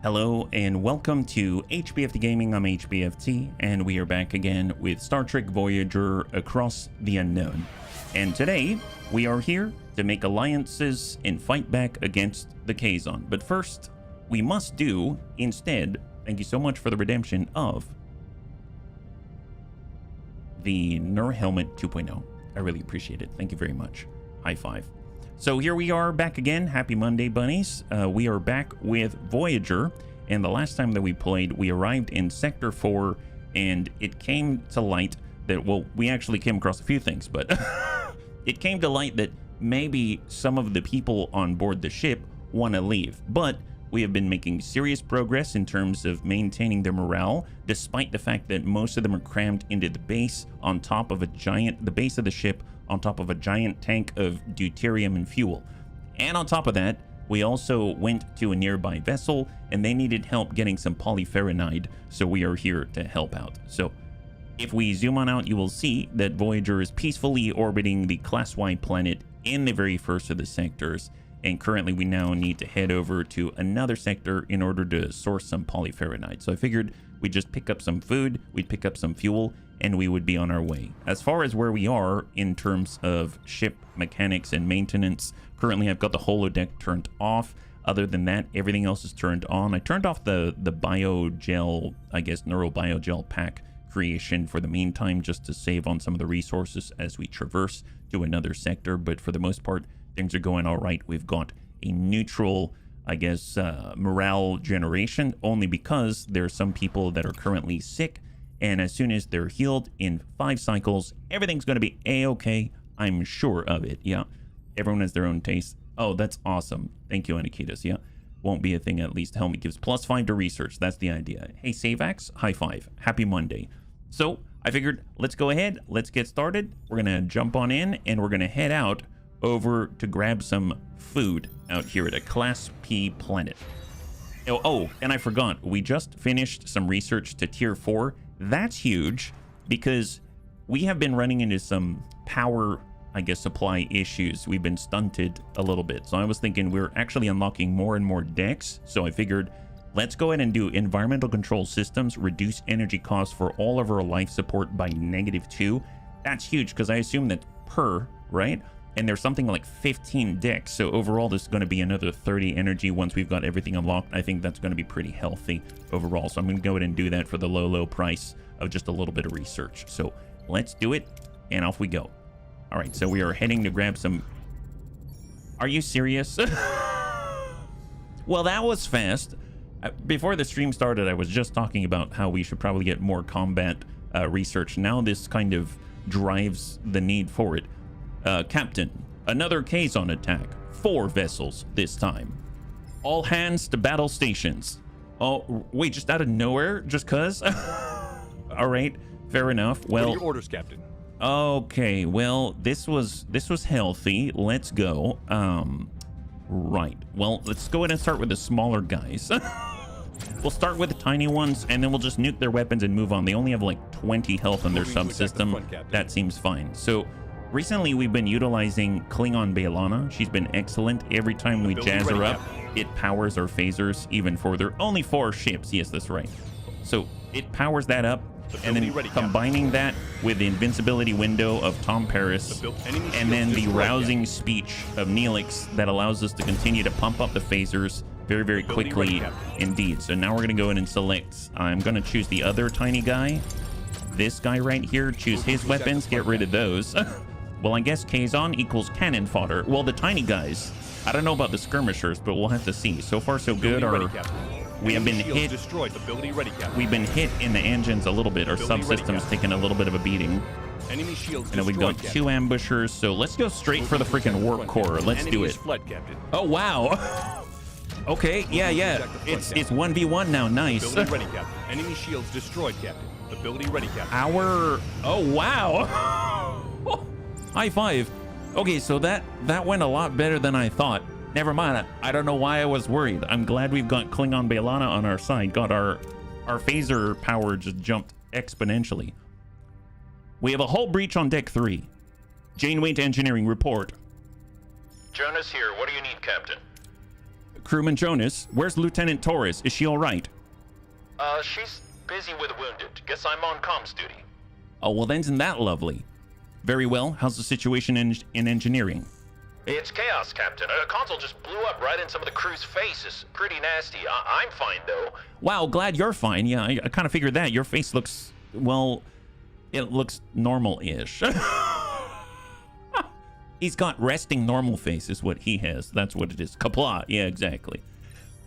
Hello and welcome to HBFT Gaming. I'm HBFT and we are back again with Star Trek Voyager Across the Unknown. And today we are here to make alliances and fight back against the Kazon. But first, we must do instead, thank you so much for the redemption of the Nur Helmet 2.0. I really appreciate it. Thank you very much. High five. So here we are back again. Happy Monday, bunnies. We are back with Voyager, and the last time that we played, we arrived in Sector 4, and it came to light that, well, we actually came across a few things, but it came to light that maybe some of the people on board the ship want to leave, but we have been making serious progress in terms of maintaining their morale, despite the fact that most of them are crammed into the base on top of the base of the ship, on top of a giant tank of deuterium and fuel. And on top of that, we also went to a nearby vessel and they needed help getting some polyferronide, so we are here to help out. So if we zoom on out, you will see that Voyager is peacefully orbiting the Class Y planet in the very first of the sectors, and currently we now need to head over to another sector in order to source some polyferronide. So I figured we'd just pick up some food, we'd pick up some fuel, and we would be on our way. As far as where we are in terms of ship mechanics and maintenance, currently I've got the holodeck turned off. Other than that, everything else is turned on. I turned off the biogel, I guess neurobiogel pack creation for the meantime, just to save on some of the resources as we traverse to another sector. But for the most part, things are going all right. We've got a neutral, I guess, morale generation, only because there are some people that are currently sick. And as soon as they're healed in 5 cycles, everything's going to be a-okay. I'm sure of it. Yeah. Everyone has their own taste. Oh, that's awesome. Thank you, Anikitas. Yeah. Won't be a thing, at least. Helmet gives +5 to research. That's the idea. Hey, Savax, high five. Happy Monday. So I figured, let's go ahead. Let's get started. We're going to jump on in and we're going to head out over to grab some food out here at a Class P planet. Oh, and I forgot. We just finished some research to Tier 4. That's huge because we have been running into some power, I guess, supply issues. We've been stunted a little bit. So I was thinking we're actually unlocking more and more decks. So I figured let's go ahead and do environmental control systems, reduce energy costs for all of our life support by -2. That's huge because I assume that per, right? And there's something like 15 decks. So overall, this is going to be another 30 energy once we've got everything unlocked. I think that's going to be pretty healthy overall. So I'm going to go ahead and do that for the low price of just a little bit of research. So let's do it. And off we go. All right. So we are heading to grab some. Are you serious? Well, that was fast. Before the stream started, I was just talking about how we should probably get more combat research. Now this kind of drives the need for it. Captain, another Kazon attack. 4 vessels this time. All hands to battle stations. Oh, wait, just out of nowhere? Just cuz? All right, fair enough. Well, what are your orders, Captain? Okay, well, this was healthy. Let's go. Right. Well, let's go ahead and start with the smaller guys. We'll start with the tiny ones, and then we'll just nuke their weapons and move on. They only have like 20 health on their subsystem. That seems fine. So recently, we've been utilizing Klingon Baelana. She's been excellent. Every time we jazz her up, it powers our phasers even further. Only 4 ships. Yes, that's right. So it powers that up. And then combining that with the invincibility window of Tom Paris, and then the rousing speech of Neelix that allows us to continue to pump up the phasers very quickly indeed. So now we're going to go in and select. I'm going to choose the other tiny guy. This guy right here. Choose his weapons. Get rid of those. Well, I guess Kazon equals cannon fodder. Well, the tiny guys. I don't know about the skirmishers, but we'll have to see. So far, so good. We have been hit. We've been hit in the engines a little bit. Our subsystem's taken a little bit of a beating. Enemy shields and then we've got 2 ambushers. So let's go straight for the freaking warp core. Let's do it. Oh, wow. Okay, yeah. It's 1v1 now. Nice. Enemy shields destroyed, Captain. Ability ready, Captain. Oh, wow. High five. Okay, so that went a lot better than I thought. Never mind. I don't know why I was worried. I'm glad we've got Klingon Baelana on our side. God, our phaser power just jumped exponentially. We have a hull breach on deck 3. Janeway to engineering report. Jonas here. What do you need, Captain? Crewman Jonas, where's Lieutenant Torres? Is she all right? She's busy with wounded. Guess I'm on comms duty. Oh, well, then isn't that lovely? Very well. How's the situation in engineering? It's chaos, Captain. A console just blew up right in some of the crew's faces. Pretty nasty. I'm fine, though. Wow, glad you're fine. Yeah, I kind of figured that. Your face looks, well, it looks normal-ish. He's got resting normal face is what he has. That's what it is. Kapla. Yeah, exactly.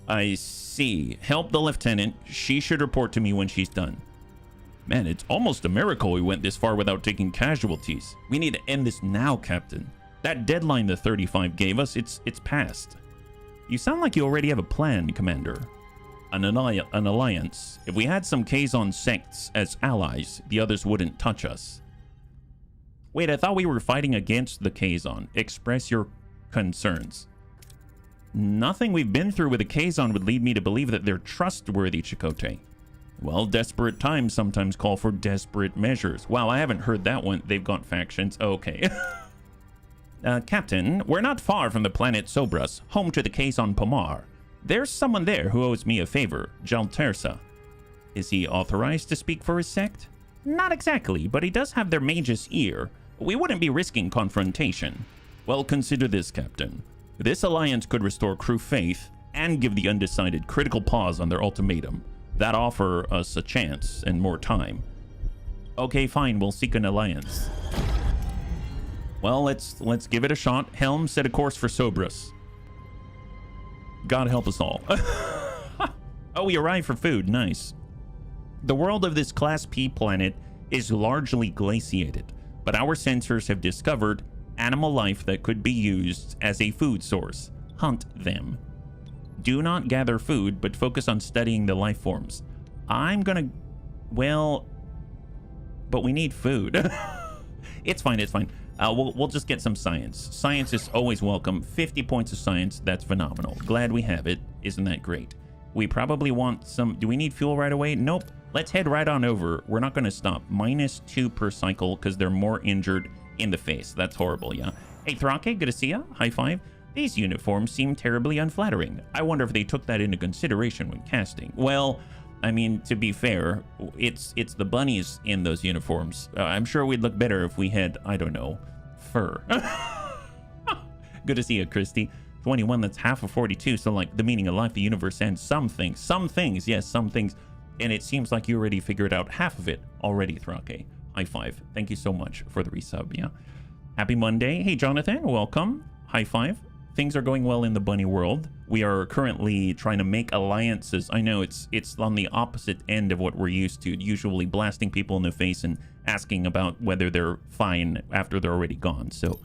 I see. Help the lieutenant. She should report to me when she's done. Man, it's almost a miracle we went this far without taking casualties. We need to end this now, Captain. That deadline the 35 gave us, it's past. You sound like you already have a plan, Commander. An alliance. If we had some Kazon sects as allies, the others wouldn't touch us. Wait, I thought we were fighting against the Kazon. Express your concerns. Nothing we've been through with the Kazon would lead me to believe that they're trustworthy, Chakotay. Well, desperate times sometimes call for desperate measures. Wow, I haven't heard that one. They've got factions. Okay. Captain, we're not far from the planet Sobras, home to the Kazon Pomar. There's someone there who owes me a favor, Jaltersa. Is he authorized to speak for his sect? Not exactly, but he does have their mage's ear. We wouldn't be risking confrontation. Well, consider this, Captain. This alliance could restore crew faith and give the undecided critical pause on their ultimatum. That offer us a chance and more time. Okay, fine, we'll seek an alliance. Well, let's give it a shot. Helm, set a course for Sobras. God help us all. Oh, we arrived for food. Nice. The world of this Class P planet is largely glaciated, but our sensors have discovered animal life that could be used as a food source. Hunt them. Do not gather food, but focus on studying the life forms. I'm gonna... Well... But we need food. It's fine, it's fine. We'll just get some science. Science is always welcome. 50 points of science, that's phenomenal. Glad we have it. Isn't that great? We probably want some... Do we need fuel right away? Nope. Let's head right on over. We're not going to stop. -2 per cycle because they're more injured in the face. That's horrible, yeah. Hey, Thrake, good to see ya. High five. These uniforms seem terribly unflattering. I wonder if they took that into consideration when casting. Well, I mean, to be fair, it's the bunnies in those uniforms. I'm sure we'd look better if we had, I don't know, fur. Good to see you, Christy. 21, that's half of 42. So, like, the meaning of life, the universe, and some things, yes, some things. And it seems like you already figured out half of it already, Thrake. High five. Thank you so much for the resub, yeah. Happy Monday. Hey, Jonathan, welcome. High five. Things are going well in the bunny world. We are currently trying to make alliances. I know it's on the opposite end of what we're used to, usually blasting people in the face and asking about whether they're fine after they're already gone. So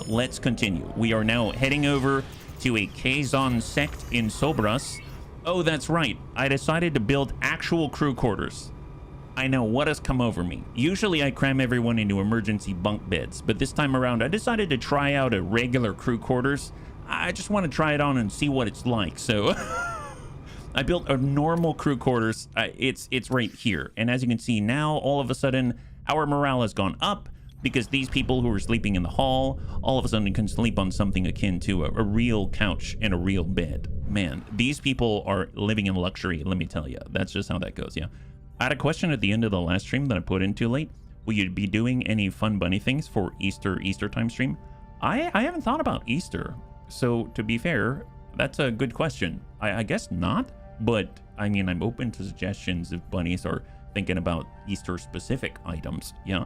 let's continue. We are now heading over to a Kazon sect in Sobras. Oh, that's right. I decided to build actual crew quarters. I know, what has come over me? Usually I cram everyone into emergency bunk beds, but this time around I decided to try out a regular crew quarters. I just want to try it on and see what it's like. So I built a normal crew quarters. It's right here. And as you can see now, all of a sudden, our morale has gone up because these people who are sleeping in the hall, all of a sudden can sleep on something akin to a real couch and a real bed. Man, these people are living in luxury, let me tell you. That's just how that goes, yeah. I had a question at the end of the last stream that I put in too late. Will you be doing any fun bunny things for Easter time stream? I haven't thought about Easter. So to be fair, that's a good question. I guess not, but I mean, I'm open to suggestions if bunnies are thinking about Easter specific items, yeah.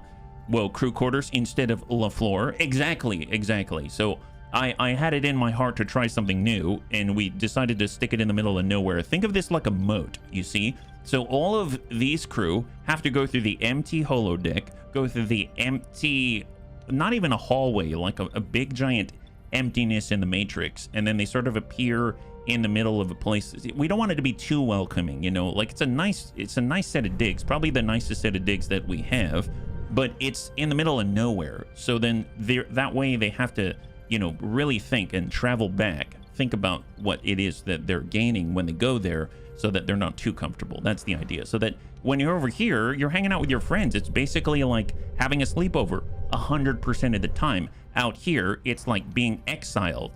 Well, crew quarters instead of La Flor. Exactly. So I had it in my heart to try something new, and we decided to stick it in the middle of nowhere. Think of this like a moat, you see? So all of these crew have to go through the empty holodeck, go through the empty, not even a hallway, like a big giant emptiness in the Matrix, and then they sort of appear in the middle of a place. We don't want it to be too welcoming, you know? Like, it's a nice set of digs, probably the nicest set of digs that we have, but it's in the middle of nowhere. So then that way they have to, you know, really think and travel back, think about what it is that they're gaining when they go there, so that they're not too comfortable. That's the idea. So that when you're over here, you're hanging out with your friends. It's basically like having a sleepover 100% of the time. Out here, it's like being exiled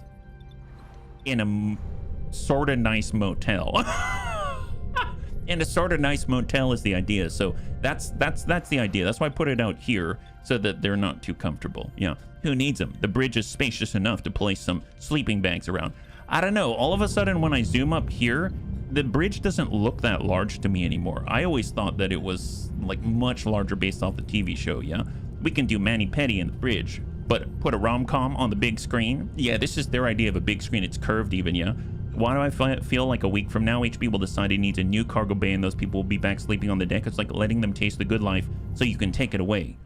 in a sort of nice motel. And a sort of nice motel is the idea. So that's the idea. That's why I put it out here so that they're not too comfortable. Yeah, who needs them? The bridge is spacious enough to place some sleeping bags around. I don't know. All of a sudden, when I zoom up here, the bridge doesn't look that large to me anymore. I always thought that it was like much larger based off the TV show. Yeah, we can do mani-pedi in the bridge, but put a rom-com on the big screen. Yeah, this is their idea of a big screen. It's curved even. Yeah. Why do I feel like a week from now, HB will decide it needs a new cargo bay and those people will be back sleeping on the deck? It's like letting them taste the good life so you can take it away.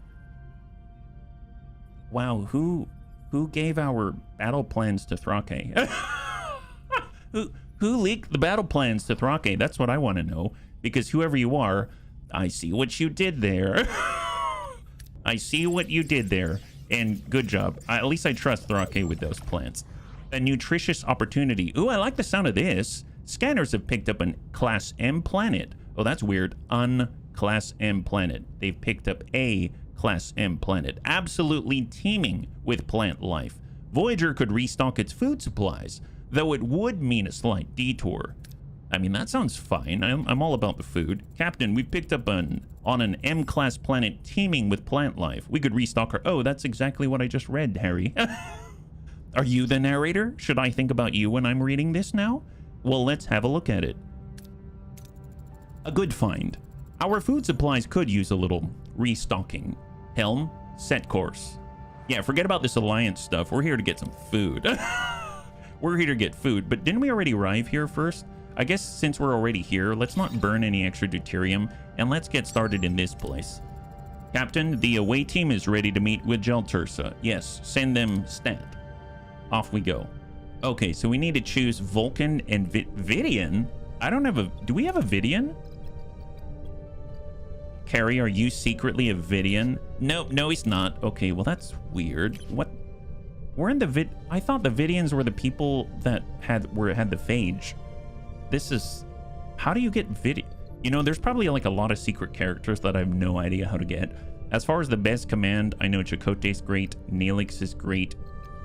Wow, who gave our battle plans to Trabe? Who leaked the battle plans to Trabe? That's what I want to know. Because whoever you are, I see what you did there. I see what you did there. And good job. At least I trust Trabe with those plans. A nutritious opportunity. Ooh, I like the sound of this. Scanners have picked up an Class M planet. Oh, that's weird. Class M planet. They've picked up a Class M planet. Absolutely teeming with plant life. Voyager could restock its food supplies, though it would mean a slight detour. I mean, that sounds fine. I'm all about the food. Captain, we've picked up on an M-class planet teeming with plant life. We could restock her. Oh, that's exactly what I just read, Harry. Are you the narrator? Should I think about you when I'm reading this now? Well, let's have a look at it. A good find. Our food supplies could use a little restocking. Helm, set course. Yeah, forget about this alliance stuff. We're here to get some food. We're here to get food, but didn't we already arrive here first? I guess since we're already here, let's not burn any extra deuterium, and let's get started in this place. Captain, the away team is ready to meet with Geltursa. Yes, send them stat. Off we go. Okay, so we need to choose Vulcan and Vidian. I don't have a... Do we have a Vidian? Carrie, are you secretly a Vidian? No, he's not. Okay, well, that's weird. What? We're in the I thought the Vidians were the people that had the phage. This is... How do you get Vidian? You know, there's probably like a lot of secret characters that I have no idea how to get. As far as the best command, I know Chakotay's great. Neelix is great.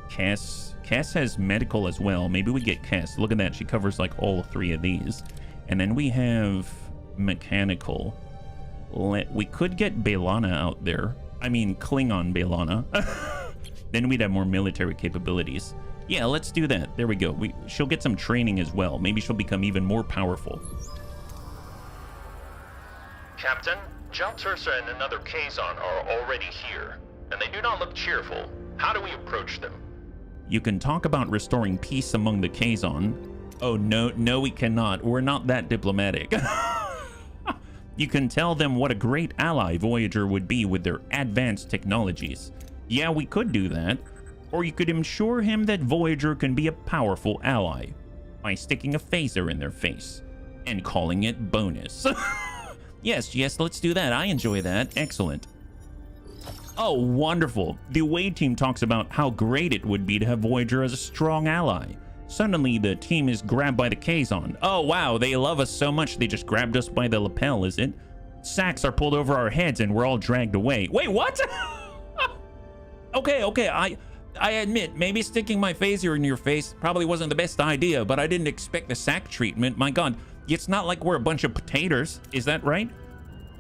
Cass has medical as well. Maybe we get Cass. Look at that. She covers like all three of these. And then we have mechanical. We could get Belana out there. I mean, Klingon Belana. Then we'd have more military capabilities. Yeah, let's do that. There we go. She'll get some training as well. Maybe she'll become even more powerful. Captain, Geltursa and another Kazon are already here, and they do not look cheerful. How do we approach them? You can talk about restoring peace among the Kazon. Oh, no, we cannot. We're not that diplomatic. You can tell them what a great ally Voyager would be with their advanced technologies. Yeah, we could do that. Or you could assure him that Voyager can be a powerful ally by sticking a phaser in their face and calling it bonus. Yes, let's do that. I enjoy that. Excellent. Oh, wonderful. The away team talks about how great it would be to have Voyager as a strong ally. Suddenly, the team is grabbed by the Kazon. Oh, wow, they love us so much they just grabbed us by the lapel, is it? Sacks are pulled over our heads and we're all dragged away. Wait, what? Okay, I admit, maybe sticking my phaser in your face probably wasn't the best idea, but I didn't expect the sack treatment. My God, it's not like we're a bunch of potatoes. Is that right?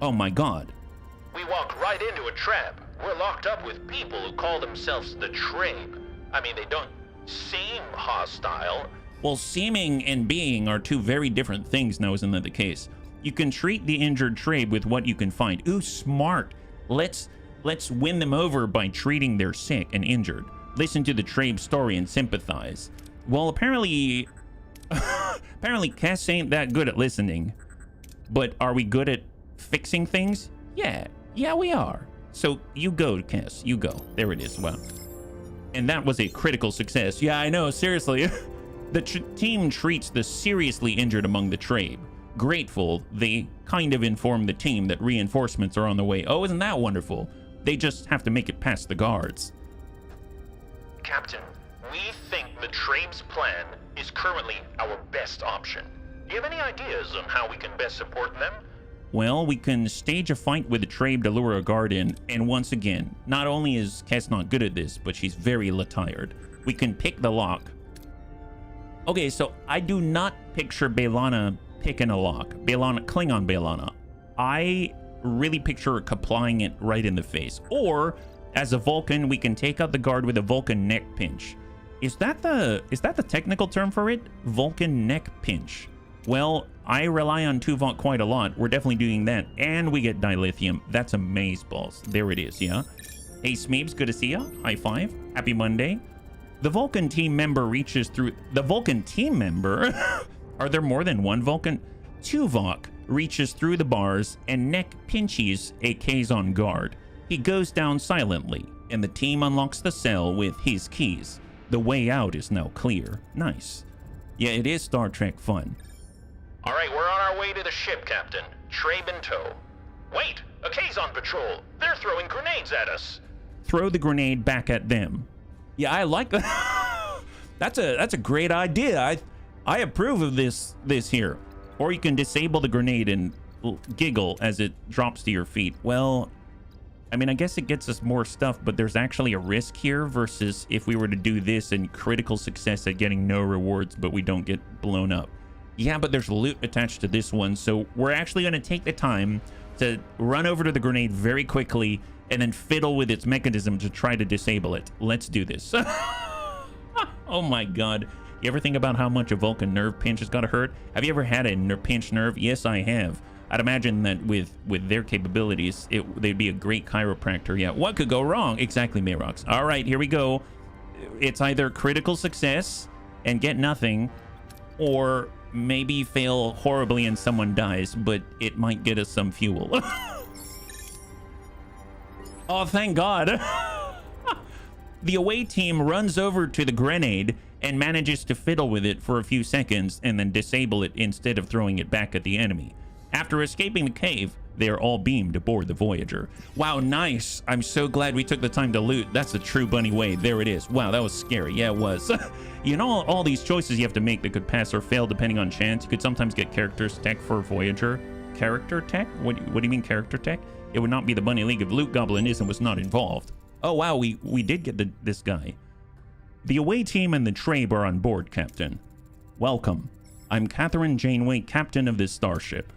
Oh, my God. We walked right into a trap. We're locked up with people who call themselves the Trabe. I mean, they don't seem hostile. Well, seeming and being are two very different things now, isn't that the case? You can treat the injured Trabe with what you can find. Ooh, smart. Let's win them over by treating their sick and injured. Listen to the Trabe story and sympathize. Well, apparently Cass ain't that good at listening. But are we good at fixing things? Yeah, we are. So you go, Cass, you go. There it is. Wow. And that was a critical success. Yeah, I know, seriously. The team treats the seriously injured among the Trabe. Grateful, they kind of inform the team that reinforcements are on the way. Oh, isn't that wonderful? They just have to make it past the guards. Captain, we think the Trabe's plan is currently our best option. Do you have any ideas on how we can best support them? Well, we can stage a fight with the Trabe to lure a guard in, and once again, not only is Cass not good at this, but she's very tired. We can pick the lock. Okay, so I do not picture B'Elanna picking a lock. Klingon B'Elanna. I really picture her applying it right in the face. Or, as a Vulcan, we can take out the guard with a Vulcan neck pinch. Is that the technical term for it? Vulcan neck pinch. Well, I rely on Tuvok quite a lot. We're definitely doing that. And we get dilithium. That's amazeballs. There it is, yeah? Hey, Smeebs, good to see ya. High five. Happy Monday. The Vulcan team member reaches through... The Vulcan team member? Are there more than one Vulcan? Tuvok reaches through the bars and neck pinches a Kazon guard. He goes down silently, and the team unlocks the cell with his keys. The way out is now clear. Nice. Yeah, it is Star Trek fun. All right, we're on our way to the ship, Captain. Trabe in tow. Wait, a Kazon patrol. They're throwing grenades at us. Throw the grenade back at them. Yeah, I like that. That's a great idea. I approve of this here. Or you can disable the grenade and giggle as it drops to your feet. Well, I mean, I guess it gets us more stuff, but there's actually a risk here versus if we were to do this and critical success at getting no rewards, but we don't get blown up. Yeah, but there's loot attached to this one, so we're actually going to take the time to run over to the grenade very quickly and then fiddle with its mechanism to try to disable it. Let's do this. Oh my god. You ever think about how much a Vulcan nerve pinch has got to hurt? Have you ever had a pinched nerve? Yes, I have. I'd imagine that with their capabilities, they'd be a great chiropractor. Yeah, what could go wrong? Exactly, Mayrox. All right, here we go. It's either critical success and get nothing, or maybe fail horribly and someone dies, but it might get us some fuel. Oh, thank God. The away team runs over to the grenade and manages to fiddle with it for a few seconds and then disable it instead of throwing it back at the enemy. After escaping the cave, they are all beamed aboard the Voyager. Wow, nice. I'm so glad we took the time to loot. That's the true bunny way. There it is. Wow, that was scary. Yeah, it was. You know, all these choices you have to make that could pass or fail depending on chance. You could sometimes get characters tech for Voyager. Character tech? What do you mean character tech? It would not be the Bunny League if Luke Goblinism was not involved. Oh, wow, we did get this guy. The away team and the Trabe are on board, Captain. Welcome. I'm Catherine Janeway, captain of this starship.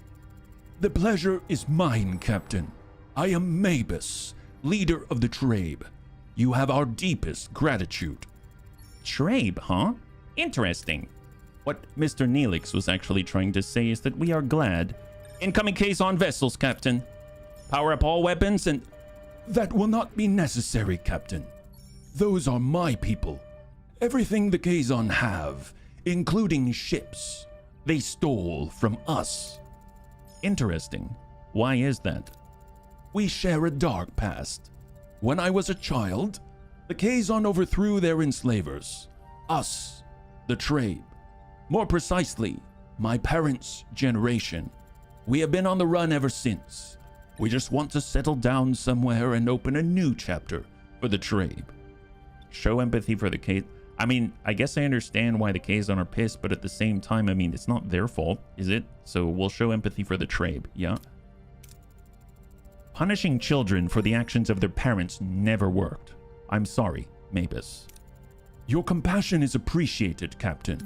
The pleasure is mine, Captain. I am Maebus, leader of the Trabe. You have our deepest gratitude. Trabe, huh? Interesting. What Mr. Neelix was actually trying to say is that we are glad. Incoming Kazon vessels, Captain. Power up all weapons and... That will not be necessary, Captain. Those are my people. Everything the Kazon have, including ships, they stole from us. Interesting. Why is that? We share a dark past. When I was a child, the Kazon overthrew their enslavers. Us, the Trabe. More precisely, my parents' generation. We have been on the run ever since. We just want to settle down somewhere and open a new chapter for the Trabe. Show empathy for the Kazon. I mean, I guess I understand why the Kazon are pissed, but at the same time, I mean, it's not their fault, is it? So we'll show empathy for the Trabe, yeah? Punishing children for the actions of their parents never worked. I'm sorry, Maebus. Your compassion is appreciated, Captain.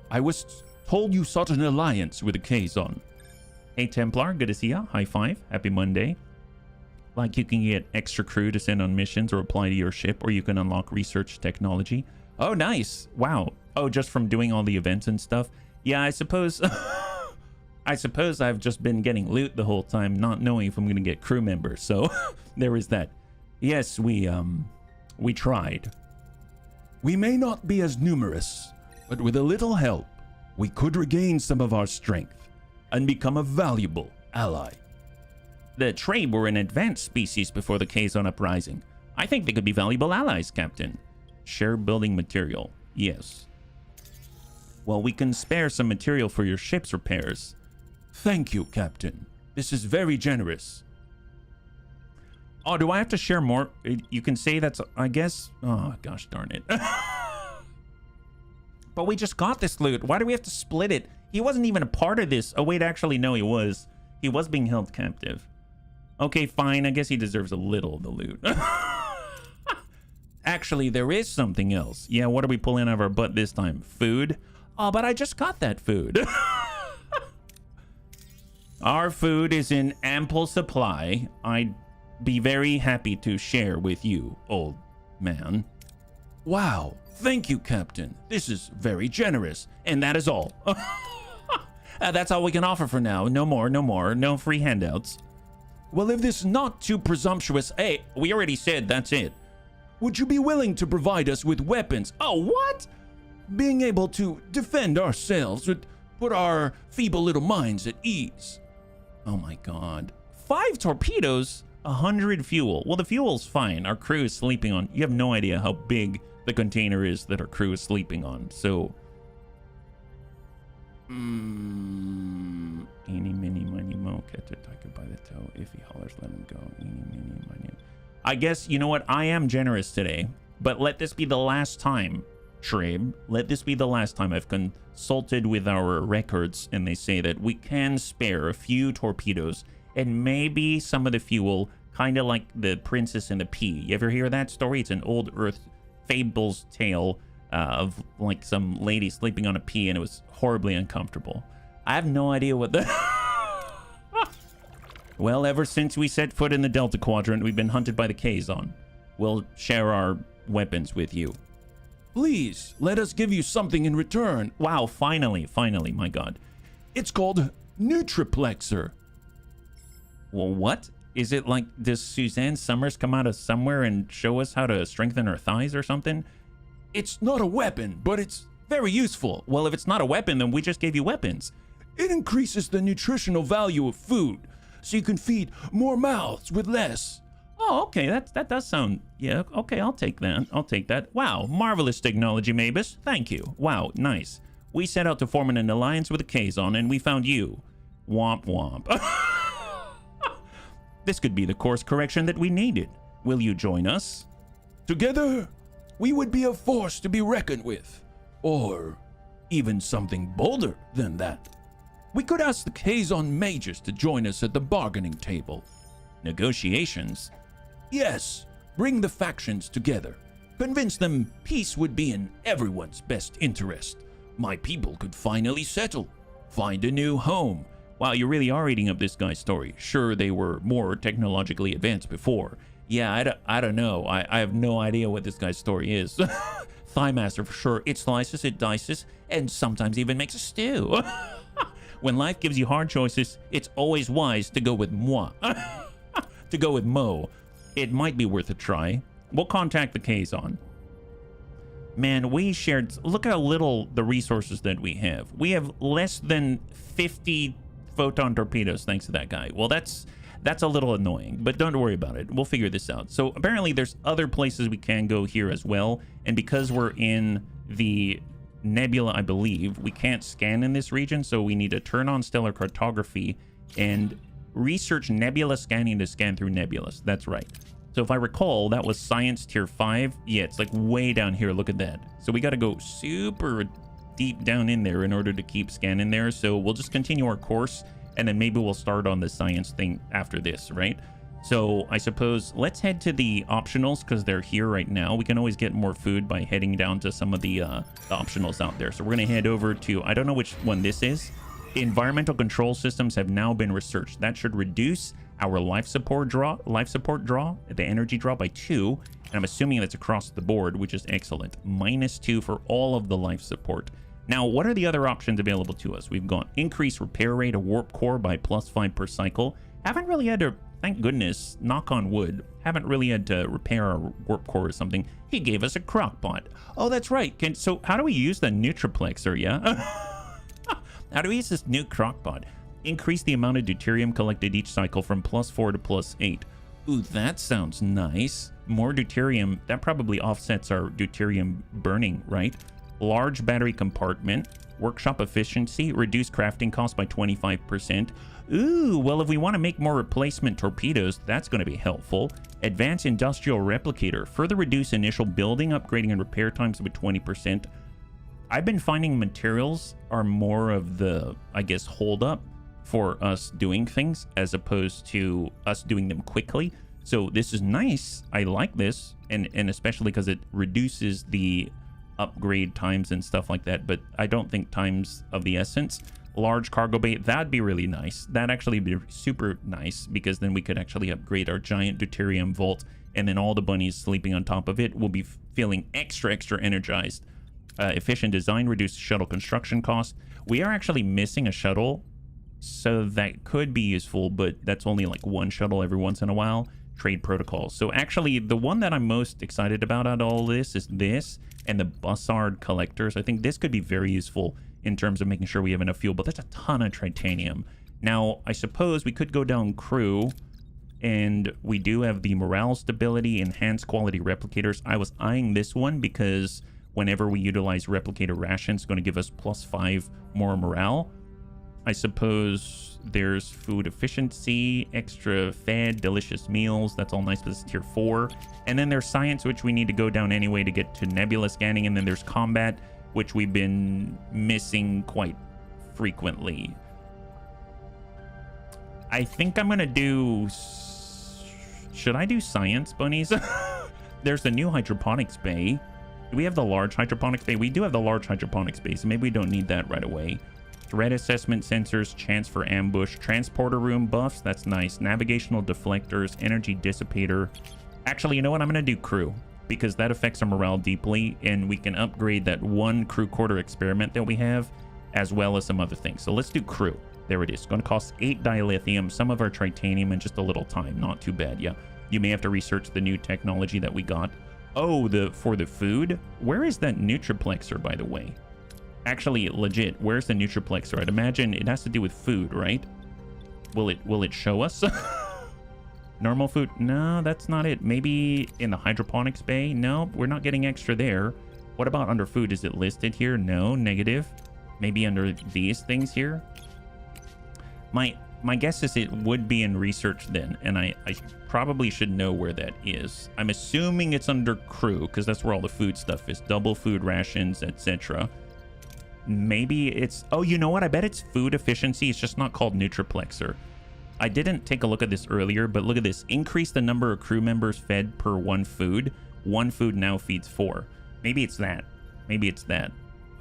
I was told you sought an alliance with the Kazon. Hey, Templar, good to see ya. High five. Happy Monday. Like, you can get extra crew to send on missions or apply to your ship, or you can unlock research technology. Oh, nice. Wow. Oh, just from doing all the events and stuff? Yeah, I suppose... I suppose I've just been getting loot the whole time, not knowing if I'm going to get crew members. So, there is that. Yes, we tried. We may not be as numerous, but with a little help, we could regain some of our strength and become a valuable ally. The Trabe were an advanced species before the Kazon uprising. I think they could be valuable allies, Captain. Share building material. Yes. Well, we can spare some material for your ship's repairs. Thank you, Captain. This is very generous. Oh, do I have to share more? You can say that's, I guess... Oh, gosh darn it. But we just got this loot. Why do we have to split it? He wasn't even a part of this. Oh, wait, actually, no, he was. He was being held captive. Okay, fine. I guess he deserves a little of the loot. Actually, there is something else. Yeah, what are we pulling out of our butt this time? Food? Oh, but I just got that food. Our food is in ample supply. I'd be very happy to share with you, old man. Wow, thank you, Captain. This is very generous. And that is all. That's all we can offer for now. No more, no more. No free handouts. Well, if this is not too presumptuous, Hey, we already said that's it. would you be willing to provide us with weapons? Oh, what? Being able to defend ourselves would put our feeble little minds at ease. Oh my god. 5 torpedoes, 100 fuel. Well, the fuel's fine. Our crew is sleeping on. You have no idea how big the container is that our crew is sleeping on. So, eeny, miny, miny, mo, catch a tiger by the toe. If he hollers, let him go. Eeny, miny, miny. I guess, you know what? I am generous today, but let this be the last time, Trabe. Let this be the last time. I've consulted with our records, and they say that we can spare a few torpedoes and maybe some of the fuel, kind of like the Princess and the Pea. You ever hear that story? It's an old Earth fables tale of like some lady sleeping on a pea, and it was horribly uncomfortable. I have no idea what the... Well, ever since we set foot in the Delta Quadrant, we've been hunted by the Kazon. We'll share our weapons with you. Please, let us give you something in return. Wow, finally, my god. It's called Nutriplexer. Well, what? Is it like, does Suzanne Summers come out of somewhere and show us how to strengthen our thighs or something? It's not a weapon, but it's very useful. Well, if it's not a weapon, then we just gave you weapons. It increases the nutritional value of food, so you can feed more mouths with less. Oh, okay, that does sound... Yeah, okay, I'll take that. I'll take that. Wow, marvelous technology, Mavis. Thank you. Wow, nice. We set out to form an alliance with the Kazon, and we found you. Womp womp. This could be the course correction that we needed. Will you join us? Together, we would be a force to be reckoned with. Or even something bolder than that. We could ask the Kazon mages to join us at the bargaining table. Negotiations? Yes, bring the factions together. Convince them peace would be in everyone's best interest. My people could finally settle, find a new home. Wow, you really are eating up this guy's story. Sure, they were more technologically advanced before. Yeah, I don't know. I have no idea what this guy's story is. Thigh master for sure. It slices, it dices, and sometimes even makes a stew. When life gives you hard choices, it's always wise to go with moi. To go with Mo. It might be worth a try. We'll contact the Kazon. Man, we shared... Look how little the resources that we have. We have less than 50 photon torpedoes thanks to that guy. Well, that's a little annoying, but don't worry about it. We'll figure this out. So apparently there's other places we can go here as well. And because we're in the nebula, I believe, we can't scan in this region. So we need to turn on stellar cartography and research nebula scanning to scan through nebulas. That's right. So if I recall, that was science tier 5. Yeah, it's like way down here. Look at that. So we got to go super deep down in there in order to keep scanning there. So we'll just continue our course, and then maybe we'll start on the science thing after this, right? So I suppose let's head to the optionals because they're here right now. We can always get more food by heading down to some of the optionals out there. So we're going to head over to, I don't know which one this is. Environmental control systems have now been researched. That should reduce our life support draw, the energy draw by 2. And I'm assuming that's across the board, which is excellent. -2 for all of the life support. Now, what are the other options available to us? We've got increased repair rate of warp core by +5 per cycle. Haven't really had to, thank goodness, knock on wood, haven't really had to repair our warp core or something. He gave us a crockpot. Oh, that's right. So how do we use the Nutriplexer, yeah? How do we use this new crockpot? Increase the amount of deuterium collected each cycle from +4 to +8. Ooh, that sounds nice. More deuterium, that probably offsets our deuterium burning, right? Large battery compartment, workshop efficiency, reduce crafting costs by 25%. Ooh, well, if we want to make more replacement torpedoes, that's going to be helpful. Advanced industrial replicator, further reduce initial building, upgrading, and repair times by 20%. I've been finding materials are more of the, I guess, hold up for us doing things as opposed to us doing them quickly. So this is nice. I like this, and especially because it reduces the upgrade times and stuff like that, but I don't think time's of the essence. Large cargo bay, that'd be really nice. That'd actually be super nice, because then we could actually upgrade our giant deuterium vault, and then all the bunnies sleeping on top of it will be feeling extra energized. Efficient design, reduced shuttle construction cost. We are actually missing a shuttle, so that could be useful, but that's only like one shuttle every once in a while. Trade protocols. So actually, the one that I'm most excited about out of all this is this and the Bussard collectors. I think this could be very useful in terms of making sure we have enough fuel, but that's a ton of titanium. Now, I suppose we could go down crew, and we do have the morale stability, enhanced quality replicators. I was eyeing this one because whenever we utilize replicator rations, it's going to give us +5 more morale. I suppose there's food efficiency, extra fed, delicious meals. That's all nice, but this is tier 4. And then there's science, which we need to go down anyway to get to nebula scanning. And then there's combat, which we've been missing quite frequently. I think I'm going to do... Should I do science, bunnies? There's the new hydroponics bay. Do we have the large hydroponics bay? We do have the large hydroponics bay, so maybe we don't need that right away. Threat assessment sensors, chance for ambush, transporter room buffs, that's nice. Navigational deflectors, energy dissipator. Actually, you know what? I'm going to do crew, because that affects our morale deeply, and we can upgrade that one crew quarter experiment that we have, as well as some other things. So let's do crew. There it is. It's going to cost 8 dilithium, some of our titanium, and just a little time. Not too bad, yeah. You may have to research the new technology that we got. Oh, for the food? Where is that Nutriplexer, by the way? Actually, legit, where's the Nutriplexer? I'd imagine it has to do with food, right? Will it show us? Normal food? No, that's not it. Maybe in the hydroponics bay? No, we're not getting extra there. What about under food? Is it listed here? No, negative. Maybe under these things here? My guess is it would be in research then, and I probably should know where that is. I'm assuming it's under crew, because that's where all the food stuff is. Double food rations, etc. Maybe it's... Oh, you know what? I bet it's food efficiency. It's just not called Nutriplexer. I didn't take a look at this earlier, but look at this. Increase the number of crew members fed per one food. One food now feeds 4. Maybe it's that. Maybe it's that.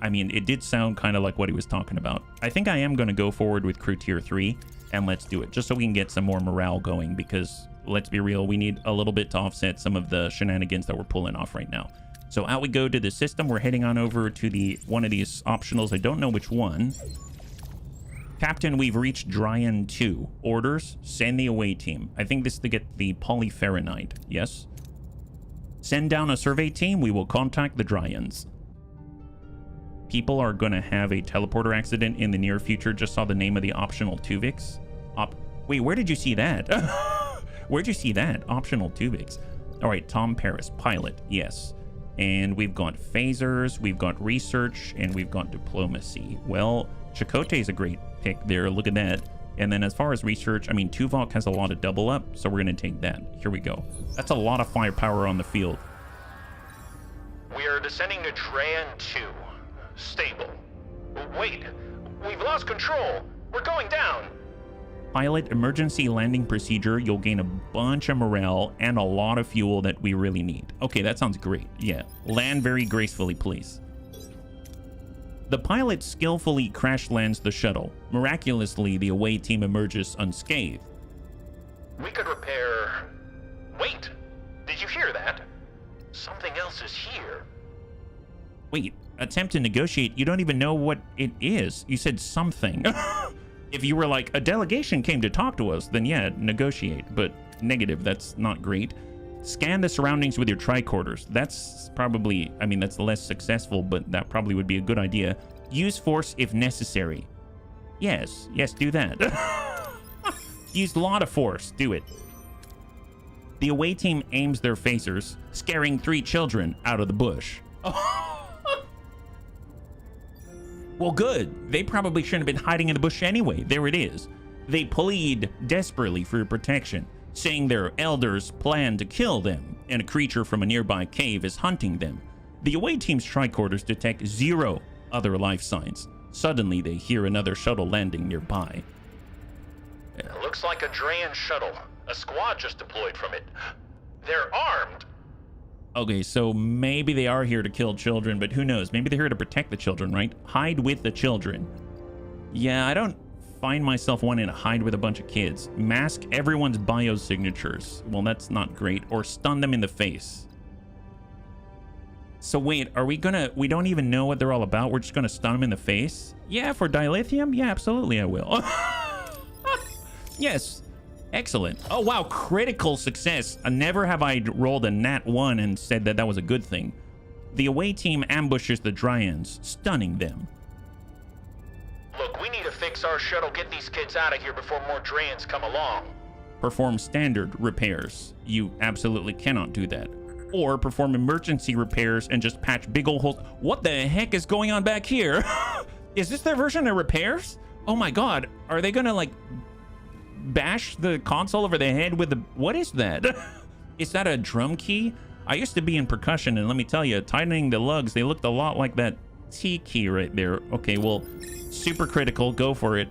I mean, it did sound kind of like what he was talking about. I think I am going to go forward with crew tier 3, and let's do it, just so we can get some more morale going, because let's be real, we need a little bit to offset some of the shenanigans that we're pulling off right now. So out we go to the system. We're heading on over to one of these optionals. I don't know which one. Captain, we've reached Drayan 2. Orders, send the away team. I think this is to get the polyferronite. Yes. Send down a survey team. We will contact the Dryans. People are going to have a teleporter accident in the near future. Just saw the name of the optional Tuvix. Wait, where did you see that? Where'd you see that? Optional Tuvix. All right, Tom Paris, pilot. Yes. And we've got phasers, we've got research, and we've got diplomacy. Well, Chakotay is a great pick there. Look at that. And then as far as research, I mean, Tuvok has a lot of double up, so we're going to take that. Here we go. That's a lot of firepower on the field. We are descending to Drayan 2. Stable. Wait, we've lost control. We're going down. Pilot, emergency landing procedure. You'll gain a bunch of morale and a lot of fuel that we really need. Okay, that sounds great. Yeah, land very gracefully, please. The pilot skillfully crash lands the shuttle. Miraculously, the away team emerges unscathed. We could repair... Wait, did you hear that? Something else is here. Wait, attempt to negotiate? You don't even know what it is. You said something. If you were like, a delegation came to talk to us, then yeah, negotiate. But negative, that's not great. Scan the surroundings with your tricorders. That's probably, I mean, that's less successful, but that probably would be a good idea. Use force if necessary. Yes, do that. Use a lot of force, do it. The away team aims their phasers, scaring 3 children out of the bush. Well, good. They probably shouldn't have been hiding in the bush anyway. There it is. They plead desperately for protection, saying their elders plan to kill them, and a creature from a nearby cave is hunting them. The away team's tricorders detect 0 other life signs. Suddenly, they hear another shuttle landing nearby. It looks like a Drayan shuttle. A squad just deployed from it. They're armed. Okay, so maybe they are here to kill children, but who knows? Maybe they're here to protect the children, right? Hide with the children. Yeah, I don't find myself wanting to hide with a bunch of kids. Mask everyone's biosignatures. Well, that's not great. Or stun them in the face. So wait, are we gonna... We don't even know what they're all about. We're just gonna stun them in the face? Yeah, for dilithium? Yeah, absolutely I will. Yes. Excellent. Oh, wow. Critical success. Never have I rolled a nat 1 and said that that was a good thing. The away team ambushes the Dryans, stunning them. Look, we need to fix our shuttle, get these kids out of here before more Drayans come along. Perform standard repairs. You absolutely cannot do that. Or perform emergency repairs and just patch big ol' holes. What the heck is going on back here? Is this their version of repairs? Oh my god. Are they gonna, like, bash the console over the head with the... What is that? Is that a drum key? I used to be in percussion, and let me tell you, tightening the lugs, they looked a lot like that T key right there. Okay, well, super critical. Go for it.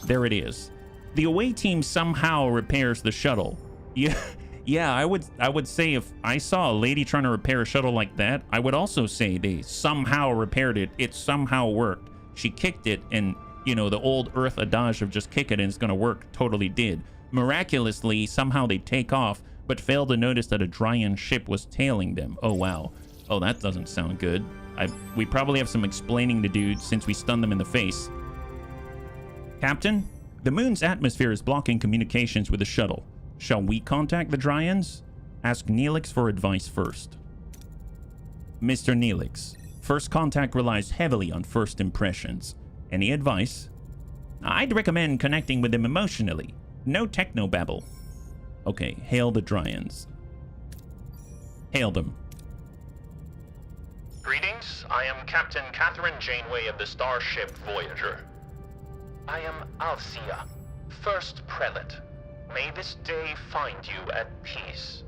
There it is. The away team somehow repairs the shuttle. Yeah, I would say if I saw a lady trying to repair a shuttle like that, I would also say they somehow repaired it. It somehow worked. She kicked it, and, you know, the old Earth adage of just kick it and it's gonna work totally did. Miraculously, somehow they take off, but fail to notice that a Drayan ship was tailing them. Oh, wow. Oh, that doesn't sound good. We probably have some explaining to do since we stunned them in the face. Captain, the moon's atmosphere is blocking communications with the shuttle. Shall we contact the Dryans? Ask Neelix for advice first. Mr. Neelix, first contact relies heavily on first impressions. Any advice? I'd recommend connecting with them emotionally. No technobabble. Okay, hail the Dryans. Hail them. Greetings, I am Captain Catherine Janeway of the starship Voyager. I am Althea, first prelate. May this day find you at peace.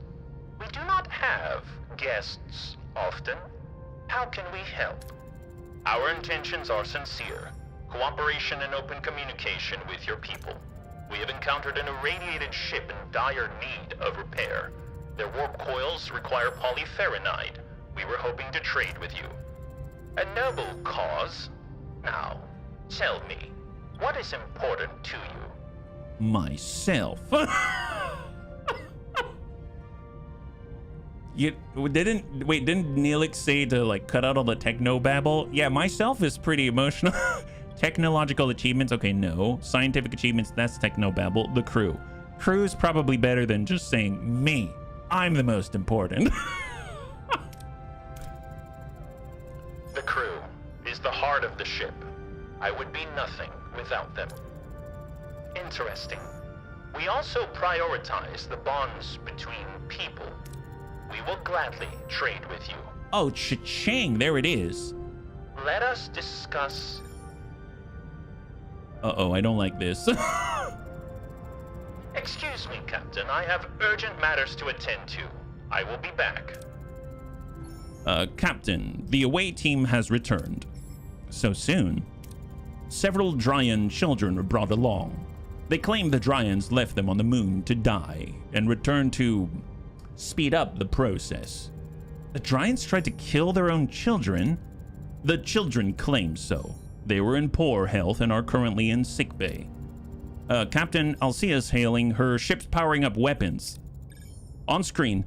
We do not have guests often. How can we help? Our intentions are sincere. Cooperation and open communication with your people. We have encountered an irradiated ship in dire need of repair. Their warp coils require polyferronide. We were hoping to trade with you. A noble cause. Now, tell me, what is important to you? Myself. Didn't Neelix say to, like, cut out all the technobabble? Yeah, myself is pretty emotional. Technological achievements, okay, no. Scientific achievements, that's technobabble. The crew. Crew's probably better than just saying, me. I'm the most important. The crew is the heart of the ship. I would be nothing without them. Interesting. We also prioritize the bonds between people. We will gladly trade with you. Oh, cha-ching, there it is. Let us discuss... Uh-oh, I don't like this. Excuse me, Captain. I have urgent matters to attend to. I will be back. Captain, the away team has returned. So soon? Several Dryan children were brought along. They claim the Dryans left them on the moon to die and returned to speed up the process. The Dryans tried to kill their own children? The children claim so. They were in poor health and are currently in sickbay. Captain Althea's hailing. Her ship's powering up weapons. On screen.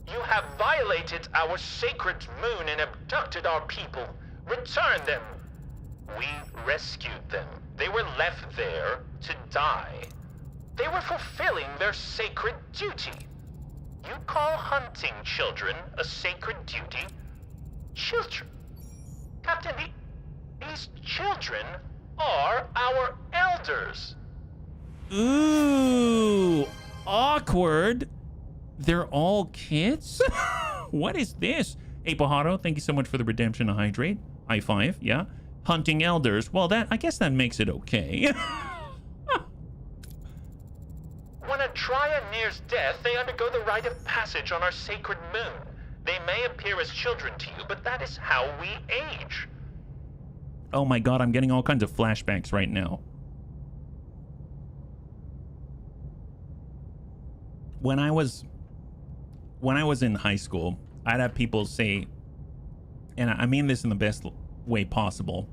You have violated our sacred moon and abducted our people. Return them. We rescued them. They were left there to die. They were fulfilling their sacred duty. You call hunting children a sacred duty? Children? Captain, these children are our elders. Ooh, awkward. They're all kids? What is this? Hey, Pajaro, thank you so much for the redemption to hydrate. High five, yeah. Hunting elders. Well, I guess that makes it okay. When a Dryan nears death, they undergo the rite of passage on our sacred moon. They may appear as children to you, but that is how we age. Oh my god, I'm getting all kinds of flashbacks right now. When I was when I was in high school, I'd have people say, and I mean this in the best way possible,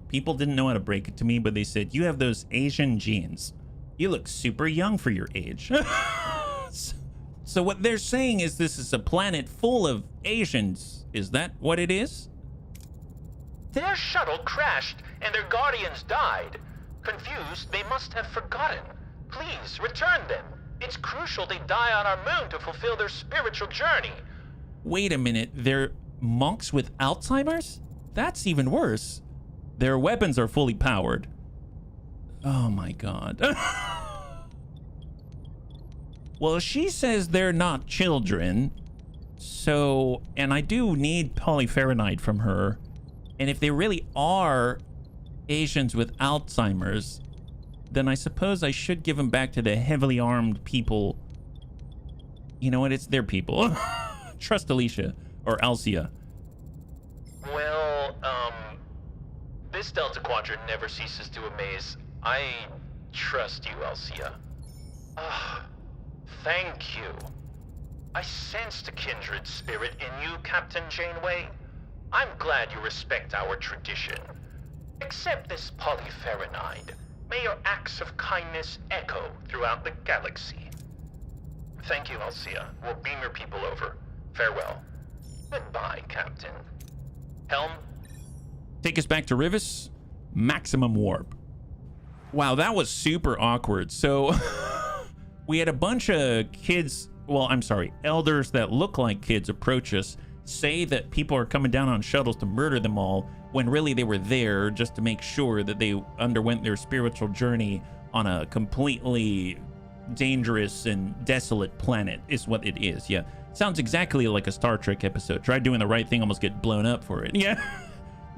people didn't know how to break it to me, but they said, you have those Asian genes. You look super young for your age. So what they're saying is this is a planet full of Asians. Is that what it is? Their shuttle crashed and their guardians died. Confused, they must have forgotten. Please, return them. It's crucial they die on our moon to fulfill their spiritual journey. Wait a minute, they're monks with Alzheimer's? That's even worse. Their weapons are fully powered. Oh my god. Well, she says they're not children. So, and I do need polyferronite from her. And if they really are Asians with Alzheimer's, then I suppose I should give them back to the heavily armed people. You know what? It's their people. Trust Alicia or Alcia. Well, this Delta Quadrant never ceases to amaze. I trust you, Alcia. Thank you. I sensed a kindred spirit in you, Captain Janeway. I'm glad you respect our tradition. Accept this polyferronide. May your acts of kindness echo throughout the galaxy. Thank you, Alcia. We'll beam your people over. Farewell. Goodbye, Captain. Helm? Take us back to Rivas. Maximum warp. Wow, that was super awkward. So we had a bunch of kids, well, I'm sorry, elders that look like kids approach us, say that people are coming down on shuttles to murder them all, when really they were there just to make sure that they underwent their spiritual journey on a completely dangerous and desolate planet, is what it is. Yeah, sounds exactly like a Star Trek episode. Try doing the right thing, almost get blown up for it. Yeah.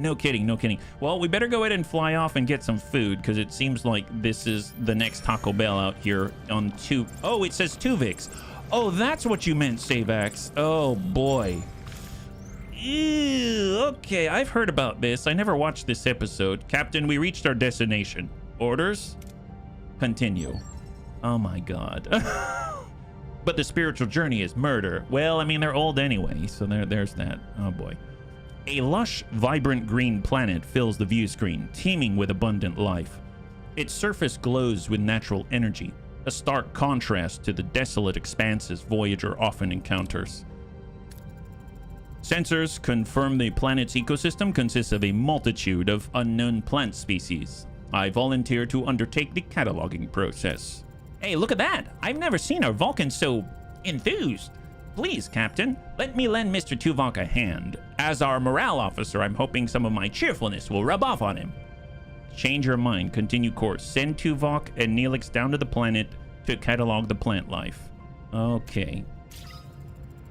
No kidding, no kidding. Well, we better go ahead and fly off and get some food, because it seems like this is the next Taco Bell out here on Oh, it says Tuvix. Oh, that's what you meant, Savax. Oh, boy. Ew, okay, I've heard about this. I never watched this episode. Captain, we reached our destination. Orders? Continue. Oh, my God. But the spiritual journey is murder. Well, I mean, they're old anyway, so there's that. Oh, boy. A lush, vibrant green planet fills the view screen, teeming with abundant life. Its surface glows with natural energy, a stark contrast to the desolate expanses Voyager often encounters. Sensors confirm the planet's ecosystem consists of a multitude of unknown plant species. I volunteer to undertake the cataloging process. Hey, look at that! I've never seen our Vulcan so enthused. Please, Captain, let me lend Mr. Tuvok a hand. As our morale officer, I'm hoping some of my cheerfulness will rub off on him. Change your mind. Continue course. Send Tuvok and Neelix down to the planet to catalog the plant life. Okay.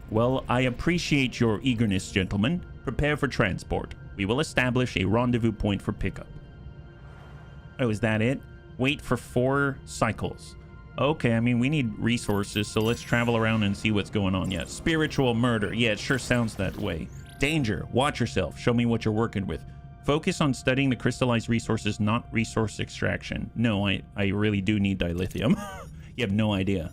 Well, I appreciate your eagerness, gentlemen. Prepare for transport. We will establish a rendezvous point for pickup. Oh, is that it? Wait for 4 cycles. Okay, I mean, we need resources, so let's travel around and see what's going on. Yeah, spiritual murder. Yeah, it sure sounds that way. Danger. Watch yourself. Show me what you're working with. Focus on studying the crystallized resources, not resource extraction. No, I really do need dilithium. You have no idea.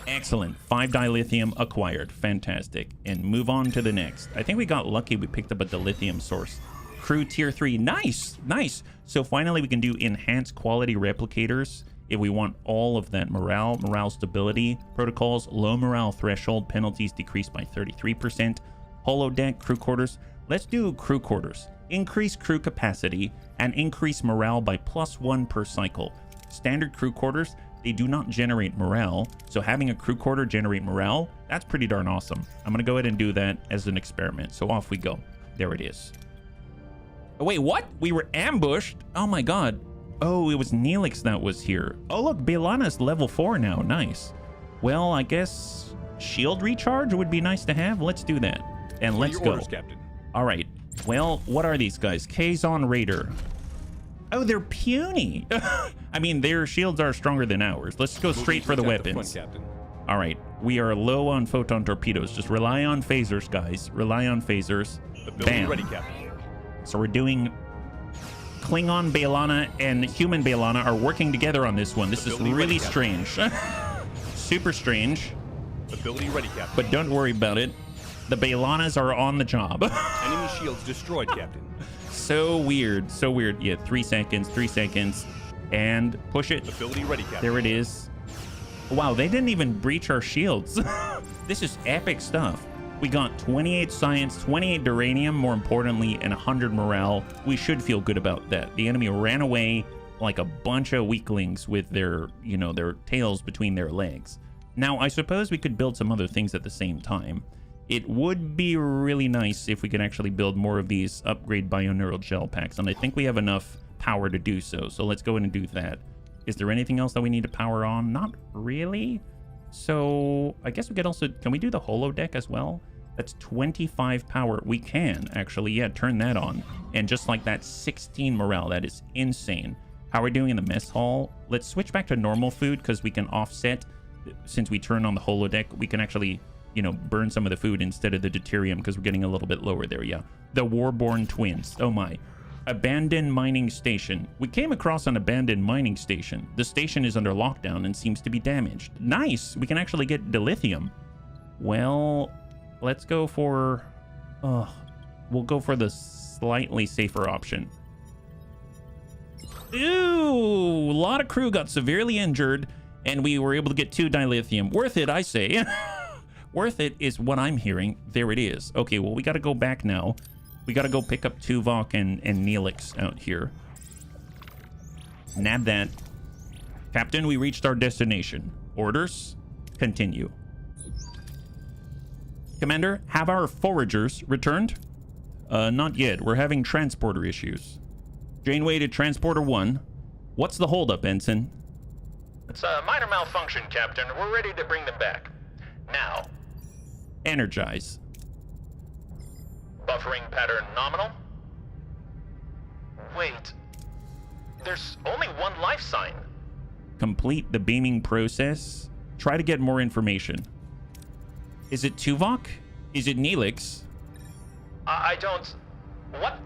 Excellent. 5 dilithium acquired. Fantastic. And move on to the next. I think we got lucky. We picked up a dilithium source. Crew tier 3. Nice. Nice. So finally we can do enhanced quality replicators. If we want all of that morale stability protocols, low morale threshold, penalties decreased by 33%, holodeck, crew quarters. Let's do crew quarters. Increase crew capacity and increase morale by +1 per cycle. Standard crew quarters, they do not generate morale, so having a crew quarter generate morale, that's pretty darn awesome. I'm gonna go ahead and do that as an experiment. So off we go. There it is. Oh, wait, what? We were ambushed? Oh my god. Oh, it was Neelix that was here. Oh, look, Belana's level 4 now. Nice. Well, I guess shield recharge would be nice to have. Let's do that. And let's go. Orders, Captain. All right. Well, what are these guys? Kazon Raider. Oh, they're puny. I mean, their shields are stronger than ours. Let's go straight for the weapons. All right. We are low on photon torpedoes. Just rely on phasers, guys. Rely on phasers. Bam. Ready, Captain. So we're doing... Klingon Belana and human Belana are working together on this one. This is really strange. Super strange. Ability ready, Captain. But don't worry about it. The Bailanas are on the job. Enemy shields destroyed, Captain. So weird. So weird. Yeah, 3 seconds, 3 seconds. And push it. Ability ready, Captain. There it is. Wow, they didn't even breach our shields. This is epic stuff. We got 28 science, 28 duranium, more importantly, and 100 morale. We should feel good about that. The enemy ran away like a bunch of weaklings with their, you know, their tails between their legs. Now, I suppose we could build some other things at the same time. It would be really nice if we could actually build more of these upgrade bioneural gel packs, and I think we have enough power to do so. So let's go in and do that. Is there anything else that we need to power on? Not really. So I guess we could also, can we do the holodeck as well? That's 25 power. We can actually, yeah, turn that on. And just like that, 16 morale. That is insane. How are we doing in the mess hall? Let's switch back to normal food because we can offset. Since we turn on the holodeck, we can actually, you know, burn some of the food instead of the deuterium because we're getting a little bit lower there. Yeah. The Warborn twins. Oh my. Abandoned mining station. We came across an abandoned mining station. The station is under lockdown and seems to be damaged. Nice. We can actually get dilithium. Well, let's go for... we'll go for the slightly safer option. Ooh, a lot of crew got severely injured, and we were able to get 2 dilithium. Worth it, I say. Worth it is what I'm hearing. There it is. Okay, well, we got to go back now. We got to go pick up Tuvok and Neelix out here. Nab that. Captain, we reached our destination. Orders? Continue. Commander, have our foragers returned? Not yet. We're having transporter issues. Janeway to Transporter 1. What's the holdup, Ensign? It's a minor malfunction, Captain. We're ready to bring them back. Now. Energize. Buffering pattern nominal? Wait. There's only one life sign. Complete the beaming process. Try to get more information. Is it Tuvok? Is it Neelix? I don't... What?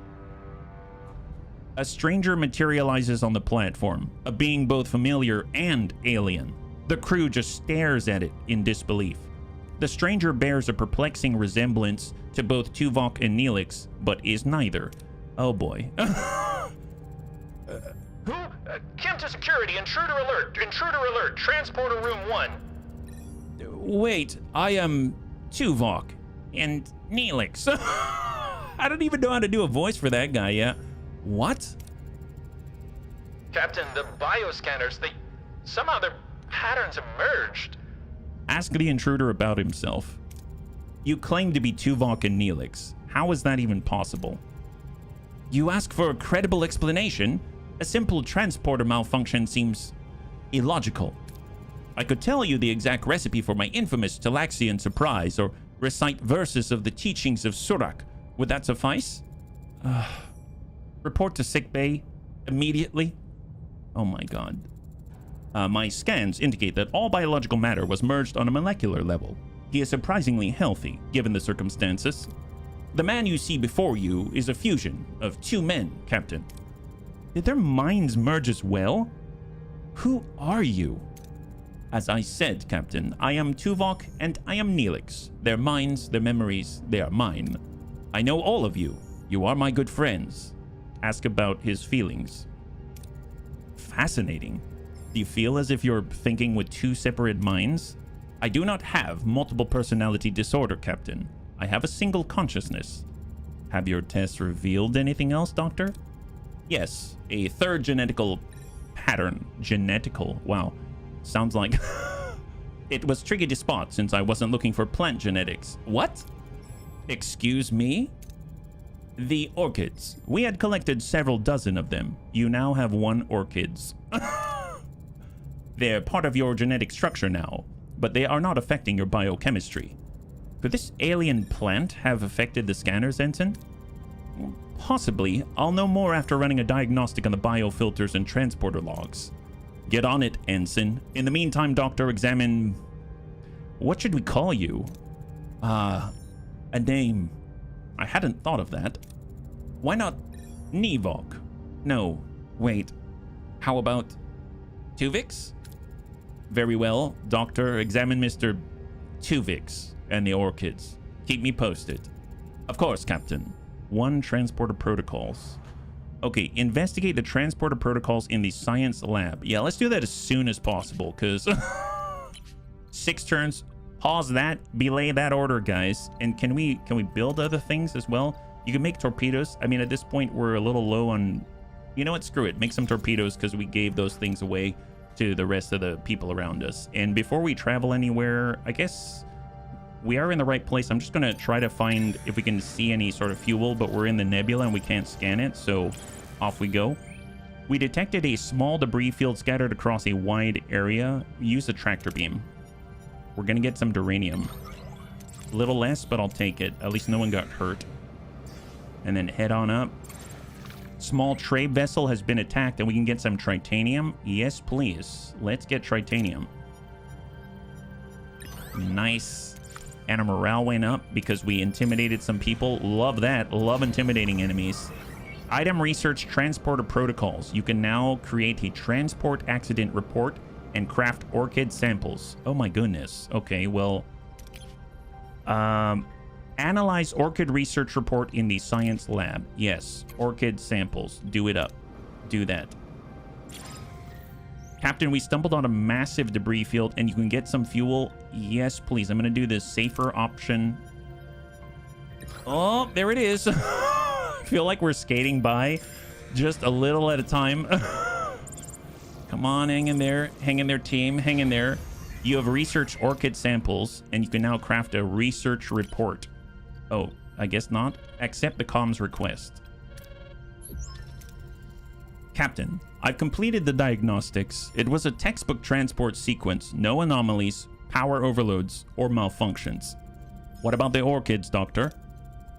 A stranger materializes on the platform, a being both familiar and alien. The crew just stares at it in disbelief. The stranger bears a perplexing resemblance to both Tuvok and Neelix, but is neither. Oh boy. Who? Kim to security, intruder alert, transporter room 1. Wait, I am Tuvok and Neelix. I don't even know how to do a voice for that guy yet. What? Captain, the bioscanners, somehow their patterns emerged. Ask the intruder about himself. You claim to be Tuvok and Neelix. How is that even possible? You ask for a credible explanation? A simple transporter malfunction seems illogical. I could tell you the exact recipe for my infamous Talaxian surprise, or recite verses of the teachings of Surak. Would that suffice? Report to sickbay immediately. Oh my god. My scans indicate that all biological matter was merged on a molecular level. He is surprisingly healthy, given the circumstances. The man you see before you is a fusion of 2 men, Captain. Did their minds merge as well? Who are you? As I said, Captain, I am Tuvok and I am Neelix. Their minds, their memories, they are mine. I know all of you. You are my good friends. Ask about his feelings. Fascinating. Do you feel as if you're thinking with 2 separate minds? I do not have multiple personality disorder, Captain. I have a single consciousness. Have your tests revealed anything else, Doctor? Yes, a 3rd genetical pattern. Genetical? Wow. Sounds like... It was tricky to spot since I wasn't looking for plant genetics. What? Excuse me? The orchids. We had collected several dozen of them. You now have 1 orchids. They're part of your genetic structure now, but they are not affecting your biochemistry. Could this alien plant have affected the scanners, Ensign? Possibly. I'll know more after running a diagnostic on the biofilters and transporter logs. Get on it, Ensign. In the meantime, Doctor, examine... What should we call you? A name. I hadn't thought of that. Why not Nevok? No, wait. How about Tuvix? Very well, Doctor, examine Mr. Tuvix and the Orchids. Keep me posted. Of course, Captain. 1 transporter protocols. Okay, investigate the transporter protocols in the science lab. Yeah, let's do that as soon as possible, because 6 turns. Pause that, belay that order, guys. And can we build other things as well? You can make torpedoes. I mean, at this point, we're a little low on... You know what? Screw it. Make some torpedoes, because we gave those things away to the rest of the people around us. And before we travel anywhere, I guess we are in the right place. I'm just going to try to find if we can see any sort of fuel, but we're in the nebula and we can't scan it, so off we go. We detected a small debris field scattered across a wide area. Use the tractor beam. We're going to get some duranium. A little less, but I'll take it. At least no one got hurt. And then head on up. Small Trabe vessel has been attacked and we can get some tritanium. Yes, please. Let's get tritanium. Nice. And our morale went up because we intimidated some people. Love that. Love intimidating enemies. Item research transporter protocols. You can now create a transport accident report and craft orchid samples. Oh my goodness. Okay, well... Analyze orchid research report in the science lab. Yes, orchid samples. Do it up. Do that. Captain, we stumbled on a massive debris field and you can get some fuel. Yes, please. I'm going to do this safer option. Oh, there it is. I feel like we're skating by just a little at a time. Come on, hang in there. Hang in there, team. Hang in there. You have researched orchid samples and you can now craft a research report. Oh, I guess not. Accept the comms request. Captain, I've completed the diagnostics. It was a textbook transport sequence. No anomalies, power overloads, or malfunctions. What about the orchids, Doctor?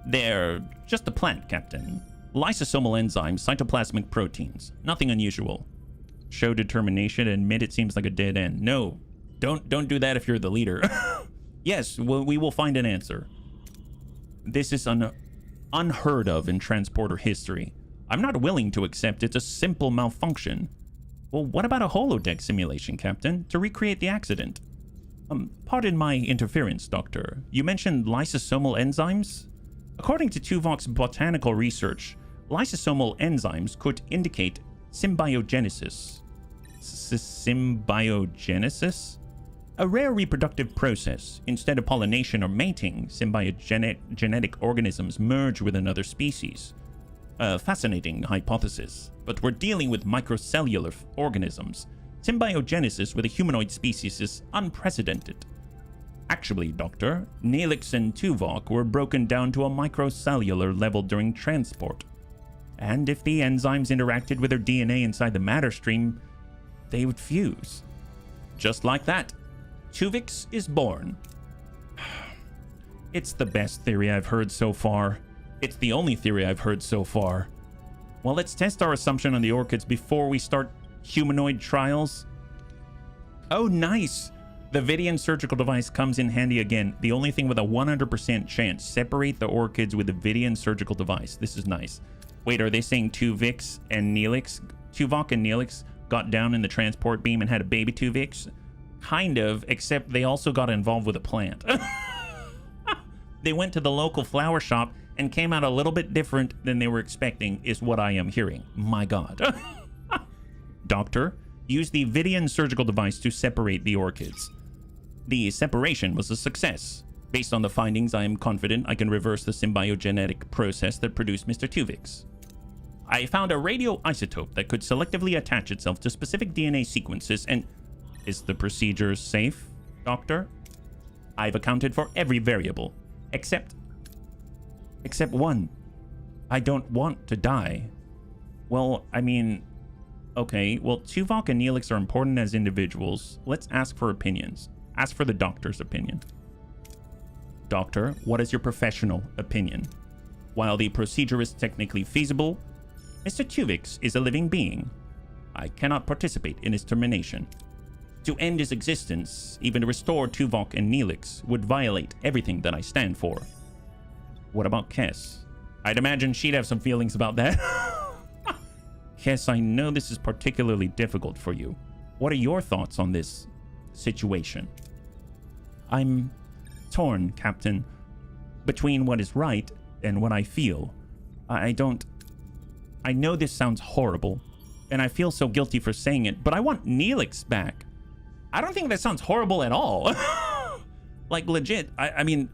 They're just a plant, Captain. Lysosomal enzymes, cytoplasmic proteins. Nothing unusual. Show determination and admit it seems like a dead end. No, don't do that if you're the leader. Yes, we will find an answer. This is unheard of in transporter history. I'm not willing to accept it's a simple malfunction. Well, what about a holodeck simulation, Captain, to recreate the accident? Pardon my interference, Doctor. You mentioned lysosomal enzymes? According to Tuvok's botanical research, lysosomal enzymes could indicate symbiogenesis. Symbiogenesis? A rare reproductive process. Instead of pollination or mating, symbiogenetic organisms merge with another species. A fascinating hypothesis, but we're dealing with microcellular organisms. Symbiogenesis with a humanoid species is unprecedented. Actually, Doctor, Neelix and Tuvok were broken down to a microcellular level during transport. And if the enzymes interacted with their DNA inside the matter stream, they would fuse. Just like that. Tuvix is born. It's the best theory I've heard so far. It's the only theory I've heard so far. Well, let's test our assumption on the orchids before we start humanoid trials. Oh, nice. The Vidian surgical device comes in handy again. The only thing with a 100% chance. Separate the orchids with the Vidian surgical device. This is nice. Wait, are they saying Tuvix and Neelix? Tuvok and Neelix got down in the transport beam and had a baby Tuvix? Kind of, except they also got involved with a plant. They went to the local flower shop and came out a little bit different than they were expecting, is what I am hearing. My God. Doctor, use the Vidian surgical device to separate the orchids. The separation was a success. Based on the findings, I am confident I can reverse the symbiogenetic process that produced Mr. Tuvix. I found a radioisotope that could selectively attach itself to specific DNA sequences and... Is the procedure safe, Doctor? I've accounted for every variable, except one. I don't want to die. Well, I mean... Okay, well, Tuvok and Neelix are important as individuals. Let's ask for opinions. Ask for the Doctor's opinion. Doctor, what is your professional opinion? While the procedure is technically feasible, Mr. Tuvix is a living being. I cannot participate in his termination. To end his existence, even to restore Tuvok and Neelix, would violate everything that I stand for. What about Kes? I'd imagine she'd have some feelings about that. Kes, I know this is particularly difficult for you. What are your thoughts on this situation? I'm torn, Captain, between what is right and what I feel. I know this sounds horrible, and I feel so guilty for saying it, but I want Neelix back. I don't think that sounds horrible at all. Like, legit. I mean,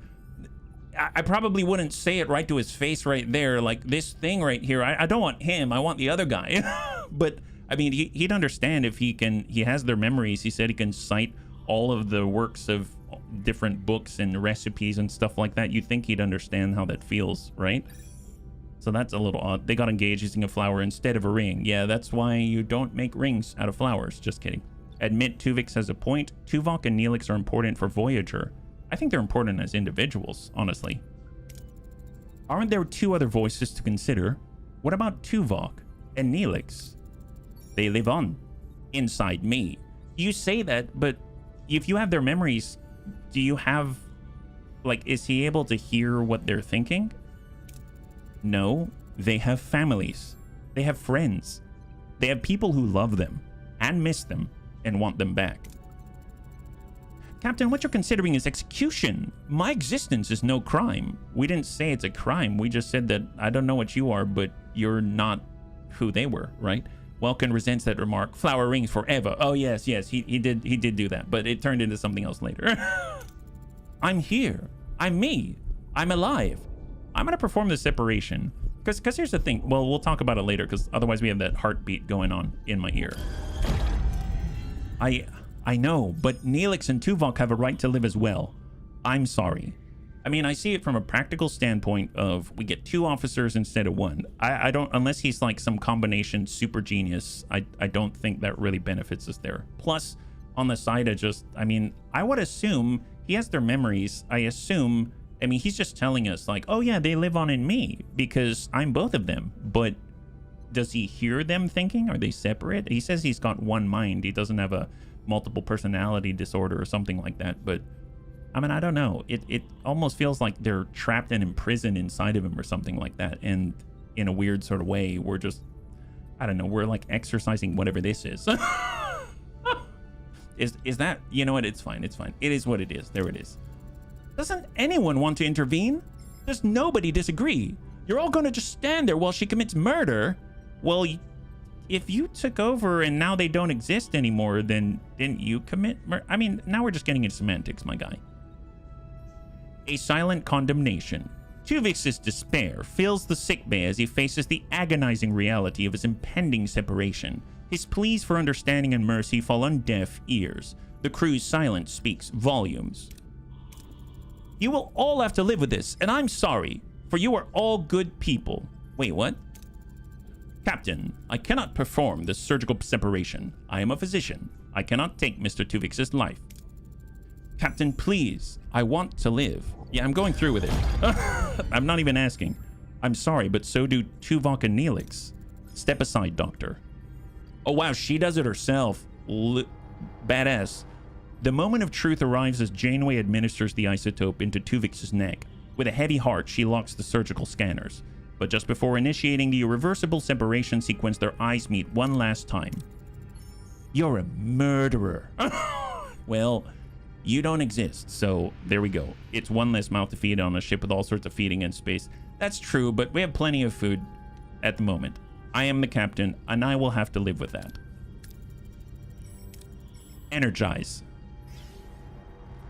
I probably wouldn't say it right to his face right there. Like, this thing right here, I don't want him. I want the other guy. But, I mean, he'd understand if he has their memories. He said he can cite all of the works of different books and recipes and stuff like that. You'd think he'd understand how that feels, right? So that's a little odd. They got engaged using a flower instead of a ring. Yeah, that's why you don't make rings out of flowers. Just kidding. Admit Tuvix has a point. Tuvok and Neelix are important for Voyager. I think they're important as individuals, honestly. Aren't there two other voices to consider? What about Tuvok and Neelix? They live on, inside me. You say that, but if you have their memories, do you have, like, is he able to hear what they're thinking? No, they have families. They have friends. They have people who love them and miss them and want them back. Captain, what you're considering is execution. My existence is no crime. We didn't say it's a crime. We just said that I don't know what you are, but you're not who they were, right? Welkin resents that remark. Flower rings forever. Oh, yes, he did do that, but it turned into something else later. I'm here. I'm me. I'm alive. I'm going to perform the separation. Because here's the thing. Well, we'll talk about it later, because otherwise we have that heartbeat going on in my ear. I know, but Neelix and Tuvok have a right to live as well. I'm sorry. I mean, I see it from a practical standpoint of we get two officers instead of one. I don't, unless he's like some combination super genius, I don't think that really benefits us there. Plus, on the side of just, I mean, I would assume he has their memories. I mean, he's just telling us like, oh yeah, they live on in me because I'm both of them. But does he hear them thinking? Are they separate? He says he's got one mind. He doesn't have a multiple personality disorder or something like that. But I mean, I don't know. It almost feels like they're trapped and imprisoned inside of him or something like that. And in a weird sort of way, we're just, I don't know, we're like exercising whatever this is. Is that, you know what? It's fine. It's fine. It is what it is. There it is. Doesn't anyone want to intervene? Does nobody disagree? You're all going to just stand there while she commits murder? Well, if you took over and now they don't exist anymore, then didn't you commit murder? I mean, now we're just getting into semantics, my guy. A silent condemnation. Tuvix's despair fills the sickbay as he faces the agonizing reality of his impending separation. His pleas for understanding and mercy fall on deaf ears. The crew's silence speaks volumes. You will all have to live with this, and I'm sorry, for you are all good people. Wait, what? Captain, I cannot perform this surgical separation. I am a physician. I cannot take Mr. Tuvix's life. Captain, please. I want to live. Yeah, I'm going through with it. I'm not even asking. I'm sorry, but so do Tuvok and Neelix. Step aside, Doctor. Oh, wow, she does it herself. Badass. The moment of truth arrives as Janeway administers the isotope into Tuvix's neck. With a heavy heart, she locks the surgical scanners. But just before initiating the irreversible separation sequence, their eyes meet one last time. You're a murderer. Well, you don't exist, so there we go. It's one less mouth to feed on a ship with all sorts of feeding in space. That's true, but we have plenty of food at the moment. I am the captain, and I will have to live with that. Energize.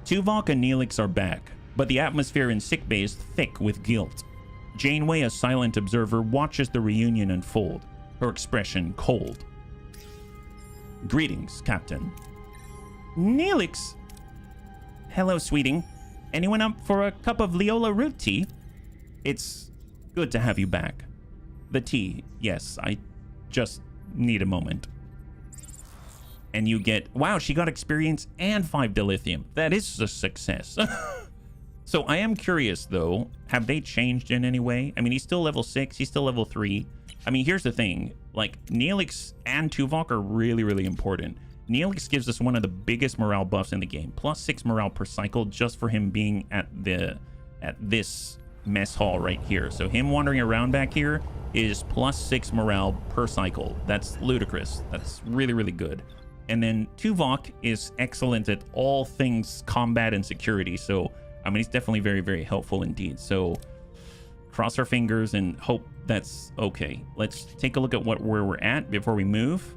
Tuvok and Neelix are back, but the atmosphere in sickbay is thick with guilt. Janeway, a silent observer, watches the reunion unfold, her expression cold. Greetings, Captain. Neelix? Hello, sweeting. Anyone up for a cup of Leola root tea? It's good to have you back. The tea, yes, I just need a moment. And you get, wow, she got experience and 5 dilithium. That is a success. So I am curious, though, have they changed in any way? I mean, he's still level 6, he's still level 3. I mean, here's the thing. Like, Neelix and Tuvok are really, really important. Neelix gives us one of the biggest morale buffs in the game. Plus 6 morale per cycle just for him being at this mess hall right here. So him wandering around back here is plus 6 morale per cycle. That's ludicrous. That's really, really good. And then Tuvok is excellent at all things combat and security. So I mean, he's definitely very, very helpful indeed. So cross our fingers and hope that's okay. Let's take a look at where we're at before we move.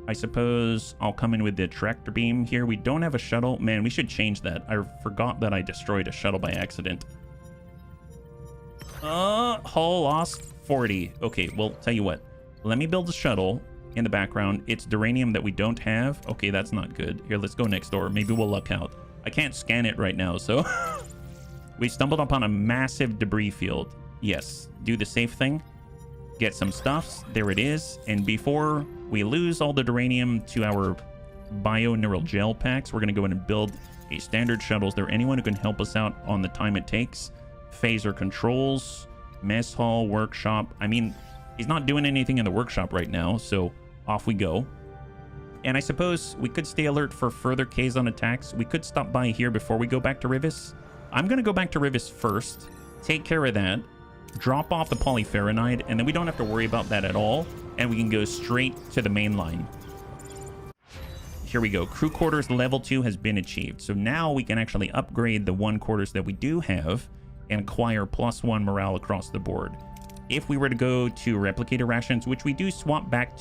I suppose I'll come in with the tractor beam here. We don't have a shuttle. Man, we should change that. I forgot that I destroyed a shuttle by accident. Hull lost 40. Okay, well, tell you what. Let me build a shuttle in the background. It's duranium that we don't have. Okay, that's not good. Here, let's go next door. Maybe we'll luck out. I can't scan it right now, so... We stumbled upon a massive debris field. Yes, do the safe thing. Get some stuffs. There it is. And before we lose all the duranium to our bio-neural gel packs, we're going to go in and build a standard shuttle. Is there anyone who can help us out on the time it takes? Phaser controls, mess hall, workshop. I mean, he's not doing anything in the workshop right now, so off we go. And I suppose we could stay alert for further Kazon attacks. We could stop by here before we go back to Rivis. I'm going to go back to Rivis first, take care of that, drop off the polyferronide, and then we don't have to worry about that at all, and we can go straight to the main line. Here we go. Crew quarters level 2 has been achieved. So now we can actually upgrade the 1 quarters that we do have and acquire +1 morale across the board. If we were to go to replicator rations, which we do swap back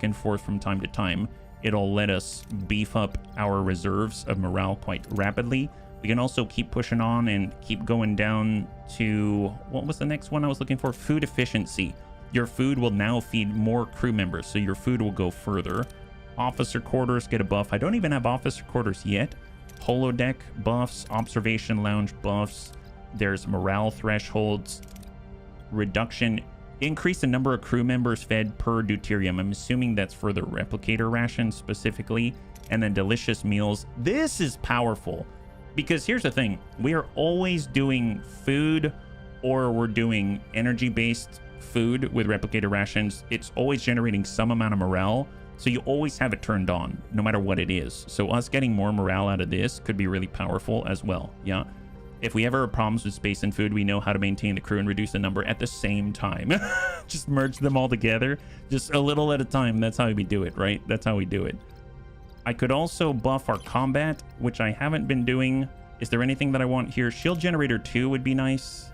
and forth from time to time, it'll let us beef up our reserves of morale quite rapidly. We can also keep pushing on and keep going down to, what was the next one I was looking for? Food efficiency. Your food will now feed more crew members, so your food will go further. Officer quarters get a buff. I don't even have officer quarters yet. Holodeck buffs, observation lounge buffs. There's morale thresholds. Reduction, increase the number of crew members fed per deuterium. I'm assuming that's for the replicator rations specifically. And then delicious meals. This is powerful. Because here's the thing, we are always doing food or we're doing energy-based food with replicator rations. It's always generating some amount of morale, so you always have it turned on, no matter what it is. So us getting more morale out of this could be really powerful as well, yeah? If we ever have problems with space and food, we know how to maintain the crew and reduce the number at the same time. Just merge them all together, just a little at a time. That's how we do it, right? That's how we do it. I could also buff our combat, which I haven't been doing. Is there anything that I want here? Shield generator 2 would be nice,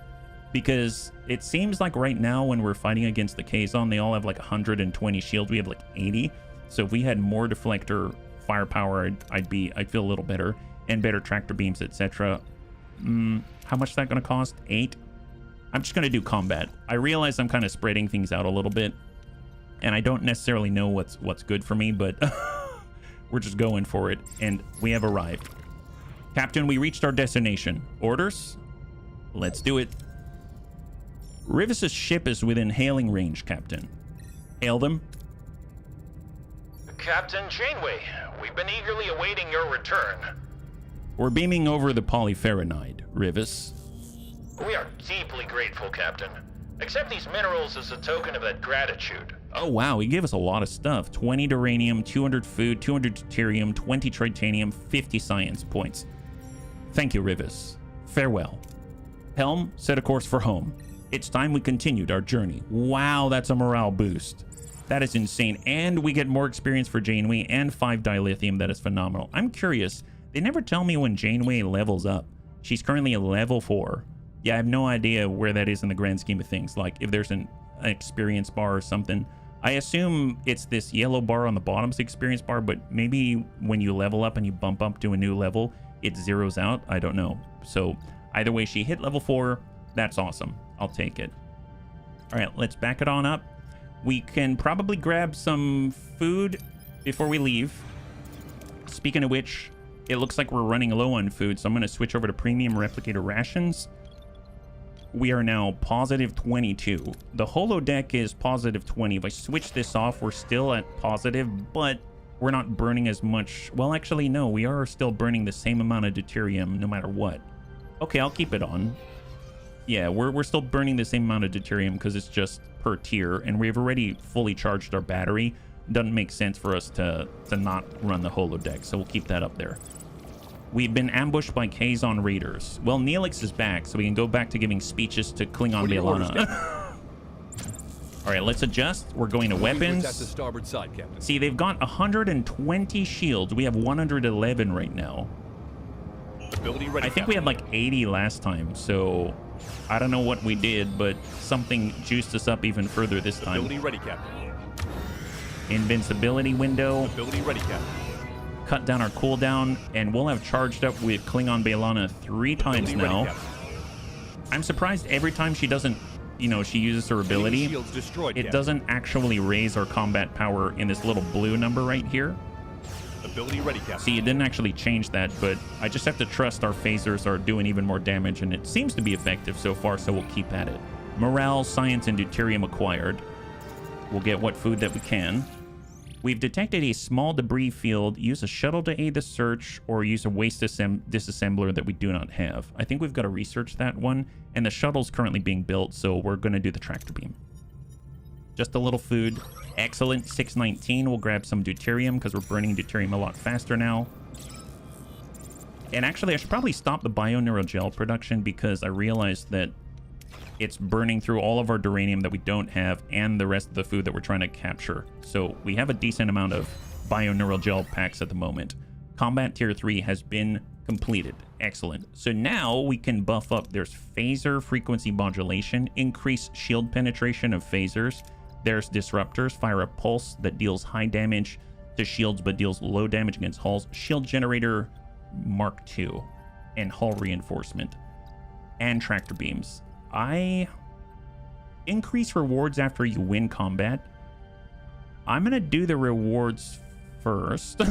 because it seems like right now when we're fighting against the Kazon, they all have like 120 shield. We have like 80. So if we had more deflector firepower, I'd feel a little better, and better tractor beams, etc. How much is that going to cost? 8. I'm just going to do combat. I realize I'm kind of spreading things out a little bit, and I don't necessarily know what's good for me, but we're just going for it, and we have arrived. Captain, we reached our destination. Orders? Let's do it. Rivis's ship is within hailing range, Captain. Hail them. Captain Janeway, we've been eagerly awaiting your return. We're beaming over the polyferronide, Rivis. We are deeply grateful, Captain. Accept these minerals as a token of that gratitude. Oh wow, he gave us a lot of stuff. 20 duranium, 200 food, 200 deuterium, 20 tritanium, 50 science points. Thank you, Rivis. Farewell. Helm, set a course for home. It's time we continued our journey. Wow, that's a morale boost. That is insane. And we get more experience for Janeway and 5 dilithium. That is phenomenal. I'm curious. They never tell me when Janeway levels up. She's currently a level 4. Yeah, I have no idea where that is in the grand scheme of things. Like if there's an experience bar or something. I assume it's this yellow bar on the bottom's experience bar, but maybe when you level up and you bump up to a new level, it zeroes out. I don't know. So either way, she hit level 4. That's awesome. I'll take it. All right, let's back it on up. We can probably grab some food before we leave. Speaking of which, it looks like we're running low on food, so I'm going to switch over to premium replicator rations. We are now positive 22. The holodeck is positive 20. If I switch this off, we're still at positive, but we're not burning as much. Well, actually, no, we are still burning the same amount of deuterium no matter what. Okay, I'll keep it on. Yeah, we're still burning the same amount of deuterium because it's just per tier, and we've already fully charged our battery. Doesn't make sense for us to not run the holodeck, so we'll keep that up there. We've been ambushed by Kazon raiders. Well, Neelix is back, so we can go back to giving speeches to Klingon Leilana. All right, let's adjust. We're going to weapons. That's the starboard side, Captain. See, they've got 120 shields. We have 111 right now. Ability ready, I think we had like 80 last time, so I don't know what we did, but something juiced us up even further this time. Ability ready, Captain. Invincibility window. Ability ready, Captain. Cut down our cooldown, and we'll have charged up with Klingon Baelana 3 times Ability now. ready, Captain. I'm surprised every time she doesn't, you know, she uses her ability, Shields destroyed, it Captain. doesn't actually raise our combat power in this little blue number right here. Ability ready, Captain. See, it didn't actually change that, but I just have to trust our phasers are doing even more damage, and it seems to be effective so far, so we'll keep at it. Morale, science, and deuterium acquired. We'll get what food that we can. We've detected a small debris field. Use a shuttle to aid the search, or use a waste disassembler that we do not have. I think we've got to research that one, and the shuttle's currently being built, so we're going to do the tractor beam. Just a little food. Excellent. 619. We'll grab some deuterium because we're burning deuterium a lot faster now. And actually, I should probably stop the bioneural production because I realized that it's burning through all of our duranium that we don't have and the rest of the food that we're trying to capture. So we have a decent amount of bioneural gel packs at the moment. Combat tier 3 has been completed. Excellent. So now we can buff up. There's phaser frequency modulation, increase shield penetration of phasers. There's disruptors, fire a pulse that deals high damage to shields but deals low damage against hulls. Shield generator Mark II, and hull reinforcement, and tractor beams. I increase rewards after you win combat. I'm gonna do the rewards first.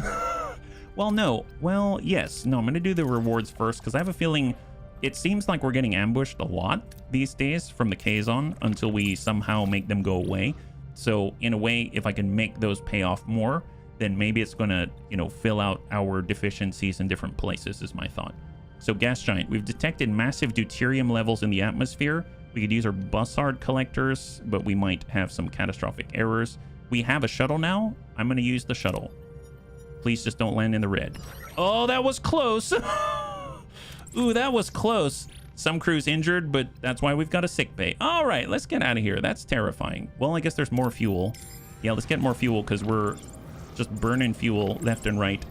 Well, no. Well, yes. No, I'm gonna do the rewards first because I have a feeling it seems like we're getting ambushed a lot these days from the Kazon until we somehow make them go away. So in a way, if I can make those pay off more, then maybe it's gonna, you know, fill out our deficiencies in different places is my thought. So gas giant, we've detected massive deuterium levels in the atmosphere. We could use our bussard collectors, but we might have some catastrophic errors. We have a shuttle now. I'm gonna use the shuttle. Please just don't land in the red. Oh, that was close. Ooh, that was close. Some crew's injured, but that's why we've got a sick bay. All right, let's get out of here. That's terrifying. Well, I guess there's more fuel. Yeah, let's get more fuel because we're just burning fuel left and right.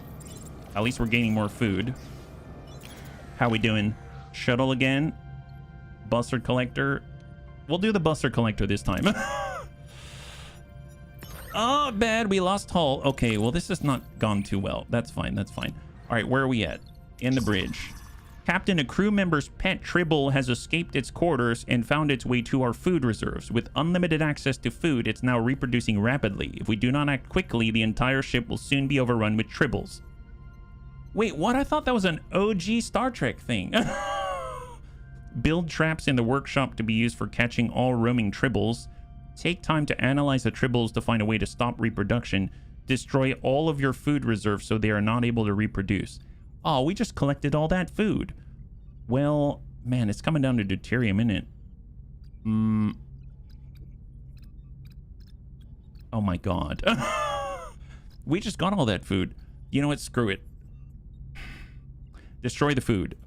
At least we're gaining more food. How we doing? Shuttle again. Bussard collector. We'll do the bussard collector this time. Oh, bad. We lost hull. Okay, well, this has not gone too well. That's fine. That's fine. All right, where are we at? In the bridge. Captain, a crew member's pet Tribble has escaped its quarters and found its way to our food reserves. With unlimited access to food, it's now reproducing rapidly. If we do not act quickly, the entire ship will soon be overrun with Tribbles. Wait, what? I thought that was an OG Star Trek thing. Build traps in the workshop to be used for catching all roaming Tribbles. Take time to analyze the Tribbles to find a way to stop reproduction. Destroy all of your food reserves so they are not able to reproduce. Oh, we just collected all that food. Well, man, it's coming down to deuterium, isn't it? Oh my god. We just got all that food. You know what? Screw it. Destroy the food.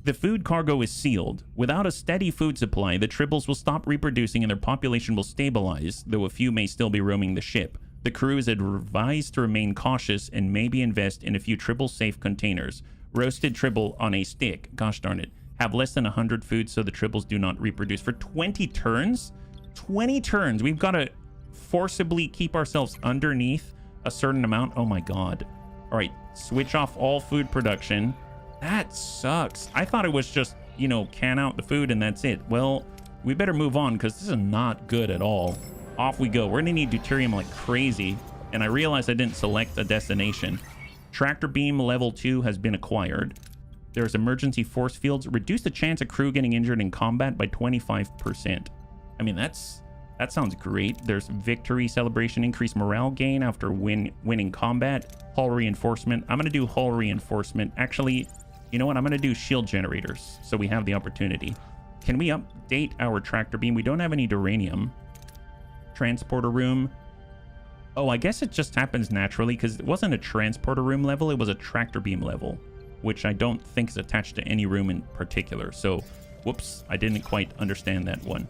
The food cargo is sealed. Without a steady food supply, the Tribbles will stop reproducing and their population will stabilize, though a few may still be roaming the ship. The crew is advised to remain cautious and maybe invest in a few Tribble-safe containers. Roasted Tribble on a stick. Gosh darn it. Have less than 100 food so the Tribbles do not reproduce. For 20 turns? 20 turns. We've got to forcibly keep ourselves underneath a certain amount. Oh my god. All right. Switch off all food production. That sucks. I thought it was just, you know, can out the food and that's it. Well, we better move on because this is not good at all. Off we go. We're going to need deuterium like crazy. And I realized I didn't select a destination. Tractor beam level 2 has been acquired. There's emergency force fields. Reduce the chance of crew getting injured in combat by 25%. I mean, that sounds great. There's victory celebration. Increase morale gain after winning combat. Hull reinforcement. I'm going to do hull reinforcement. Actually, you know what? I'm going to do shield generators so we have the opportunity. Can we update our tractor beam? We don't have any duranium. Transporter room. Oh, I guess it just happens naturally because it wasn't a transporter room level. It was a tractor beam level, which I don't think is attached to any room in particular. So, whoops, I didn't quite understand that one.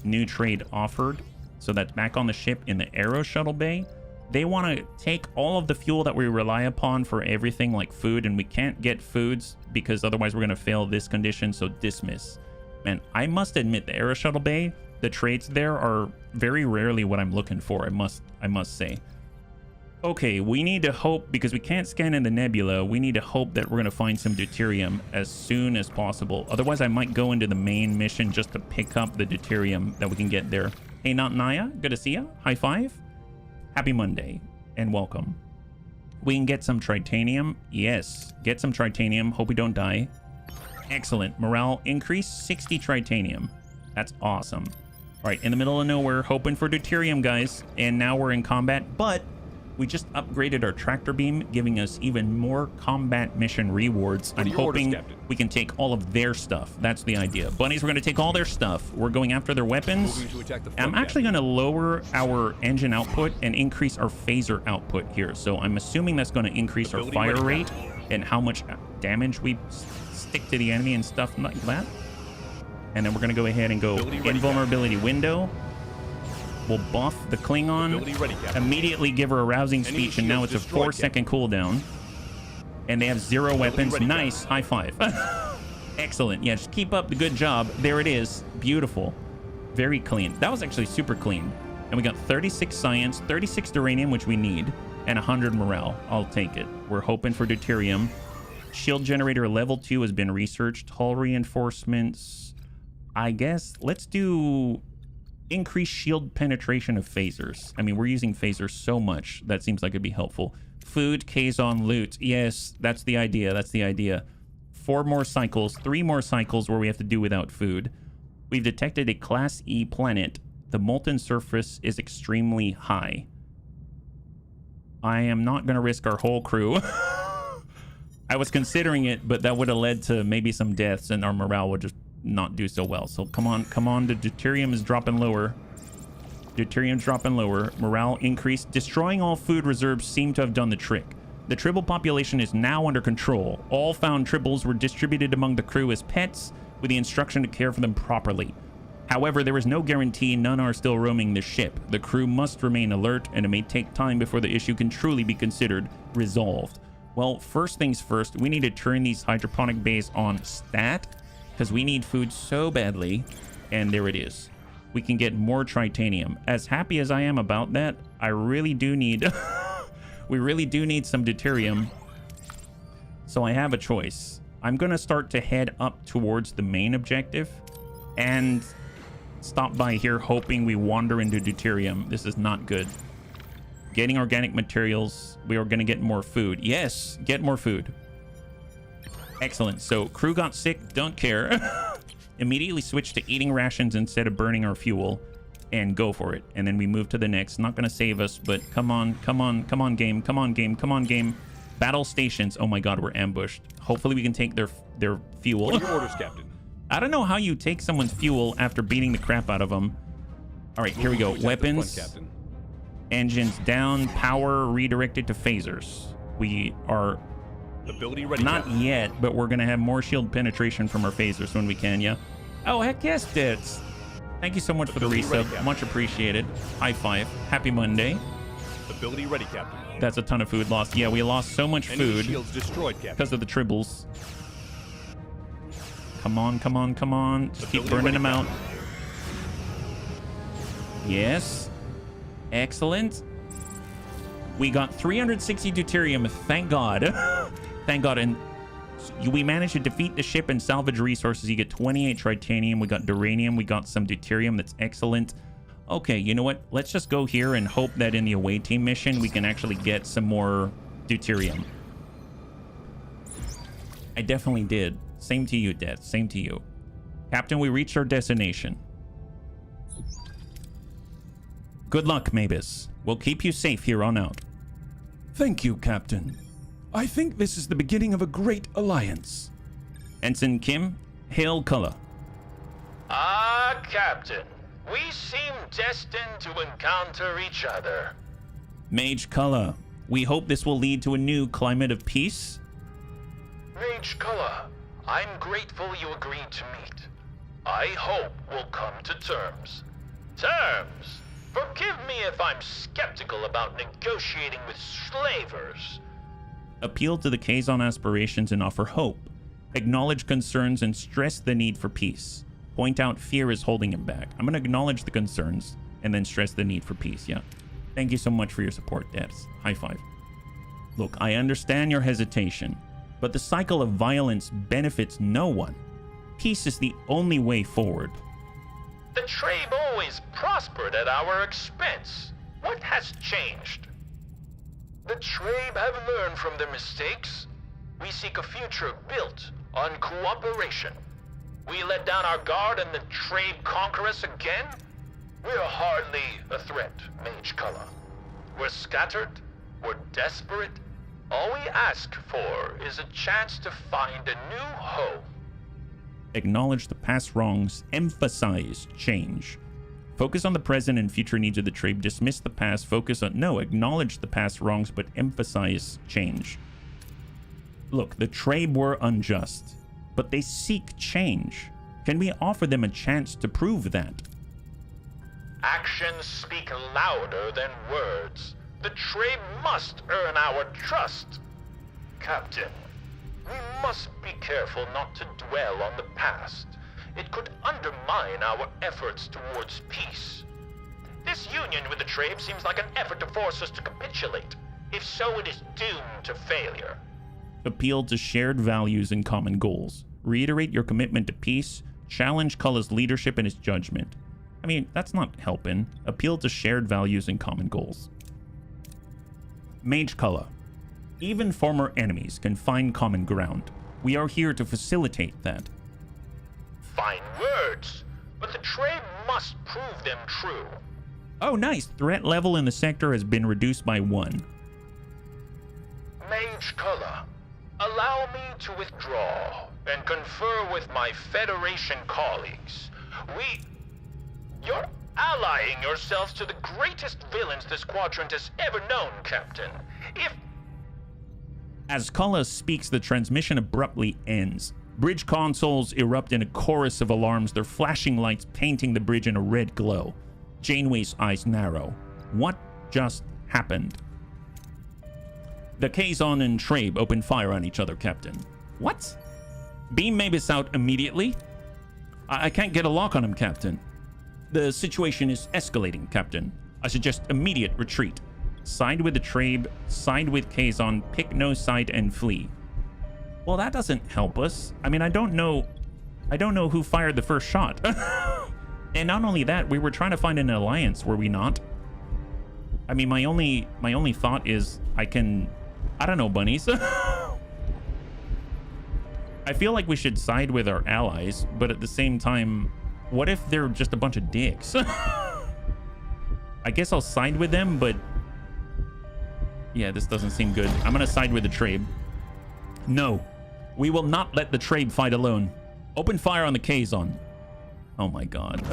New trade offered. So that's back on the ship in the Aero Shuttle Bay. they want to take all of the fuel that we rely upon for everything like food, and we can't get foods because otherwise we're going to fail this condition, so dismiss. And I must admit, the Aero Shuttle Bay, the trades there are very rarely what I'm looking for, I must say. Okay, we need to hope, because we can't scan in the nebula, we need to hope that we're going to find some deuterium as soon as possible. Otherwise, I might go into the main mission just to pick up the deuterium that we can get there. Hey, not Naya, good to see ya. High five. Happy Monday, and welcome. We can get some tritanium. Yes, get some tritanium. Hope we don't die. Excellent. Morale increase, 60 tritanium. That's awesome. All right, in the middle of nowhere, hoping for deuterium, guys. And now we're in combat, but we just upgraded our tractor beam, giving us even more combat mission rewards. I'm hoping we can take all of their stuff. That's the idea. Bunnies, we're going to take all their stuff. We're going after their weapons. I'm actually going to lower our engine output and increase our phaser output here. So I'm assuming that's going to increase our fire rate and how much damage we stick to the enemy and stuff like that. And then we're going to go ahead and go invulnerability window. We'll buff the Klingon, immediately give her a rousing speech, and now it's a 4-second cooldown. And they have 0 weapons. Nice. High five. Excellent. Yeah, just keep up the good job. There it is. Beautiful. Very clean. That was actually super clean. And we got 36 science, 36 duranium, which we need, and 100 morale. I'll take it. We're hoping for deuterium. Shield generator level 2 has been researched. Hull reinforcements. I guess let's do increased shield penetration of phasers. I mean, we're using phasers so much that seems like it'd be helpful. Food, Kazon, loot. Yes, that's the idea. That's the idea. 4 more cycles, 3 more cycles where we have to do without food. We've detected a Class E planet. The molten surface is extremely high. I am not going to risk our whole crew. I was considering it, but that would have led to maybe some deaths, and our morale would just not do so well. So come on, the deuterium is dropping lower. Deuterium's dropping lower. Morale increased. Destroying all food reserves seem to have done the trick. The tribble population is now under control. All found tribbles were distributed among the crew as pets, with the instruction to care for them properly. However, there is no guarantee none are still roaming the ship. The crew must remain alert, and it may take time before the issue can truly be considered resolved. Well, first things first, we need to turn these hydroponic bays on stat, because we need food so badly. And there it is. We can get more tritanium. As happy as I am about that, I really do need we really do need some deuterium. So I have a choice. I'm gonna start to head up towards the main objective and stop by here hoping we wander into deuterium. This is not good. Getting organic materials. We are gonna get more food. Yes, get more food. Excellent. So crew got sick, don't care. Immediately switch to eating rations instead of burning our fuel, and go for it. And then we move to the next. Not gonna save us, but come on game. Battle stations. Oh my god, we're ambushed. Hopefully we can take their fuel. What are your orders, Captain? I don't know how you take someone's fuel after beating the crap out of them. All right, here we go. Weapons. Captain. Engines down. Power redirected to phasers. We are Ability ready. not yet, but we're gonna have more shield penetration from our phasers when we can, yeah? Oh, heck yes, Dits. Thank you so much for the resub. Much appreciated. High five. Happy Monday. Ability ready, Captain. That's a ton of food lost. Yeah, we lost so much food shields destroyed, Captain. because of the tribbles. Come on. Just keep burning them out. Yes. Excellent. We got 360 deuterium. Thank God. Thank God. And we managed to defeat the ship and salvage resources. You get 28 tritanium. We got duranium. We got some deuterium. That's excellent. Okay, you know what? Let's just go here and hope that in the away team mission, we can actually get some more deuterium. I definitely did. Same to you, Death. Same to you. Captain, we reached our destination. Good luck, Mavis. We'll keep you safe here on out. Thank you, Captain. I think this is the beginning of a great alliance. Ensign Kim, hail Cullah. Ah, Captain. We seem destined to encounter each other. Mage Cullah, we hope this will lead to a new climate of peace. Mage Cullah, I'm grateful you agreed to meet. I hope we'll come to terms. Terms? Forgive me if I'm skeptical about negotiating with slavers. Appeal to the Kazon aspirations and offer hope. Acknowledge concerns and stress the need for peace. Point out fear is holding him back. I'm going to acknowledge the concerns and then stress the need for peace. Yeah. Thank you so much for your support, Debs. High five. Look, I understand your hesitation, but the cycle of violence benefits no one. Peace is the only way forward. The Trabe always prospered at our expense. What has changed? The Trabe have learned from their mistakes. We seek a future built on cooperation. We let down our guard and the Trabe conquer us again? We're hardly a threat, Mage Color. We're scattered, we're desperate. All we ask for is a chance to find a new home. Acknowledge the past wrongs, emphasize change. Focus on the present and future needs of the Trabe. Dismiss the past, acknowledge the past wrongs, but emphasize change. Look, the Trabe were unjust, but they seek change. Can we offer them a chance to prove that? Actions speak louder than words. The Trabe must earn our trust. Captain, we must be careful not to dwell on the past. It could undermine our efforts towards peace. This union with the Trabe seems like an effort to force us to capitulate. If so, it is doomed to failure. Appeal to shared values and common goals. Reiterate your commitment to peace. Challenge Kulla's leadership and his judgment. I mean, that's not helping. Appeal to shared values and common goals. Mage Kulla. Even former enemies can find common ground. We are here to facilitate that. Fine words, but the Trabe must prove them true. Oh, nice. Threat level in the sector has been reduced by 1. Mage Kulla, allow me to withdraw and confer with my Federation colleagues. You're allying yourselves to the greatest villains this quadrant has ever known, Captain. As Kulla speaks, the transmission abruptly ends. Bridge consoles erupt in a chorus of alarms, their flashing lights painting the bridge in a red glow. Janeway's eyes narrow. What just happened? The Kazon and Trabe open fire on each other, Captain. What? Beam Mavis out immediately? I can't get a lock on him, Captain. The situation is escalating, Captain. I suggest immediate retreat. Side with the Trabe, side with Kazon, pick no side and flee. Well, that doesn't help us. I mean, I don't know who fired the first shot. And not only that, we were trying to find an alliance, were we not? I mean, my only thought is I don't know, bunnies. I feel like we should side with our allies, but at the same time, what if they're just a bunch of dicks? I guess I'll side with them, but yeah, this doesn't seem good. I'm gonna side with the Trabe. No, we will not let the Trabe fight alone. Open fire on the Kazon. Oh my god.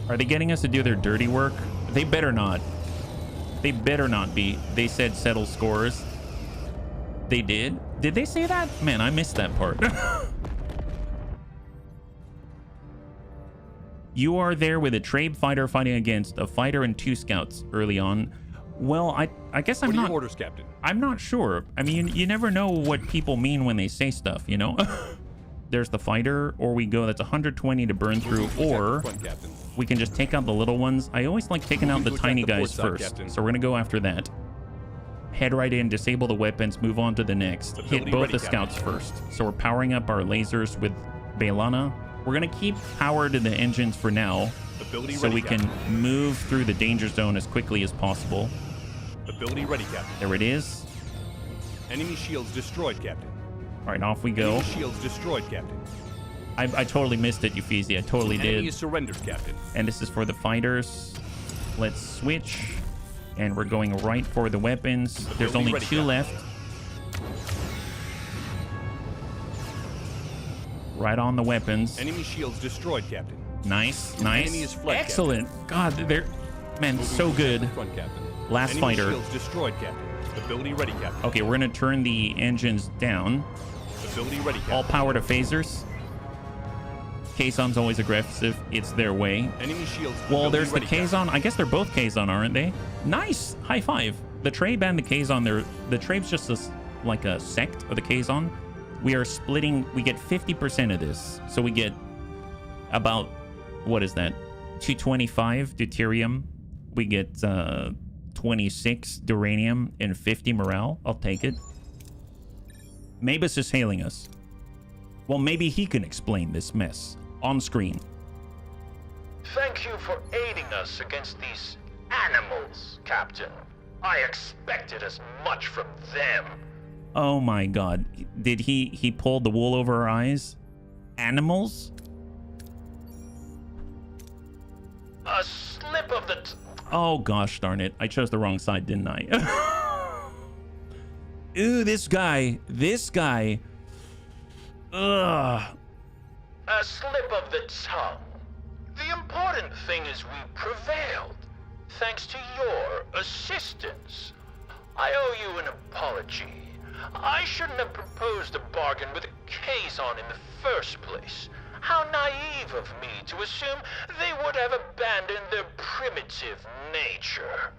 Are they getting us to do their dirty work? They better not. They better not be. They said settle scores. They did? Did they say that? Man, I missed that part. You are there with a Trabe fighter fighting against a fighter and 2 scouts early on. Well, I guess I'm not... What are your orders, Captain? I'm not sure. I mean, you never know what people mean when they say stuff, you know? There's the fighter, or we go, that's 120 to burn through, or we can just take out the little ones. I always like taking out the tiny guys first, so we're gonna go after that. Head right in, disable the weapons, move on to the next. Hit both the scouts first. So we're powering up our lasers with Bailana. We're gonna keep power to the engines for now, so we can move through the danger zone as quickly as possible. Ability ready, Captain. There it is. Enemy shields destroyed, Captain. All right, off we go. Enemy shields destroyed, Captain. I totally missed it, Euphesi. I totally did. Enemy is surrendered, Captain. And this is for the fighters. Let's switch. And we're going right for the weapons. There's only 2 left. Right on the weapons. Enemy shields destroyed, Captain. Nice, nice. Enemy is fled, excellent. Captain. God, they're... Man, so good. Front, Captain. Last Enemy fighter. shields destroyed, Captain. Ability ready, Captain. Okay, we're going to turn the engines down. Ability ready, Captain. All power to phasers. Kazon's always aggressive. It's their way. Enemy shields. Well, there's the ability ready, Kazon. I guess they're both Kazon, aren't they? Nice. High five. The Trabe and the Kazon, the Trabe's just like a sect of the Kazon. We are splitting. We get 50% of this. So we get about, what is that? 225 deuterium. We get 26 duranium and 50 morale. I'll take it. Mavis is hailing us. Well, maybe he can explain this mess on screen. Thank you for aiding us against these animals, Captain. I expected as much from them. Oh my god. Did he pulled the wool over our eyes? Animals? A slip of the... Oh gosh darn it. I chose the wrong side, didn't I? Ooh, this guy. Ugh. A slip of the tongue. The important thing is we prevailed, thanks to your assistance. I owe you an apology. I shouldn't have proposed a bargain with a Kazon in the first place. How naive of me to assume they would have abandoned their primitive nature.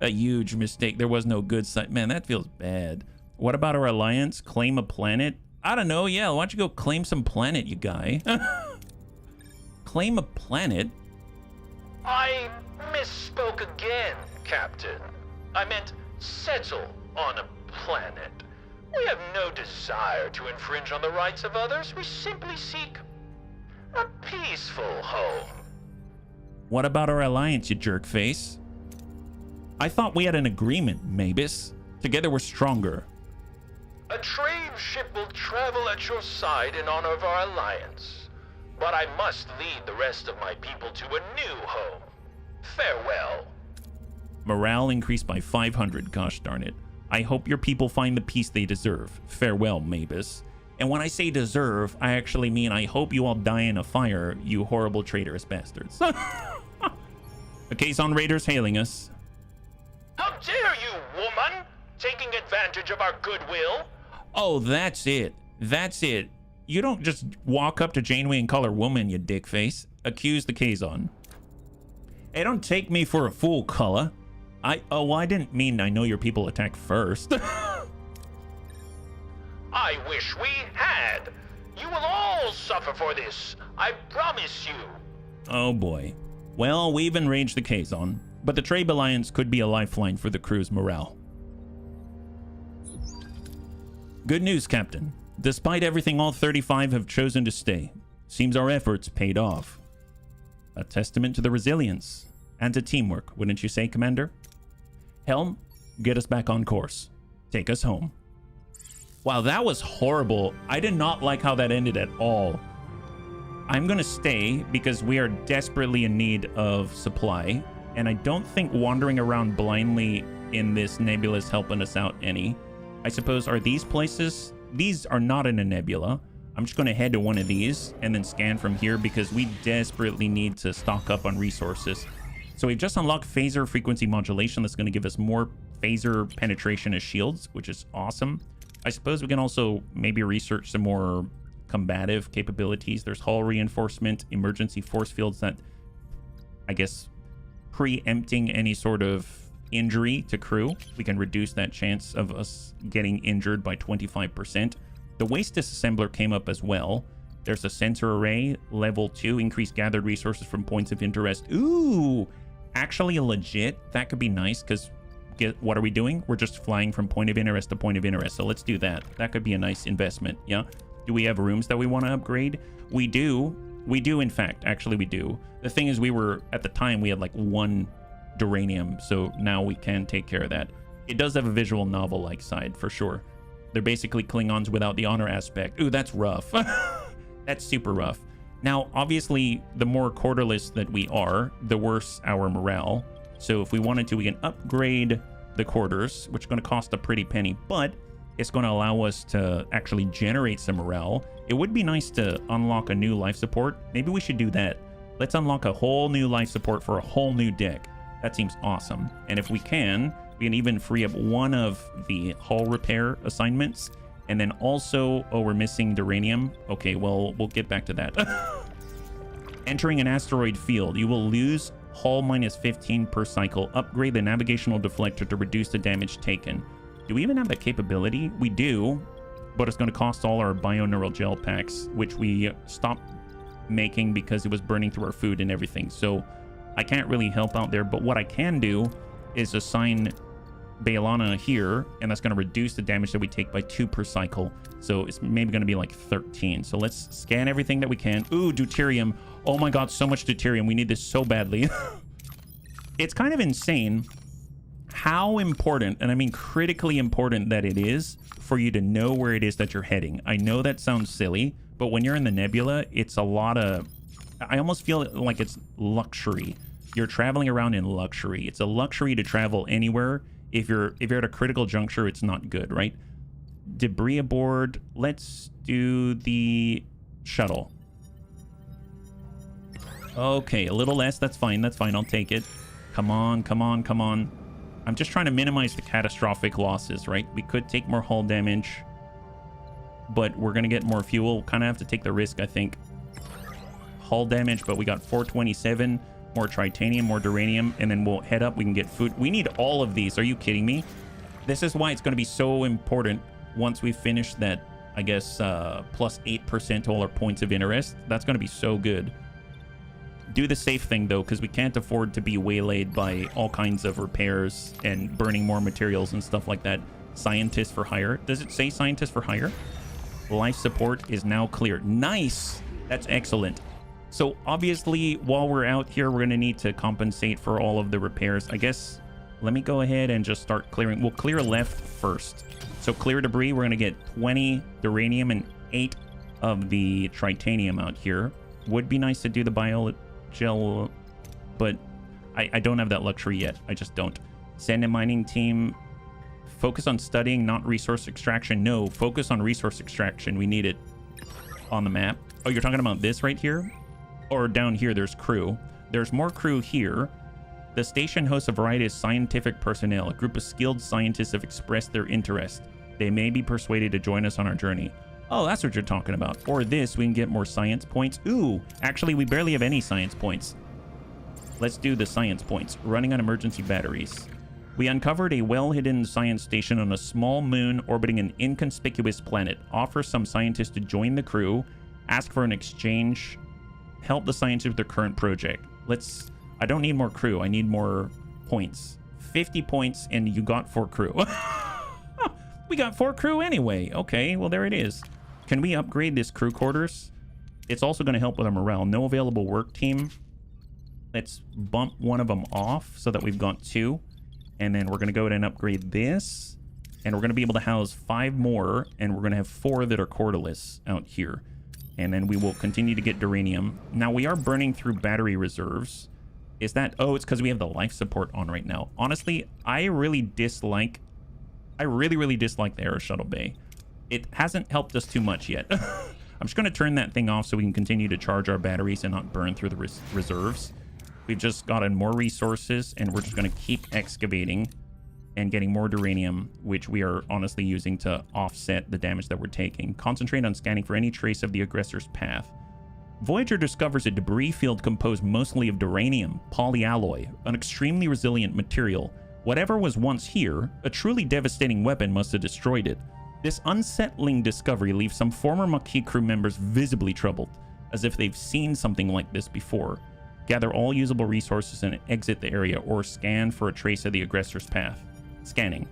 A huge mistake. There was no good side. Man, that feels bad. What about our alliance? Claim a planet? I don't know. Yeah, why don't you go claim some planet, you guy? Claim a planet? I misspoke again, Captain. I meant settle on a planet. We have no desire to infringe on the rights of others. We simply seek a peaceful home. What about our alliance, you jerkface? I thought we had an agreement, Mavis. Together we're stronger. A trade ship will travel at your side in honor of our alliance. But I must lead the rest of my people to a new home. Farewell. Morale increased by 500, gosh darn it. I hope your people find the peace they deserve. Farewell, Mavis. And when I say deserve, I actually mean I hope you all die in a fire, you horrible traitorous bastards. The Kazon Raiders hailing us. How dare you, woman! Taking advantage of our goodwill? Oh, that's it. That's it. You don't just walk up to Janeway and call her woman, you dickface. Accuse the Kazon. Hey, don't take me for a fool, Cullah. I didn't mean I know your people attacked first. I wish we had. You will all suffer for this. I promise you. Oh boy. Well, we've enraged the Kazon, but the Trabe Alliance could be a lifeline for the crew's morale. Good news, Captain. Despite everything, all 35 have chosen to stay. Seems our efforts paid off. A testament to the resilience and to teamwork, wouldn't you say, Commander? Helm, get us back on course. Take us home. Wow, that was horrible. I did not like how that ended at all. I'm gonna stay because we are desperately in need of supply, and I don't think wandering around blindly in this nebula is helping us out any. I suppose, are these places? These are not in a nebula. I'm just gonna head to one of these and then scan from here because we desperately need to stock up on resources. So we've just unlocked phaser frequency modulation. That's gonna give us more phaser penetration as shields, which is awesome. I suppose we can also maybe research some more combative capabilities. There's hull reinforcement, emergency force fields that, I guess, preempting any sort of injury to crew. We can reduce that chance of us getting injured by 25%. The waste disassembler came up as well. There's a sensor array, level 2, increased gathered resources from points of interest. Ooh, actually legit. That could be nice because what are we doing? We're just flying from point of interest to point of interest. So let's do that. That could be a nice investment. Yeah. Do we have rooms that we want to upgrade? We do. We do, in fact. Actually, we do. The thing is, at the time, we had like 1 duranium. So now we can take care of that. It does have a visual novel-like side, for sure. They're basically Klingons without the honor aspect. Ooh, that's rough. That's super rough. Now, obviously, the more quarterless that we are, the worse our morale. So if we wanted to, we can upgrade the quarters, which is going to cost a pretty penny, but it's going to allow us to actually generate some morale. It would be nice to unlock a new life support. Maybe we should do that. Let's unlock a whole new life support for a whole new deck. That seems awesome. And if we can even free up one of the hull repair assignments. And then also, oh, we're missing duranium. Okay, well, we'll get back to that. Entering an asteroid field, you will lose hull minus 15 per cycle. Upgrade the navigational deflector to reduce the damage taken. Do we even have that capability? We do, but it's going to cost all our bioneural gel packs, which we stopped making because it was burning through our food and everything. So I can't really help out there, but what I can do is assign Baelana here, and that's going to reduce the damage that we take by 2 per cycle. So it's maybe going to be like 13. So let's scan everything that we can. Ooh, deuterium. Oh my god, so much deuterium. We need this so badly. It's kind of insane how important, and I mean critically important, that it is for you to know where it is that you're heading. I know that sounds silly, but when you're in the nebula, it's a lot of... I almost feel like it's luxury. You're traveling around in luxury. It's a luxury to travel anywhere. If you're at a critical juncture, it's not good, right? Debris aboard. Let's do the shuttle. Okay, a little less. That's fine. That's fine. I'll take it. Come on, come on, come on. I'm just trying to minimize the catastrophic losses, right? We could take more hull damage, but we're going to get more fuel. Kind of have to take the risk, I think. Hull damage, but we got 427. More tritanium, more duranium, and then we'll head up. We can get food. We need all of these. Are you kidding me? This is why it's going to be so important once we finish that, I guess, plus 8% to all our points of interest. That's going to be so good. Do the safe thing, though, because we can't afford to be waylaid by all kinds of repairs and burning more materials and stuff like that. Scientists for hire. Does it say scientists for hire? Life support is now clear. Nice! That's excellent. So obviously, while we're out here, we're going to need to compensate for all of the repairs. I guess, let me go ahead and just start clearing. We'll clear left first. So clear debris. We're going to get 20 duranium and 8 of the tritanium out here. Would be nice to do the biogel, but I don't have that luxury yet. I just don't. Send a mining team. Focus on studying, not resource extraction. No, focus on resource extraction. We need it on the map. Oh, you're talking about this right here? Or down here, there's crew. There's more crew here. The station hosts a variety of scientific personnel. A group of skilled scientists have expressed their interest. They may be persuaded to join us on our journey. Oh, that's what you're talking about. Or this, we can get more science points. Ooh, actually, we barely have any science points. Let's do the science points. Running on emergency batteries. We uncovered a well-hidden science station on a small moon orbiting an inconspicuous planet. Offer some scientists to join the crew. Ask for an exchange. Help the scientists with their current project. I don't need more crew. I need more points. 50 points, and you got 4 crew. We got 4 crew anyway. Okay, well, there it is. Can we upgrade this crew quarters? It's also going to help with our morale. No available work team. Let's bump one of them off so that we've got 2. And then we're going to go ahead and upgrade this. And we're going to be able to house 5 more. And we're going to have 4 that are cordless out here. And then we will continue to get duranium. Now, we are burning through battery reserves. Is that... Oh, it's because we have the life support on right now. Honestly, I really dislike... I really dislike the Air Shuttle Bay. It hasn't helped us too much yet. I'm just going to turn that thing off so we can continue to charge our batteries and not burn through the reserves. We've just gotten more resources, and we're just going to keep excavating and getting more duranium, which we are honestly using to offset the damage that we're taking. Concentrate on scanning for any trace of the aggressor's path. Voyager discovers a debris field composed mostly of duranium, polyalloy, an extremely resilient material. Whatever was once here, a truly devastating weapon must have destroyed it. This unsettling discovery leaves some former Maquis crew members visibly troubled, as if they've seen something like this before. Gather all usable resources and exit the area, or scan for a trace of the aggressor's path. Scanning.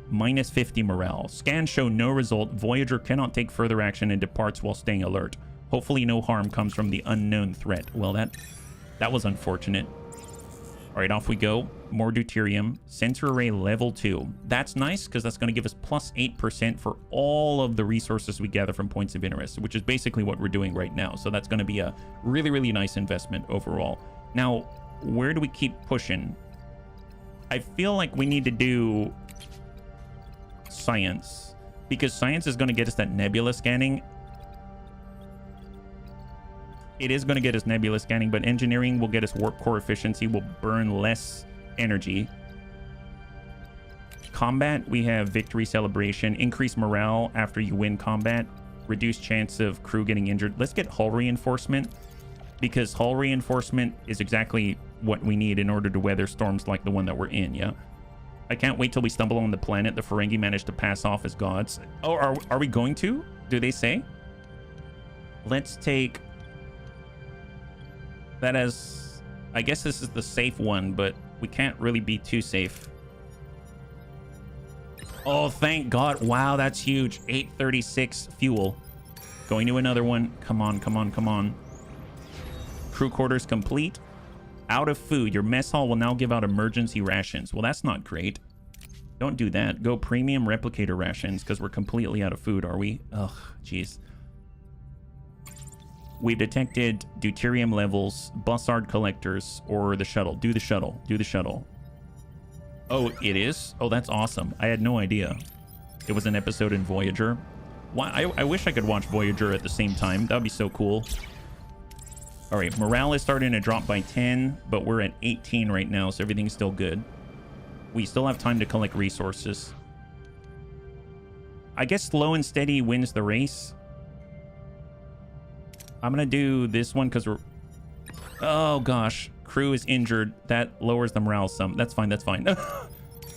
Minus 50 morale. Scans show no result. Voyager cannot take further action and departs while staying alert. Hopefully no harm comes from the unknown threat. Well, that was unfortunate. All right, off we go. More deuterium. Sensor array level 2. That's nice because that's going to give us plus 8% for all of the resources we gather from points of interest, which is basically what we're doing right now. So that's going to be a really nice investment overall. Now, where do we keep pushing? I feel like we need to do science, because science is going to get us that nebula scanning. It is going to get us nebula scanning, but engineering will get us warp core efficiency. Will burn less energy. Combat, we have victory celebration. Increase morale after you win combat. reduced chance of crew getting injured. Let's get hull reinforcement, because hull reinforcement is exactly what we need in order to weather storms like the one that we're in, yeah? I can't wait till we stumble on the planet the Ferengi managed to pass off as gods. Oh, are we going to? Do they say? Let's take that as... I guess this is the safe one, but we can't really be too safe. Oh, thank God. Wow, that's huge. 836 fuel. Going to another one. Come on, come on, come on. Crew quarters complete. Out of food. Your mess hall will now give out emergency rations. Well, that's not great. Don't do that. Go premium replicator rations, because we're completely out of food, are we? Ugh, jeez. We've detected deuterium levels, bussard collectors, or the shuttle. Do the shuttle. Do the shuttle. Oh, it is? Oh, that's awesome. I had no idea. It was an episode in Voyager. Why? I wish I could watch Voyager at the same time. That would be so cool. All right, morale is starting to drop by 10, but we're at 18 right now, so everything's still good. We still have time to collect resources. I guess slow and steady wins the race. I'm going to do this one because we're... Oh, gosh. Crew is injured. That lowers the morale some. That's fine. That's fine.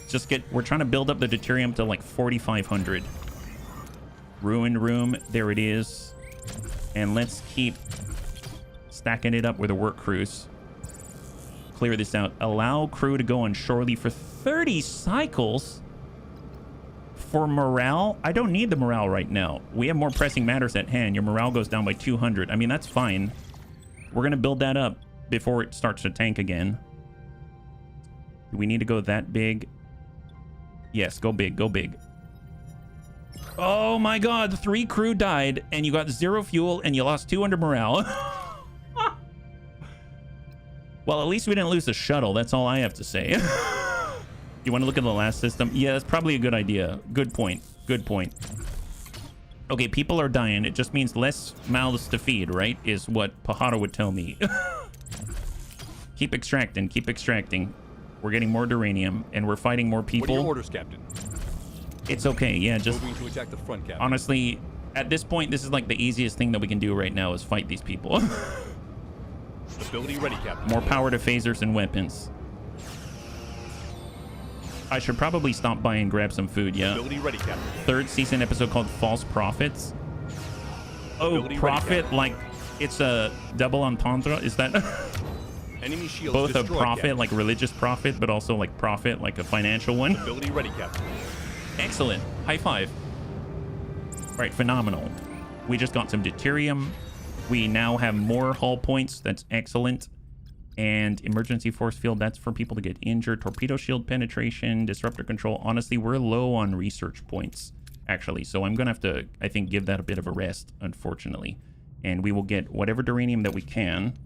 Just get... We're trying to build up the deuterium to like 4,500. Ruined room. There it is. And let's keep stacking it up with the work crews. Clear this out. Allow crew to go on shore leave for 30 cycles. For morale, I don't need the morale right now. We have more pressing matters at hand. Your morale goes down by 200. I mean, that's fine. We're going to build that up before it starts to tank again. Do we need to go that big? Yes, go big, go big. Oh my God, 3 crew died and you got 0 fuel and you lost 200 morale. Well, at least we didn't lose the shuttle. That's all I have to say. You want to look at the last system? Yeah, that's probably a good idea. Good point. Good point. Okay, people are dying. It just means less mouths to feed, right? Is what Pajaro would tell me. Keep extracting. Keep extracting. We're getting more duranium, and we're fighting more people. What are your orders, Captain? It's okay. Yeah, just... Moving to attack the front, Captain. Honestly, at this point, this is like the easiest thing that we can do right now is fight these people. Ability ready, Captain. More power to phasers and weapons. I should probably stop by and grab some food, yeah. Ability ready, Captain. 3rd season episode called False Prophets. Oh, Ability profit, ready, like it's a double entendre? Is that Enemy shields both a destroyed, profit, Captain. like religious profit, but also like profit, like a financial one? Ability ready, Captain. Excellent. High five. All right, phenomenal. We just got some deuterium. We now have more hull points. That's excellent. And emergency force field, that's for people to get injured. Torpedo shield penetration, disruptor control. Honestly, we're low on research points, actually. So I'm going to have to, I think, give that a bit of a rest, unfortunately. And we will get whatever duranium that we can.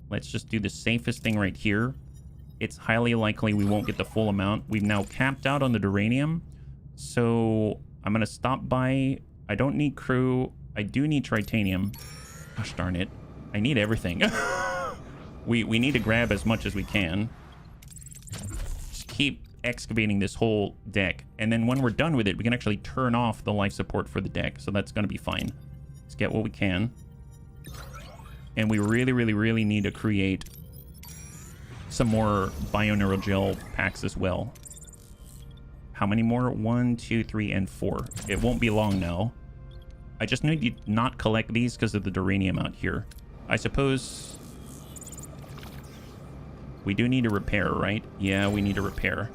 Let's just do the safest thing right here. It's highly likely we won't get the full amount. We've now capped out on the duranium. So I'm going to stop by. I don't need crew. I do need tritanium. Gosh darn it. I need everything. We need to grab as much as we can. Just keep excavating this whole deck. And then when we're done with it, we can actually turn off the life support for the deck. So that's going to be fine. Let's get what we can. And we really, really, really need to create some more bioneural gel packs as well. How many more? 1, 2, 3, and 4. It won't be long now. I just need to not collect these because of the duranium out here. I suppose... We do need to repair, right? Yeah, we need to repair.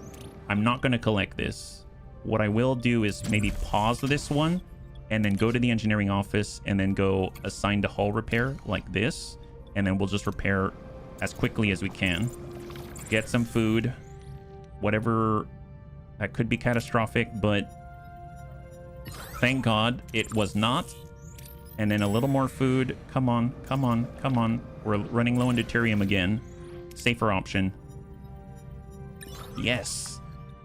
I'm not going to collect this. What I will do is maybe pause this one and then go to the engineering office and then go assign to hull repair like this. And then we'll just repair as quickly as we can. Get some food. Whatever. That could be catastrophic, but thank God it was not. And then a little more food. Come on, come on, come on. We're running low on deuterium again. Safer option. Yes.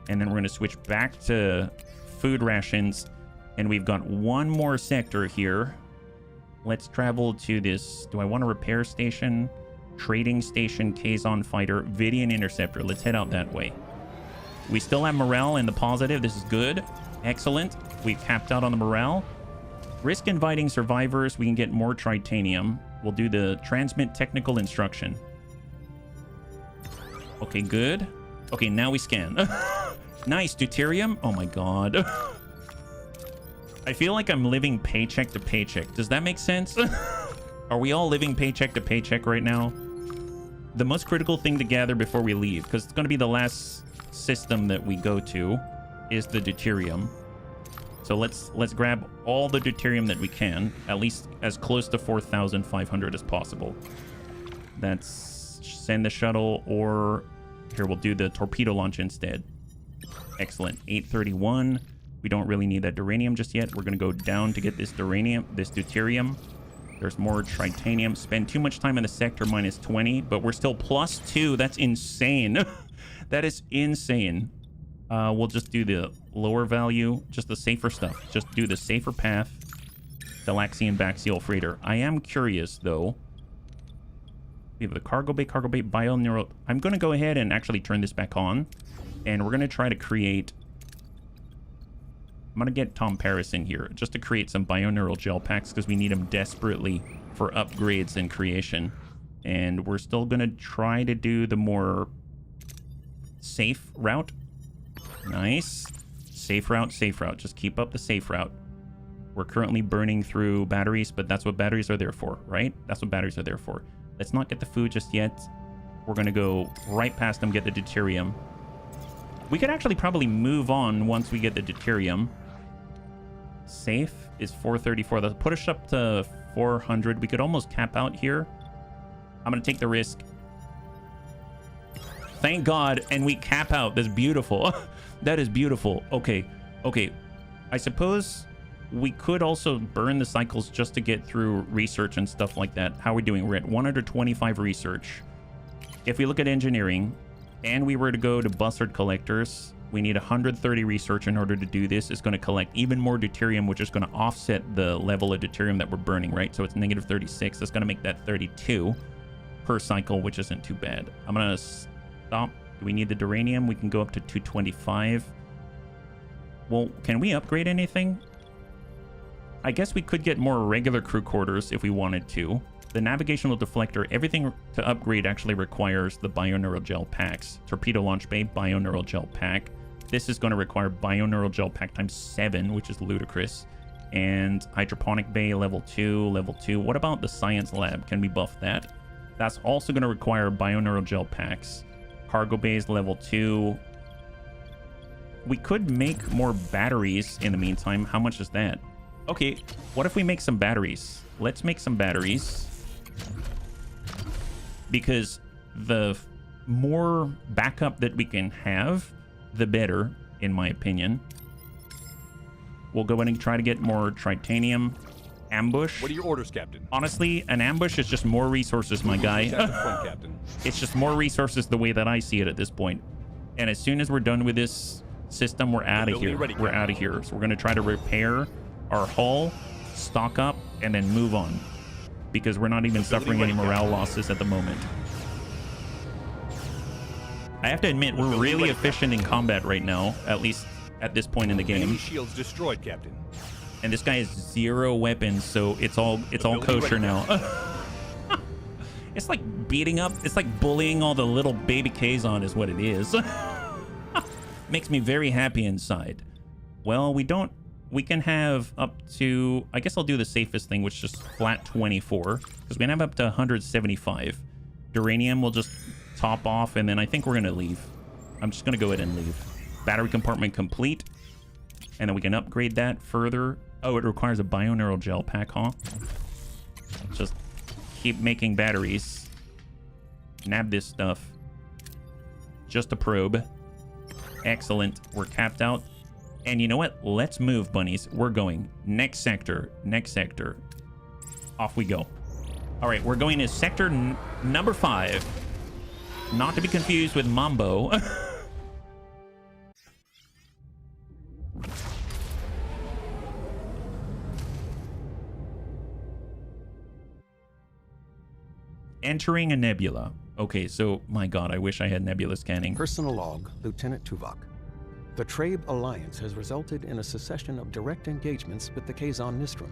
And then we're going to switch back to food rations. And we've got one more sector here. Let's travel to this. Do I want a repair station? Trading station, Kazon fighter, Vidian interceptor. Let's head out that way. We still have morale in the positive. This is good. Excellent. We've capped out on the morale. Risk inviting survivors. We can get more tritanium. We'll do the transmit technical instruction. Okay, good. Okay, now we scan. Nice, deuterium. Oh my god. I feel like I'm living paycheck to paycheck. Does that make sense? Are we all living paycheck to paycheck right now? The most critical thing to gather before we leave, because it's going to be the last system that we go to, is the deuterium. So let's grab all the deuterium that we can, at least as close to 4,500 as possible. That's send the shuttle, or here we'll do the torpedo launch instead. Excellent. 831. We don't really need that duranium just yet. We're going to go down to get this deuterium. There's more tritanium. Spend too much time in the sector, minus 20, but we're still plus 2. That's insane. That is insane. We'll just do the lower value, just the safer stuff. Just do the safer path. Galaxian Baxial Freighter. I am curious, though. We have the cargo bay, bioneural. I'm going to go ahead and actually turn this back on, and we're going to try to create... I'm going to get Tom Paris in here just to create some bioneural gel packs because we need them desperately for upgrades and creation. And we're still going to try to do the more safe route. Nice. Safe route, safe route. Just keep up the safe route. We're currently burning through batteries, but that's what batteries are there for, right? That's what batteries are there for. Let's not get the food just yet. We're going to go right past them, get the deuterium. We could actually probably move on once we get the deuterium. Safe is 434. That'll put us up to 400. We could almost cap out here. I'm going to take the risk. Thank God. And we cap out. That's beautiful. That is beautiful. Okay. Okay. I suppose we could also burn the cycles just to get through research and stuff like that. How are we doing? We're at 125 research. If we look at engineering and we were to go to Bussard collectors, we need 130 research in order to do this. It's going to collect even more deuterium, which is going to offset the level of deuterium that we're burning, right? So it's negative 36. That's going to make that 32 per cycle, which isn't too bad. I'm going to stop. Do we need the duranium? We can go up to 225. Well, can we upgrade anything? I guess we could get more regular crew quarters if we wanted to. The navigational deflector, everything to upgrade actually requires the bioneural gel packs. Torpedo launch bay, bioneural gel pack. This is going to require bioneural gel pack times 7, which is ludicrous. And hydroponic bay, level 2, level 2. What about the science lab? Can we buff that? That's also going to require bioneural gel packs. Cargo bays, level 2. We could make more batteries in the meantime. How much is that? Okay, what if we make some batteries? Let's make some batteries. Because the more backup that we can have, the better, in my opinion. We'll go in and try to get more tritanium. Ambush. What are your orders, Captain? Honestly, an ambush is just more resources, my guy. Captain. It's just more resources the way that I see it at this point. And as soon as we're done with this system, we're out of here. We're out of here. So we're going to try to repair our hull, stock up, and then move on. Because we're not even suffering any morale losses at the moment. I have to admit, we're really efficient in combat right now, at least at this point in the game. Enemy shields destroyed, Captain. And this guy has 0 weapons, so it's all kosher now. It's like beating up, it's like bullying all the little baby Kazon is what it is. Makes me very happy inside. Well, we can have up to, I guess I'll do the safest thing, which is just flat 24, because we can have up to 175. Duranium will just top off, and then I think we're going to leave. I'm just going to go ahead and leave. Battery compartment complete, and then we can upgrade that further. Oh, it requires a bioneural gel pack, huh? Just keep making batteries. Nab this stuff. Just a probe. Excellent. We're capped out. And you know what? Let's move, bunnies. We're going. Next sector. Next sector. Off we go. All right, we're going to sector number 5. Not to be confused with Mambo. Entering a nebula. Okay, so, my god, I wish I had nebula scanning. Personal log, Lieutenant Tuvix. The Trabe alliance has resulted in a succession of direct engagements with the Kazon Nistrum.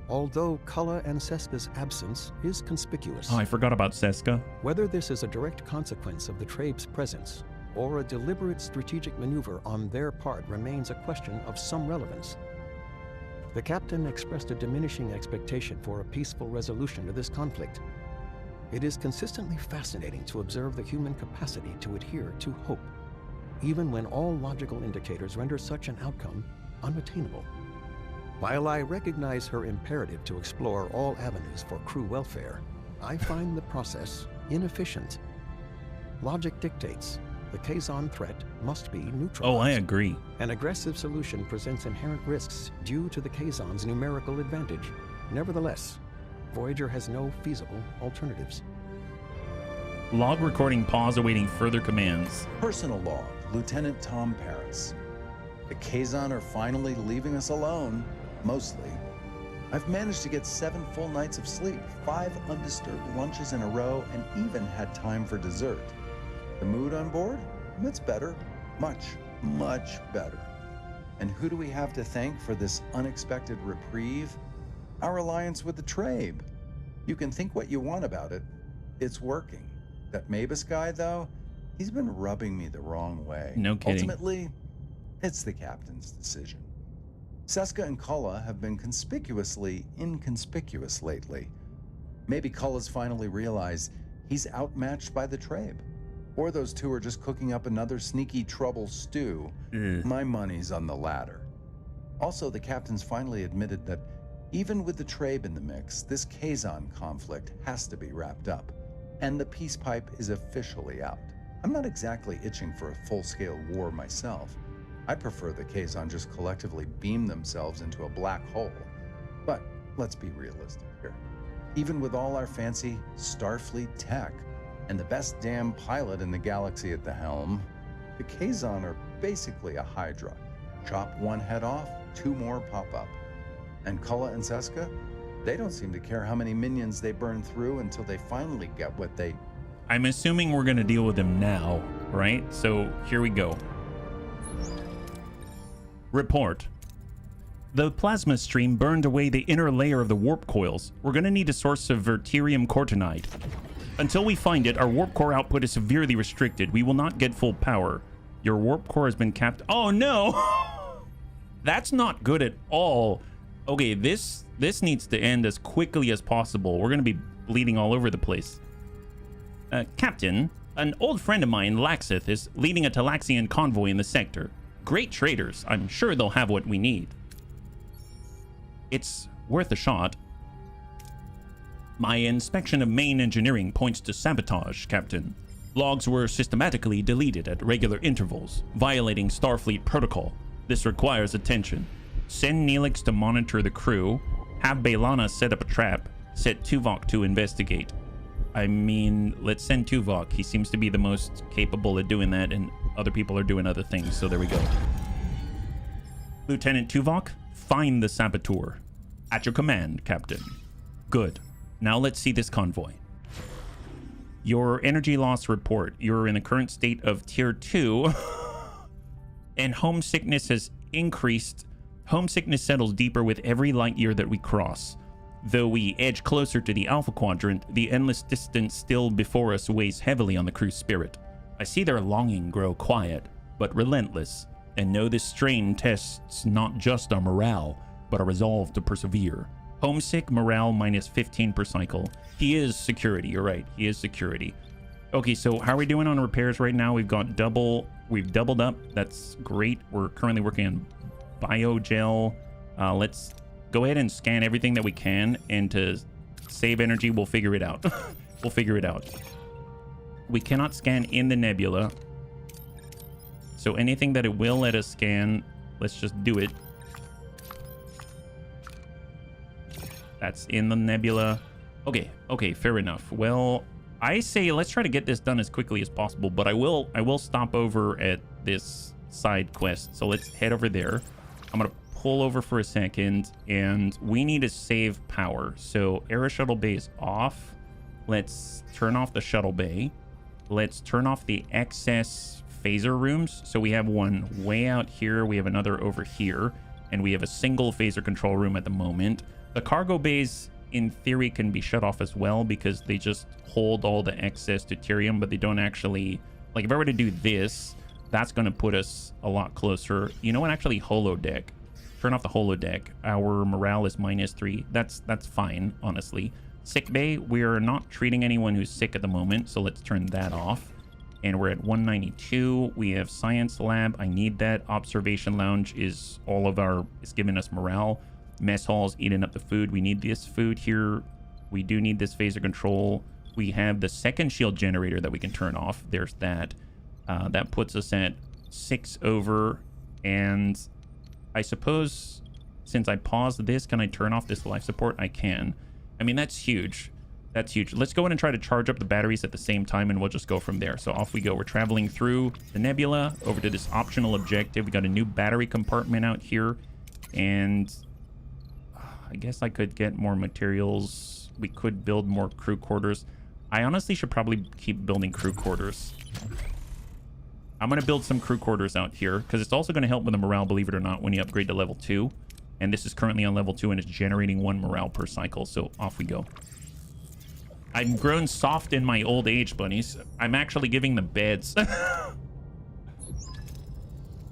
although Kulla and Seska's absence is conspicuous. Oh, I forgot about Seska. Whether this is a direct consequence of the Trabe's presence or a deliberate strategic maneuver on their part remains a question of some relevance. The captain expressed a diminishing expectation for a peaceful resolution to this conflict. It is consistently fascinating to observe the human capacity to adhere to hope, even when all logical indicators render such an outcome unattainable. While I recognize her imperative to explore all avenues for crew welfare, I find the process inefficient. Logic dictates the Kazon threat must be neutralized. Oh, I agree. An aggressive solution presents inherent risks due to the Kazon's numerical advantage. Nevertheless, Voyager has no feasible alternatives. Log recording pause awaiting further commands. Personal log, Lieutenant Tom Paris. The Kazon are finally leaving us alone, mostly. I've managed to get 7 full nights of sleep, 5 undisturbed lunches in a row, and even had time for dessert. The mood on board? It's better. Much, much better. And who do we have to thank for this unexpected reprieve? Our alliance with the Trabe. You can think what you want about it. It's working. That Mavis guy, though, he's been rubbing me the wrong way. No kidding. Ultimately, it's the captain's decision. Seska and Kulla have been conspicuously inconspicuous lately. Maybe Kulla's finally realized he's outmatched by the Trabe. Or those two are just cooking up another sneaky trouble stew. My money's on the latter. Also, the captain's finally admitted that even with the Trabe in the mix, this Kazon conflict has to be wrapped up. And the peace pipe is officially out. I'm not exactly itching for a full-scale war myself. I prefer the Kazon just collectively beam themselves into a black hole. But let's be realistic here. Even with all our fancy Starfleet tech, and the best damn pilot in the galaxy at the helm, the Kazon are basically a Hydra. Chop one head off, 2 more pop up. And Kulla and Seska, they don't seem to care how many minions they burn through until they finally get what they... I'm assuming we're going to deal with them now, right? So here we go. Report. The plasma stream burned away the inner layer of the warp coils. We're going to need a source of verterium cortonite. Until we find it, our warp core output is severely restricted. We will not get full power. Your warp core has been capped. Oh no! That's not good at all. Okay, this needs to end as quickly as possible. We're going to be bleeding all over the place. Captain, an old friend of mine, Laxith, is leading a Talaxian convoy in the sector. Great traders. I'm sure they'll have what we need. It's worth a shot. My inspection of main engineering points to sabotage, Captain. Logs were systematically deleted at regular intervals, violating Starfleet protocol. This requires attention. Send Neelix to monitor the crew. Have Bailana set up a trap. Set Tuvok to investigate. I mean, let's send Tuvok. He seems to be the most capable at doing that, and other people are doing other things, so there we go. Lieutenant Tuvok, find the saboteur. At your command, Captain. Good. Now let's see this convoy. Your energy loss report. You're in the current state of tier 2. And homesickness has increased. Homesickness settles deeper with every light year that we cross. Though we edge closer to the Alpha Quadrant, the endless distance still before us weighs heavily on the crew's spirit. I see their longing grow quiet, but relentless, and know this strain tests not just our morale, but our resolve to persevere. Homesick, morale minus 15 per cycle. He is security, you're right. He is security. Okay, so how are we doing on repairs right now? We've doubled up. That's great. We're currently working on biogel. Let's go ahead and scan everything that we can, and to save energy, we'll figure it out. We'll figure it out. We cannot scan in the nebula. So anything that it will let us scan, let's just do it. That's in the nebula. Okay, fair enough. Well, I say let's try to get this done as quickly as possible, but I will stop over at this side quest. So let's head over there. I'm gonna pull over for a second, and we need to save power. So air shuttle bay is off. Let's turn off the shuttle bay. Let's turn off the excess phaser rooms. So we have one way out here, we have another over here, and we have a single phaser control room at the moment. The cargo bays, in theory, can be shut off as well because they just hold all the excess deuterium, but they don't actually... Like, if I were to do this, that's going to put us a lot closer. You know what? Actually, holodeck. Turn off the holodeck. Our morale is -3. That's fine, honestly. Sick bay, we're not treating anyone who's sick at the moment, so let's turn that off. And we're at 192. We have science lab. I need that. Observation lounge is giving us morale. Mess hall's eating up the food. We need this food here. We do need this phaser control. We have the second shield generator that we can turn off. There's that. That puts us at 6 over. And I suppose since I paused this, can I turn off this life support? I can. I mean, that's huge. That's huge. Let's go in and try to charge up the batteries at the same time, and we'll just go from there. So off we go. We're traveling through the nebula over to this optional objective. We got a new battery compartment out here, and I guess I could get more materials. We could build more crew quarters. I honestly should probably keep building crew quarters. I'm going to build some crew quarters out here because it's also going to help with the morale, believe it or not, when you upgrade to level 2. And this is currently on level 2 and it's generating 1 morale per cycle. So off we go. I've grown soft in my old age, bunnies. I'm actually giving them beds.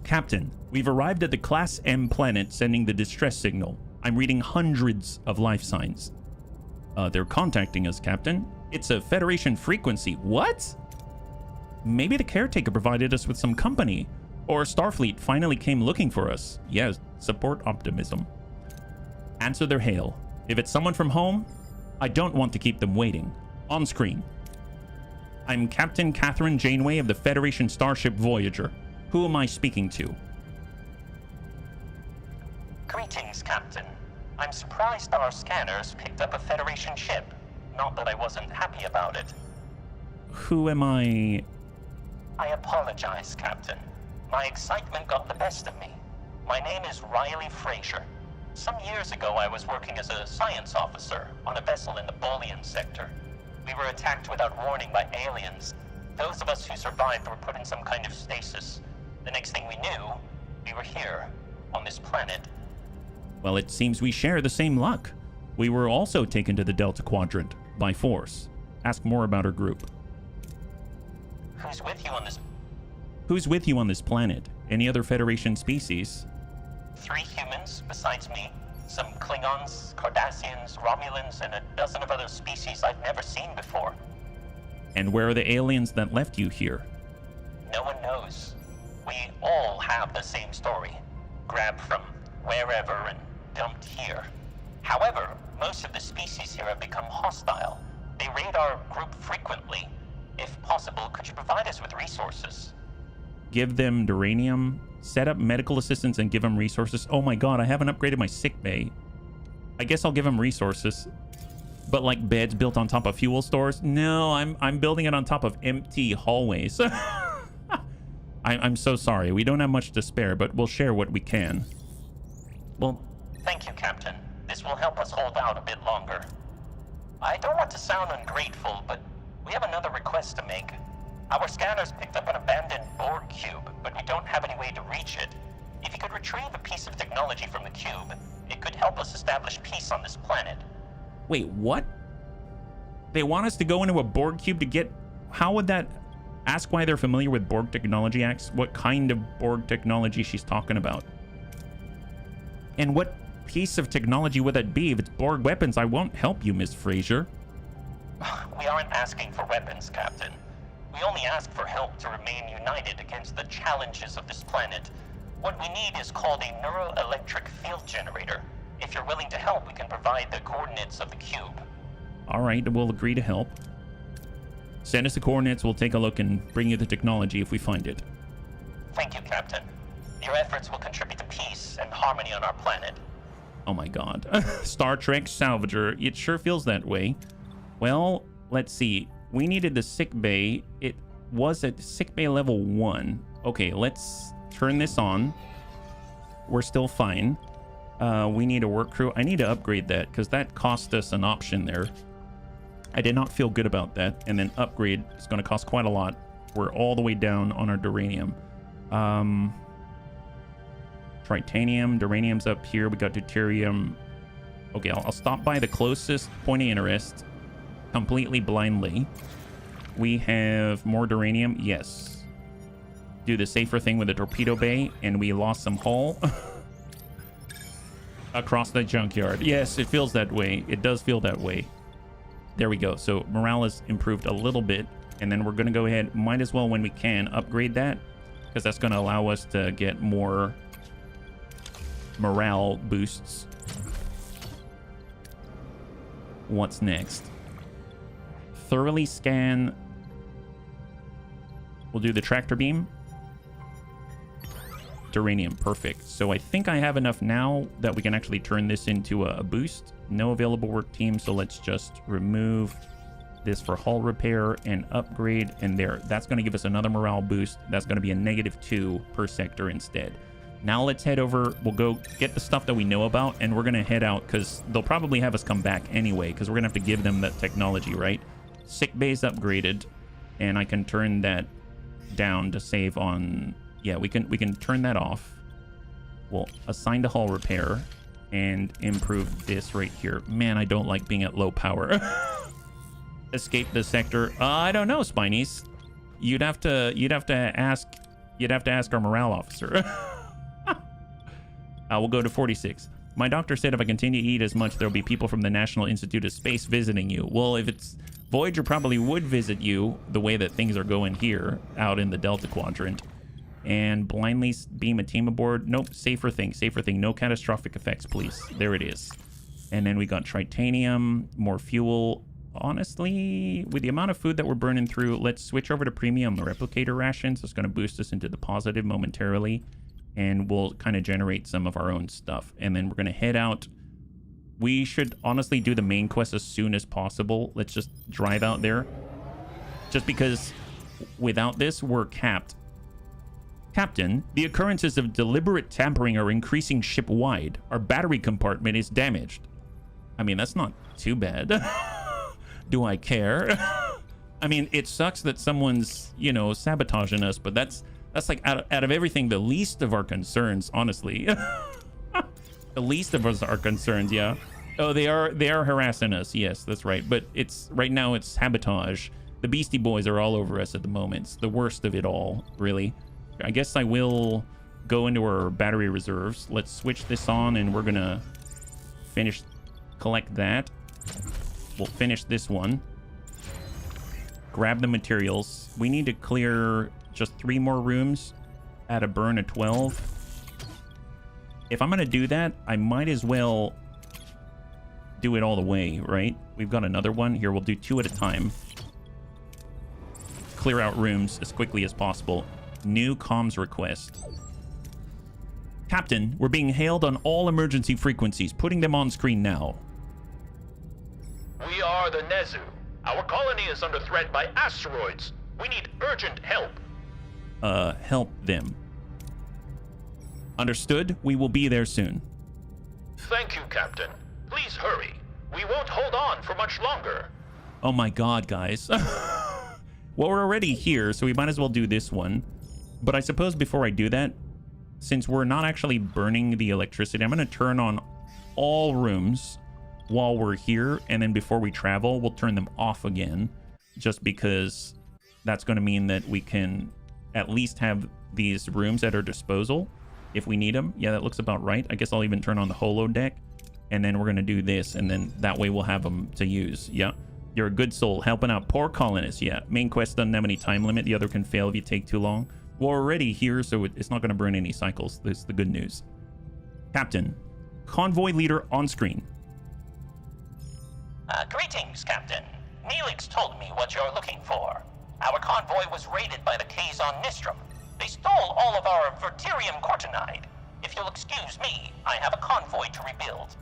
Captain, we've arrived at the Class M planet sending the distress signal. I'm reading hundreds of life signs. They're contacting us, Captain. It's a Federation frequency. What? Maybe the caretaker provided us with some company. Or Starfleet finally came looking for us. Yes, support optimism. Answer their hail. If it's someone from home, I don't want to keep them waiting. On screen. I'm Captain Catherine Janeway of the Federation starship Voyager. Who am I speaking to? Greetings, Captain. I'm surprised our scanners picked up a Federation ship. Not that I wasn't happy about it. Who am I? I apologize, Captain. My excitement got the best of me. My name is Riley Frazier. Some years ago, I was working as a science officer on a vessel in the Bolian sector. We were attacked without warning by aliens. Those of us who survived were put in some kind of stasis. The next thing we knew, we were here, on this planet. Well, it seems we share the same luck. We were also taken to the Delta Quadrant by force. Ask more about our group. Who's with you on this? Who's with you on this planet? Any other Federation species? 3 humans besides me. Some Klingons, Cardassians, Romulans, and a dozen of other species I've never seen before. And where are the aliens that left you here? No one knows. We all have the same story. Grabbed from wherever and dumped here. However, most of the species here have become hostile. They raid our group frequently. If possible, could you provide us with resources? Give them duranium, set up medical assistance, and give them resources. Oh my god, I haven't upgraded my sick bay. I guess I'll give them resources. But like beds built on top of fuel stores? No, I'm building it on top of empty hallways. I'm so sorry. We don't have much to spare, but we'll share what we can. Well, thank you, Captain. This will help us hold out a bit longer. I don't want to sound ungrateful, but we have another request to make. Our scanners picked up an abandoned Borg cube, but we don't have any way to reach it. If you could retrieve a piece of technology from the cube, it could help us establish peace on this planet. Wait, what? They want us to go into a Borg cube to get... How would that... Ask why they're familiar with Borg technology. Ask what kind of Borg technology she's talking about. And what piece of technology would that be? If it's Borg weapons, I won't help you, Miss Frazier. We aren't asking for weapons, Captain. We only ask for help to remain united against the challenges of this planet. What we need is called a neuroelectric field generator. If you're willing to help, we can provide the coordinates of the cube. All right, we'll agree to help. Send us the coordinates, we'll take a look and bring you the technology if we find it. Thank you, Captain. Your efforts will contribute to peace and harmony on our planet. Oh my god. Star Trek Salvager. It sure feels that way. Well, let's see. We needed the sick bay. It was at sick bay level 1. Okay, let's turn this on. We're still fine. We need a work crew. I need to upgrade that because that cost us an option there. I did not feel good about that. And then upgrade is going to cost quite a lot. We're all the way down on our duranium. Tritanium, duranium's up here. We got deuterium. Okay, I'll stop by the closest point of interest completely blindly. We have more duranium. Yes. Do the safer thing with the torpedo bay, and we lost some hull across the junkyard. Yes, it feels that way. It does feel that way. There we go. So morale has improved a little bit, and then we're going to go ahead, might as well when we can, upgrade that, because that's going to allow us to get more morale boosts. What's next? Thoroughly scan. We'll do the tractor beam. Duranium, perfect. So I think I have enough now that we can actually turn this into a boost. No available work team, so let's just remove this for hull repair and upgrade, and there. That's going to give us another morale boost. That's going to be a -2 per sector instead. Now let's head over. We'll go get the stuff that we know about, and we're going to head out because they'll probably have us come back anyway because we're going to have to give them that technology, right? Sick bay's upgraded, and I can turn that down to save on... Yeah, we can turn that off. We'll assign to hull repair and improve this right here. Man, I don't like being at low power. Escape the sector. I don't know, Spinies. You'd have to ask our morale officer. We'll go to 46. My doctor said if I continue to eat as much, there'll be people from the National Institute of Space visiting you. Well, if it's Voyager, probably would visit you the way that things are going here out in the Delta Quadrant. And blindly beam a team aboard. Nope, safer thing. No catastrophic effects, please. There it is. And then we got tritanium, more fuel. Honestly, with the amount of food that we're burning through, let's switch over to premium replicator rations. It's going to boost us into the positive momentarily. And we'll kind of generate some of our own stuff. And then we're going to head out. We should honestly do the main quest as soon as possible. Let's just drive out there. Just because without this, we're capped. Captain, the occurrences of deliberate tampering are increasing ship-wide. Our battery compartment is damaged. I mean, that's not too bad. Do I care? I mean, it sucks that someone's, you know, sabotaging us, but that's like out of everything, the least of our concerns, honestly. The least of us are concerns, yeah. Oh, they are harassing us. Yes, that's right. But it's right now it's sabotage. The Beastie Boys are all over us at the moment. It's the worst of it all, really. I guess I will go into our battery reserves. Let's switch this on, and we're gonna collect that. We'll finish this one. Grab the materials. We need to clear just 3 more rooms at a burn of 12. If I'm gonna do that, I might as well do it all the way, right? We've got another one. Here, we'll do 2 at a time. Clear out rooms as quickly as possible. New comms request. Captain, we're being hailed on all emergency frequencies. Putting them on screen now. We are the Nazu. Our colony is under threat by asteroids. We need urgent help. Help them. Understood. We will be there soon. Thank you, Captain. Please hurry. We won't hold on for much longer. Oh my god, guys. Well, we're already here, so we might as well do this one. But I suppose before I do that, since we're not actually burning the electricity, I'm going to turn on all rooms while we're here. And then before we travel, we'll turn them off again. Just because that's going to mean that we can at least have these rooms at our disposal if we need them. Yeah, that looks about right. I guess I'll even turn on the holodeck. And then we're going to do this. And then that way we'll have them to use. Yeah. You're a good soul. Helping out poor colonists. Yeah. Main quest doesn't have any time limit. The other can fail if you take too long. We're already here, so it's not going to burn any cycles. That's the good news. Captain, convoy leader on screen. Greetings, Captain. Neelix told me what you're looking for. Our convoy was raided by the Kazon Nistrum. They stole all of our Verterium Cortinide. If you'll excuse me, I have a convoy to rebuild.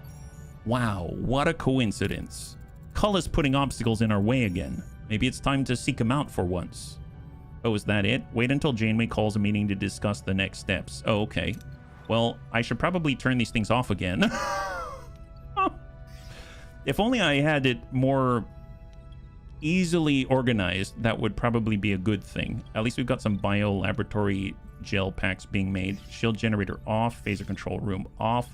Wow, what a coincidence. Culla's putting obstacles in our way again. Maybe it's time to seek him out for once. Oh, is that it? Wait until Janeway calls a meeting to discuss the next steps. Oh, okay. Well, I should probably turn these things off again. If only I had it more easily organized, that would probably be a good thing. At least we've got some bio-laboratory gel packs being made. Shield generator off. Phaser control room off.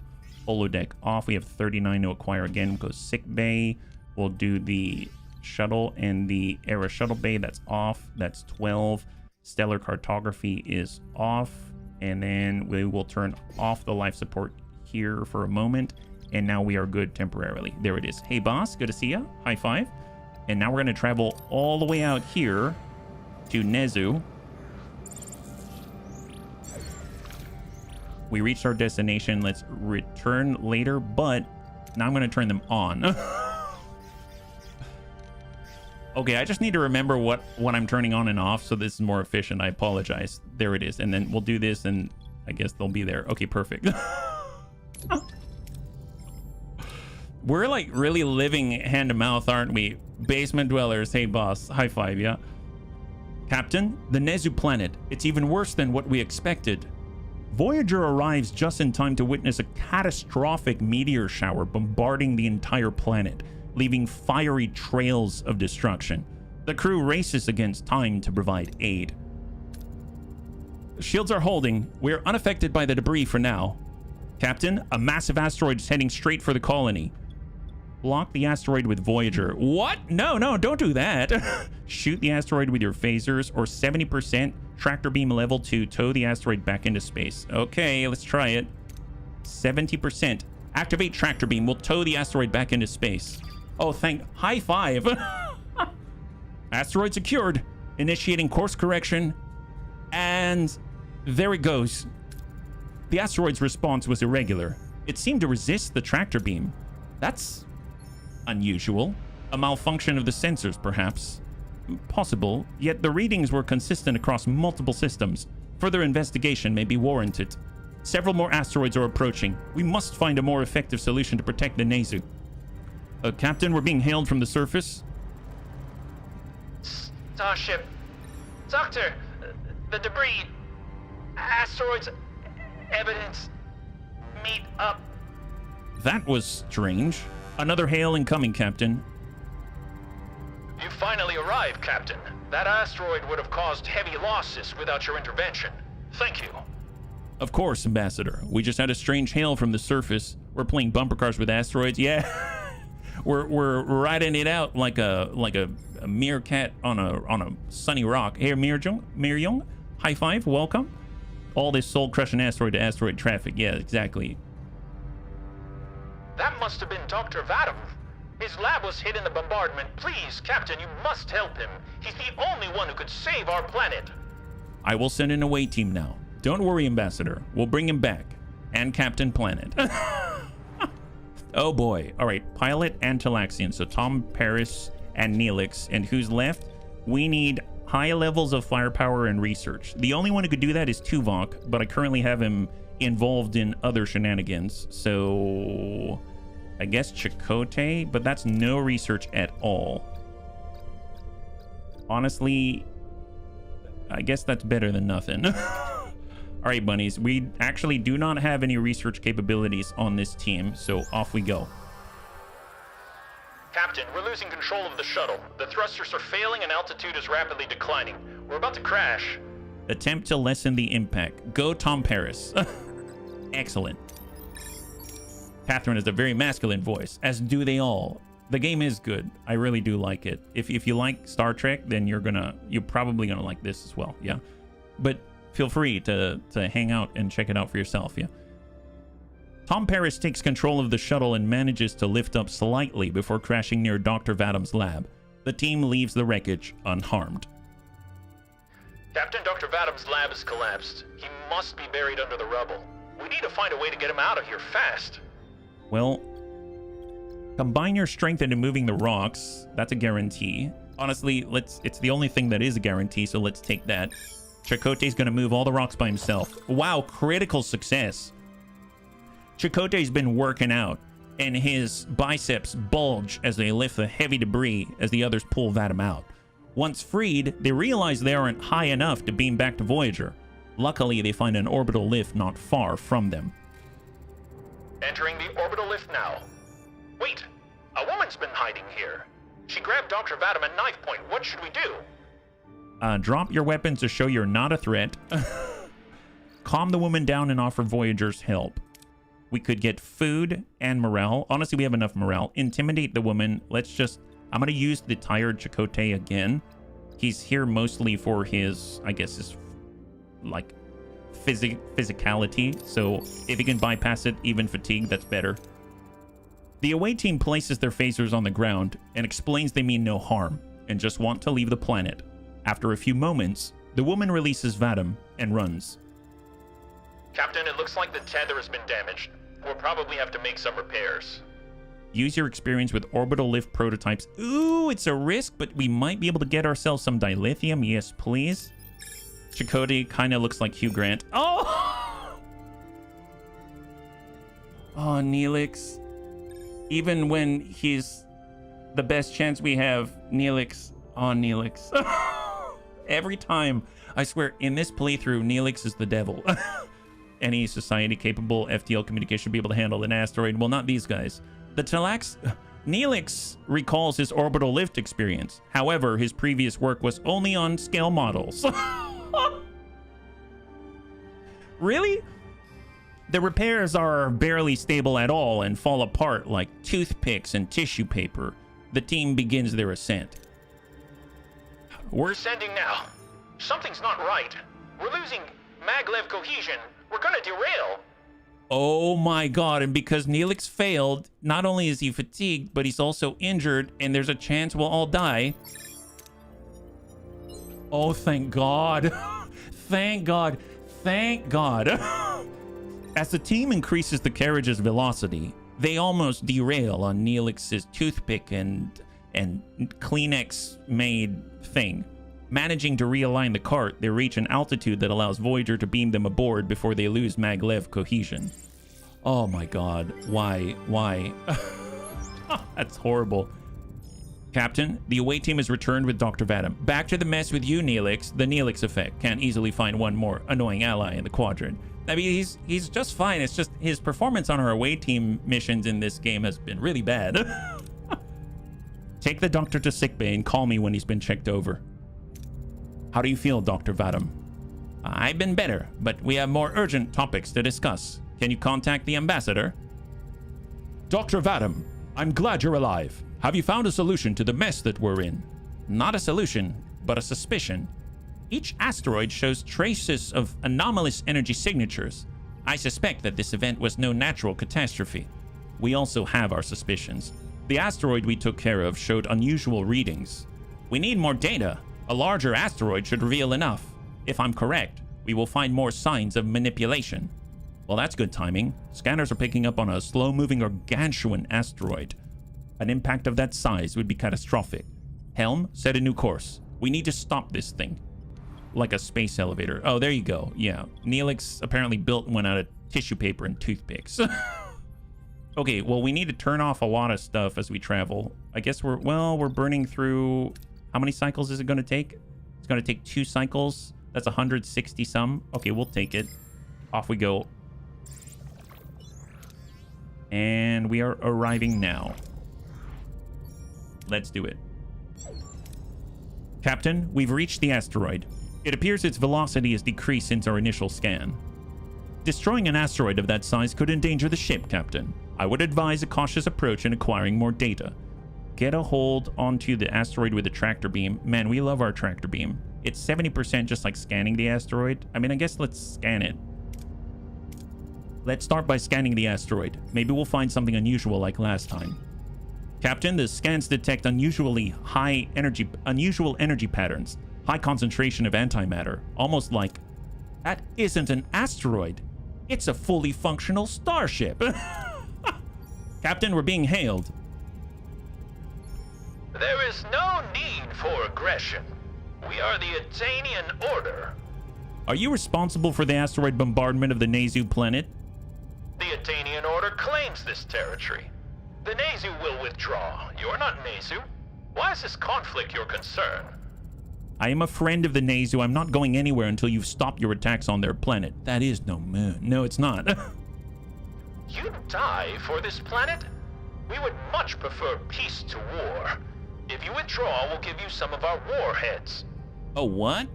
Holodeck off. We have 39 to acquire again. We'll go sick bay. We'll do the shuttle and the Era shuttle bay. That's off. That's 12. Stellar cartography is off. And then we will turn off the life support here for a moment. And now we are good temporarily. There it is. Hey, boss. Good to see you. High five. And now we're going to travel all the way out here to Nazu. We reached our destination. Let's return later, but now I'm going to turn them on. Okay, I just need to remember what I'm turning on and off, so this is more efficient. I apologize. There it is. And then we'll do this, and I guess they'll be there. Okay, perfect. We're like really living hand to mouth, aren't we? Basement dwellers. Hey, boss. High five, yeah? Captain, the Nazu planet. It's even worse than what we expected. Voyager arrives just in time to witness a catastrophic meteor shower bombarding the entire planet, leaving fiery trails of destruction. The crew races against time to provide aid. Shields are holding. We're unaffected by the debris for now. Captain, a massive asteroid is heading straight for the colony. Block the asteroid with Voyager. What? No, don't do that. Shoot the asteroid with your phasers, or 70% tractor beam level to tow the asteroid back into space. Okay, let's try it. 70%. Activate tractor beam. We'll tow the asteroid back into space. Oh, high five. Asteroid secured. Initiating course correction. And there it goes. The asteroid's response was irregular. It seemed to resist the tractor beam. That's unusual. A malfunction of the sensors, perhaps. Possible, yet the readings were consistent across multiple systems. Further investigation may be warranted. Several more asteroids are approaching. We must find a more effective solution to protect the Nazu. Captain, we're being hailed from the surface. Starship. Doctor, the debris, asteroids, evidence, meet up. That was strange. Another hail incoming, Captain. You finally arrived, Captain. That asteroid would have caused heavy losses without your intervention. Thank you. Of course, Ambassador. We just had a strange hail from the surface. We're playing bumper cars with asteroids. Yeah. we're riding it out like a meerkat on a sunny rock. Hey, Mirjung, high five, welcome. All this soul-crushing asteroid to asteroid traffic. Yeah, exactly. That must have been Dr. Vadam. His lab was hit in the bombardment. Please, Captain, you must help him. He's the only one who could save our planet. I will send an away team now. Don't worry, Ambassador. We'll bring him back. And Captain Planet. Oh boy. All right, Pilot and Talaxian. So Tom Paris and Neelix. And who's left? We need high levels of firepower and research. The only one who could do that is Tuvok, but I currently have him involved in other shenanigans. So I guess Chakotay, but that's no research at all. Honestly, I guess that's better than nothing. All right, bunnies, we actually do not have any research capabilities on this team, so off we go. Captain, we're losing control of the shuttle. The thrusters are failing and altitude is rapidly declining. We're about to crash. Attempt to lessen the impact. Go Tom Paris. Excellent. Catherine has a very masculine voice, as do they all. The game is good. I really do like it. If you like Star Trek, then you're probably gonna like this as well. Yeah, but feel free to hang out and check it out for yourself. Yeah. Tom Paris takes control of the shuttle and manages to lift up slightly before crashing near Dr. Vadam's lab. The team leaves the wreckage unharmed. Captain, Dr. Vadam's lab has collapsed. He must be buried under the rubble. We need to find a way to get him out of here fast. Well, combine your strength into moving the rocks. That's a guarantee. Honestly, it's the only thing that is a guarantee, so let's take that. Chakotay's gonna move all the rocks by himself. Wow, critical success. Chakotay's been working out, and his biceps bulge as they lift the heavy debris as the others pull Vadam out. Once freed, they realize they aren't high enough to beam back to Voyager. Luckily, they find an orbital lift not far from them. Entering the orbital lift now. Wait, a woman's been hiding here. She grabbed Dr. Vadam at knife point. What should we do? Drop your weapons to show you're not a threat. Calm the woman down and offer Voyager's help. We could get food and morale. Honestly, we have enough morale. Intimidate the woman. Let's just... I'm going to use the tired Chakotay again. He's here mostly for his, I guess, his, like, physicality. So if he can bypass it, even fatigue, that's better. The away team places their phasers on the ground and explains they mean no harm and just want to leave the planet. After a few moments, the woman releases Vadim and runs. Captain, it looks like the tether has been damaged. We'll probably have to make some repairs. Use your experience with orbital lift prototypes. Ooh, it's a risk, but we might be able to get ourselves some dilithium. Yes, please. Chakotay kind of looks like Hugh Grant. Oh! Oh, Neelix. Even when he's the best chance we have, Neelix. Oh, Neelix. Every time, I swear, in this playthrough, Neelix is the devil. Any society-capable FTL communication should be able to handle an asteroid. Well, not these guys. The Talax... Neelix recalls his orbital lift experience. However, his previous work was only on scale models. Really? The repairs are barely stable at all and fall apart like toothpicks and tissue paper. The team begins their ascent. We're ascending now. Something's not right. We're losing maglev cohesion. We're gonna derail. Oh my god, and because Neelix failed, not only is he fatigued, but he's also injured, and there's a chance we'll all die. Oh, thank god. Thank god. Thank god. As the team increases the carriage's velocity, they almost derail on Neelix's toothpick and Kleenex-made thing. Managing to realign the cart, they reach an altitude that allows Voyager to beam them aboard before they lose maglev cohesion. Oh my god. Why? Why? That's horrible. Captain, the away team has returned with Dr. Vadim. Back to the mess with you, Neelix. The Neelix effect. Can't easily find one more annoying ally in the quadrant. I mean, he's just fine. It's just his performance on our away team missions in this game has been really bad. Take the doctor to sickbay and call me when he's been checked over. How do you feel, Dr. Vadim? I've been better, but we have more urgent topics to discuss. Can you contact the ambassador? Dr. Vadim, I'm glad you're alive. Have you found a solution to the mess that we're in? Not a solution, but a suspicion. Each asteroid shows traces of anomalous energy signatures. I suspect that this event was no natural catastrophe. We also have our suspicions. The asteroid we took care of showed unusual readings. We need more data. A larger asteroid should reveal enough. If I'm correct, we will find more signs of manipulation. Well, that's good timing. Scanners are picking up on a slow-moving gargantuan asteroid. An impact of that size would be catastrophic. Helm, set a new course. We need to stop this thing. Like a space elevator. Oh, there you go. Yeah. Neelix apparently built one out of tissue paper and toothpicks. Okay, well, we need to turn off a lot of stuff as we travel. I guess we're burning through... How many cycles is it going to take? It's going to take 2 cycles. That's 160 some. Okay, we'll take it. Off we go. And we are arriving now. Let's do it. Captain, we've reached the asteroid. It appears its velocity has decreased since our initial scan. Destroying an asteroid of that size could endanger the ship, Captain. I would advise a cautious approach in acquiring more data. Get a hold onto the asteroid with a tractor beam. Man, we love our tractor beam. It's 70% just like scanning the asteroid. I mean, I guess let's scan it. Let's start by scanning the asteroid. Maybe we'll find something unusual like last time. Captain, the scans detect unusual energy patterns. High concentration of antimatter. Almost like... That isn't an asteroid. It's a fully functional starship. Captain, we're being hailed. There is no need for aggression. We are the Atanian Order. Are you responsible for the asteroid bombardment of the Nazu planet? The Atanian Order claims this territory. The Nazu will withdraw. You're not Nazu. Why is this conflict your concern? I am a friend of the Nazu. I'm not going anywhere until you've stopped your attacks on their planet. That is no moon. No, it's not. You'd die for this planet? We would much prefer peace to war. If you withdraw, we'll give you some of our warheads. Oh, what?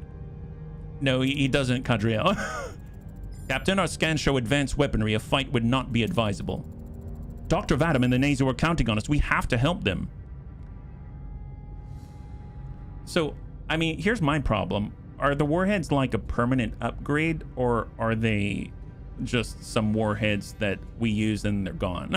No, he doesn't, Cadriel. Captain, our scans show advanced weaponry. A fight would not be advisable. Dr. Vadam and the Nazu are counting on us. We have to help them. So, I mean, here's my problem. Are the warheads like a permanent upgrade, or are they just some warheads that we use and they're gone?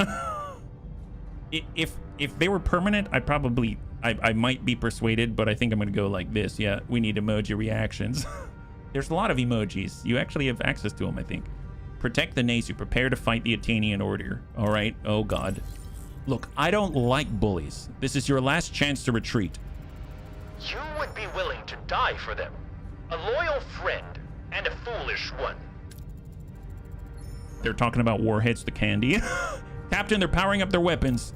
If they were permanent, I might be persuaded, but I think I'm going to go like this. Yeah, we need emoji reactions. There's a lot of emojis. You actually have access to them, I think. Protect the Nazu. Prepare to fight the Atanian Order. All right. Oh, God. Look, I don't like bullies. This is your last chance to retreat. You would be willing to die for them. A loyal friend and a foolish one. They're talking about warheads, the candy. Captain, they're powering up their weapons.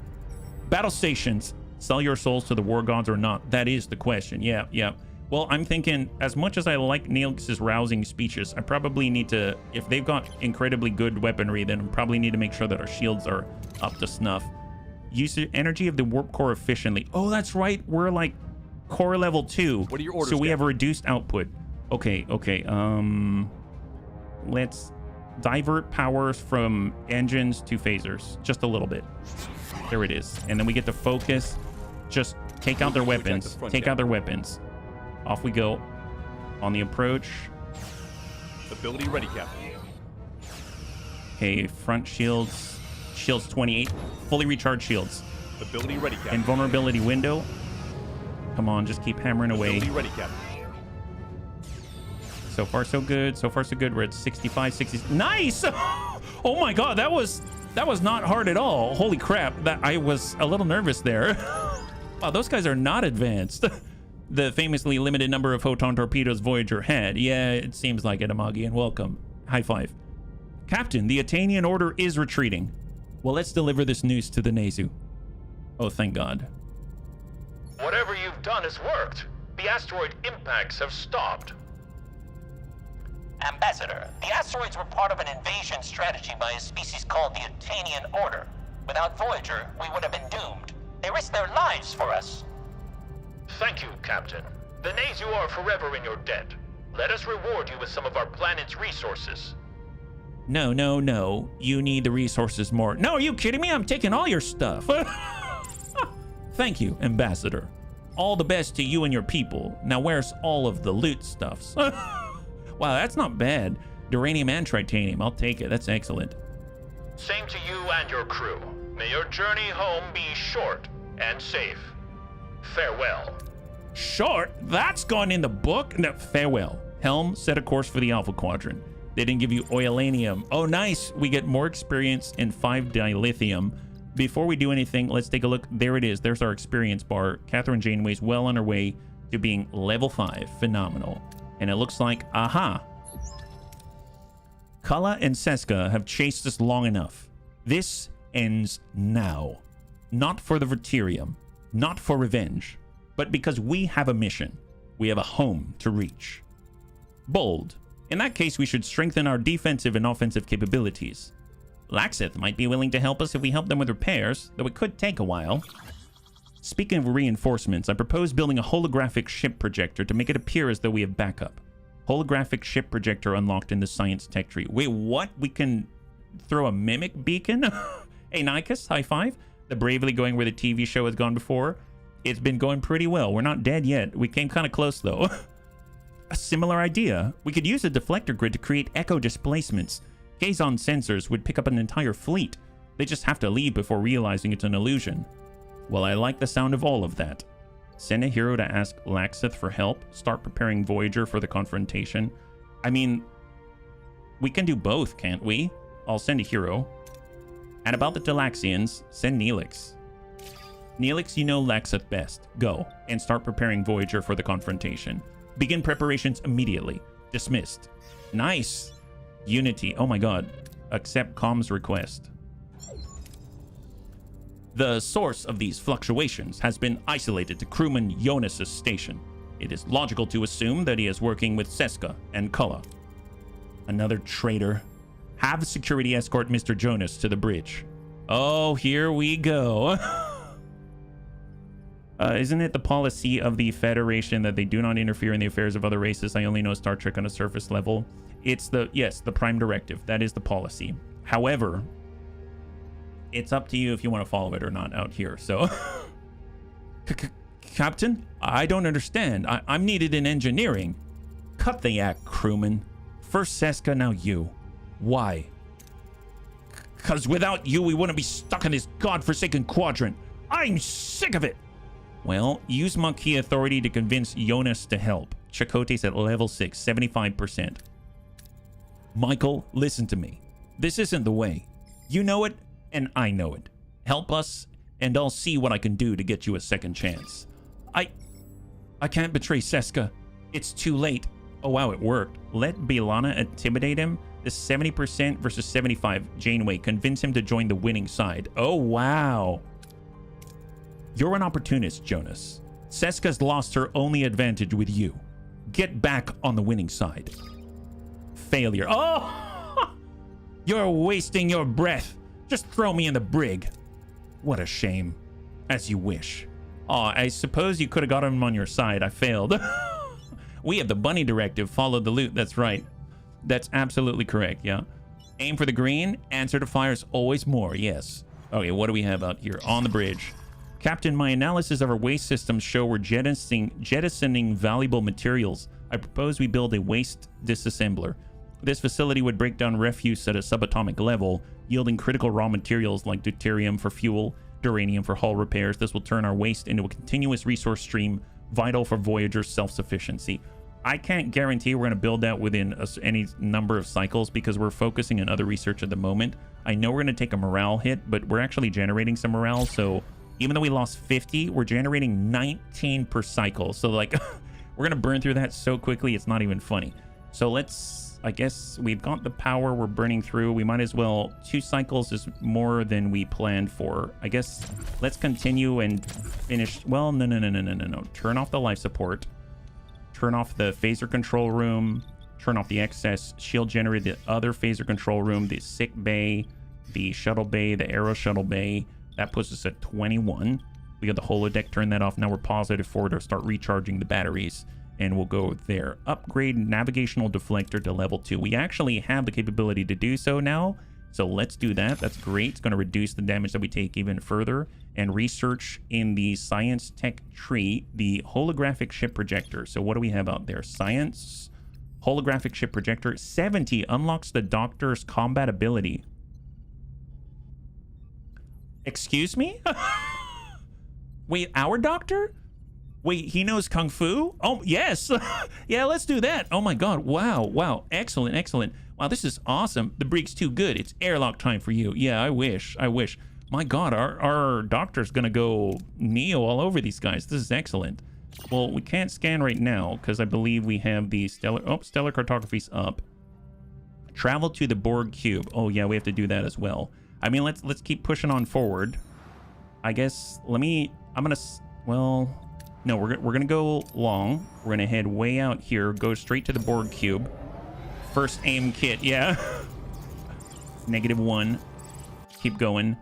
Battle stations. Sell your souls to the war gods or not? That is the question. Yeah. Well, I'm thinking, as much as I like Neelix's rousing speeches, I probably need to, if they've got incredibly good weaponry, then I probably need to make sure that our shields are up to snuff. Use the energy of the warp core efficiently. Oh, that's right. We're like core level 2. What are your orders, so we Captain? have a reduced output. Okay. Let's divert powers from engines to phasers. Just a little bit. There it is. And then we get to focus. Just take out their weapons. Take out their weapons. Off we go. On the approach. Ability ready, Captain. Okay, front shields. Shields 28. Fully recharged shields. Ability ready, Captain. Invulnerability window. Come on, just keep hammering away. Ability ready, Captain. So far, so good. So far, so good. We're at 65, 60. Nice! Oh my God, that was not hard at all. Holy crap, that I was a little nervous there. Wow, those guys are not advanced. The famously limited number of photon torpedoes Voyager had. Yeah, it seems like it, Amagi, and welcome. High five. Captain, the Atanian Order is retreating. Well, let's deliver this news to the Nazu. Oh, thank God. Whatever you've done has worked. The asteroid impacts have stopped. Ambassador, the asteroids were part of an invasion strategy by a species called the Atanian Order. Without Voyager, we would have been doomed. They risked their lives for us. Thank you, Captain. The Nazu are forever in your debt. Let us reward you with some of our planet's resources. No. You need the resources more. No, are you kidding me? I'm taking all your stuff. Thank you, Ambassador. All the best to you and your people. Now where's all of the loot stuffs? Wow, that's not bad. Duranium and tritanium. I'll take it. That's excellent. Same to you and your crew. May your journey home be short and safe. Farewell. Short? That's gone in the book? No, farewell. Helm, set a course for the Alpha Quadrant. They didn't give you oilanium. Oh, nice. We get more experience in 5 dilithium. Before we do anything, let's take a look. There it is. There's our experience bar. Catherine Janeway's well on her way to being level 5. Phenomenal. And it looks like, aha. Kala and Seska have chased us long enough. This ends now. Not for the Verterium. Not for revenge. But because we have a mission. We have a home to reach. Bold. In that case, we should strengthen our defensive and offensive capabilities. Laxith might be willing to help us if we help them with repairs, though it could take a while. Speaking of reinforcements, I propose building a holographic ship projector to make it appear as though we have backup. Holographic ship projector unlocked in the science tech tree. Wait, what? We can throw a mimic beacon? Hey, Nikes, high five. The bravely going where the TV show has gone before. It's been going pretty well. We're not dead yet. We came kind of close, though. A similar idea. We could use a deflector grid to create echo displacements. Kazon sensors would pick up an entire fleet. They just have to leave before realizing it's an illusion. Well, I like the sound of all of that. Send a hero to ask Laxith for help. Start preparing Voyager for the confrontation. I mean, we can do both, can't we? I'll send a hero. And about the Delaxians, send Neelix. Neelix, you know Laxith best. Go, and start preparing Voyager for the confrontation. Begin preparations immediately. Dismissed. Nice. Unity. Oh my god. Accept comms request. The source of these fluctuations has been isolated to crewman Jonas' station. It is logical to assume that he is working with Seska and Kala. Another traitor. Have security escort Mr. Jonas to the bridge. Oh, here we go. Isn't it the policy of the Federation that they do not interfere in the affairs of other races? I only know Star Trek on a surface level. It's the, yes, the Prime Directive. That is the policy. However, it's up to you if you want to follow it or not out here. So, Captain, I don't understand. I'm needed in engineering. Cut the act, crewman. First Seska, now you. Why? Because without you, we wouldn't be stuck in this godforsaken quadrant. I'm sick of it. Well, use monkey authority to convince Jonas to help. Chakotay's at level 6, 75%. Michael, listen to me. This isn't the way. You know it, and I know it. Help us, and I'll see what I can do to get you a second chance. I can't betray Seska. It's too late. Oh, wow, it worked. Let Bilana intimidate him. This 70% versus 75. Janeway, convince him to join the winning side. Oh, wow. You're an opportunist, Jonas. Seska's lost her only advantage with you. Get back on the winning side. Failure. Oh! You're wasting your breath. Just throw me in the brig. What a shame. As you wish. Oh, I suppose you could have got him on your side. I failed. We have the bunny directive. Follow the loot. That's right. That's absolutely correct, yeah. Aim for the green. Answer to fire is always more, yes. Okay, what do we have out here? On the bridge. Captain, my analysis of our waste systems show we're jettisoning valuable materials. I propose we build a waste disassembler. This facility would break down refuse at a subatomic level, yielding critical raw materials like deuterium for fuel, duranium for hull repairs. This will turn our waste into a continuous resource stream vital for Voyager's self-sufficiency. I can't guarantee we're going to build that within any number of cycles because we're focusing on other research at the moment. I know we're going to take a morale hit, but we're actually generating some morale. So even though we lost 50, we're generating 19 per cycle. So like we're going to burn through that so quickly, it's not even funny. So let's, I guess we've got the power we're burning through. We might as well, 2 cycles is more than we planned for. I guess let's continue and finish. Well, no. Turn off the life support. Turn off the phaser control room. Turn off the excess shield generator, the other phaser control room, the sick bay, the shuttle bay, the aero shuttle bay. That puts us at 21. We got the holodeck, turn that off. Now we're positive forward to start recharging the batteries. And we'll go there. Upgrade navigational deflector to level 2. We actually have the capability to do so now. So let's do that. That's great. It's going to reduce the damage that we take even further. And research in the science tech tree, the holographic ship projector. So what do we have out there? Science, holographic ship projector. 70 unlocks the doctor's combat ability. Excuse me? Wait, our doctor? Wait, he knows Kung Fu? Oh, yes. Yeah, let's do that. Oh my God. Wow. Excellent. Wow, this is awesome. The brig's too good. It's airlock time for you. Yeah, I wish. My God, our doctor's gonna go Neo all over these guys. This is excellent. Well, we can't scan right now because I believe we have the stellar cartography's up. Travel to the Borg cube. Oh yeah, we have to do that as well. I mean, let's keep pushing on forward. I guess no, we're gonna go long. We're gonna head way out here, go straight to the Borg cube. First aim kit, yeah. -1. Keep going.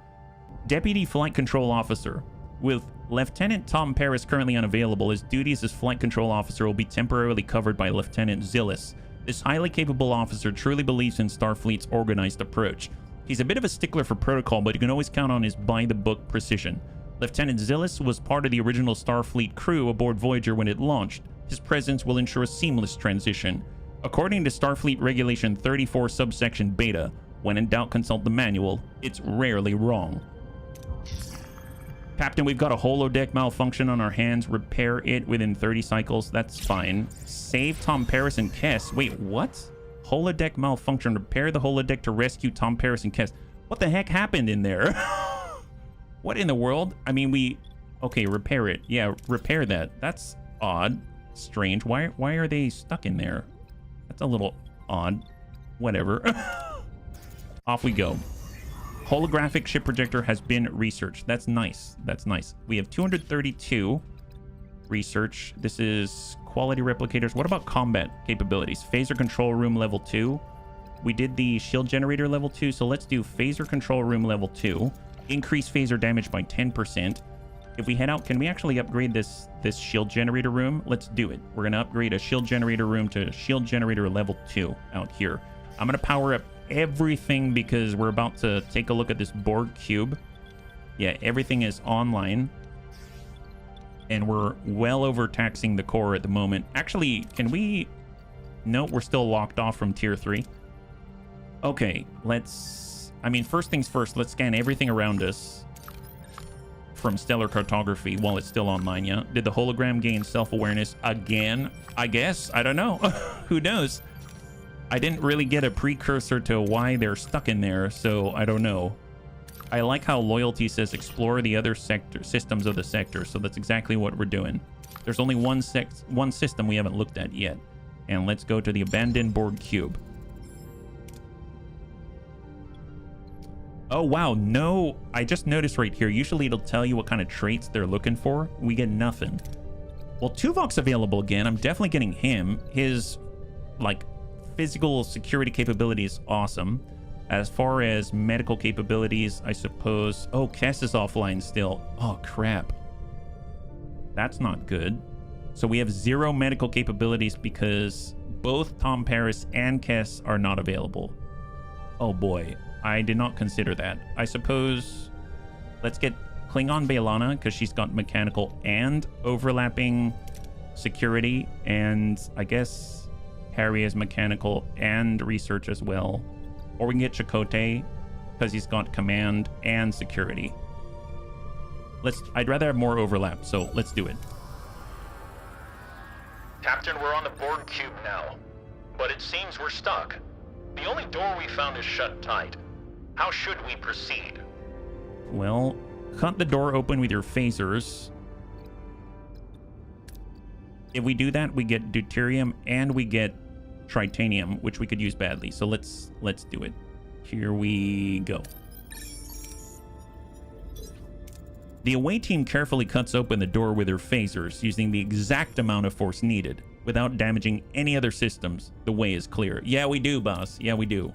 Deputy Flight Control Officer. With Lieutenant Tom Paris currently unavailable, his duties as Flight Control Officer will be temporarily covered by Lieutenant Zillis. This highly capable officer truly believes in Starfleet's organized approach. He's a bit of a stickler for protocol, but you can always count on his by-the-book precision. Lieutenant Zillis was part of the original Starfleet crew aboard Voyager when it launched. His presence will ensure a seamless transition. According to Starfleet Regulation 34 subsection Beta, when in doubt consult the manual, it's rarely wrong. Captain, we've got a holodeck malfunction on our hands. Repair it within 30 cycles. That's fine. Save Tom Paris and Kess. Wait, what? Holodeck malfunction. Repair the holodeck to rescue Tom Paris and Kess. What the heck happened in there? What in the world? I mean, okay, repair it. Yeah, repair that. That's odd. Strange. Why are they stuck in there? That's a little odd. Whatever. Off we go. Holographic ship projector has been researched. That's nice. We have 232 research. This is quality replicators. What about combat capabilities? Phaser control room level 2. We did the shield generator level 2, so let's do phaser control room level 2. Increase phaser damage by 10%. if we head out, can we actually upgrade this shield generator room? Let's do it. We're going to upgrade a shield generator room to shield generator level 2 out here. I'm going to power up everything because we're about to take a look at this Borg cube. Yeah, everything is online. And we're well overtaxing the core at the moment. Actually, can we... No, we're still locked off from tier 3. Okay, let's... I mean, first things first, let's scan everything around us from stellar cartography while it's still online, yeah? Did the hologram gain self-awareness again? I guess. I don't know. Who knows? I didn't really get a precursor to why they're stuck in there, so I don't know. I like how loyalty says explore the other systems of the sector, so that's exactly what we're doing. There's only one system we haven't looked at yet. And let's go to the abandoned Borg cube. Oh, wow. No, I just noticed right here. Usually it'll tell you what kind of traits they're looking for. We get nothing. Well, Tuvix available again. I'm definitely getting him. His, like, physical security capability is awesome. As far as medical capabilities, I suppose... Oh, Kess is offline still. Oh, crap. That's not good. So we have 0 medical capabilities because both Tom Paris and Kess are not available. Oh, boy. I did not consider that. I suppose let's get Klingon Bailana because she's got mechanical and overlapping security, and I guess Harry is mechanical and research as well. Or we can get Chakotay because he's got command and security. I'd rather have more overlap, so let's do it. Captain, we're on the Borg cube now, but it seems we're stuck. The only door we found is shut tight. How should we proceed? Well, cut the door open with your phasers. If we do that, we get deuterium and we get tritanium, which we could use badly. So let's do it. Here we go. The away team carefully cuts open the door with their phasers, using the exact amount of force needed, without damaging any other systems. The way is clear. Yeah, we do, boss. Yeah, we do.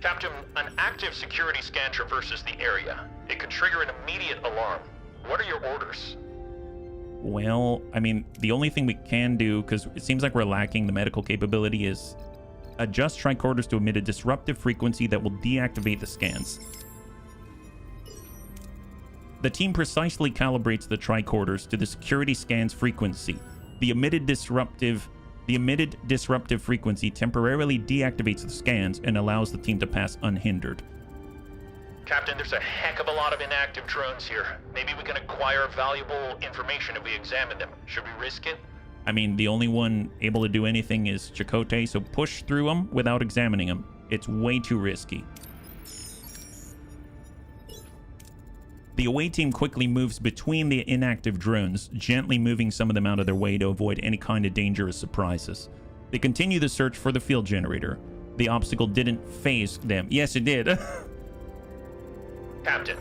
Captain, an active security scan traverses the area. It could trigger an immediate alarm. What are your orders? Well, I mean, the only thing we can do, because it seems like we're lacking the medical capability, is adjust tricorders to emit a disruptive frequency that will deactivate the scans. The team precisely calibrates the tricorders to the security scan's frequency. The emitted disruptive frequency temporarily deactivates the scans and allows the team to pass unhindered. Captain, there's a heck of a lot of inactive drones here. Maybe we can acquire valuable information if we examine them. Should we risk it? I mean, the only one able to do anything is Chakotay, so push through them without examining them. It's way too risky. The away team quickly moves between the inactive drones, gently moving some of them out of their way to avoid any kind of dangerous surprises. They continue the search for the field generator. The obstacle didn't phase them. Yes, it did. Captain,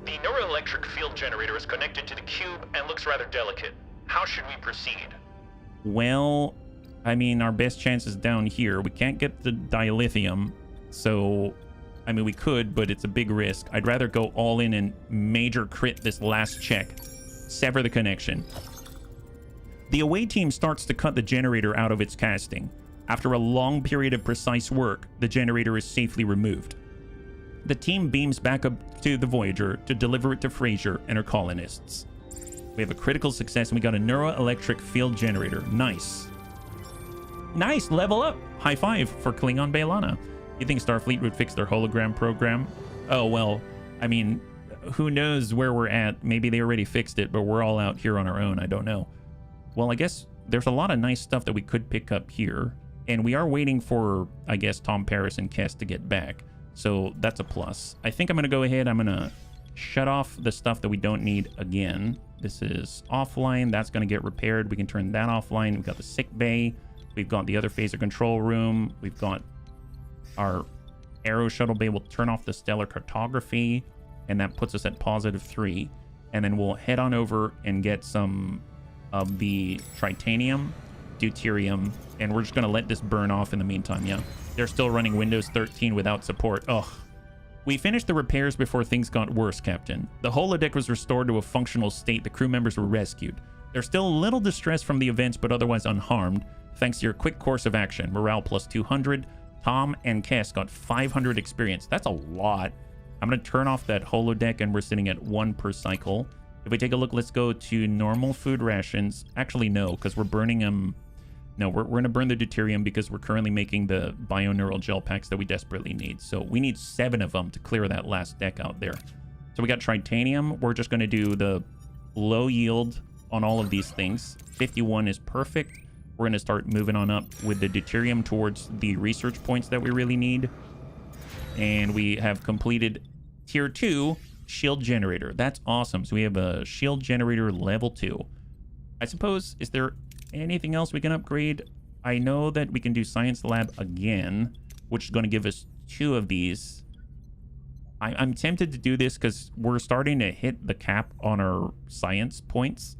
the neuroelectric field generator is connected to the cube and looks rather delicate. How should we proceed? Well, I mean, our best chance is down here. We can't get the dilithium, so... I mean, we could, but it's a big risk. I'd rather go all in and major crit this last check. Sever the connection. The away team starts to cut the generator out of its casting. After a long period of precise work, the generator is safely removed. The team beams back up to the Voyager to deliver it to Fraser and her colonists. We have a critical success and we got a neuroelectric field generator. Nice. Nice, level up. High five for Klingon Bailana. You think Starfleet would fix their hologram program? Oh, well, I mean, who knows where we're at? Maybe they already fixed it, but we're all out here on our own. I don't know. Well, I guess there's a lot of nice stuff that we could pick up here. And we are waiting for, I guess, Tom Paris and Kess to get back. So that's a plus. I think I'm going to go ahead. I'm going to shut off the stuff that we don't need again. This is offline. That's going to get repaired. We can turn that offline. We've got the sick bay. We've got the other phaser control room. We've got our aero shuttle bay. Will turn off the stellar cartography, and that puts us at +3. And then we'll head on over and get some of the tritanium, deuterium, and we're just going to let this burn off in the meantime. Yeah, they're still running Windows 13 without support. Ugh, We finished the repairs before things got worse, Captain. The holodeck was restored to a functional state. The crew members were rescued. They're still a little distressed from the events, but otherwise unharmed, thanks to your quick course of action. Morale plus 200. Tom and Kes got 500 experience. That's a lot. I'm going to turn off that holodeck, and we're sitting at 1 per cycle. If we take a look, let's go to normal food rations. Actually, no, because we're burning them. No, we're going to burn the deuterium because we're currently making the bioneural gel packs that we desperately need. So we need 7 of them to clear that last deck out there. So we got tritanium. We're just going to do the low yield on all of these things. 51 is perfect. We're going to start moving on up with the deuterium towards the research points that we really need. And we have completed tier 2 shield generator. That's awesome. So we have a shield generator level 2. I suppose, is there anything else we can upgrade? I know that we can do science lab again, which is going to give us 2 of these. I'm tempted to do this because we're starting to hit the cap on our science points.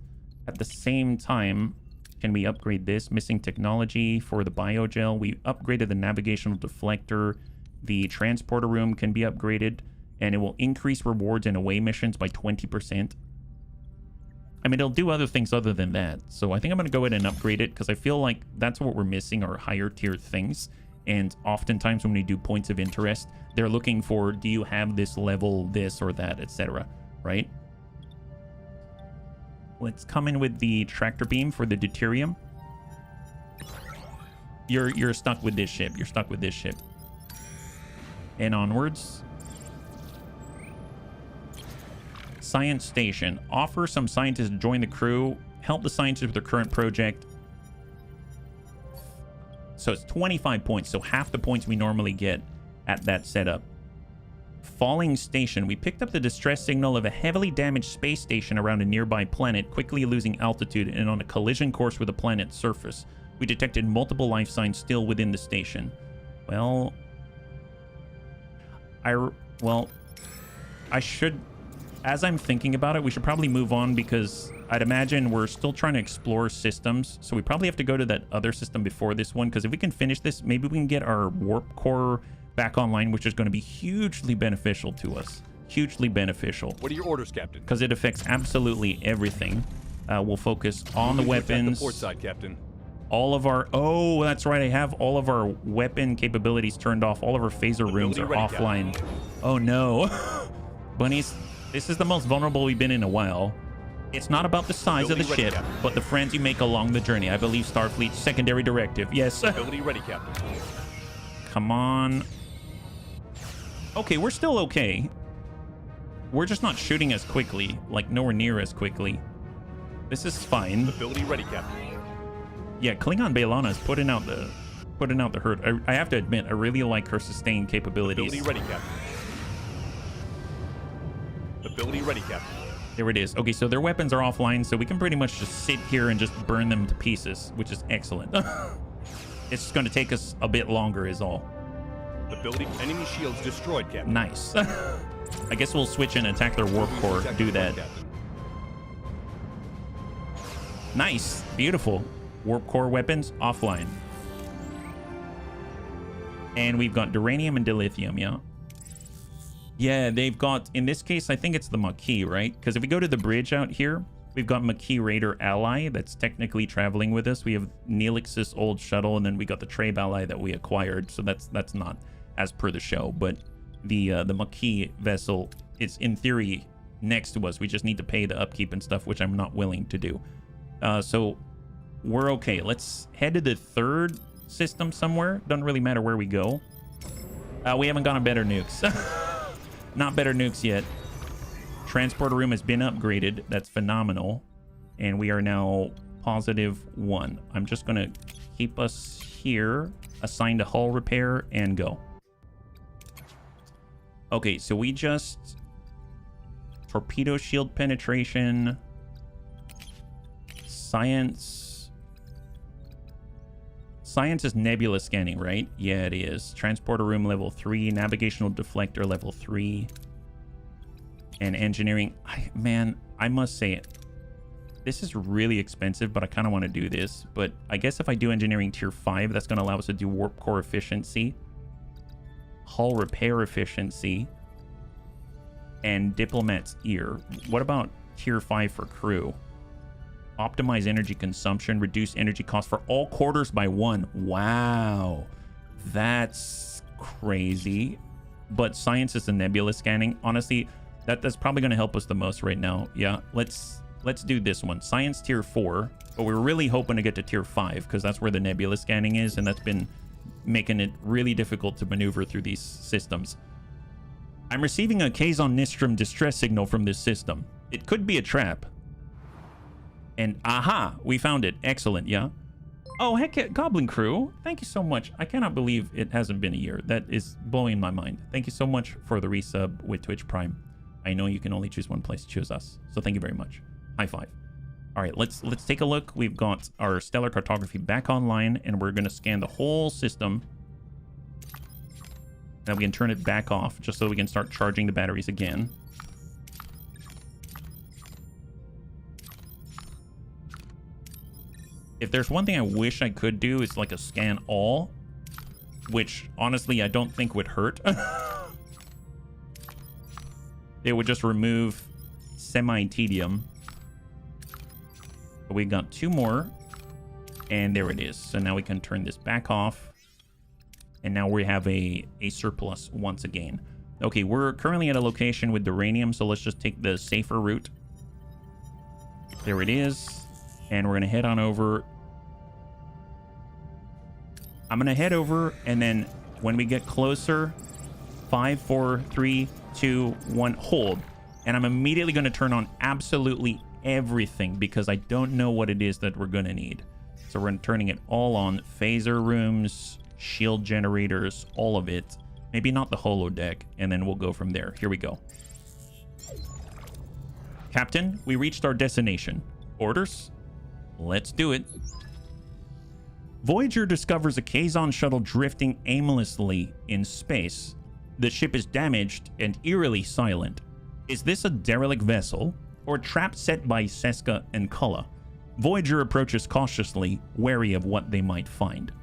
At the same time, can we upgrade this? Missing technology for the biogel. We upgraded the navigational deflector. The transporter room can be upgraded, and it will increase rewards in away missions by 20%. I mean, it'll do other things other than that. So I think I'm going to go ahead and upgrade it because I feel like that's what we're missing, are higher tier things. And oftentimes when we do points of interest, they're looking for, do you have this level, this or that, etc. Right? Let's come in with the tractor beam for the deuterium. You're stuck with this ship. You're stuck with this ship. And onwards. Science station. Offer some scientists to join the crew. Help the scientists with their current project. So it's 25 points. So half the points we normally get at that setup. Falling station. We picked up the distress signal of a heavily damaged space station around a nearby planet, quickly losing altitude and on a collision course with the planet's surface. We detected multiple life signs still within the station. Well, I should, as I'm thinking about it, we should probably move on because I'd imagine we're still trying to explore systems. So we probably have to go to that other system before this one, because if we can finish this, maybe we can get our warp core back online, which is going to be hugely beneficial to us. Hugely beneficial. What are your orders, Captain? Because it affects absolutely everything. We'll focus on the weapons. The port side, Captain. All of our... Oh, that's right. I have all of our weapon capabilities turned off. All of our phaser rooms are offline. Captain. Oh, no. Bunnies, this is the most vulnerable we've been in a while. It's not about the size of the ship, Captain, but the friends you make along the journey. I believe Starfleet's secondary directive. Yes. Ability ready, Captain. Come on. Okay, we're still okay. We're just not shooting as quickly, like nowhere near as quickly. This is fine. Ability ready, Captain. Yeah, Klingon Baelana is putting out the hurt. I have to admit, I really like her sustained capabilities. Ability ready, Captain. Ability ready, Captain. There it is. Okay, so their weapons are offline, so we can pretty much just sit here and just burn them to pieces, which is excellent. It's just going to take us a bit longer is all. Ability enemy shields destroyed, Captain. Nice. I guess we'll switch and attack their warp core to do that. Nice. Beautiful. Warp core weapons offline. And we've got duranium and dilithium, yeah? Yeah, they've got, in this case, I think it's the Maquis, right? Because if we go to the bridge out here, we've got Maquis Raider Ally that's technically traveling with us. We have Neelix's old shuttle, and then we got the Trabe Ally that we acquired. So that's not as per the show, but the Maquis vessel is in theory next to us. We just need to pay the upkeep and stuff, which I'm not willing to do. So we're okay. Let's head to the third system somewhere. Doesn't really matter where we go. We haven't gone to better nukes. Not better nukes yet. Transporter room has been upgraded. That's phenomenal. And we are now +1. I'm just going to keep us here, assign to hull repair, and go. Okay, so we just... Torpedo shield penetration. Science. Science is nebula scanning, right? Yeah, it is. Transporter room level 3. Navigational deflector level 3. And engineering. Man, I must say it. This is really expensive, but I kind of want to do this. But I guess if I do engineering tier 5, that's going to allow us to do warp core efficiency. Hull repair efficiency. and Diplomat's Ear. What about tier 5 for crew? Optimize energy consumption, reduce energy cost for all quarters by 1. Wow, that's crazy. But science and nebula scanning, honestly, that's probably going to help us the most right now. Yeah, let's do this one. Science tier 4, but we're really hoping to get to tier 5 because that's where the nebula scanning is, and that's been making it really difficult to maneuver through these systems. I'm receiving a Kazon Nistrum distress signal from this system. It could be a trap. And aha, we found it. Excellent, yeah. Oh, heck yeah, Goblin Crew. Thank you so much. I cannot believe it hasn't been a year. That is blowing my mind. Thank you so much for the resub with Twitch Prime. I know you can only choose one place to choose us. So thank you very much. High five. All right, let's take a look. We've got our stellar cartography back online, and we're going to scan the whole system. Now we can turn it back off just so we can start charging the batteries again. If there's one thing I wish I could do is like a scan all, which honestly I don't think would hurt. It would just remove semi-tedium. We got 2 more, and there it is. So now we can turn this back off, and now we have a surplus once again. Okay, we're currently at a location with uranium, so let's just take the safer route. There it is, and we're gonna head on over. I'm gonna head over, and then when we get closer, 5, 4, 3, 2, 1, hold. And I'm immediately gonna turn on absolutely everything because I don't know what it is that we're gonna need. So we're turning it all on. Phaser rooms, shield generators, all of it. Maybe not the holodeck, and then we'll go from there. Here we go. Captain, we reached our destination. Orders? Let's do it. Voyager discovers a Kazon shuttle drifting aimlessly in space. The ship is damaged and eerily silent. Is this a derelict vessel or a trap set by Seska and Kulla? Voyager approaches cautiously, wary of what they might find.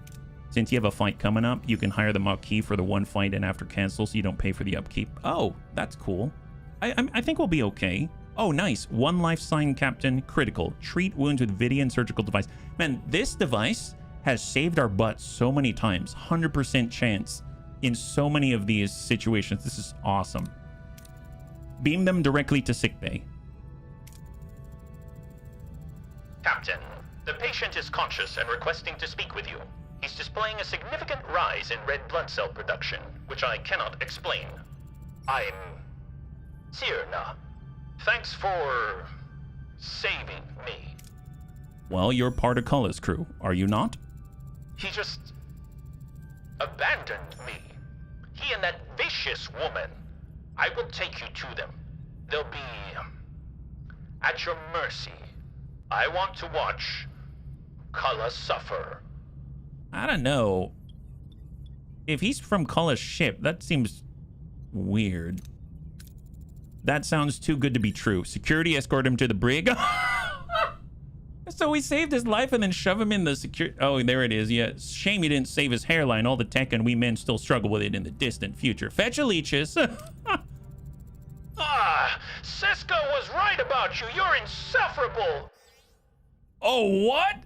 Since you have a fight coming up, you can hire the Maquis for the one fight and after cancel so you don't pay for the upkeep. Oh, that's cool. I think we'll be okay. Oh, nice. 1 life sign, Captain. Critical. Treat wounds with Vidian surgical device. Man, this device has saved our butts so many times. 100% chance in so many of these situations. This is awesome. Beam them directly to sickbay. Captain, the patient is conscious and requesting to speak with you. He's displaying a significant rise in red blood cell production, which I cannot explain. I'm Tierna. Thanks for saving me. Well, you're part of Kulla's crew, are you not? He just abandoned me. He and that vicious woman. I will take you to them. They'll be at your mercy. I want to watch Kulla suffer. I don't know. If he's from Kulla's ship, that seems weird. That sounds too good to be true. Security escort him to the brig. So we saved his life and then shove him in the security. Oh, there it is. Yeah, shame he didn't save his hairline. All the tech and we men still struggle with it in the distant future. Fetch a leeches. Seska was right about you. You're insufferable. Oh, what?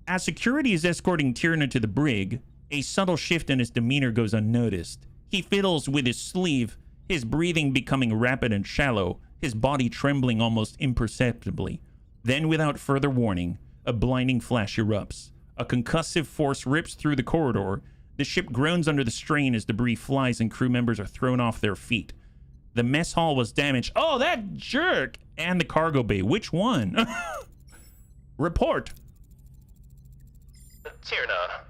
As security is escorting Tierna to the brig, a subtle shift in his demeanor goes unnoticed. He fiddles with his sleeve, his breathing becoming rapid and shallow, his body trembling almost imperceptibly. Then, without further warning, a blinding flash erupts. A concussive force rips through the corridor. The ship groans under the strain as debris flies and crew members are thrown off their feet. The mess hall was damaged. Oh, that jerk! And the cargo bay. Which one? Report. Tierna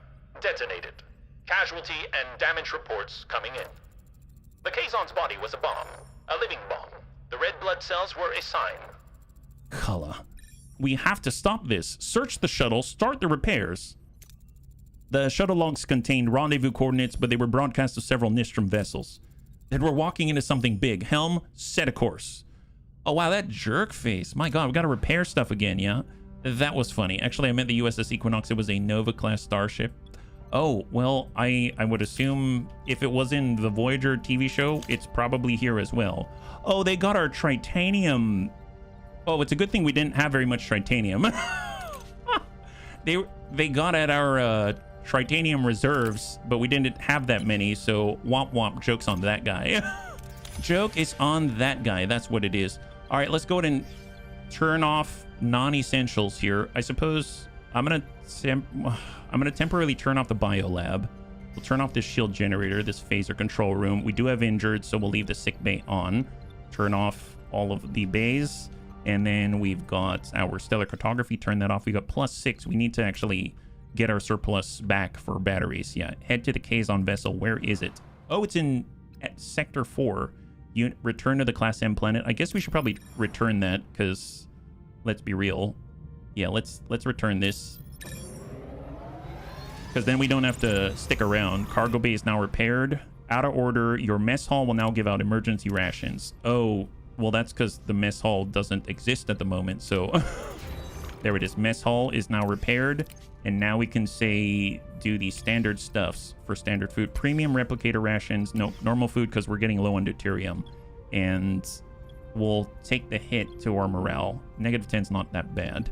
detonated. Casualty and damage reports coming in. The Kazon's body was a bomb. A living bomb. The red blood cells were a sign. Kulla. We have to stop this. Search the shuttle. Start the repairs. The shuttle logs contained rendezvous coordinates, but they were broadcast to several Nistrum vessels. Then we're walking into something big. Helm, set a course. Oh, wow, that jerk face. My God, we got to repair stuff again, yeah? That was funny. Actually, I meant the USS Equinox. It was a Nova-class starship. Oh, well, I would assume if it was in the Voyager TV show, it's probably here as well. Oh, they got our tritanium. Oh, it's a good thing we didn't have very much tritanium. They got at our tritanium reserves, but we didn't have that many, so womp womp, joke's on that guy. Joke is on that guy, that's what it is. All right, let's go ahead and turn off non-essentials here. I suppose I'm gonna temporarily turn off the biolab. We'll turn off this shield generator, this phaser control room. We do have injured, so we'll leave the sick bay on. Turn off all of the bays. And then we've got our stellar cartography. Turn that off. We got +6. We need to actually get our surplus back for batteries. Yeah, head to the Kazon vessel. Where is it? Oh, it's at Sector 4. Return to the Class M planet. I guess we should probably return that because, let's be real. Yeah, let's return this. Because then we don't have to stick around. Cargo bay is now repaired. Out of order. Your mess hall will now give out emergency rations. Oh, well, that's because the mess hall doesn't exist at the moment. So there it is. Mess hall is now repaired. And now we can say do the standard stuffs for standard food. Premium replicator rations. No, normal food because we're getting low on deuterium. And we'll take the hit to our morale. -10 is not that bad.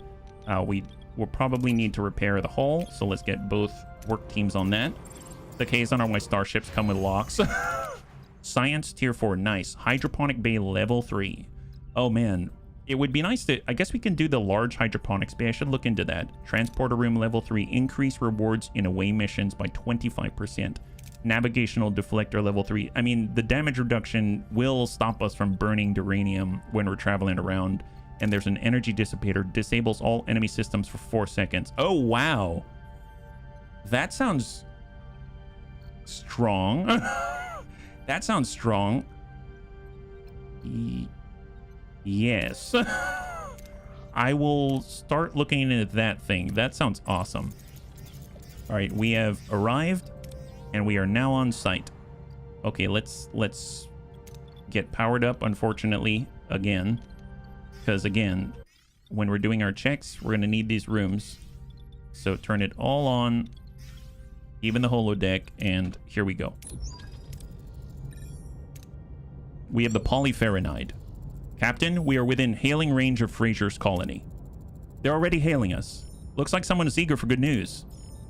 We will probably need to repair the hull. So let's get both work teams on that. The Kazon are my starships come with locks. Science tier 4, nice. Hydroponic bay level 3. Oh man, it would be nice to, I guess we can do the large hydroponics bay. I should look into that. Transporter room level 3, increase rewards in away missions by 25%. Navigational deflector level 3. I mean, the damage reduction will stop us from burning duranium when we're traveling around. And there's an energy dissipator, disables all enemy systems for 4 seconds. Oh wow, that sounds strong. That sounds strong. Yes. I will start looking into that thing. That sounds awesome. All right, we have arrived and we are now on site. Okay, let's get powered up, unfortunately, again. Because again, when we're doing our checks, we're gonna need these rooms. So turn it all on, even the holodeck, and here we go. We have the polyferronide. Captain, we are within hailing range of Frazier's colony. They're already hailing us. Looks like someone is eager for good news.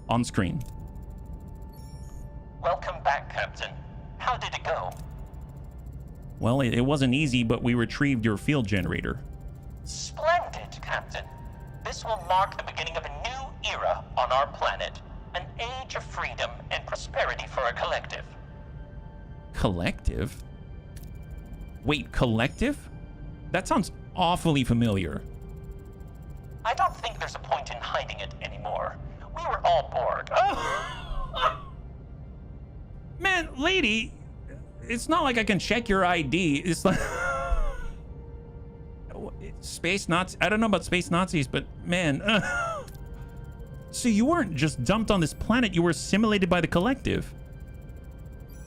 On screen. Welcome back, Captain. How did it go? Well, it wasn't easy, but we retrieved your field generator. Splendid, Captain. This will mark the beginning of a new era on our planet. An age of freedom and prosperity for our collective. Collective? Wait, collective? That sounds awfully familiar. I don't think there's a point in hiding it anymore. We were all Borg. Man, lady, it's not like I can check your ID. It's like... Space Nazis. I don't know about space Nazis, but man... So you weren't just dumped on this planet, you were assimilated by the collective.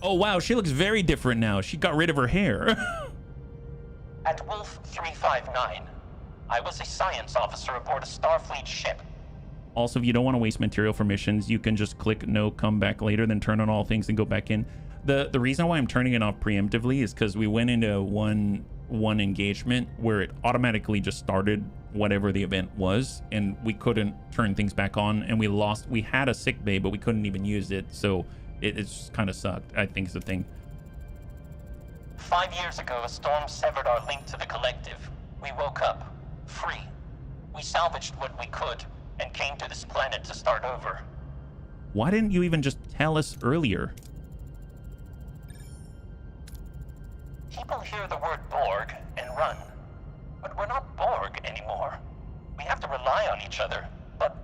Oh wow, she looks very different now. She got rid of her hair. At Wolf 359, I was a science officer aboard a Starfleet ship. Also, if you don't want to waste material for missions, you can just click no, come back later, then turn on all things and go back in. The reason why I'm turning it off preemptively is because we went into one engagement where it automatically just started whatever the event was, and we couldn't turn things back on, and we had a sick bay, but we couldn't even use it, so it's kind of sucked, I think is the thing. 5 years ago, a storm severed our link to the collective. We woke up, free. We salvaged what we could, and came to this planet to start over. Why didn't you even just tell us earlier? People hear the word Borg and run. But we're not Borg anymore. We have to rely on each other. But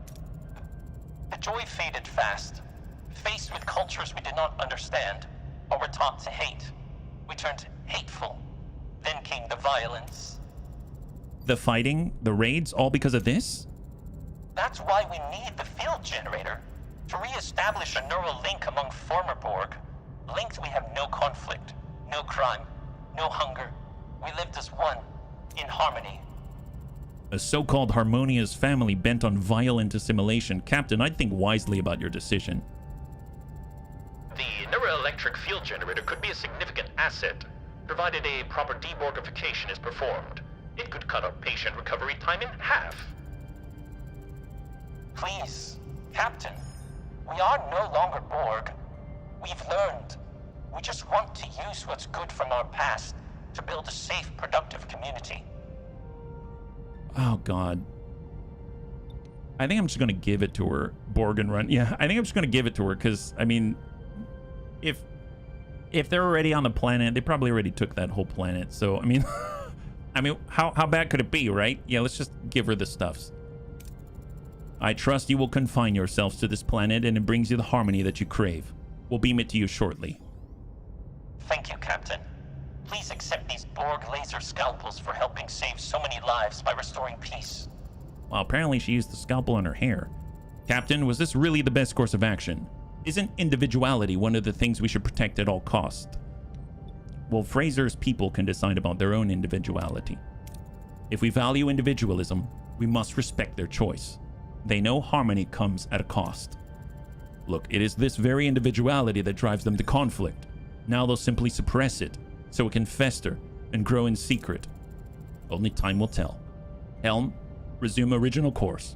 the joy faded fast. Faced with cultures we did not understand, or were taught to hate, we turned hateful. Then came the violence. The fighting, the raids, all because of this? That's why we need the field generator. To re-establish a neural link among former Borg. Linked we have no conflict, no crime, no hunger. We lived as one, in harmony. A so-called harmonious family bent on violent assimilation. Captain, I'd think wisely about your decision. electric field generator could be a significant asset, provided a proper deborgification is performed. It could cut our patient recovery time in half. Please, Captain. We are no longer Borg. We've learned. We just want to use what's good from our past to build a safe, productive community. Oh, God. I think I'm just going to give it to her. Borg and run. Yeah, I think I'm just going to give it to her because, I mean, if they're already on the planet, they probably already took that whole planet. So, I mean, how bad could it be, right? Yeah, let's just give her the stuffs. I trust you will confine yourselves to this planet and it brings you the harmony that you crave. We'll beam it to you shortly. Thank you, Captain. Please accept these Borg laser scalpels for helping save so many lives by restoring peace. Well, apparently she used the scalpel on her hair. Captain, was this really the best course of action? Isn't individuality one of the things we should protect at all costs? Well, Fraser's people can decide about their own individuality. If we value individualism, we must respect their choice. They know harmony comes at a cost. Look, it is this very individuality that drives them to conflict. Now they'll simply suppress it, so it can fester and grow in secret. Only time will tell. Helm, resume original course.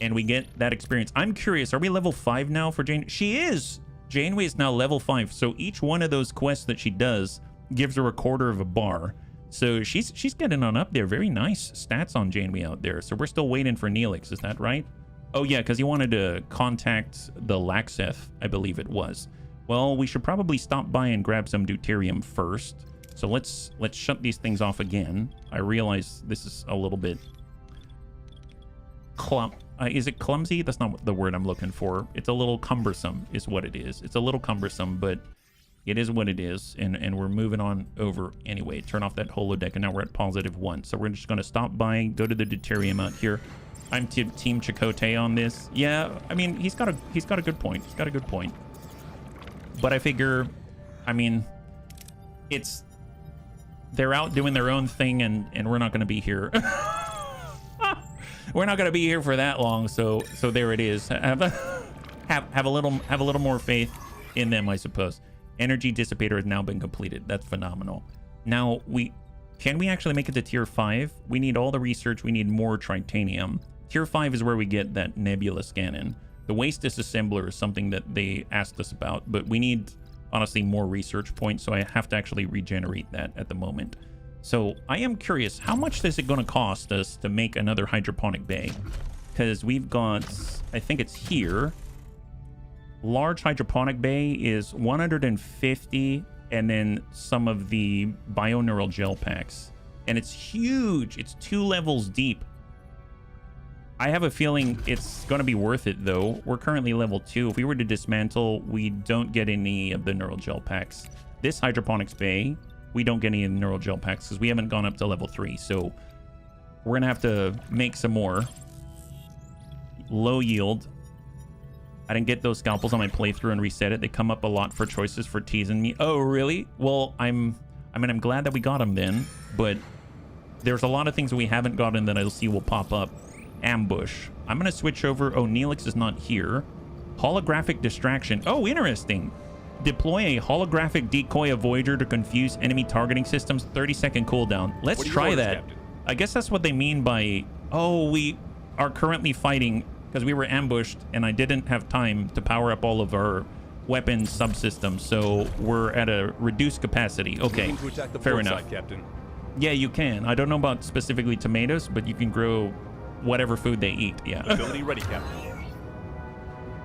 And we get that experience. I'm curious, are we level 5 now for Jane? She is! Janeway is now level 5, so each one of those quests that she does gives her a quarter of a bar. So she's getting on up there. Very nice stats on Janeway out there. So we're still waiting for Neelix, is that right? Oh yeah, because he wanted to contact the Laxeth, I believe it was. Well, we should probably stop by and grab some deuterium first. So let's shut these things off again. I realize this is a little bit is it clumsy? That's not the word I'm looking for. It's a little cumbersome is what it is. It's a little cumbersome, but it is what it is, and we're moving on over anyway. Turn off that holodeck, and now we're at +1. So we're just going to stop by, go to the deuterium out here. I'm Team Chakotay on this. Yeah, I mean, he's got a good point. He's got a good point. But I figure, I mean, they're out doing their own thing, and we're not going to be here. We're not going to be here for that long, so there it is. Have a little more faith in them, I suppose. Energy dissipator has now been completed. That's phenomenal. Now, can we actually make it to tier 5? We need all the research. We need more tritanium. Tier 5 is where we get that nebula scanning. The waste disassembler is something that they asked us about, but we need, honestly, more research points, so I have to actually regenerate that at the moment. So I am curious, how much is it going to cost us to make another hydroponic bay? Because we've got, I think it's here. Large hydroponic bay is 150, and then some of the bioneural gel packs. And it's huge. It's 2 levels deep. I have a feeling it's going to be worth it, though. We're currently level 2. If we were to dismantle, we don't get any of the neural gel packs. This hydroponics bay, we don't get any of the neural gel packs because we haven't gone up to level 3. So we're going to have to make some more. Low yield. I didn't get those scalpels on my playthrough and reset it. They come up a lot for choices for teasing me. Oh, really? Well, I'm glad that we got them then, but there's a lot of things that we haven't gotten that I'll see will pop up. Ambush. I'm going to switch over. Oh, Neelix is not here. Holographic distraction. Oh, interesting. Deploy a holographic decoy of Voyager to confuse enemy targeting systems. 30-second cooldown. Let's try that. Captain? I guess that's what they mean by, oh, we are currently fighting because we were ambushed and I didn't have time to power up all of our weapon subsystems, so we're at a reduced capacity. Okay, fair enough. Captain. Yeah, you can. I don't know about specifically tomatoes, but you can grow whatever food they eat. Yeah. Ability ready, Captain.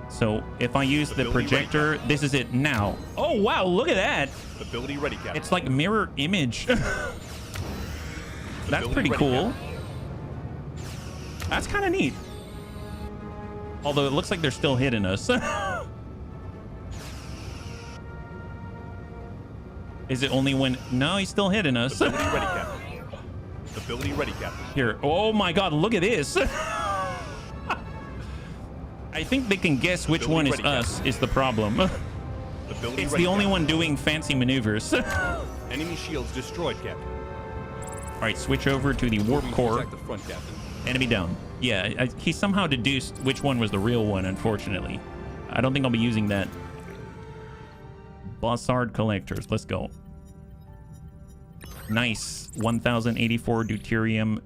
So if I use the projector, ready, this is it now. Oh, wow, look at that. Ability ready, Captain. It's like mirror image. That's pretty cool. Captain. That's kind of neat. Although it looks like they're still hitting us. Is it only when... No, he's still hitting us. Ability ready, Captain. Ability ready, Captain. Here. Oh my God, look at this. I think they can guess which one is us is the problem. It's the only one doing fancy maneuvers. Enemy shields destroyed, Captain. All right, switch over to the warp core. The front, Captain. Enemy down. Yeah, he somehow deduced which one was the real one, unfortunately. I don't think I'll be using that. Bossard collectors. Let's go. Nice. 1084 deuterium.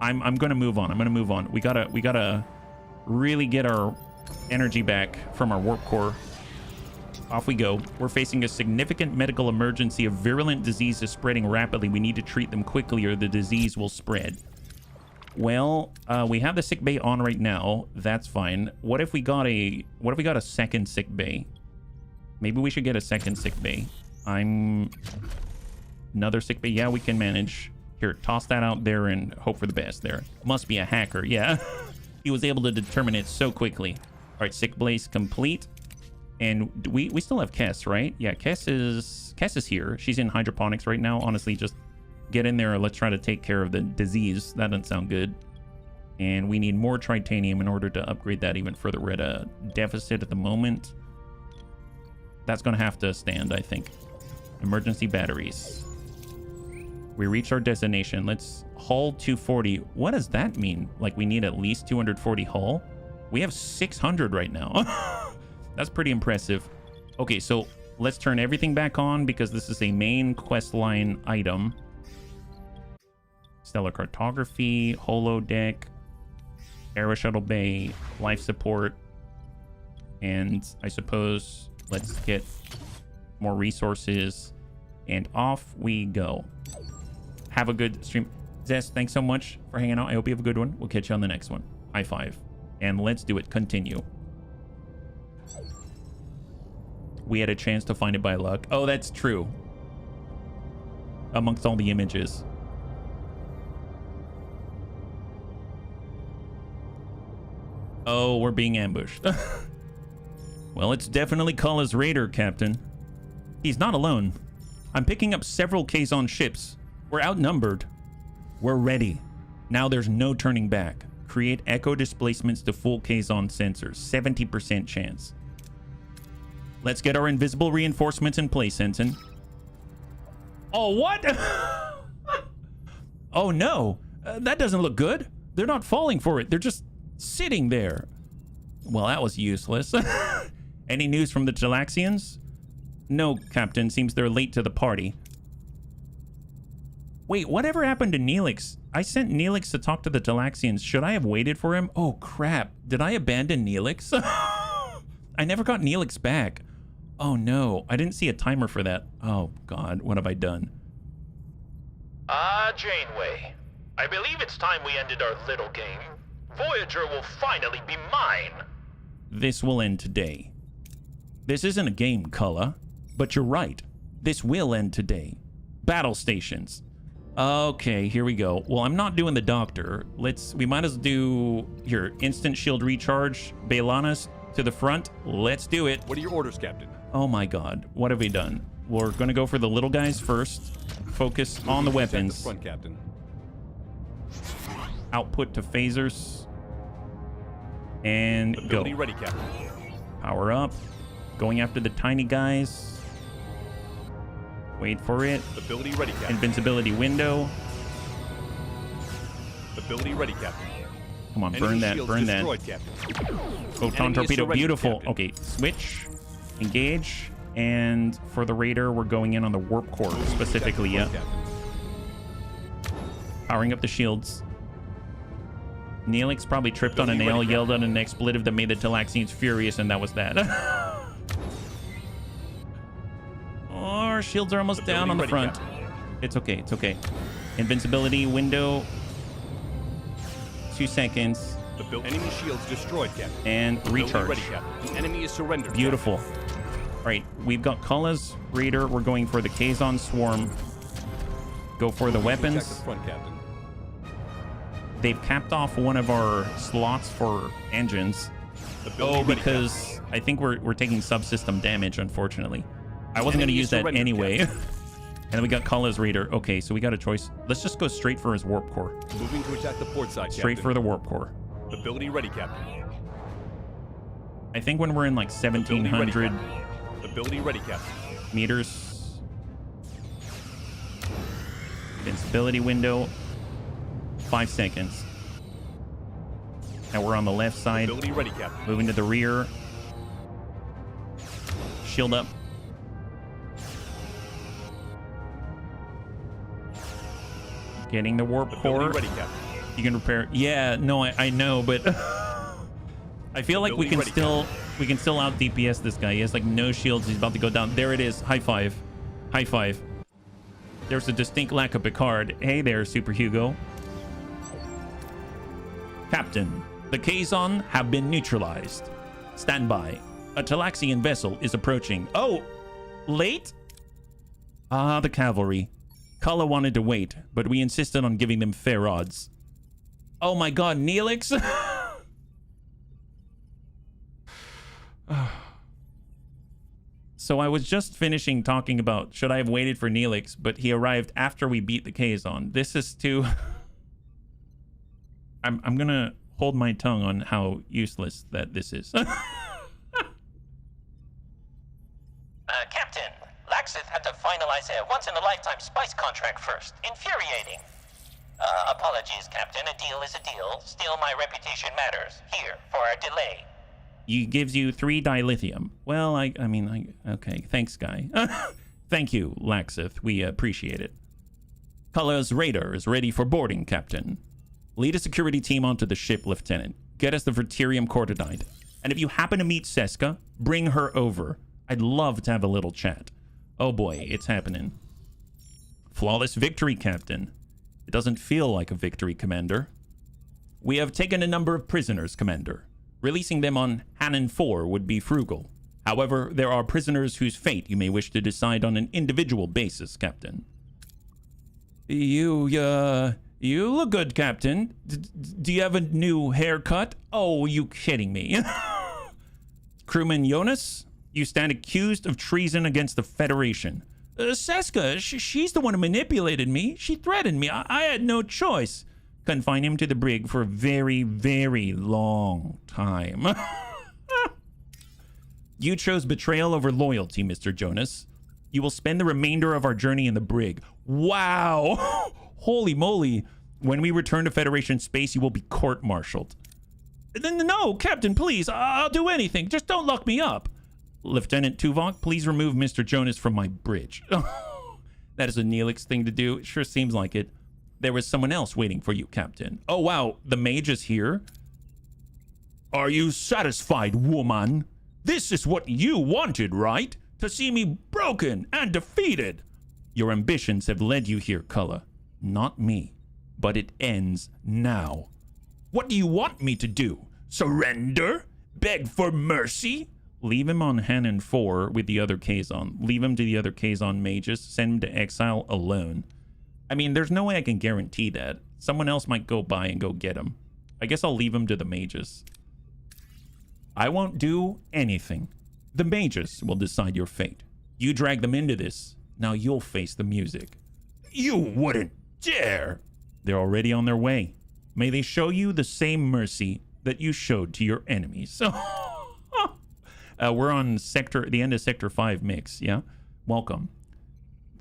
I'm gonna move on. I'm gonna move on. We gotta really get our energy back from our warp core. Off we go. We're facing a significant medical emergency. A virulent disease is spreading rapidly. We need to treat them quickly or the disease will spread. Well, we have the sick bay on right now. That's fine. What if we got a second sick bay? Maybe we should get a second sick bay. Another sick bay. Yeah, we can manage. Here, toss that out there and hope for the best there. Must be a hacker. Yeah. He was able to determine it so quickly. All right, sick blaze complete. And we still have Kess, right? Yeah, Kess is here. She's in hydroponics right now. Honestly, just get in there. Let's try to take care of the disease. That doesn't sound good. And we need more tritanium in order to upgrade that even further. We're at a deficit at the moment. That's going to have to stand, I think. Emergency batteries. We reached our destination. Let's hull 240. What does that mean? Like we need at least 240 hull? We have 600 right now. That's pretty impressive. Okay, so let's turn everything back on because this is a main quest line item. Stellar cartography, holodeck, aero shuttle bay, life support, and I suppose let's get more resources, and off we go. Have a good stream. Zest, thanks so much for hanging out. I hope you have a good one. We'll catch you on the next one. High five. And let's do it. Continue. We had a chance to find it by luck. Oh, that's true. Amongst all the images. Oh, we're being ambushed. Well, it's definitely Kala's raider, Captain. He's not alone. I'm picking up several Kazon ships. We're outnumbered. We're ready. Now there's no turning back. Create echo displacements to full Kazon sensors. 70% chance. Let's get our invisible reinforcements in place, Ensign. Oh, what? Oh, no. That doesn't look good. They're not falling for it. They're just sitting there. Well, that was useless. Any news from the Galaxians? No, Captain. Seems they're late to the party. Wait, whatever happened to Neelix? I sent Neelix to talk to the Galaxians. Should I have waited for him? Oh, crap. Did I abandon Neelix? I never got Neelix back. Oh, no. I didn't see a timer for that. Oh, God. What have I done? Janeway. I believe it's time we ended our little game. Voyager will finally be mine. This will end today. This isn't a game, Kala. But you're right. This will end today. Battle stations. Okay, here we go. Well, I'm not doing the doctor. We might as well do here. Instant shield recharge. Bailanas to the front. Let's do it. What are your orders, Captain? Oh my God, what have we done? We're gonna go for the little guys first. Focus on the weapons. Front, Captain. Output to phasers. And go. Ability ready, Captain. Power up. Going after the tiny guys. Wait for it. Ability ready, Captain. Invincibility window. Ability ready, Captain. Come on, burn that, burn that. Photon torpedo, beautiful. Captain. Okay, switch, engage, and for the raider, we're going in on the warp core specifically. Yeah. Powering up the shields. Neelix probably tripped on a nail, yelled out an expletive that made the Galaxians furious, and that was that. Our shields are almost down on the front. It's okay, it's okay. Invincibility window. 2 seconds. Enemy shields destroyed, Captain. And recharge. Ready, Captain. The enemy is surrendered. Beautiful. All right, we've got Kala's raider. We're going for the Kazon swarm. Go for the weapons. The front, Captain. They've capped off one of our slots for engines. Oh, because I think we're taking subsystem damage, unfortunately. I wasn't going to use that anyway. And then we got Kala's raider. Okay, so we got a choice. Let's just go straight for his warp core. Moving to attack the port side, Straight Captain. for the warp core. Ability ready, Captain. I think when we're in like 1700 Ability ready, Captain. meters. Invincibility window. 5 seconds. Now we're on the left side. Ability ready, Captain. Moving to the rear. Shield up. Getting the warp core. Ready, Captain. You can repair. Yeah, no, I know, but I feel like we can still out DPS this guy. He has like no shields. He's about to go down. There it is. High five. High five. There's a distinct lack of Picard. Hey there, Super Hugo. Captain, the Kazon have been neutralized. Stand by. A Talaxian vessel is approaching. Oh, late? Ah, the cavalry. Kala wanted to wait, but we insisted on giving them fair odds. Oh my god, Neelix? So I was just finishing talking about should I have waited for Neelix, but he arrived after we beat the Kazon. This is too... I'm gonna hold my tongue on how useless that this is. Captain, Laxith had to finalize a once-in-a-lifetime spice contract first. Infuriating. Apologies, Captain. A deal is a deal. Still, my reputation matters. Here, for our delay. He gives you 3 dilithium. Well, I mean, okay. Thanks, guy. Thank you, Laxith. We appreciate it. Kala's radar is ready for boarding, Captain. Lead a security team onto the ship, Lieutenant. Get us the Verterium Cortidite. And if you happen to meet Seska, bring her over. I'd love to have a little chat. Oh boy, it's happening. Flawless victory, Captain. It doesn't feel like a victory, Commander. We have taken a number of prisoners, Commander. Releasing them on Hanan 4 would be frugal. However, there are prisoners whose fate you may wish to decide on an individual basis, Captain. You look good, Captain. Do you have a new haircut? Oh, you kidding me? Crewman Jonas, you stand accused of treason against the Federation. Seska, she's the one who manipulated me. She threatened me. I had no choice. Confine him to the brig for a very, very long time. You chose betrayal over loyalty, Mr. Jonas. You will spend the remainder of our journey in the brig. Wow! Holy moly. When we return to Federation space, you will be court-martialed. No, Captain, please. I'll do anything. Just don't lock me up. Lieutenant Tuvok, please remove Mr. Jonas from my bridge. That is a Neelix thing to do. It sure seems like it. There was someone else waiting for you, Captain. Oh, wow. The mage is here. Are you satisfied, woman? This is what you wanted, right? To see me broken and defeated. Your ambitions have led you here, Kala. Not me. But it ends now. What do you want me to do? Surrender? Beg for mercy? Leave him on Hanan 4 with the other Kazon. Leave him to the other Kazon mages. Send him to exile alone. I mean, there's no way I can guarantee that. Someone else might go by and go get him. I guess I'll leave him to the mages. I won't do anything. The mages will decide your fate. You drag them into this. Now you'll face the music. You wouldn't dare! They're already on their way. May they show you the same mercy that you showed to your enemies. We're on the end of Sector 5 mix, yeah? Welcome.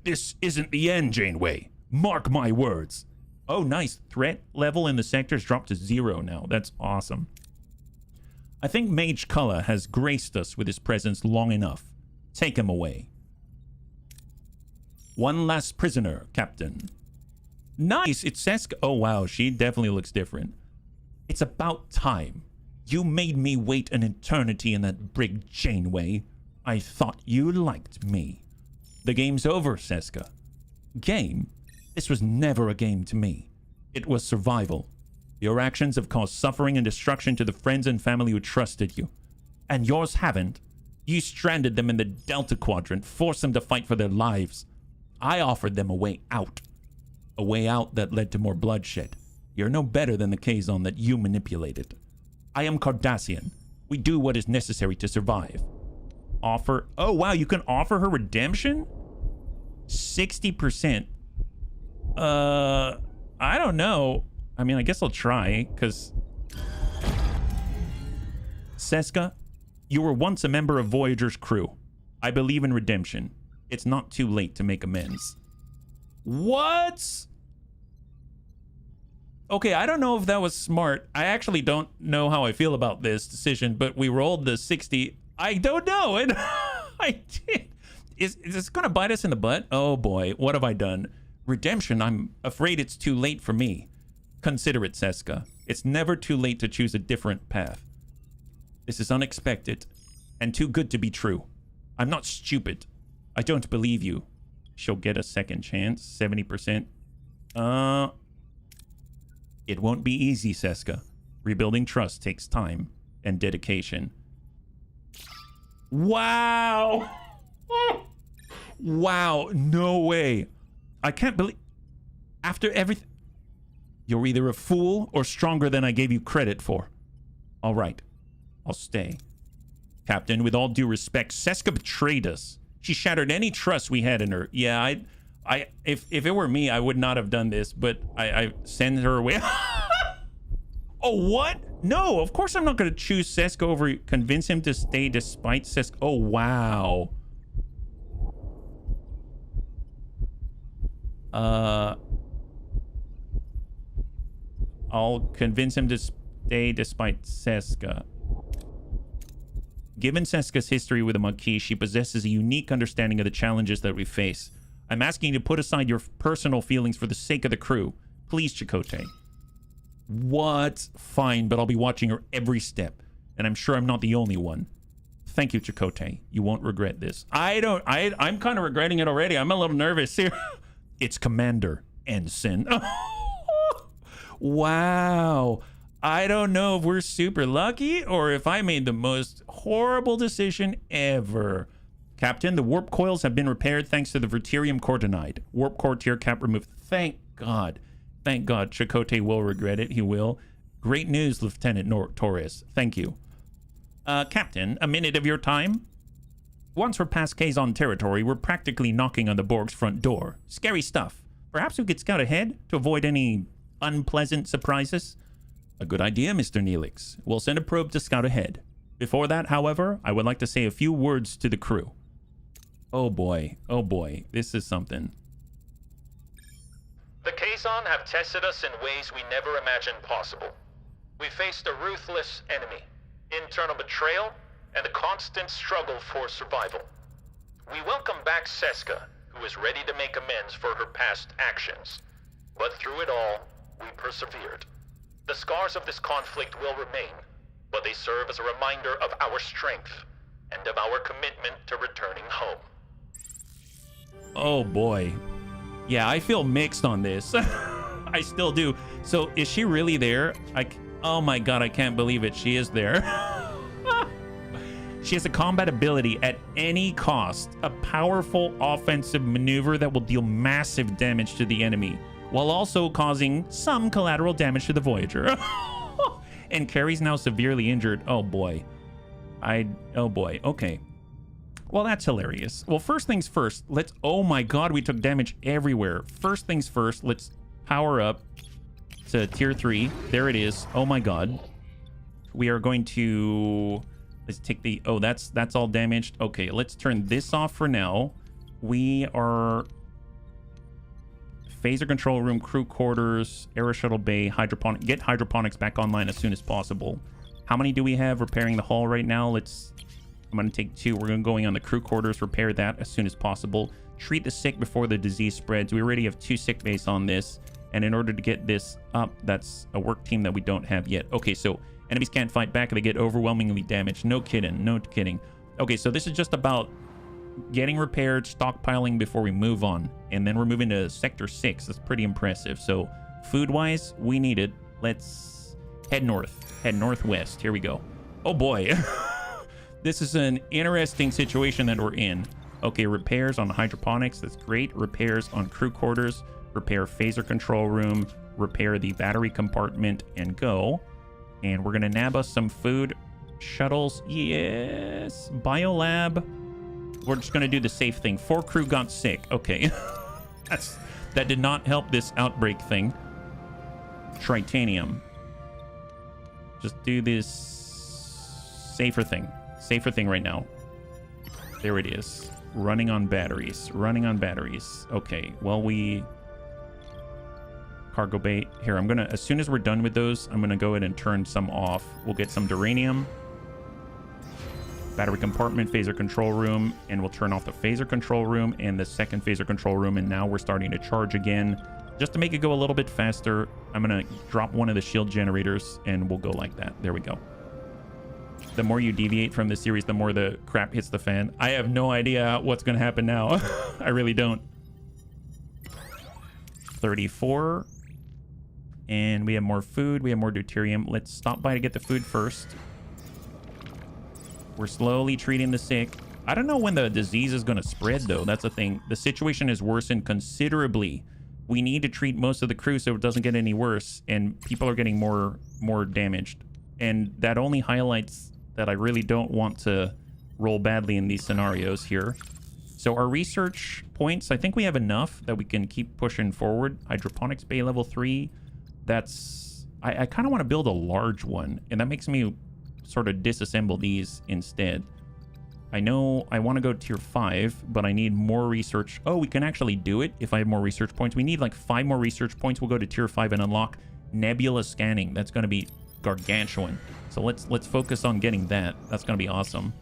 This isn't the end, Janeway. Mark my words. Oh, nice. Threat level in the sectors dropped to 0 now. That's awesome. I think Mage Kala has graced us with his presence long enough. Take him away. One last prisoner, Captain. Nice. It's Seska. Oh, wow. She definitely looks different. It's about time. You made me wait an eternity in that brig, Janeway. I thought you liked me. The game's over, Seska. Game? This was never a game to me. It was survival. Your actions have caused suffering and destruction to the friends and family who trusted you. And yours haven't. You stranded them in the Delta Quadrant, forced them to fight for their lives. I offered them a way out. A way out that led to more bloodshed. You're no better than the Kazon that you manipulated. I am Cardassian. We do what is necessary to survive. Offer... Oh, wow, you can offer her redemption? 60%. I don't know. I mean, I guess I'll try, because... Seska, you were once a member of Voyager's crew. I believe in redemption. It's not too late to make amends. What? Okay, I don't know if that was smart. I actually don't know how I feel about this decision, but we rolled the 60. I don't know. I did. Is this going to bite us in the butt? Oh, boy. What have I done? Redemption? I'm afraid it's too late for me. Consider it, Seska. It's never too late to choose a different path. This is unexpected and too good to be true. I'm not stupid. I don't believe you. She'll get a second chance. 70%. It won't be easy, Seska. Rebuilding trust takes time and dedication. Wow. Wow. No way. I can't believe... After everything... You're either a fool or stronger than I gave you credit for. All right. I'll stay. Captain, with all due respect, Seska betrayed us. She shattered any trust we had in her. Yeah, if it were me, I would not have done this, but I send her away. Oh, what? No, of course I'm not going to choose Seska over convince him to stay despite Seska. Oh, wow. I'll convince him to stay despite Seska. Given Seska's history with the Maquis, she possesses a unique understanding of the challenges that we face. I'm asking you to put aside your personal feelings for the sake of the crew. Please, Chakotay. What? Fine, but I'll be watching her every step. And I'm sure I'm not the only one. Thank you, Chakotay. You won't regret this. I'm kind of regretting it already. I'm a little nervous here. It's Commander Ensign. Wow. I don't know if we're super lucky or if I made the most horrible decision ever. Captain, the warp coils have been repaired thanks to the Verterium Cortinide. Warp core tier cap removed. Thank God. Thank God. Chakotay will regret it. He will. Great news, Lieutenant Torres. Thank you. Captain, a minute of your time? Once we're past Kazon territory, we're practically knocking on the Borg's front door. Scary stuff. Perhaps we could scout ahead to avoid any unpleasant surprises? A good idea, Mr. Neelix. We'll send a probe to scout ahead. Before that, however, I would like to say a few words to the crew. Oh boy, this is something. The Kazon have tested us in ways we never imagined possible. We faced a ruthless enemy, internal betrayal, and a constant struggle for survival. We welcome back Seska, who is ready to make amends for her past actions. But through it all, we persevered. The scars of this conflict will remain, but they serve as a reminder of our strength and of our commitment to returning home. Oh boy. Yeah, I feel mixed on this. I still do. So is she really there? Oh my God, I can't believe it. She is there. She has a combat ability at any cost, a powerful offensive maneuver that will deal massive damage to the enemy, while also causing some collateral damage to the Voyager. And Carrie's now severely injured. Oh boy. Oh boy. Okay. Well, that's hilarious. Well, first things first, oh my God, we took damage everywhere. First things first, let's power up to tier 3. There it is. Oh my God. We are going to, let's take the, oh, that's all damaged. Okay, let's turn this off for now. We are phaser control room, crew quarters, aero shuttle bay, get hydroponics back online as soon as possible. How many do we have repairing the hull right now? I'm going to take 2. We're going on the crew quarters, repair that as soon as possible. Treat the sick before the disease spreads. We already have 2 sick bays on this. And in order to get this up, that's a work team that we don't have yet. Okay, so enemies can't fight back. They get overwhelmingly damaged. No kidding. No kidding. Okay, so this is just about getting repaired, stockpiling before we move on. And then we're moving to Sector 6. That's pretty impressive. So food-wise, we need it. Let's head north. Head northwest. Here we go. Oh, boy. This is an interesting situation that we're in. Okay, repairs on hydroponics. That's great. Repairs on crew quarters. Repair phaser control room. Repair the battery compartment and go. And we're going to nab us some food. Shuttles. Yes. Biolab. We're just going to do the safe thing. 4 crew got sick. Okay. That did not help this outbreak thing. Tritanium. Just do this safer thing. Safer thing right now. There it is. Running on batteries. Running on batteries. Okay. Well, cargo bay. Here, I'm going to, as soon as we're done with those, I'm going to go ahead and turn some off. We'll get some duranium. Battery compartment, phaser control room, and we'll turn off the phaser control room and the second phaser control room, and now we're starting to charge again. Just to make it go a little bit faster, I'm gonna drop one of the shield generators and we'll go like that. There we go. The more you deviate from the series, the more the crap hits the fan. I have no idea what's gonna happen now. I really don't. 34. And we have more food, we have more deuterium. Let's stop by to get the food first. We're slowly treating the sick. I don't know when the disease is going to spread, though. That's the thing. The situation has worsened considerably. We need to treat most of the crew so it doesn't get any worse, and people are getting more damaged. And that only highlights that I really don't want to roll badly in these scenarios here. So our research points, I think we have enough that we can keep pushing forward. Hydroponics bay level 3. That's... I kind of want to build a large one, and that makes me sort of disassemble these instead. I know I want to go tier 5, but I need more research. Oh, we can actually do it if I have more research points. We need like 5 more research points. We'll go to tier 5 and unlock nebula scanning. That's going to be gargantuan. So let's focus on getting that. That's going to be awesome.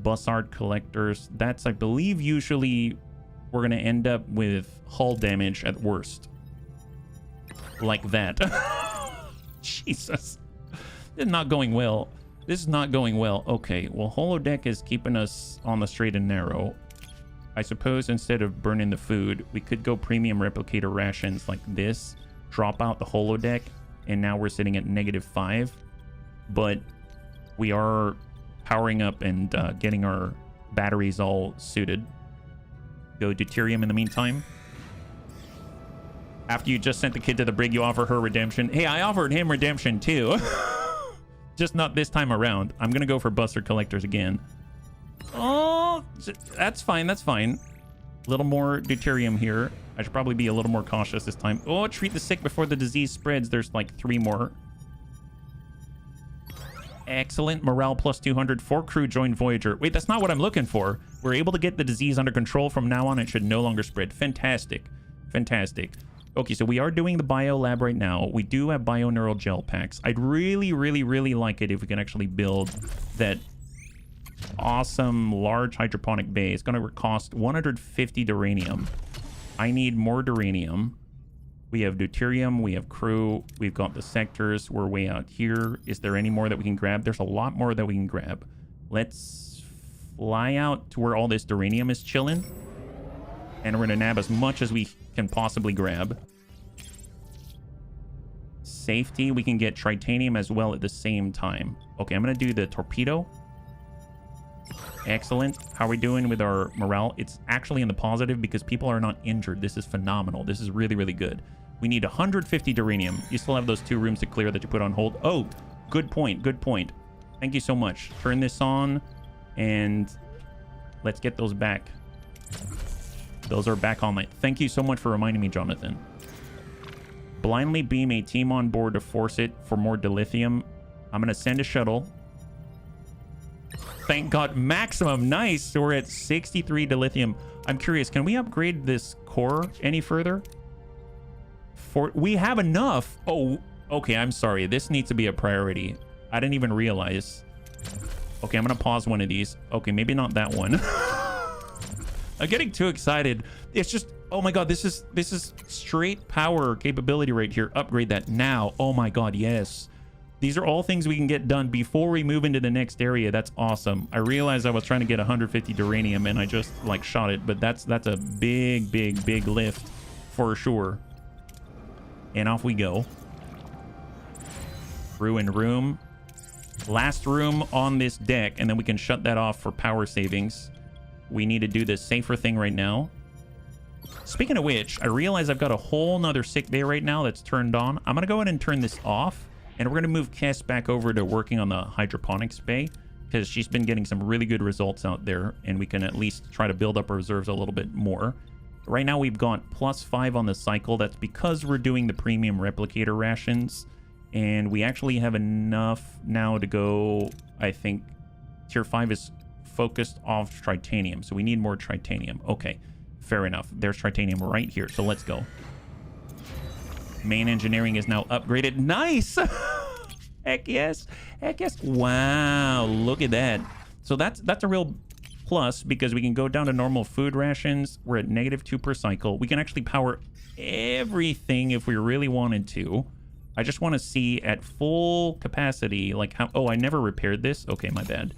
Bussard collectors. That's, I believe, usually we're going to end up with hull damage at worst. Like that. Jesus. This is not going well. This is not going well. Okay, well, holodeck is keeping us on the straight and narrow. I suppose instead of burning the food, we could go premium replicator rations like this, drop out the holodeck, and now we're sitting at -5. But we are powering up and getting our batteries all suited. Go deuterium in the meantime. After you just sent the kid to the brig, you offer her redemption. Hey, I offered him redemption too. Just not this time around. I'm gonna go for buster collectors again. Oh, that's fine, that's fine. A little more deuterium here. I should probably be a little more cautious this time. Oh, treat the sick before the disease spreads. There's like 3 more. Excellent. Morale plus 200. 4 crew joined Voyager. Wait, that's not what I'm looking for. We're able to get the disease under control from now on. It should no longer spread. Fantastic. Fantastic. Okay, so we are doing the bio lab right now. We do have bioneural gel packs. I'd really, really, really like it if we can actually build that awesome large hydroponic bay. It's going to cost 150 duranium. I need more duranium. We have deuterium, we have crew, we've got the sectors. We're way out here. Is there any more that we can grab? There's a lot more that we can grab. Let's fly out to where all this duranium is chilling. And we're going to nab as much as we can possibly grab. Safety, we can get tritanium as well at the same time. Okay, I'm going to do the torpedo. Excellent. How are we doing with our morale? It's actually in the positive because people are not injured. This is phenomenal. This is really, really good. We need 150 duranium. You still have those 2 rooms to clear that you put on hold. Oh, good point. Good point. Thank you so much. Turn this on and let's get those back. Those are back online. Thank you so much for reminding me, Jonathan. Blindly beam a team on board to force it for more dilithium. I'm going to send a shuttle. Thank God. Maximum. Nice. So we're at 63 dilithium. I'm curious. Can we upgrade this core any further? We have enough. Oh, okay. I'm sorry. This needs to be a priority. I didn't even realize. Okay, I'm going to pause one of these. Okay, maybe not that one. I'm getting too excited. It's just, oh my God, this is straight power capability right here. Upgrade that now. Oh my God, yes. These are all things we can get done before we move into the next area. That's awesome. I realized I was trying to get 150 duranium and I just like shot it, but that's a big, big, big lift for sure. And off we go. Crew and room. Last room on this deck, and then we can shut that off for power savings. We need to do the safer thing right now. Speaking of which, I realize I've got a whole nother sick bay right now that's turned on. I'm going to go ahead and turn this off, and we're going to move Kess back over to working on the hydroponics bay because she's been getting some really good results out there, and we can at least try to build up our reserves a little bit more. Right now, we've got +5 on the cycle. That's because we're doing the premium replicator rations, and we actually have enough now to go. I think tier 5 is focused off tritanium, so we need more tritanium. Okay, fair enough. There's tritanium right here, so let's go. Main engineering is now upgraded. Nice. Heck yes. Heck yes. Wow, look at that. So that's a real plus because we can go down to normal food rations. We're at -2 per cycle. We can actually power everything if we really wanted to. I just want to see at full capacity, like how... Oh, I never repaired this. Okay, my bad.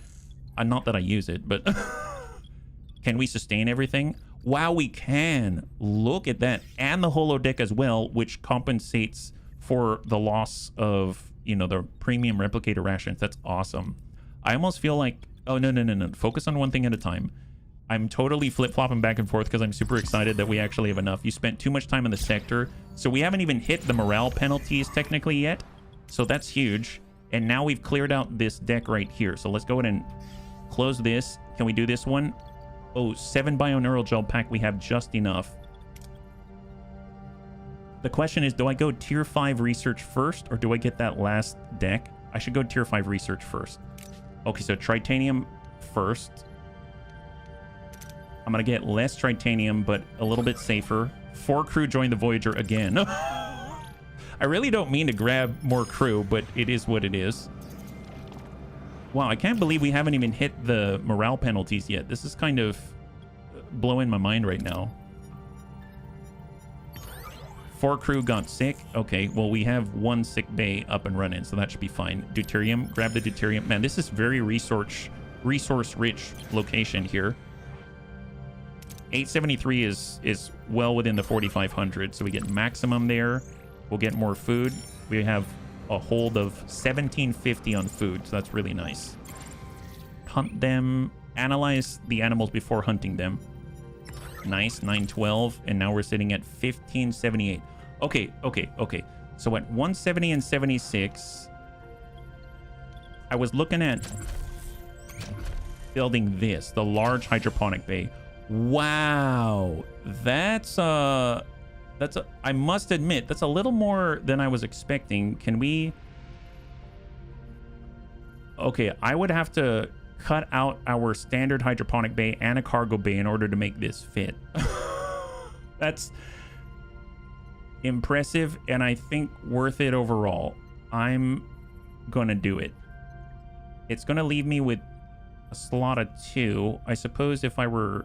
Not that I use it, but... Can we sustain everything? Wow, we can. Look at that. And the holodeck as well, which compensates for the loss of, you know, the premium replicator rations. That's awesome. I almost feel like... Oh, no. Focus on one thing at a time. I'm totally flip-flopping back and forth because I'm super excited that we actually have enough. You spent too much time in the sector, so we haven't even hit the morale penalties technically yet. So that's huge. And now we've cleared out this deck right here. So let's go ahead and close this. Can we do this one? Oh, 7 bioneural gel pack. We have just enough. The question is, do I go tier 5 research first, or do I get that last deck? I should go tier 5 research first. Okay, so tritanium first. I'm going to get less tritanium, but a little bit safer. 4 crew join the Voyager again. I really don't mean to grab more crew, but it is what it is. Wow, I can't believe we haven't even hit the morale penalties yet. This is kind of blowing my mind right now. 4 crew got sick. Okay, well, we have 1 sick bay up and running, so that should be fine. Deuterium, grab the deuterium. Man, this is very resource-rich location here. 873 is well within the 4,500, so we get maximum there. We'll get more food. We have a hold of 1,750 on food, so that's really nice. Hunt them. Analyze the animals before hunting them. Nice, 912, and now we're sitting at 1,578. Okay. So at 170 and 76, I was looking at building this, the large hydroponic bay. Wow, that's I must admit, that's a little more than I was expecting. Can we... Okay, I would have to cut out our standard hydroponic bay and a cargo bay in order to make this fit. That's impressive, and I think worth it overall. I'm gonna do it. It's gonna leave me with a slot of 2. I suppose if I were...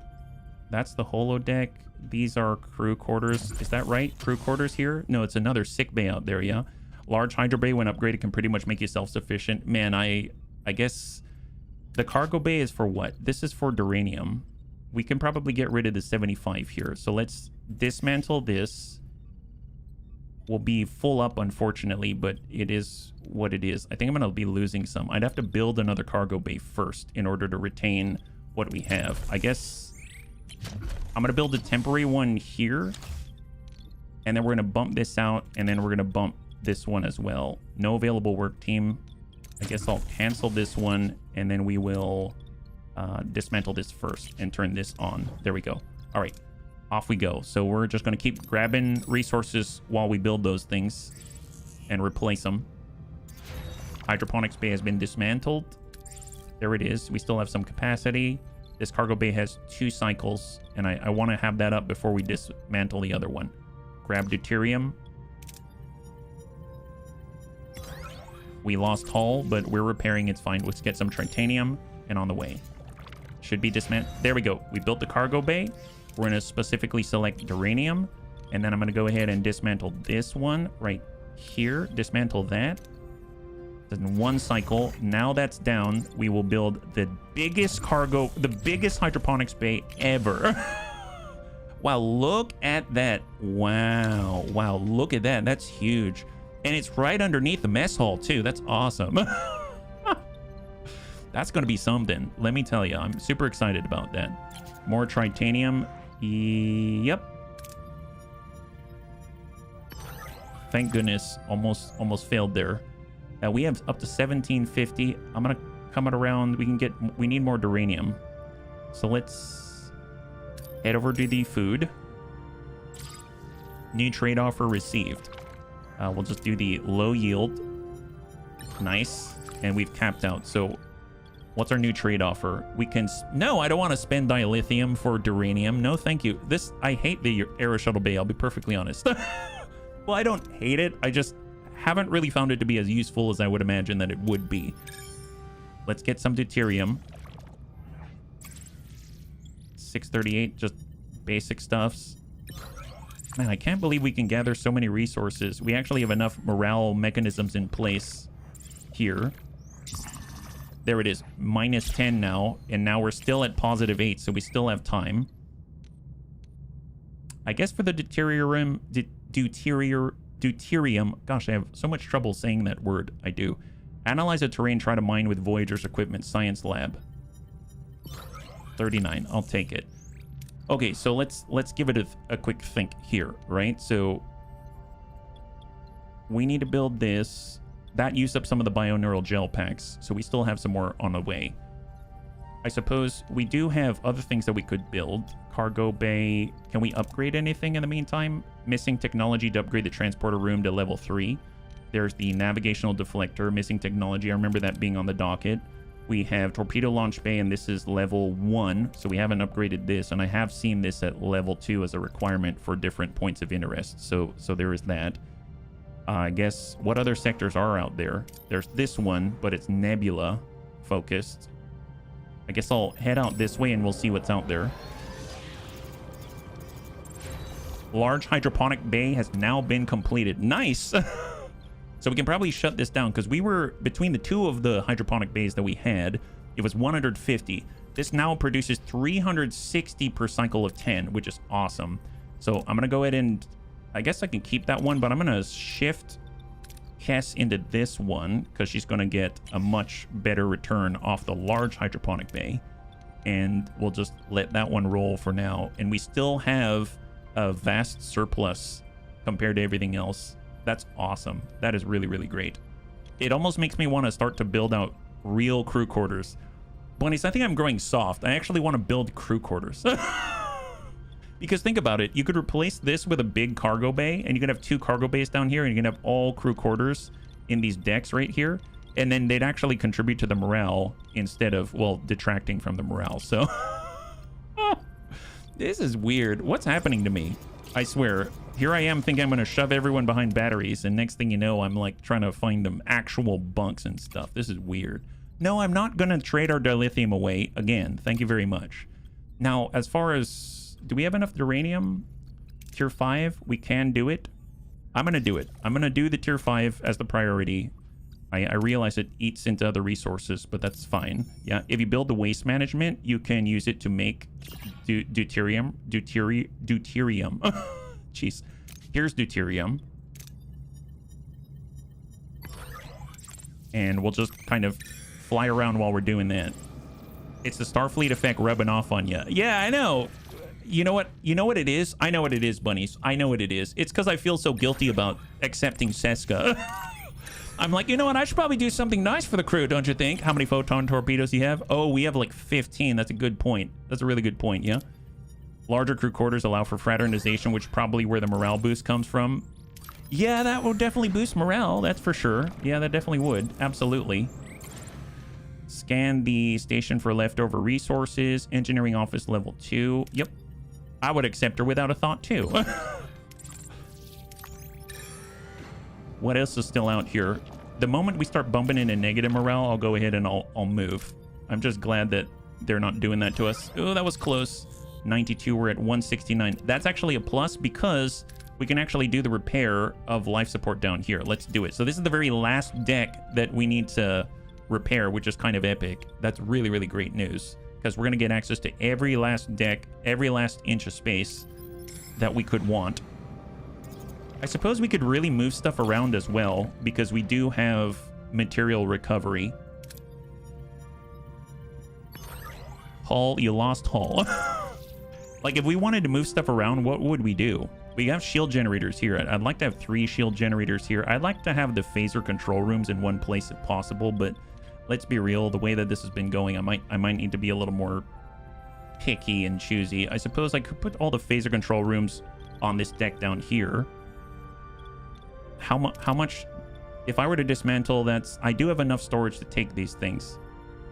That's the holodeck. These are crew quarters. Is that right? Crew quarters here? No, it's another sick bay out there, yeah? Large hydro bay, when upgraded, can pretty much make you self-sufficient. Man, I guess the cargo bay is for what? This is for duranium. We can probably get rid of the 75 here. So let's dismantle this. We'll be full up, unfortunately, but it is what it is. I think I'm going to be losing some. I'd have to build another cargo bay first in order to retain what we have. I guess... I'm going to build a temporary one here, and then we're going to bump this out, and then we're going to bump this one as well. No available work team. I guess I'll cancel this one, and then we will dismantle this first and turn this on. There we go. All right, off we go. So we're just going to keep grabbing resources while we build those things and replace them. Hydroponics bay has been dismantled. There it is. We still have some capacity. This cargo bay has 2 cycles, and I want to have that up before we dismantle the other one. Grab deuterium. We lost hull, but we're repairing. It's fine. Let's get some tritanium, and on the way. Should be dismantled. There we go. We built the cargo bay. We're going to specifically select duranium, and then I'm going to go ahead and dismantle this one right here. Dismantle that. In 1 cycle. Now that's down, we will build the biggest cargo, the biggest hydroponics bay ever. Wow, look at that. Wow, look at that. That's huge. And it's right underneath the mess hall too. That's awesome. That's gonna be something, let me tell you. I'm super excited about that. More tritanium. Yep. Thank goodness. Almost failed there. We have up to 1750. I'm gonna come it around. We need more duranium. So let's head over to the food. New trade offer received. We'll just do the low yield. Nice. And we've capped out. So what's our new trade offer? We can... No, I don't want to spend dilithium for duranium. No, thank you. I hate the Aero Shuttle Bay. I'll be perfectly honest. Well, I don't hate it. I just haven't really found it to be as useful as I would imagine that it would be. Let's get some deuterium. 638, just basic stuffs. Man, I can't believe we can gather so many resources. We actually have enough morale mechanisms in place here. There it is, -10 now, and now we're still at +8, so we still have time. I guess for the deuterium, gosh, I have so much trouble saying that word. I do. Analyze the terrain, try to mine with Voyager's equipment, science lab. 39, I'll take it. Okay, so let's give it a quick think here, right? So we need to build this. That used up some of the bioneural gel packs, so we still have some more on the way. I suppose we do have other things that we could build. Cargo bay. Can we upgrade anything in the meantime? Missing technology to upgrade the transporter room to level 3. There's the navigational deflector. Missing technology. I remember that being on the docket. We have torpedo launch bay, and this is level 1, so we haven't upgraded this, and I have seen this at level 2 as a requirement for different points of interest, so there is that. I guess, what other sectors are out there? There's this one, but it's nebula focused. I guess I'll head out this way and we'll see what's out there. Large hydroponic bay has now been completed. Nice! So we can probably shut this down, because we were, between the two of the hydroponic bays that we had, it was 150. This now produces 360 per cycle of 10, which is awesome. So I'm going to go ahead and, I guess I can keep that one, but I'm going to shift Kess into this one, because she's going to get a much better return off the large hydroponic bay. And we'll just let that one roll for now. And we still have a vast surplus compared to everything else. That's awesome. That is really, really great. It almost makes me want to start to build out real crew quarters. Bunnies, I think I'm growing soft. I actually want to build crew quarters. Because think about it. You could replace this with a big cargo bay, and you could have 2 cargo bays down here, and you can have all crew quarters in these decks right here. And then they'd actually contribute to the morale instead of, well, detracting from the morale. So this is weird. What's happening to me? I swear. Here I am thinking I'm going to shove everyone behind batteries, and next thing you know, I'm like trying to find them actual bunks and stuff. This is weird. No, I'm not going to trade our dilithium away again. Thank you very much. Now, as far as, do we have enough uranium? Tier 5, we can do it. I'm going to do it. I'm going to do the tier 5 as the priority. I realize it eats into other resources, but that's fine. Yeah, if you build the waste management, you can use it to make deuterium. Jeez. Here's deuterium. And we'll just kind of fly around while we're doing that. It's the Starfleet effect rubbing off on you. Yeah, I know. You know what? You know what it is? I know what it is, bunnies. I know what it is. It's because I feel so guilty about accepting Seska. I'm like, you know what? I should probably do something nice for the crew, don't you think? How many photon torpedoes do you have? Oh, we have like 15. That's a good point. That's a really good point, yeah? Larger crew quarters allow for fraternization, which is probably where the morale boost comes from. Yeah, that will definitely boost morale. That's for sure. Yeah, that definitely would. Absolutely. Scan the station for leftover resources. Engineering office level 2. Yep. I would accept her without a thought, too. What else is still out here? The moment we start bumping into negative morale, I'll go ahead and I'll move. I'm just glad that they're not doing that to us. Oh, that was close. 92, we're at 169. That's actually a plus because we can actually do the repair of life support down here. Let's do it. So this is the very last deck that we need to repair, which is kind of epic. That's really, really great news because we're going to get access to every last deck, every last inch of space that we could want. I suppose we could really move stuff around as well because we do have material recovery. Hull, you lost hull. Like if we wanted to move stuff around, what would we do? We have shield generators here. I'd like to have 3 shield generators here. I'd like to have the phaser control rooms in one place if possible, but let's be real, the way that this has been going, I might need to be a little more picky and choosy. I suppose I could put all the phaser control rooms on this deck down here. How much, if I were to dismantle, I do have enough storage to take these things.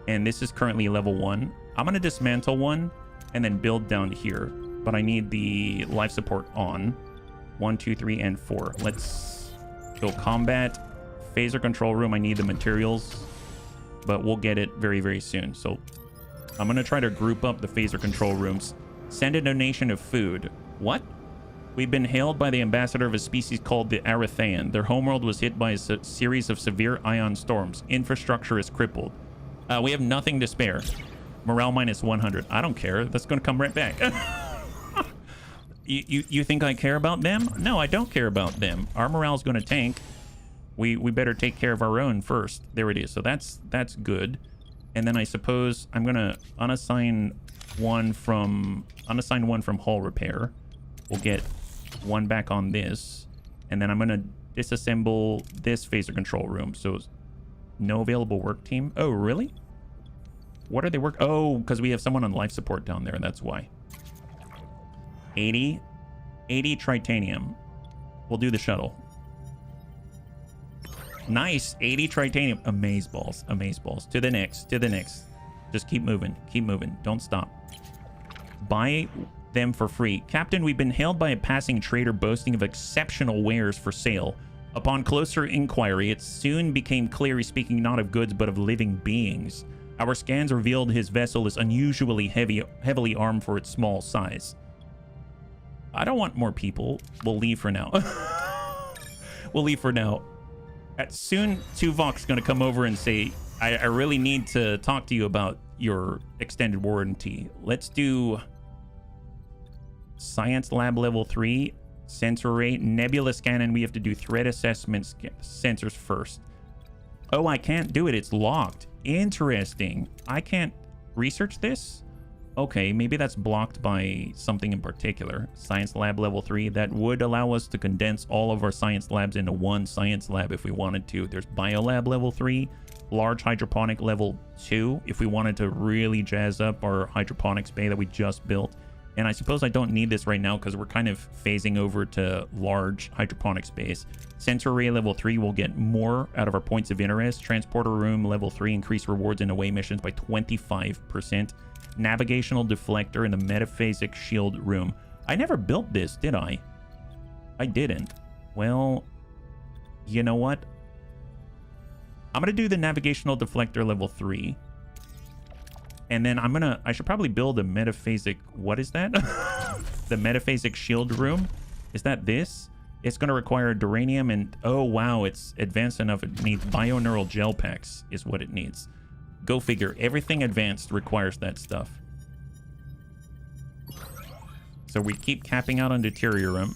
And this is currently level 1. I'm going to dismantle one and then build down here. But I need the life support on. 1, 2, 3, and 4. Let's go combat. Phaser control room, I need the materials. But we'll get it very, very soon. So I'm going to try to group up the phaser control rooms. Send a donation of food. What? We've been hailed by the ambassador of a species called the Arathaean. Their homeworld was hit by a series of severe ion storms. Infrastructure is crippled. We have nothing to spare. Morale minus 100. I don't care. That's going to come right back. You think I care about them? No, I don't care about them. Our morale's going to tank. We better take care of our own first. There it is. So that's good. And then I suppose I'm going to unassign one from hull repair. We'll get one back on this. And then I'm going to disassemble this phaser control room. So no available work team. Oh, really? What are they work? Oh, because we have someone on life support down there. That's why. 80 tritanium. We'll do the shuttle. Nice. 80 tritanium. Amazeballs. Amazeballs. To the next. To the next. Just keep moving. Keep moving. Don't stop. Buy them for free. Captain, we've been hailed by a passing trader boasting of exceptional wares for sale. Upon closer inquiry, it soon became clear he's speaking not of goods but of living beings. Our scans revealed his vessel is unusually heavily armed for its small size. I don't want more people. We'll leave for now. We'll leave for now. Soon, Tuvix going to come over and say, I really need to talk to you about your extended warranty. Let's do Science Lab Level 3, Sensor Array, Nebula Scan, and we have to do Threat Assessment sensors first. Oh, I can't do it. It's locked. Interesting. I can't research this? Okay, maybe that's blocked by something in particular. Science Lab Level 3. That would allow us to condense all of our science labs into one science lab if we wanted to. There's Biolab Level 3. Large Hydroponic Level 2 if we wanted to really jazz up our hydroponics bay that we just built. And I suppose I don't need this right now because we're kind of phasing over to large hydroponics base. Sensor Array Level 3 will get more out of our points of interest. Transporter Room Level 3 increase rewards and away missions by 25%. Navigational Deflector in the Metaphasic Shield Room. I never built this, did I? I didn't. Well, you know what? I'm going to do the Navigational Deflector Level 3. And then I should probably build a metaphasic, what is that? The metaphasic shield room. Is that this? It's going to require duranium and, oh wow, it's advanced enough. It needs bioneural gel packs is what it needs. Go figure. Everything advanced requires that stuff. So we keep capping out on deuterium.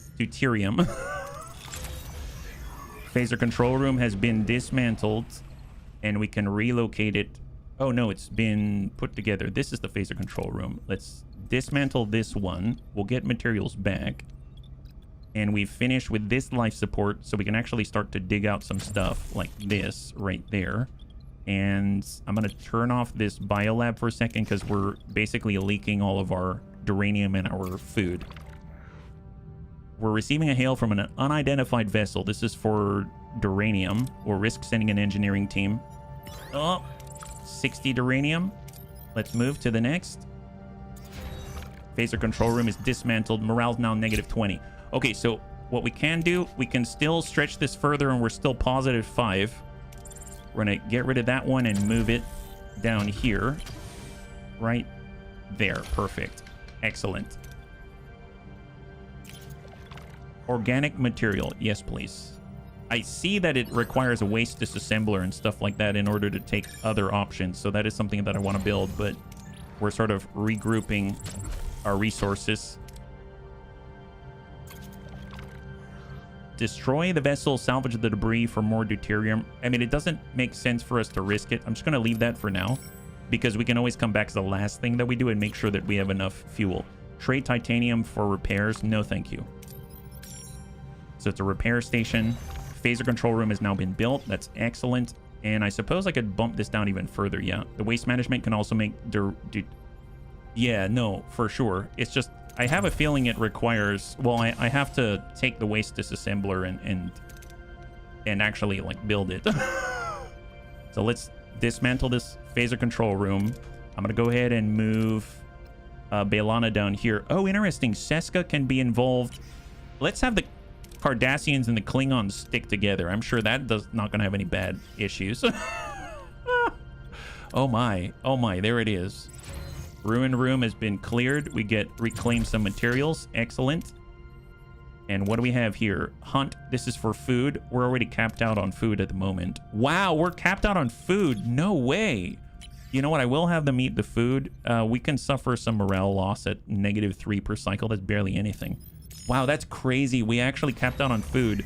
Phaser control room has been dismantled and we can relocate it. Oh no, it's been put together. This is the phaser control room. Let's dismantle this one. We'll get materials back. And we've finished with this life support, so we can actually start to dig out some stuff like this right there. And I'm going to turn off this biolab for a second because we're basically leaking all of our duranium and our food. We're receiving a hail from an unidentified vessel. This is for duranium. We'll risk sending an engineering team. Oh, 60 duranium. Let's move to the next. Phaser control room is dismantled. Morale's now negative 20. Okay, so what we can do, we can still stretch this further and we're still positive 5. We're going to get rid of that one and move it down here. Right there. Perfect. Excellent. Organic material. Yes, please. I see that it requires a waste disassembler and stuff like that in order to take other options. So that is something that I want to build, but we're sort of regrouping our resources. Destroy the vessel, salvage the debris for more deuterium. I mean, it doesn't make sense for us to risk it. I'm just going to leave that for now because we can always come back to the last thing that we do and make sure that we have enough fuel. Trade titanium for repairs. No, thank you. So it's a repair station. Phaser control room has now been built. That's excellent. And I suppose I could bump this down even further. Yeah. The waste management can also make... Yeah, no, for sure. It's just... I have a feeling it requires... Well, I have to take the waste disassembler and actually, like, build it. So let's dismantle this phaser control room. I'm going to go ahead and move Bailana down here. Oh, interesting. Seska can be involved. Let's have the Cardassians and the Klingons stick together. I'm sure that not going to have any bad issues. Oh my. Oh my. There it is. Ruin room has been cleared. We get reclaim some materials. Excellent. And what do we have here? Hunt. This is for food. We're already capped out on food at the moment. Wow, we're capped out on food. No way. You know what? I will have them eat the food. We can suffer some morale loss at -3 per cycle. That's barely anything. Wow, that's crazy. We actually capped out on food.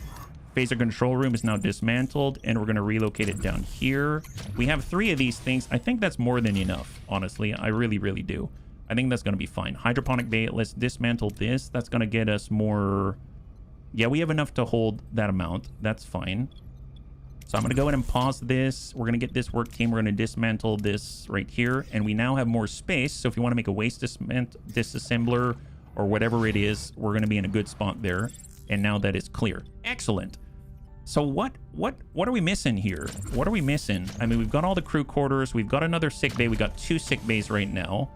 Phaser control room is now dismantled, and we're going to relocate it down here. We have 3 of these things. I think that's more than enough, honestly. I really, really do. I think that's going to be fine. Hydroponic bay, let's dismantle this. That's going to get us more... Yeah, we have enough to hold that amount. That's fine. So I'm going to go ahead and pause this. We're going to get this work team. We're going to dismantle this right here, and we now have more space. So if you want to make a waste disassembler or whatever it is, we're going to be in a good spot there. And now that is clear. Excellent. So what are we missing here? What are we missing? I mean, we've got all the crew quarters. We've got another sick bay. We got 2 sick bays right now.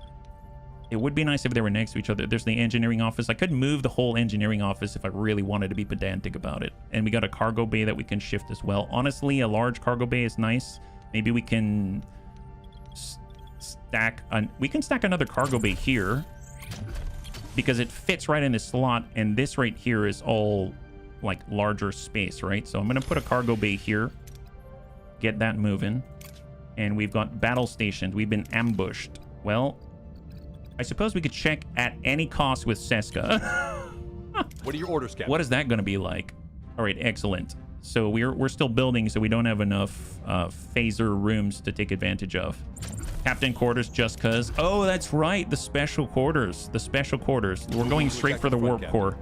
It would be nice if they were next to each other. There's the engineering office. I could move the whole engineering office if I really wanted to be pedantic about it. And we got a cargo bay that we can shift as well. Honestly, a large cargo bay is nice. Maybe we can stack another cargo bay here because it fits right in this slot, and this right here is all like larger space, right? So I'm going to put a cargo bay here, get that moving, and we've got battle stations. We've been ambushed. Well, I suppose we could check at any cost with Seska. What are your orders, Captain? What is that going to be like? All right, excellent. So we're still building, so we don't have enough phaser rooms to take advantage of. Captain quarters, just cause. Oh, that's right, the special quarters. The special quarters. We're going straight for the warp core.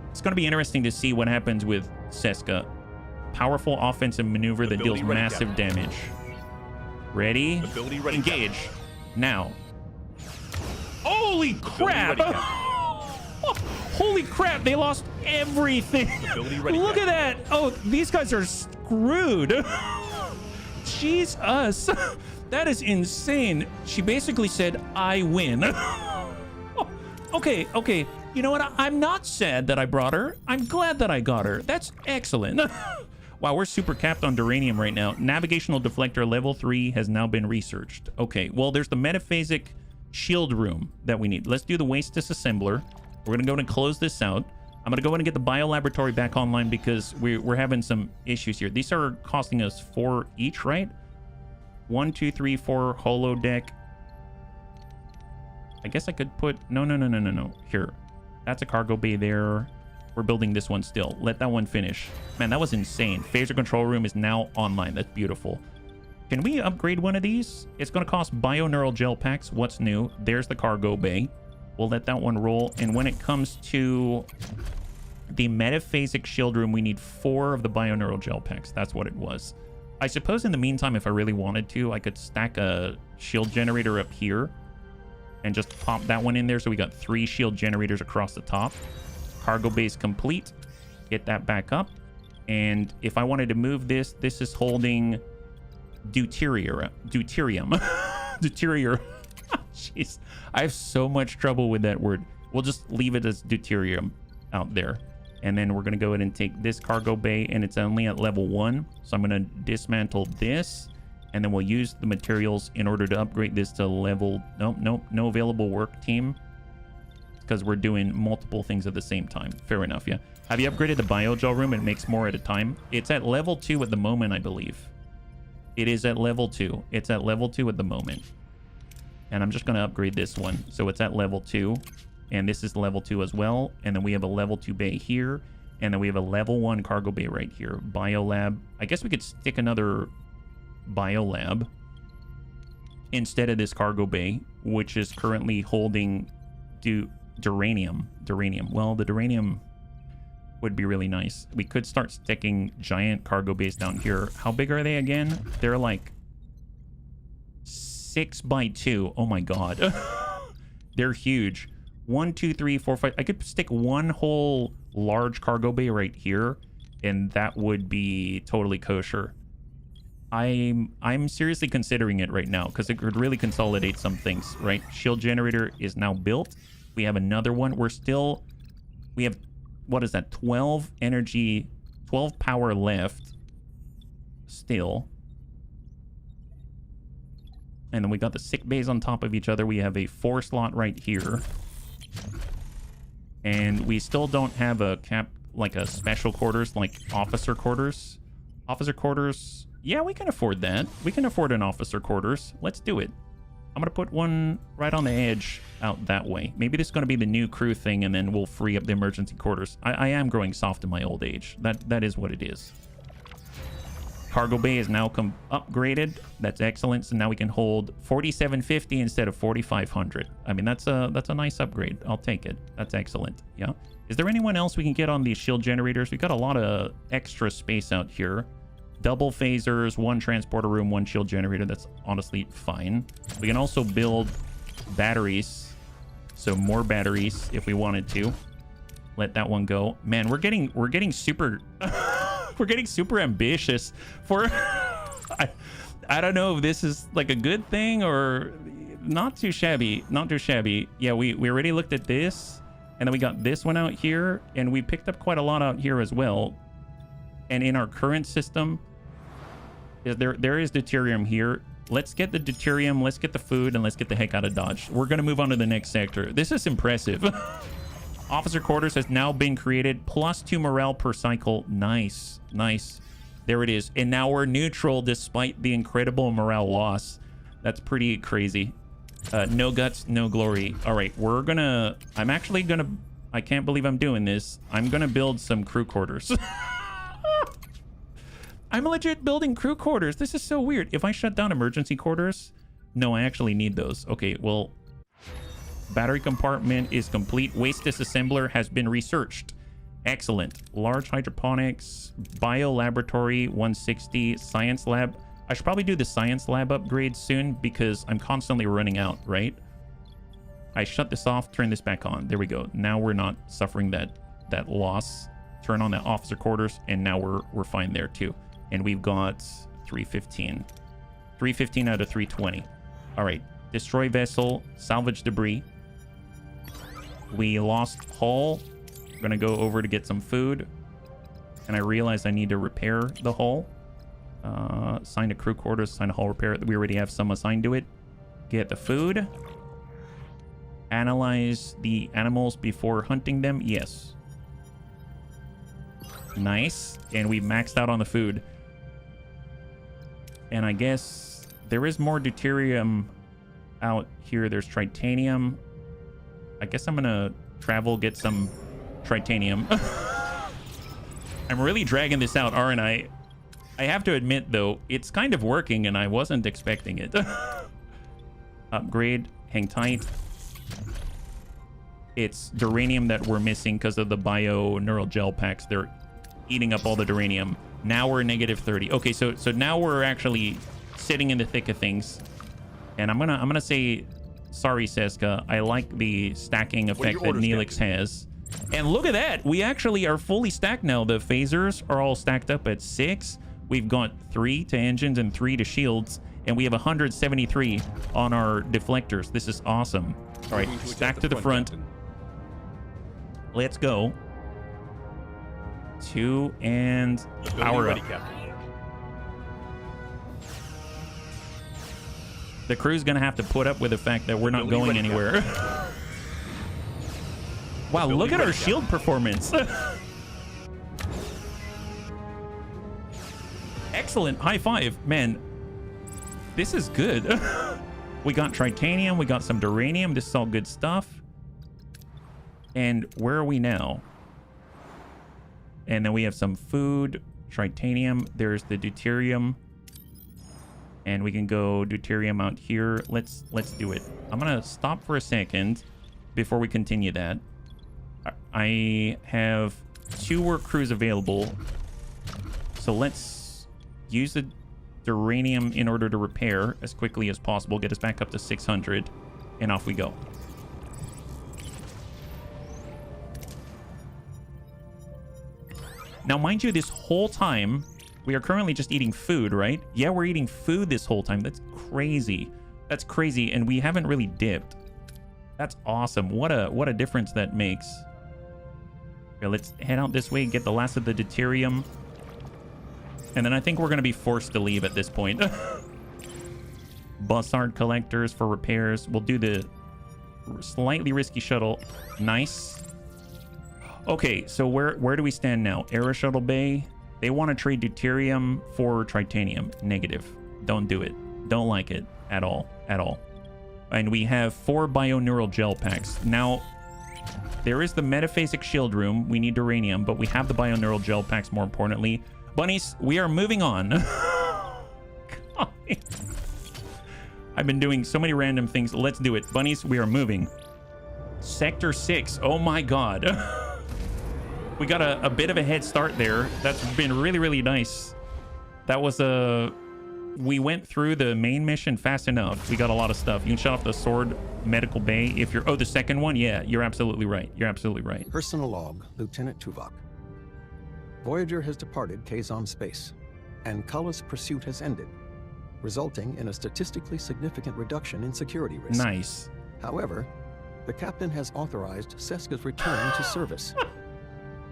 It's going to be interesting to see what happens with Seska. Powerful offensive maneuver that deals massive damage. Ready? Engage. Now. Holy crap! Holy crap, they lost everything. Look at that. Oh, these guys are screwed. Jeez us. That is insane. She basically said, I win. Okay. You know what? I'm not sad that I brought her. I'm glad that I got her. That's excellent. Wow, we're super capped on duranium right now. Navigational deflector level 3 has now been researched. Okay, well, there's the metaphasic shield room that we need. Let's do the waste disassembler. We're gonna go and close this out. I'm gonna go in and get the biolaboratory back online because we're having some issues here. These are costing us 4 each, right? 1, 2, 3, 4 holodeck. I guess I could put no. Here, that's a cargo bay there. We're building this one still. Let that one finish. Man, that was insane. Phaser control room is now online. That's beautiful. Can we upgrade one of these? It's going to cost bioneural gel packs. What's new? There's the cargo bay. We'll let that one roll. And when it comes to the metaphasic shield room, we need 4 of the bioneural gel packs. That's what it was. I suppose in the meantime, if I really wanted to, I could stack a shield generator up here and just pop that one in there. So we got 3 shield generators across the top. Cargo base complete. Get that back up. And if I wanted to move this, this is holding deuterium. Deuterium. Jeez, I have so much trouble with that word. We'll just leave it as deuterium out there. And then we're going to go ahead and take this cargo bay, and it's only at level 1. So I'm going to dismantle this, and then we'll use the materials in order to upgrade this to level... Nope, no available work team. Because we're doing multiple things at the same time. Fair enough, yeah. Have you upgraded the biogel room? It makes more at a time. It's at level 2 at the moment, I believe. It is at level 2. It's at level 2 at the moment. And I'm just going to upgrade this one. So it's at level 2. And this is level 2 as well. And then we have a level 2 bay here. And then we have a level 1 cargo bay right here. Biolab. I guess we could stick another biolab instead of this cargo bay, which is currently holding duranium. Well, the duranium would be really nice. We could start sticking giant cargo bays down here. How big are they again? They're like 6 by 2. Oh my god. They're huge. 1, 2, 3, 4, 5. I could stick one whole large cargo bay right here, and that would be totally kosher. I'm seriously considering it right now because it could really consolidate some things, right? Shield generator is now built. We have another one. We have, what is that? 12 energy, 12 power left still. And then we got the sick bays on top of each other. We have a 4 slot right here. And we still don't have a like a special quarters, like officer quarters. Officer quarters. Yeah, we can afford that. We can afford an officer quarters. Let's do it. I'm going to put one right on the edge out that way. Maybe this is going to be the new crew thing, and then we'll free up the emergency quarters. I am growing soft in my old age. That is what it is. Cargo bay is now upgraded. That's excellent. So now we can hold 4,750 instead of 4,500. I mean, that's a nice upgrade. I'll take it. That's excellent. Yeah. Is there anyone else we can get on these shield generators? We've got a lot of extra space out here. Double phasers, 1 transporter room, 1 shield generator. That's honestly fine. We can also build batteries. So more batteries if we wanted to. Let that one go. Man, we're getting super we're getting super ambitious for I don't know if this is like a good thing or not too shabby. Not too shabby. Yeah, we already looked at this, and then we got this one out here, and we picked up quite a lot out here as well. And in our current system, there is deuterium here. Let's get the deuterium, let's get the food, and let's get the heck out of Dodge. We're going to move on to the next sector. This is impressive. Officer quarters has now been created. +2 morale per cycle. Nice. Nice. There it is. And now we're neutral despite the incredible morale loss. That's pretty crazy. No guts, no glory. All right, I'm actually going to... I can't believe I'm doing this. I'm going to build some crew quarters. I'm legit building crew quarters. This is so weird. If I shut down emergency quarters... No, I actually need those. Okay, well... Battery compartment is complete. Waste disassembler has been researched. Excellent. Large hydroponics, bio laboratory, 160, science lab. I should probably do the science lab upgrade soon because I'm constantly running out, right? I shut this off, turn this back on. There we go. Now we're not suffering that loss. Turn on that officer quarters, and now we're fine there too. And we've got 315. 315 out of 320. All right. Destroy vessel, salvage debris. We lost hull. I'm gonna go over to get some food. And I realized I need to repair the hull. Assign to crew quarters, assign a hull repair. We already have some assigned to it. Get the food. Analyze the animals before hunting them. Yes. Nice. And we maxed out on the food. And I guess there is more deuterium out here. There's tritanium. I guess I'm gonna travel, get some tritanium. I'm really dragging this out, aren't I? I have to admit, though, it's kind of working, and I wasn't expecting it. Upgrade. Hang tight. It's duranium that we're missing because of the bio neural gel packs. They're eating up all the duranium. Now we're -30. Okay, so now we're actually sitting in the thick of things. And I'm gonna say, sorry, Seska. I like the stacking effect that Neelix has. And look at that. We actually are fully stacked now. The phasers are all stacked up at 6. We've got 3 to engines and 3 to shields. And we have 173 on our deflectors. This is awesome. All right, stack to the front. Let's go. 2 and power up. The crew's gonna have to put up with the fact that we're not going anywhere. Wow, look at our shield performance. Excellent. High five. Man, this is good. We got tritanium. We got some duranium. This is all good stuff. And where are we now? And then we have some food, tritanium. There's the deuterium. And we can go deuterium out here. Let's do it. I'm gonna stop for a second before we continue that. I have 2 work crews available. So let's use the duranium in order to repair as quickly as possible. Get us back up to 600. And off we go. Now, mind you, this whole time, we are currently just eating food, right? Yeah, we're eating food this whole time. That's crazy. That's crazy, and we haven't really dipped. That's awesome. What a difference that makes. Okay, let's head out this way, get the last of the deuterium. And then I think we're going to be forced to leave at this point. Bussard collectors for repairs. We'll do the slightly risky shuttle. Nice. Okay, so where do we stand now? Aero Shuttle Bay. They want to trade deuterium for tritanium. Negative. Don't do it. Don't like it at all. At all. And we have 4 bioneural gel packs. Now, there is the metaphasic shield room. We need uranium, but we have the bioneural gel packs more importantly. Bunnies, we are moving on. I've been doing so many random things. Let's do it. Bunnies, we are moving. Sector 6. Oh my god. We got a bit of a head start there. That's been really, really nice. That was we went through the main mission fast enough. We got a lot of stuff. You can shut off the sword medical bay if you're... Oh, the second one? Yeah, you're absolutely right. You're absolutely right. Personal log, Lieutenant Tuvok. Voyager has departed Kazon space, and Kulla's pursuit has ended, resulting in a statistically significant reduction in security risk. Nice. However, the captain has authorized Seska's return to service.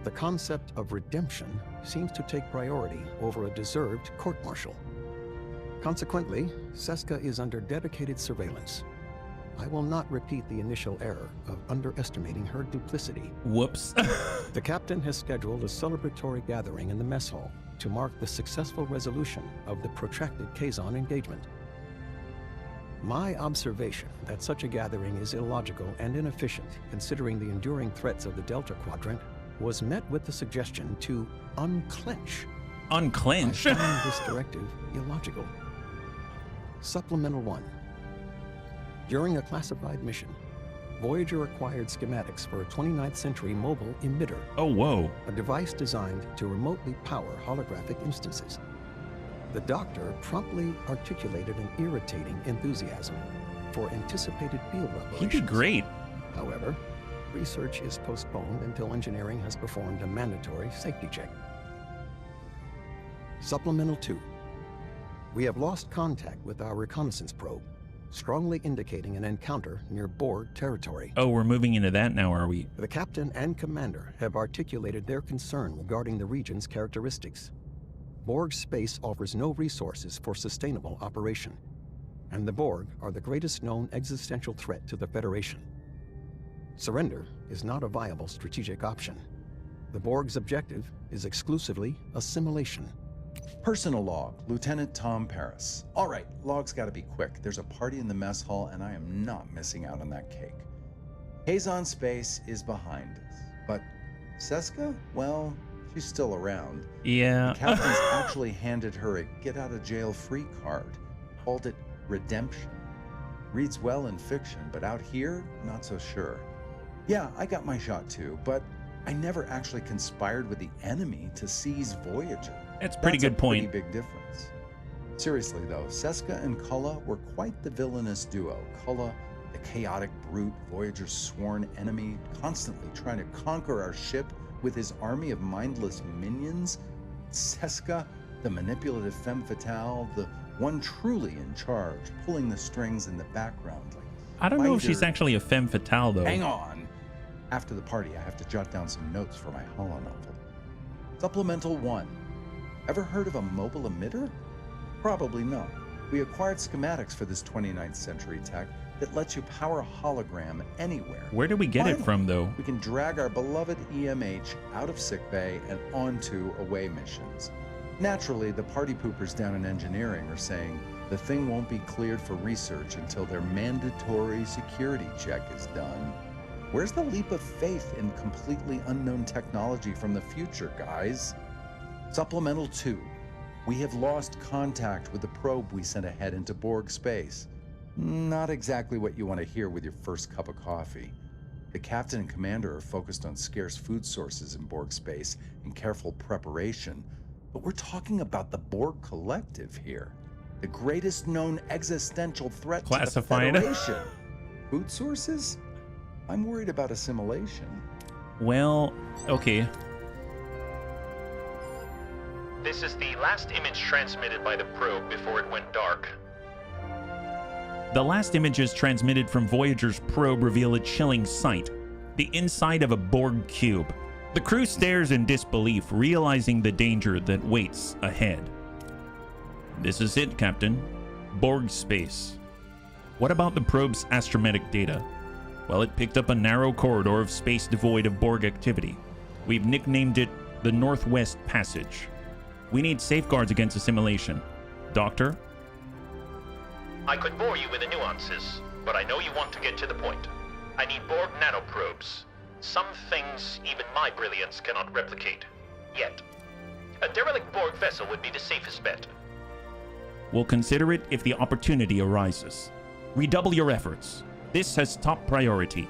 The concept of redemption seems to take priority over a deserved court-martial. Consequently, Seska is under dedicated surveillance. I will not repeat the initial error of underestimating her duplicity. Whoops. The captain has scheduled a celebratory gathering in the mess hall to mark the successful resolution of the protracted Kazon engagement. My observation that such a gathering is illogical and inefficient, considering the enduring threats of the Delta Quadrant, was met with the suggestion to unclench. Unclench? I find this directive illogical. Supplemental 1. During a classified mission, Voyager acquired schematics for a 29th century mobile emitter. Oh, whoa. A device designed to remotely power holographic instances. The doctor promptly articulated an irritating enthusiasm for anticipated field operations. He did great. However, research is postponed until engineering has performed a mandatory safety check. Supplemental 2. We have lost contact with our reconnaissance probe, strongly indicating an encounter near Borg territory. Oh, we're moving into that now, are we? The captain and commander have articulated their concern regarding the region's characteristics. Borg space offers no resources for sustainable operation, and the Borg are the greatest known existential threat to the Federation. Surrender is not a viable strategic option. The Borg's objective is exclusively assimilation. Personal log, Lieutenant Tom Paris. All right, log's gotta be quick. There's a party in the mess hall and I am not missing out on that cake. Kazon space is behind us, but Seska, well, she's still around. Yeah. The captain's actually handed her a get-out-of-jail-free card, called it redemption. Reads well in fiction, but out here, not so sure. Yeah, I got my shot too, but I never actually conspired with the enemy to seize Voyager. That's a pretty good point. Pretty big difference. Seriously though, Seska and Kulla were quite the villainous duo. Kulla, the chaotic brute, Voyager's sworn enemy, constantly trying to conquer our ship with his army of mindless minions. Seska, the manipulative femme fatale, the one truly in charge, pulling the strings in the background. Like I don't know if she's actually a femme fatale though. Hang on. After the party, I have to jot down some notes for my holonovel. Supplemental 1. Ever heard of a mobile emitter? Probably not. We acquired schematics for this 29th century tech that lets you power a hologram anywhere. Where did we get it from though? We can drag our beloved EMH out of sickbay and onto away missions. Naturally, the party poopers down in engineering are saying the thing won't be cleared for research until their mandatory security check is done. Where's the leap of faith in completely unknown technology from the future, guys? Supplemental 2. We have lost contact with the probe we sent ahead into Borg space. Not exactly what you want to hear with your first cup of coffee. The captain and commander are focused on scarce food sources in Borg space and careful preparation, but we're talking about the Borg Collective here. The greatest known existential threat Classified. to the Federation. Food sources? I'm worried about assimilation. Well, okay. This is the last image transmitted by the probe before it went dark. The last images transmitted from Voyager's probe reveal a chilling sight. The inside of a Borg cube. The crew stares in disbelief, realizing the danger that waits ahead. This is it, Captain. Borg space. What about the probe's astrometric data? Well, it picked up a narrow corridor of space devoid of Borg activity. We've nicknamed it the Northwest Passage. We need safeguards against assimilation. Doctor? I could bore you with the nuances, but I know you want to get to the point. I need Borg nanoprobes. Some things even my brilliance cannot replicate. Yet. A derelict Borg vessel would be the safest bet. We'll consider it if the opportunity arises. Redouble your efforts. This has top priority.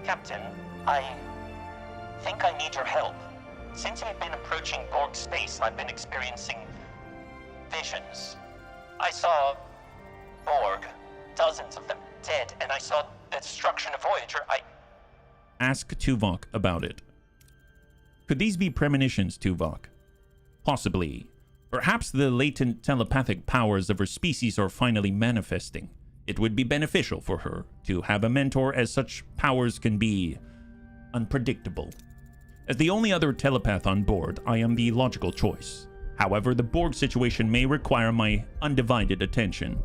Captain, I think I need your help. Since I've been approaching Borg space, I've been experiencing visions. I saw Borg, dozens of them, dead, and I saw the destruction of Voyager. Ask Tuvok about it. Could these be premonitions, Tuvok? Possibly. Perhaps the latent telepathic powers of her species are finally manifesting. It would be beneficial for her to have a mentor, as such powers can be unpredictable. As the only other telepath on board, I am the logical choice. However, the Borg situation may require my undivided attention.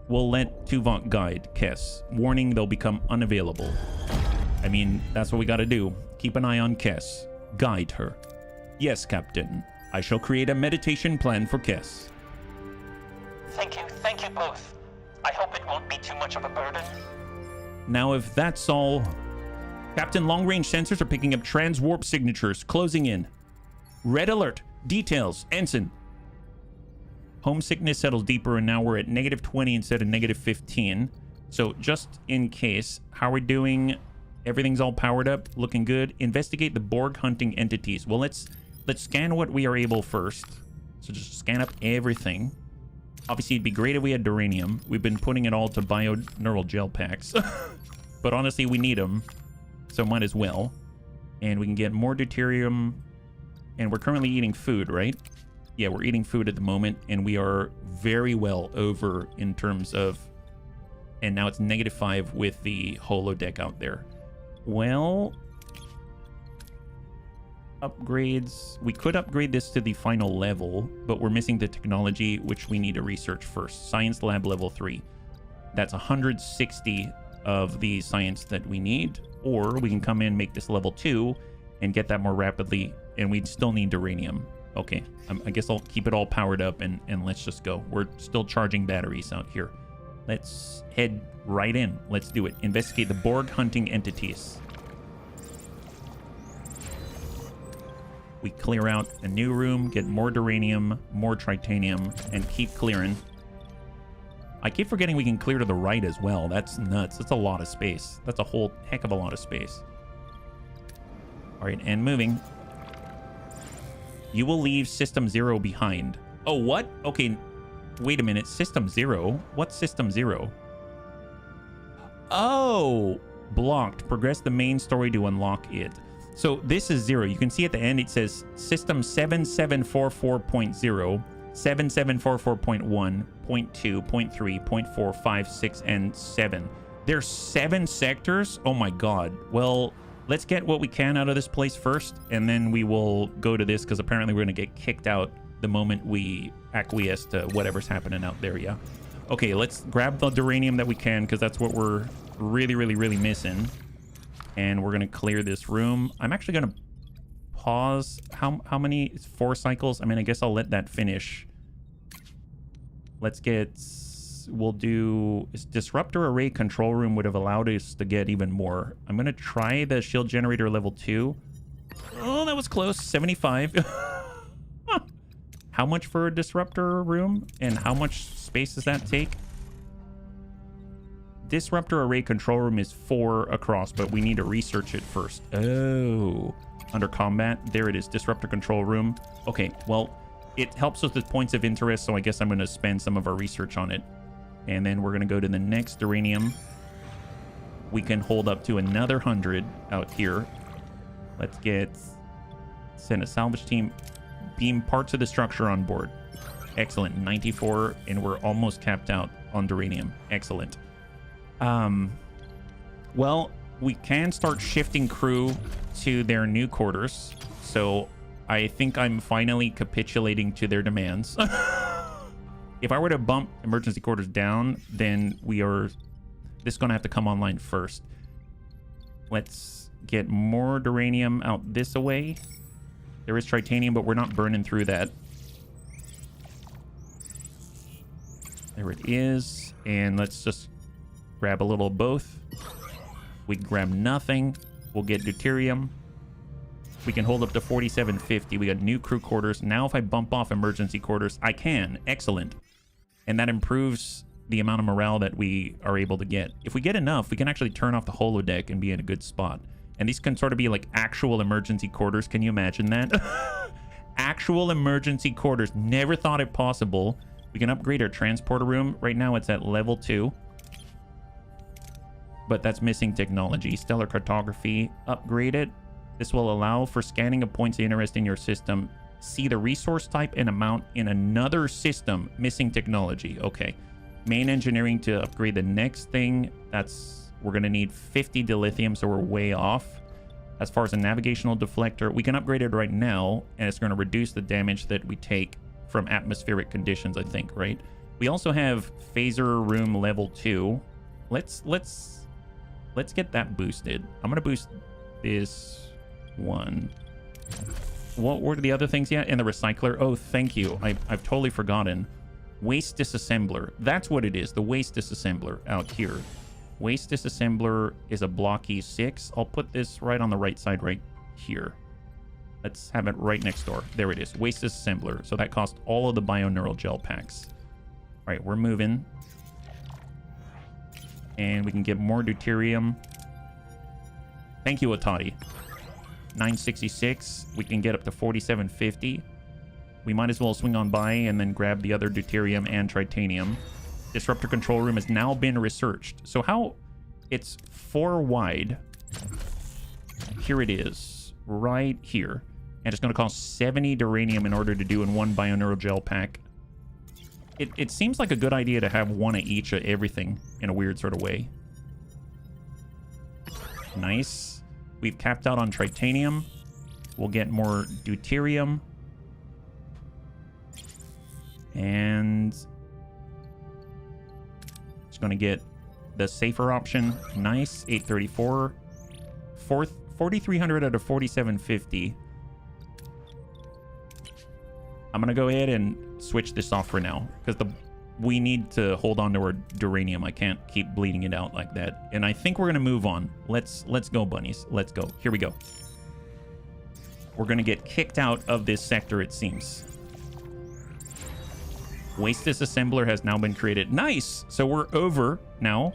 We'll let Tuvok guide Kess, warning they'll become unavailable. I mean, that's what we gotta do. Keep an eye on Kess. Guide her. Yes, Captain. I shall create a meditation plan for Kess. Thank you both. I hope it won't be too much of a burden. Now, if that's all... Captain, long-range sensors are picking up transwarp signatures, closing in. Red alert. Details. Ensign. Homesickness settles deeper, and now we're at -20 instead of -15. So just in case, how are we doing? Everything's all powered up, looking good. Investigate the Borg hunting entities. Well, let's scan what we are able first. So just scan up everything. Obviously, it'd be great if we had duranium. We've been putting it all to bio-neural gel packs. But honestly, we need them. So might as well. And we can get more deuterium. And we're currently eating food, right? Yeah, we're eating food at the moment. And we are very well over in terms of... And now it's -5 with the holodeck out there. Well... Upgrades. We could upgrade this to the final level, but we're missing the technology, which we need to research first. Science lab level 3. That's 160 of the science that we need. Or we can come in, make this level 2, and get that more rapidly. And we'd still need uranium. Okay, I guess I'll keep it all powered up and let's just go. We're still charging batteries out here. Let's head right in. Let's do it. Investigate the Borg hunting entities. We clear out a new room, get more duranium, more tritanium, and keep clearing. I keep forgetting we can clear to the right as well. That's nuts. That's a lot of space. That's a whole heck of a lot of space. All right, and moving. You will leave System 0 behind. Oh, what? Okay, wait a minute. System 0? What's System 0? Oh, blocked. Progress the main story to unlock it. So this is 0. You can see at the end it says System 7744.0, 7744.1, 0.2, 0.3, 0.4, 5, 6, and 7. There's 7 sectors? Oh my god. Well, let's get what we can out of this place first, and then we will go to this, because apparently we're going to get kicked out the moment we acquiesce to whatever's happening out there, yeah? Okay, let's grab the duranium that we can, because that's what we're really missing. And we're going to clear this room. I'm actually going to pause. How many? It's 4 cycles. I mean, I guess I'll let that finish. Let's get... We'll do... Disruptor array control room would have allowed us to get even more. I'm going to try the shield generator level 2. Oh, that was close. 75. How much for a disruptor room? And how much space does that take? Disruptor array control room is 4 across, but we need to research it first. Oh, under combat, there it is. Disruptor control room. Okay, well, it helps us with points of interest, so I guess I'm going to spend some of our research on it. And then we're going to go to the next uranium. We can hold up to another 100 out here. Let's send a salvage team. Beam parts of the structure on board. Excellent. 94, and we're almost capped out on duranium. Excellent. Well, we can start shifting crew to their new quarters. So I think I'm finally capitulating to their demands. If I were to bump emergency quarters down, then this is going to have to come online first. Let's get more duranium out this way. There is titanium, but we're not burning through that. There it is. And let's just grab a little of both. We can grab nothing. We'll get deuterium. We can hold up to 4750. We got new crew quarters. Now if I bump off emergency quarters, I can. Excellent. And that improves the amount of morale that we are able to get. If we get enough, we can actually turn off the holodeck and be in a good spot. And these can sort of be like actual emergency quarters. Can you imagine that? Actual emergency quarters. Never thought it possible. We can upgrade our transporter room. Right now it's at level 2. But that's missing technology. Stellar cartography. Upgrade it. This will allow for scanning of points of interest in your system. See the resource type and amount in another system. Missing technology. Okay. Main engineering to upgrade the next thing. We're going to need 50 dilithium, so we're way off. As far as a navigational deflector, we can upgrade it right now, and it's going to reduce the damage that we take from atmospheric conditions, I think, right? We also have phaser room level 2. Let's get that boosted. I'm going to boost this one. What were the other things yet? And the recycler. Oh, thank you. I've totally forgotten. Waste disassembler. That's what it is. The waste disassembler out here. Waste disassembler is a blocky 6. I'll put this right on the right side right here. Let's have it right next door. There it is. Waste disassembler. So that cost all of the bioneural gel packs. All right, we're moving. And we can get more deuterium. Thank you, Otati. 966. We can get up to 4750. We might as well swing on by and then grab the other deuterium and titanium. Disruptor control room has now been researched. So how... It's 4 wide. Here it is. Right here. And it's going to cost 70 duranium in order to do in one bioneural gel pack. It seems like a good idea to have one of each of everything in a weird sort of way. Nice. We've capped out on titanium. We'll get more deuterium. And it's going to get the safer option. Nice. 834. 4,300 out of 4,750. I'm going to go ahead and switch this off for now because we need to hold on to our duranium. I can't keep bleeding it out like that. And I think we're going to move on. Let's go, bunnies. Let's go. Here we go. We're going to get kicked out of this sector, it seems. Waste disassembler has now been created. Nice. So we're over now.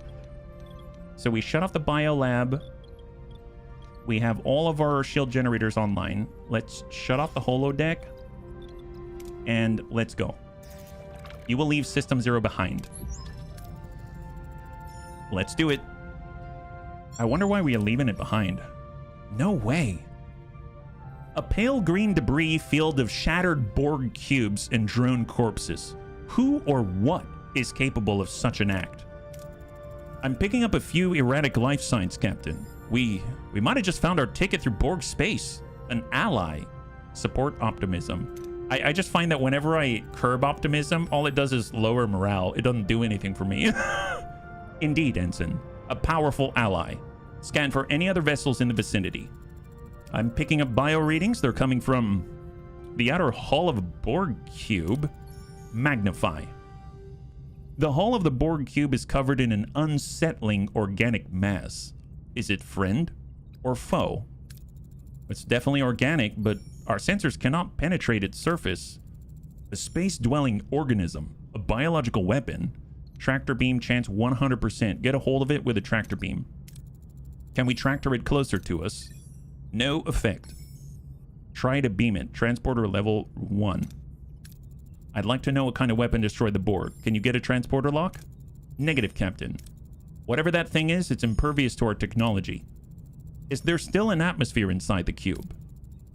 So we shut off the biolab. We have all of our shield generators online. Let's shut off the holodeck. And let's go. You will leave System 0 behind. Let's do it. I wonder why we are leaving it behind. No way. A pale green debris field of shattered Borg cubes and drone corpses. Who or what is capable of such an act? I'm picking up a few erratic life signs, Captain. We might have just found our ticket through Borg space. An ally. Support optimism. I just find that whenever I curb optimism, all it does is lower morale. It doesn't do anything for me. Indeed, Ensign. A powerful ally. Scan for any other vessels in the vicinity. I'm picking up bio readings. They're coming from the outer hull of a Borg cube. Magnify. The hull of the Borg cube is covered in an unsettling organic mass. Is it friend or foe? It's definitely organic, but our sensors cannot penetrate its surface. A space-dwelling organism, a biological weapon. Tractor beam chance 100%. Get a hold of it with a tractor beam. Can we tractor it closer to us? No effect. Try to beam it. Transporter level 1. I'd like to know what kind of weapon destroyed the Borg. Can you get a transporter lock? Negative, Captain. Whatever that thing is, it's impervious to our technology. Is there still an atmosphere inside the cube?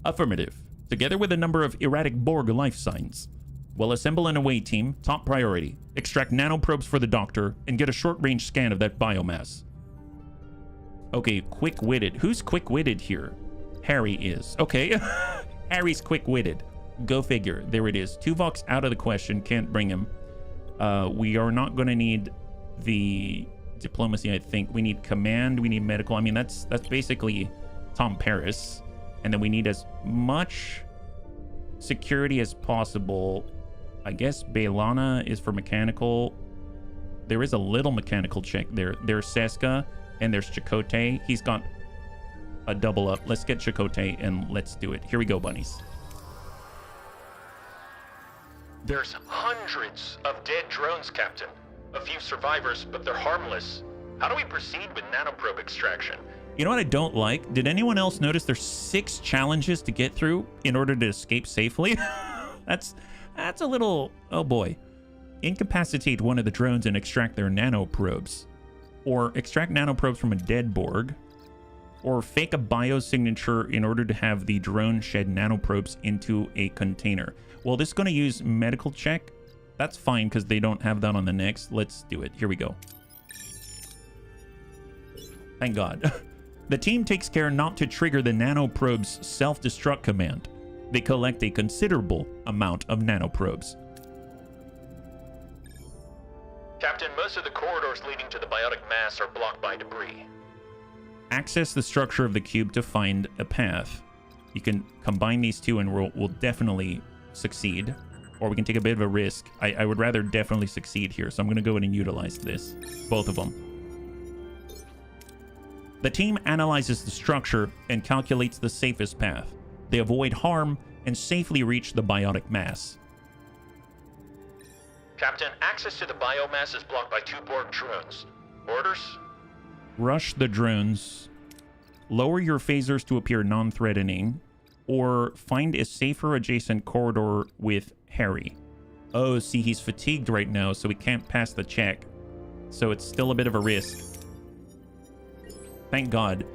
Affirmative. Together with a number of erratic Borg life signs. We'll assemble an away team, top priority. Extract nanoprobes for the doctor, and get a short-range scan of that biomass. Okay, quick-witted. Who's quick-witted here? Harry is. Okay. Harry's quick-witted. Go figure. There it is. Tuvix out of the question. Can't bring him. We are not going to need the diplomacy, I think. We need command, we need medical. I mean, that's basically Tom Paris. And then we need as much security as possible. I guess Bailana is for mechanical. There is a little mechanical check there. There's Seska and there's Chakotay. He's got a double up. Let's get Chakotay and let's do it. Here we go, bunnies. There's hundreds of dead drones, Captain. A few survivors, but they're harmless. How do we proceed with nanoprobe extraction? You know what I don't like? Did anyone else notice there's 6 challenges to get through in order to escape safely? That's a little... Oh boy. Incapacitate one of the drones and extract their nanoprobes. Or extract nanoprobes from a dead Borg. Or fake a biosignature in order to have the drone shed nanoprobes into a container. Well, this is going to use medical check. That's fine because they don't have that on the next. Let's do it. Here we go. Thank God. The team takes care not to trigger the nanoprobe's self-destruct command. They collect a considerable amount of nanoprobes. Captain, most of the corridors leading to the biotic mass are blocked by debris. Access the structure of the cube to find a path. You can combine these two and we'll definitely succeed. Or we can take a bit of a risk. I would rather definitely succeed here, so I'm going to go in and utilize this. Both of them. The team analyzes the structure and calculates the safest path. They avoid harm and safely reach the biotic mass. Captain, access to the biomass is blocked by 2 Borg drones. Orders? Rush the drones. Lower your phasers to appear non-threatening. Or find a safer adjacent corridor with Harry. Oh, see, he's fatigued right now, so we can't pass the check. So it's still a bit of a risk. Thank God.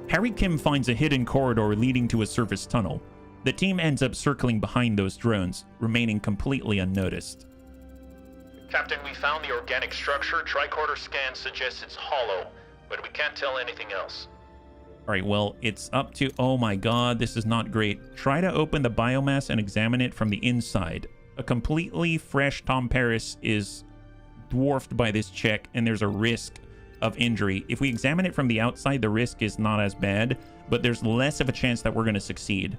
Harry Kim finds a hidden corridor leading to a surface tunnel. The team ends up circling behind those drones, remaining completely unnoticed. Captain, we found the organic structure. Tricorder scan suggests it's hollow, but we can't tell anything else. All right, well, it's up to... Oh my God, this is not great. Try to open the biomass and examine it from the inside. A completely fresh Tom Paris is dwarfed by this check, and there's a risk of injury. If we examine it from the outside, the risk is not as bad, but there's less of a chance that we're going to succeed.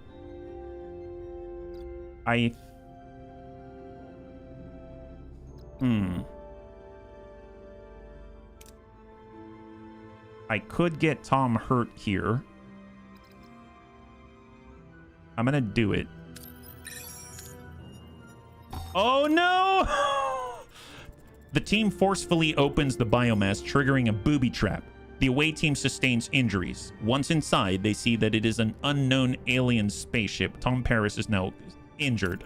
I could get Tom hurt here. I'm gonna do it. Oh no! The team forcefully opens the biomass, triggering a booby trap. The away team sustains injuries. Once inside, they see that it is an unknown alien spaceship. Tom Paris is now injured.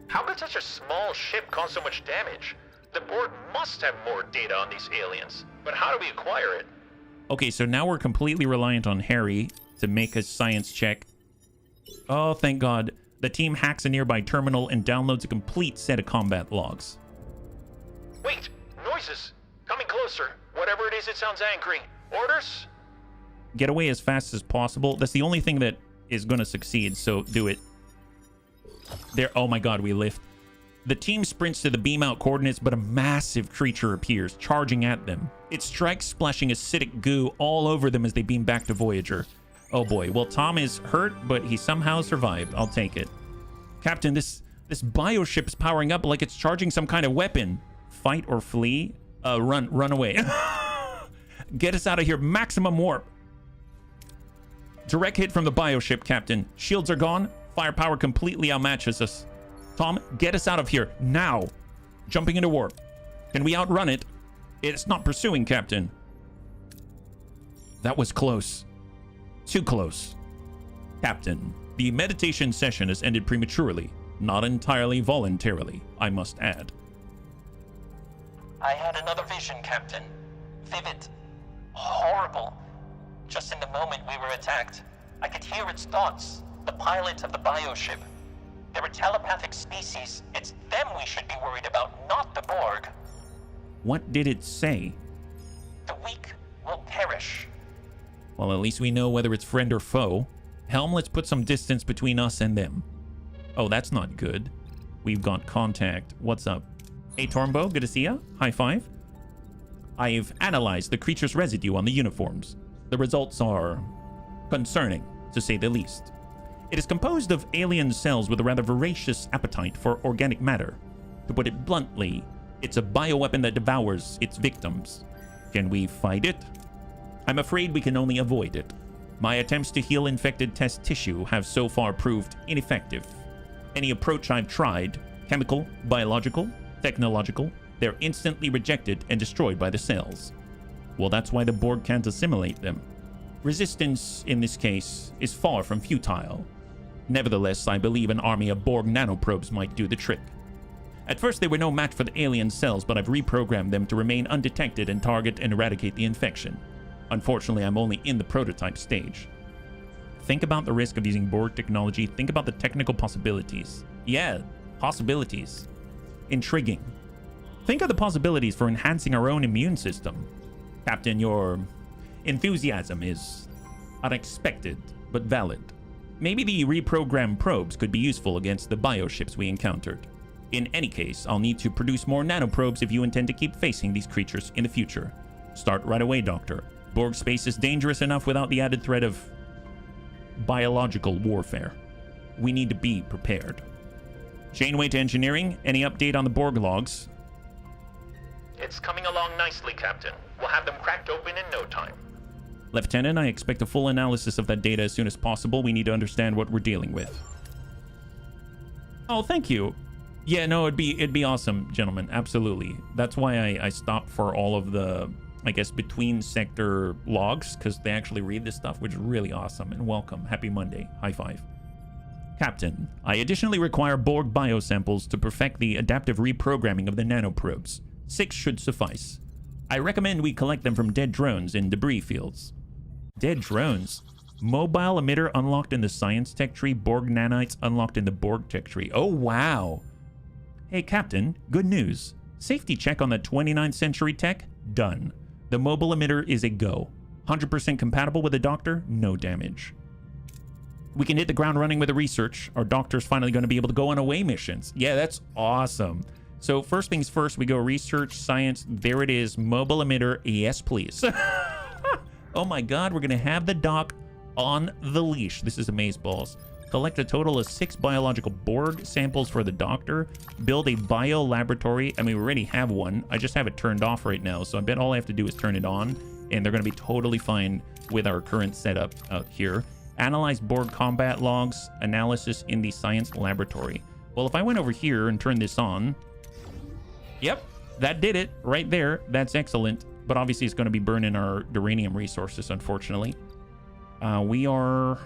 How could such a small ship cause so much damage? The Borg must have more data on these aliens. But how do we acquire it? Okay, so now we're completely reliant on Harry to make a science check. Oh, thank God. The team hacks a nearby terminal and downloads a complete set of combat logs. Wait! Noises! Coming closer. Whatever it is, it sounds angry. Orders? Get away as fast as possible. That's the only thing that is going to succeed, so do it. There. Oh my God, we lift. The team sprints to the beam out coordinates, but a massive creature appears, charging at them. It strikes, splashing acidic goo all over them as they beam back to Voyager. Oh boy. Well, Tom is hurt, but he somehow survived. I'll take it. Captain, this bioship is powering up like it's charging some kind of weapon. Fight or flee? Run away. Get us out of here. Maximum warp. Direct hit from the bioship, Captain. Shields are gone. Firepower completely outmatches us. Tom, get us out of here now. Jumping into warp. Can we outrun it? It's not pursuing, Captain. That was close. Too close. Captain, the meditation session has ended prematurely. Not entirely voluntarily, I must add. I had another vision, Captain. Vivid. Horrible. Just in the moment we were attacked, I could hear its thoughts. The pilot of the bioship. They're a telepathic species. It's them we should be worried about, not the Borg. What did it say? The weak will perish. Well, at least we know whether it's friend or foe. Helm, let's put some distance between us and them. Oh, that's not good. We've got contact. What's up? Hey, Tormbo, good to see ya. High five. I've analyzed the creature's residue on the uniforms. The results are concerning, to say the least. It is composed of alien cells with a rather voracious appetite for organic matter. To put it bluntly, it's a bioweapon that devours its victims. Can we fight it? I'm afraid we can only avoid it. My attempts to heal infected test tissue have so far proved ineffective. Any approach I've tried, chemical, biological, technological, they're instantly rejected and destroyed by the cells. Well, that's why the Borg can't assimilate them. Resistance, in this case, is far from futile. Nevertheless, I believe an army of Borg nanoprobes might do the trick. At first, they were no match for the alien cells, but I've reprogrammed them to remain undetected and target and eradicate the infection. Unfortunately, I'm only in the prototype stage. Think about the risk of using Borg technology. Think about the technical possibilities. Yeah, possibilities. Intriguing. Think of the possibilities for enhancing our own immune system. Captain, your enthusiasm is unexpected, but valid. Maybe the reprogrammed probes could be useful against the bioships we encountered. In any case, I'll need to produce more nanoprobes if you intend to keep facing these creatures in the future. Start right away, Doctor. Borg space is dangerous enough without the added threat of biological warfare. We need to be prepared. Janeway to engineering, any update on the Borg logs? It's coming along nicely, Captain. We'll have them cracked open in no time. Lieutenant, I expect a full analysis of that data as soon as possible. We need to understand what we're dealing with. Oh, thank you. Yeah, no, it'd be awesome, gentlemen. Absolutely. That's why I stopped for all of the, I guess, between sector logs, because they actually read this stuff, which is really awesome. And welcome. Happy Monday. High five. Captain, I additionally require Borg biosamples to perfect the adaptive reprogramming of the nanoprobes. 6 should suffice. I recommend we collect them from dead drones in debris fields. Dead drones? Mobile emitter unlocked in the science tech tree. Borg nanites unlocked in the Borg tech tree. Oh, wow. Hey, Captain, good news. Safety check on the 29th century tech? Done. The mobile emitter is a go. 100% compatible with the Doctor? No damage. We can hit the ground running with the research. Our Doctor's finally going to be able to go on away missions. Yeah, that's awesome. So first things first, we go research, science. There it is. Mobile emitter. Yes, please. Oh my God, we're going to have the Doc on the leash. This is amazeballs. Collect a total of 6 biological Borg samples for the Doctor. Build a bio laboratory. I mean, we already have one. I just have it turned off right now. So I bet all I have to do is turn it on. And they're going to be totally fine with our current setup out here. Analyze Borg combat logs. Analysis in the science laboratory. Well, if I went over here and turned this on. Yep, that did it right there. That's excellent. But obviously it's going to be burning our uranium resources, unfortunately. We are...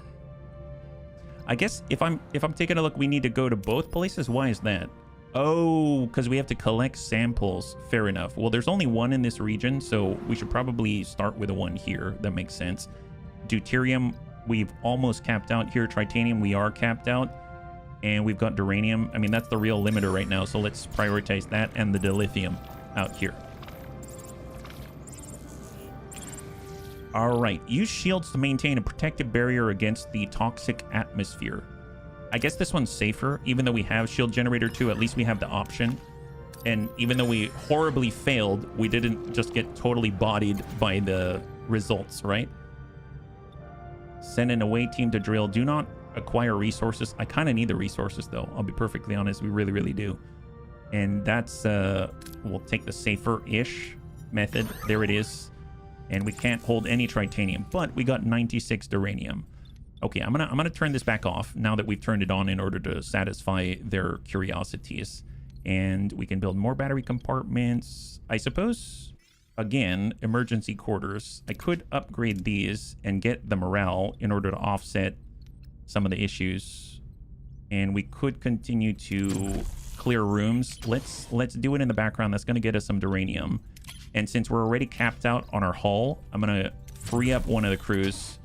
I guess if I'm taking a look, we need to go to both places. Why is that? Oh, because we have to collect samples. Fair enough. Well, there's only one in this region, so we should probably start with the one here. That makes sense. Deuterium, we've almost capped out here. Tritanium, we are capped out. And we've got duranium. I mean, that's the real limiter right now, so let's prioritize that and the dilithium out here. All right, use shields to maintain a protective barrier against the toxic atmosphere. I guess this one's safer, even though we have shield generator 2, at least we have the option. And even though we horribly failed, we didn't just get totally bodied by the results, right? Send an away team to drill. Do not acquire resources. I kind of need the resources, though. I'll be perfectly honest. We really, really do. And that's, we'll take the safer-ish method. There it is. And we can't hold any tritanium, but we got 96 duranium. Okay, I'm gonna turn this back off now that we've turned it on in order to satisfy their curiosities. And we can build more battery compartments. I suppose, again, emergency quarters. I could upgrade these and get the morale in order to offset some of the issues. And we could continue to clear rooms. Let's do it in the background. That's gonna get us some duranium. And since we're already capped out on our hull, I'm going to free up one of the crews.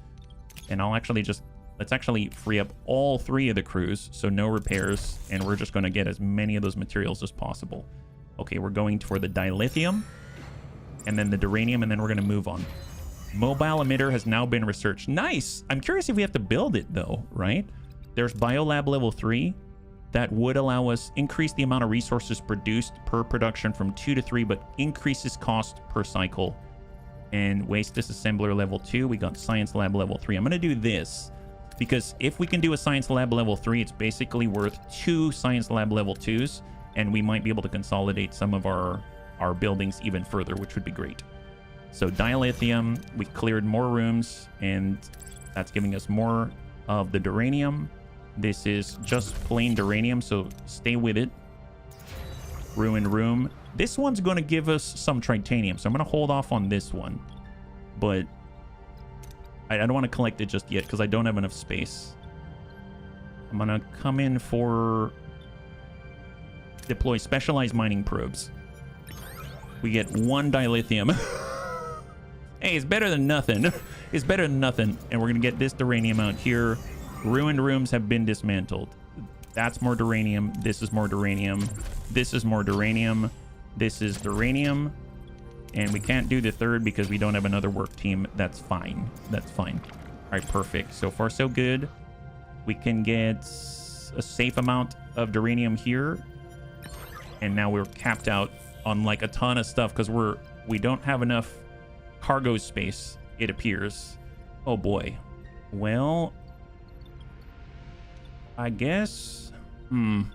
And I'll actually just... Let's actually free up all 3 of the crews, so no repairs. And we're just going to get as many of those materials as possible. Okay, we're going for the dilithium. And then the duranium, and then we're going to move on. Mobile emitter has now been researched. Nice! I'm curious if we have to build it, though, right? There's Biolab level 3. That would allow us increase the amount of resources produced per production from 2 to 3, but increases cost per cycle. And waste disassembler level 2. We got science lab level 3. I'm going to do this because if we can do a science lab level 3, it's basically worth 2 science lab level 2s, and we might be able to consolidate some of our buildings even further, which would be great. So dilithium, we cleared more rooms, and that's giving us more of the duranium. This is just plain duranium, so stay with it. Ruined room. This one's going to give us some titanium, so I'm going to hold off on this one. But I don't want to collect it just yet because I don't have enough space. I'm going to come in for deploy specialized mining probes. We get 1 dilithium. Hey, it's better than nothing. It's better than nothing. And we're going to get this duranium out here. Ruined rooms have been dismantled. That's more duranium. This is more duranium. This is more duranium. This is duranium. And we can't do the third because we don't have another work team. That's fine. That's fine. All right, perfect. So far, so good. We can get a safe amount of duranium here. And now we're capped out on like a ton of stuff because we don't have enough cargo space, it appears. Oh boy. Well, I guess I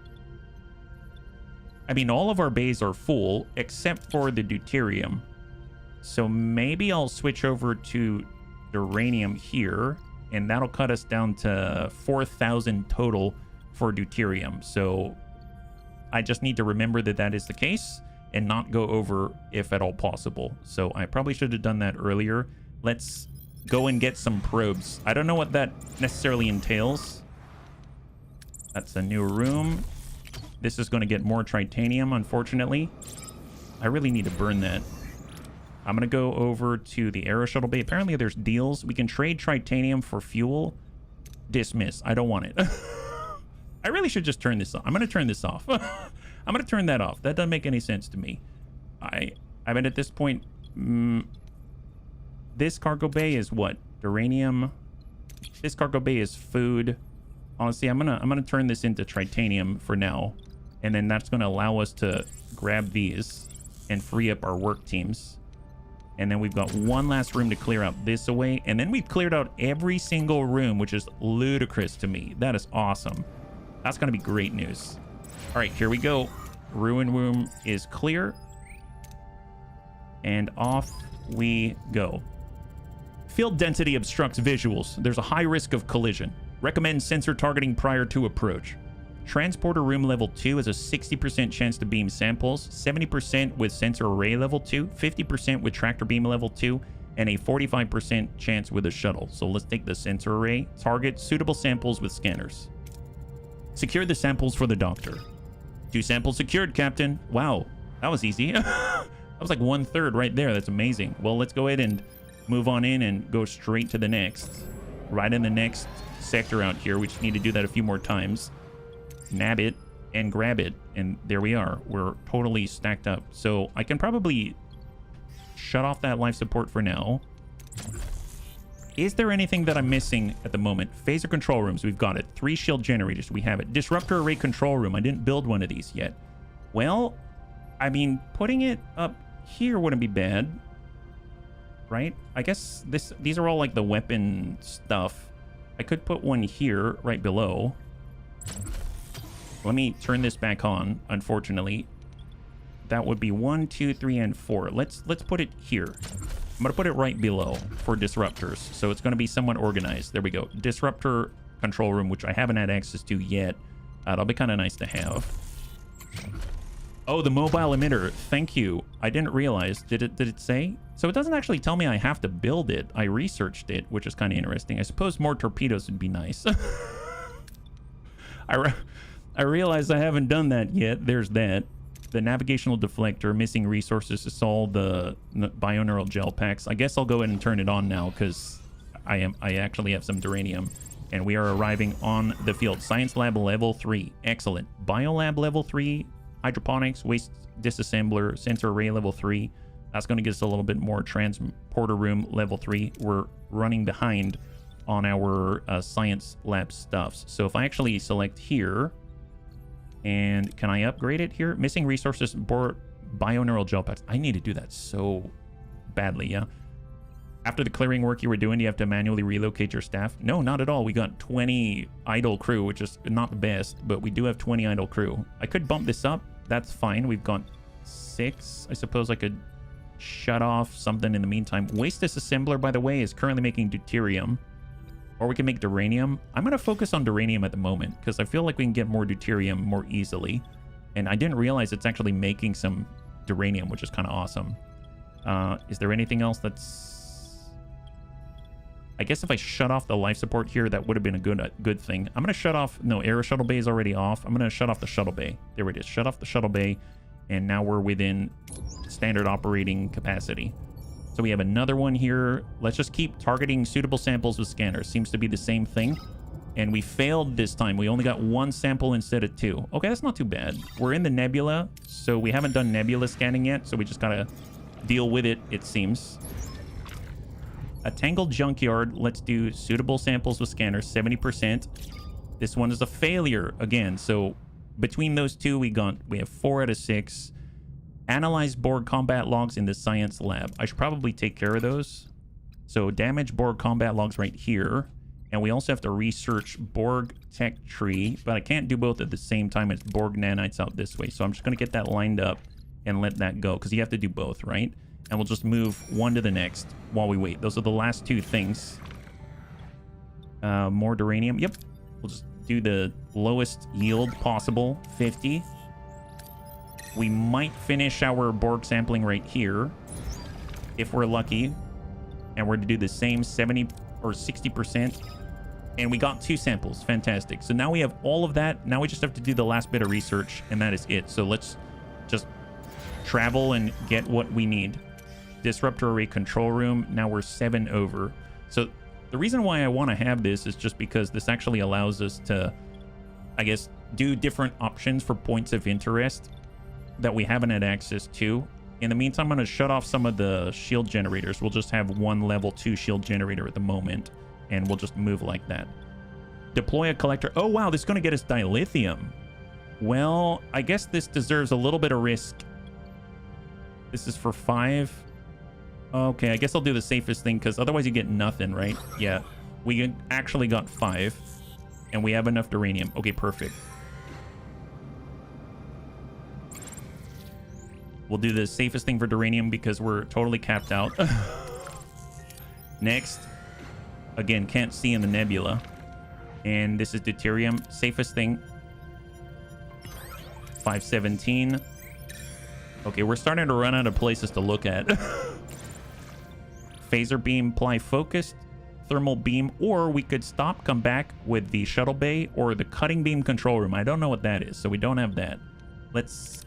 mean, all of our bays are full except for the deuterium, so maybe I'll switch over to duranium here, and that'll cut us down to 4,000 total for deuterium. So I just need to remember that that is the case and not go over if at all possible. So I probably should have done that earlier. Let's go and get some probes. I don't know what that necessarily entails. That's a new room. This is going to get more titanium, unfortunately. I really need to burn that. I'm going to go over to the Aero Shuttle Bay. Apparently there's deals. We can trade titanium for fuel. Dismiss. I don't want it. I really should just turn this off. I'm going to turn this off. I'm going to turn that off. That doesn't make any sense to me. I mean, at this point, this cargo bay is what? Uranium. This cargo bay is food. Honestly, I'm gonna turn this into titanium for now, and then that's gonna allow us to grab these and free up our work teams. And then we've got one last room to clear out this away, and then we've cleared out every single room, which is ludicrous to me. That is awesome. That's gonna be great news. All right, here we go. Ruin room is clear, and off we go. Field density obstructs visuals. There's a high risk of collision. Recommend sensor targeting prior to approach. Transporter room level 2 has a 60% chance to beam samples, 70% with sensor array level 2, 50% with tractor beam level 2, and a 45% chance with a shuttle. So let's take the sensor array. Target suitable samples with scanners. Secure the samples for the doctor. 2 samples secured, Captain. Wow, that was easy. That was like 1/3 right there. That's amazing. Well, let's go ahead and move on in and go straight to the next. Right in the next sector out here. We just need to do that a few more times. Nab it and grab it, and there we are. We're totally stacked up. So I can probably shut off that life support for now. Is there anything that I'm missing at the moment? Phaser control rooms, we've got it. 3 shield generators, we have it. Disruptor array control room, I didn't build one of these yet. Well, I mean, putting it up here wouldn't be bad, right? I guess these are all like the weapon stuff. I could put one here right below. Let me turn this back on. Unfortunately, that would be 1, 2, 3, and 4. Let's put it here. I'm gonna put it right below for disruptors, so it's gonna be somewhat organized. There we go. Disruptor control room, which I haven't had access to yet. That'll be kind of nice to have. Oh, the mobile emitter. Thank you. I didn't realize. Did it say? So it doesn't actually tell me I have to build it. I researched it, which is kind of interesting. I suppose more torpedoes would be nice. I realize I haven't done that yet. There's that. The navigational deflector, missing resources to solve the bioneural gel packs. I guess I'll go ahead and turn it on now because I actually have some duranium. And we are arriving on the field. Science lab level 3. Excellent. Biolab level 3. Hydroponics, waste disassembler, sensor array level 3. That's going to get us a little bit more. Transporter room level 3. We're running behind on our science lab stuffs. So if I actually select here, And can I upgrade it here? Missing resources, bioneural gel packs. I need to do that so badly, yeah. After the clearing work you were doing, do you have to manually relocate your staff? No, not at all. We got 20 idle crew, which is not the best, but we do have 20 idle crew. I could bump this up. That's fine. We've got 6. I suppose I could shut off something in the meantime. Waste disassembler, by the way, is currently making deuterium. Or we can make duranium. I'm going to focus on duranium at the moment because I feel like we can get more deuterium more easily. And I didn't realize it's actually making some duranium, which is kind of awesome. Is there anything else that's... I guess if I shut off the life support here, that would have been a good thing. I'm going to shut off... No, air shuttle bay is already off. I'm going to shut off the shuttle bay. There it is. Shut off the shuttle bay. And now we're within standard operating capacity. So we have another one here. Let's just keep targeting suitable samples with scanners. Seems to be the same thing. And we failed this time. We only got 1 sample instead of 2. Okay, that's not too bad. We're in the nebula, so we haven't done nebula scanning yet. So we just got to deal with it, it seems. A tangled junkyard. Let's do suitable samples with scanners, 70%. This one is a failure again. So between those two, we have 4 out of 6. Analyze Borg combat logs in the science lab. I should probably take care of those. So damage Borg combat logs right here. And we also have to research Borg tech tree, but I can't do both at the same time as Borg nanites out this way. So I'm just going to get that lined up and let that go because you have to do both, right? And we'll just move one to the next while we wait. Those are the last 2 things. More duranium. Yep. We'll just do the lowest yield possible, 50. We might finish our Borg sampling right here if we're lucky. And we're to do the same 70 or 60%. And we got 2 samples. Fantastic. So now we have all of that. Now we just have to do the last bit of research, and that is it. So let's just travel and get what we need. Disruptor array control room. Now we're 7 over. So the reason why I want to have this is just because this actually allows us to, I guess, do different options for points of interest that we haven't had access to. In the meantime, I'm going to shut off some of the shield generators. We'll just have 1 level 2 shield generator at the moment, and we'll just move like that. Deploy a collector. Oh, wow, this is going to get us dilithium. Well, I guess this deserves a little bit of risk. This is for 5. Okay, I guess I'll do the safest thing, because otherwise you get nothing, right? Yeah, we actually got 5, and we have enough duranium. Okay, perfect. We'll do the safest thing for duranium because we're totally capped out. Next. Again, can't see in the nebula. And this is deuterium. Safest thing. 517. Okay, we're starting to run out of places to look at. Phaser beam, ply focused, thermal beam, or we could stop, come back with the shuttle bay or the cutting beam control room. I don't know what that is, so we don't have that. Let's...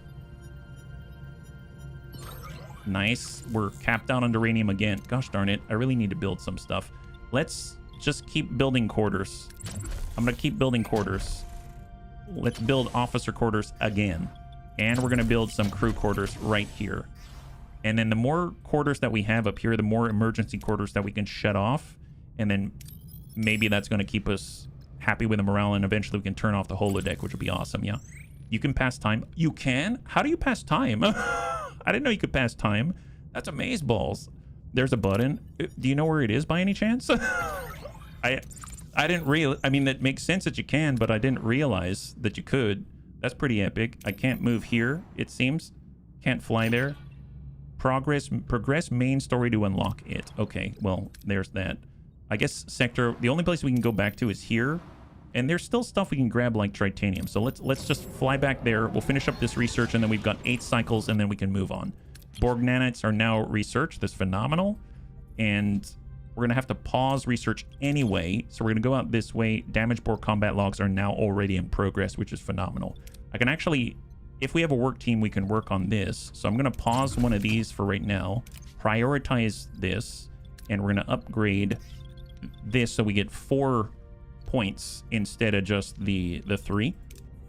Nice. We're capped out on duranium again. Gosh darn it. I really need to build some stuff. Let's just keep building quarters. I'm going to keep building quarters. Let's build officer quarters again. And we're going to build some crew quarters right here. And then the more quarters that we have up here, the more emergency quarters that we can shut off. And then maybe that's going to keep us happy with the morale. And eventually we can turn off the holodeck, which would be awesome. Yeah. You can pass time. You can? How do you pass time? I didn't know you could pass time. That's amazeballs. There's a button. Do you know where it is by any chance? I didn't really... I mean, that makes sense that you can, but I didn't realize that you could. That's pretty epic. I can't move here, it seems. Can't fly there. Progress main story to unlock it. Okay, well, there's that. I guess sector... The only place we can go back to is here. And there's still stuff we can grab like tritanium. So let's just fly back there. We'll finish up this research, and then we've got 8 cycles, and then we can move on. Borg nanites are now researched. That's phenomenal. And we're going to have to pause research anyway. So we're going to go out this way. Damage Borg combat logs are now already in progress, which is phenomenal. I can actually... If we have a work team, we can work on this. So I'm going to pause one of these for right now. Prioritize this. And we're going to upgrade this so we get 4 points instead of just the 3,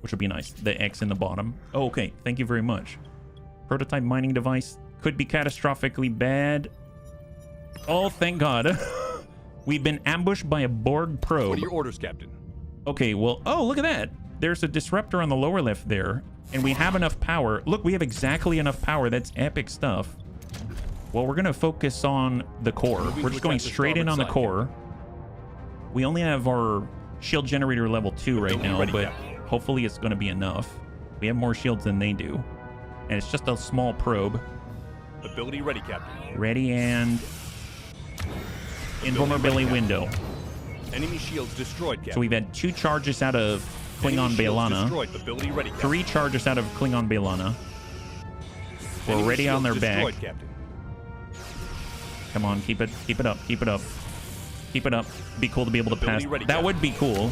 which would be nice. The X in the bottom. Oh, okay, thank you very much. Prototype mining device could be catastrophically bad. Oh, thank God. We've been ambushed by a Borg probe. What are your orders, Captain? Okay, well, oh, look at that. there's a disruptor on the lower left there, and we have enough power. Look, we have exactly enough power. That's epic stuff. Well, we're going to focus on the core. We're just going straight in on the core. We only have our shield generator level 2 right now, but hopefully it's going to be enough. We have more shields than they do. And it's just a small probe. Ability ready, Captain. Ready and... invulnerability window. Enemy shields destroyed, Captain. So we've had 2 charges out of Klingon Baelana. 3 charges out of Klingon Baelana. We're ready on their back. Captain. Come on, keep it up, keep it up. Keep it up. Be cool to be able to pass. That would be cool.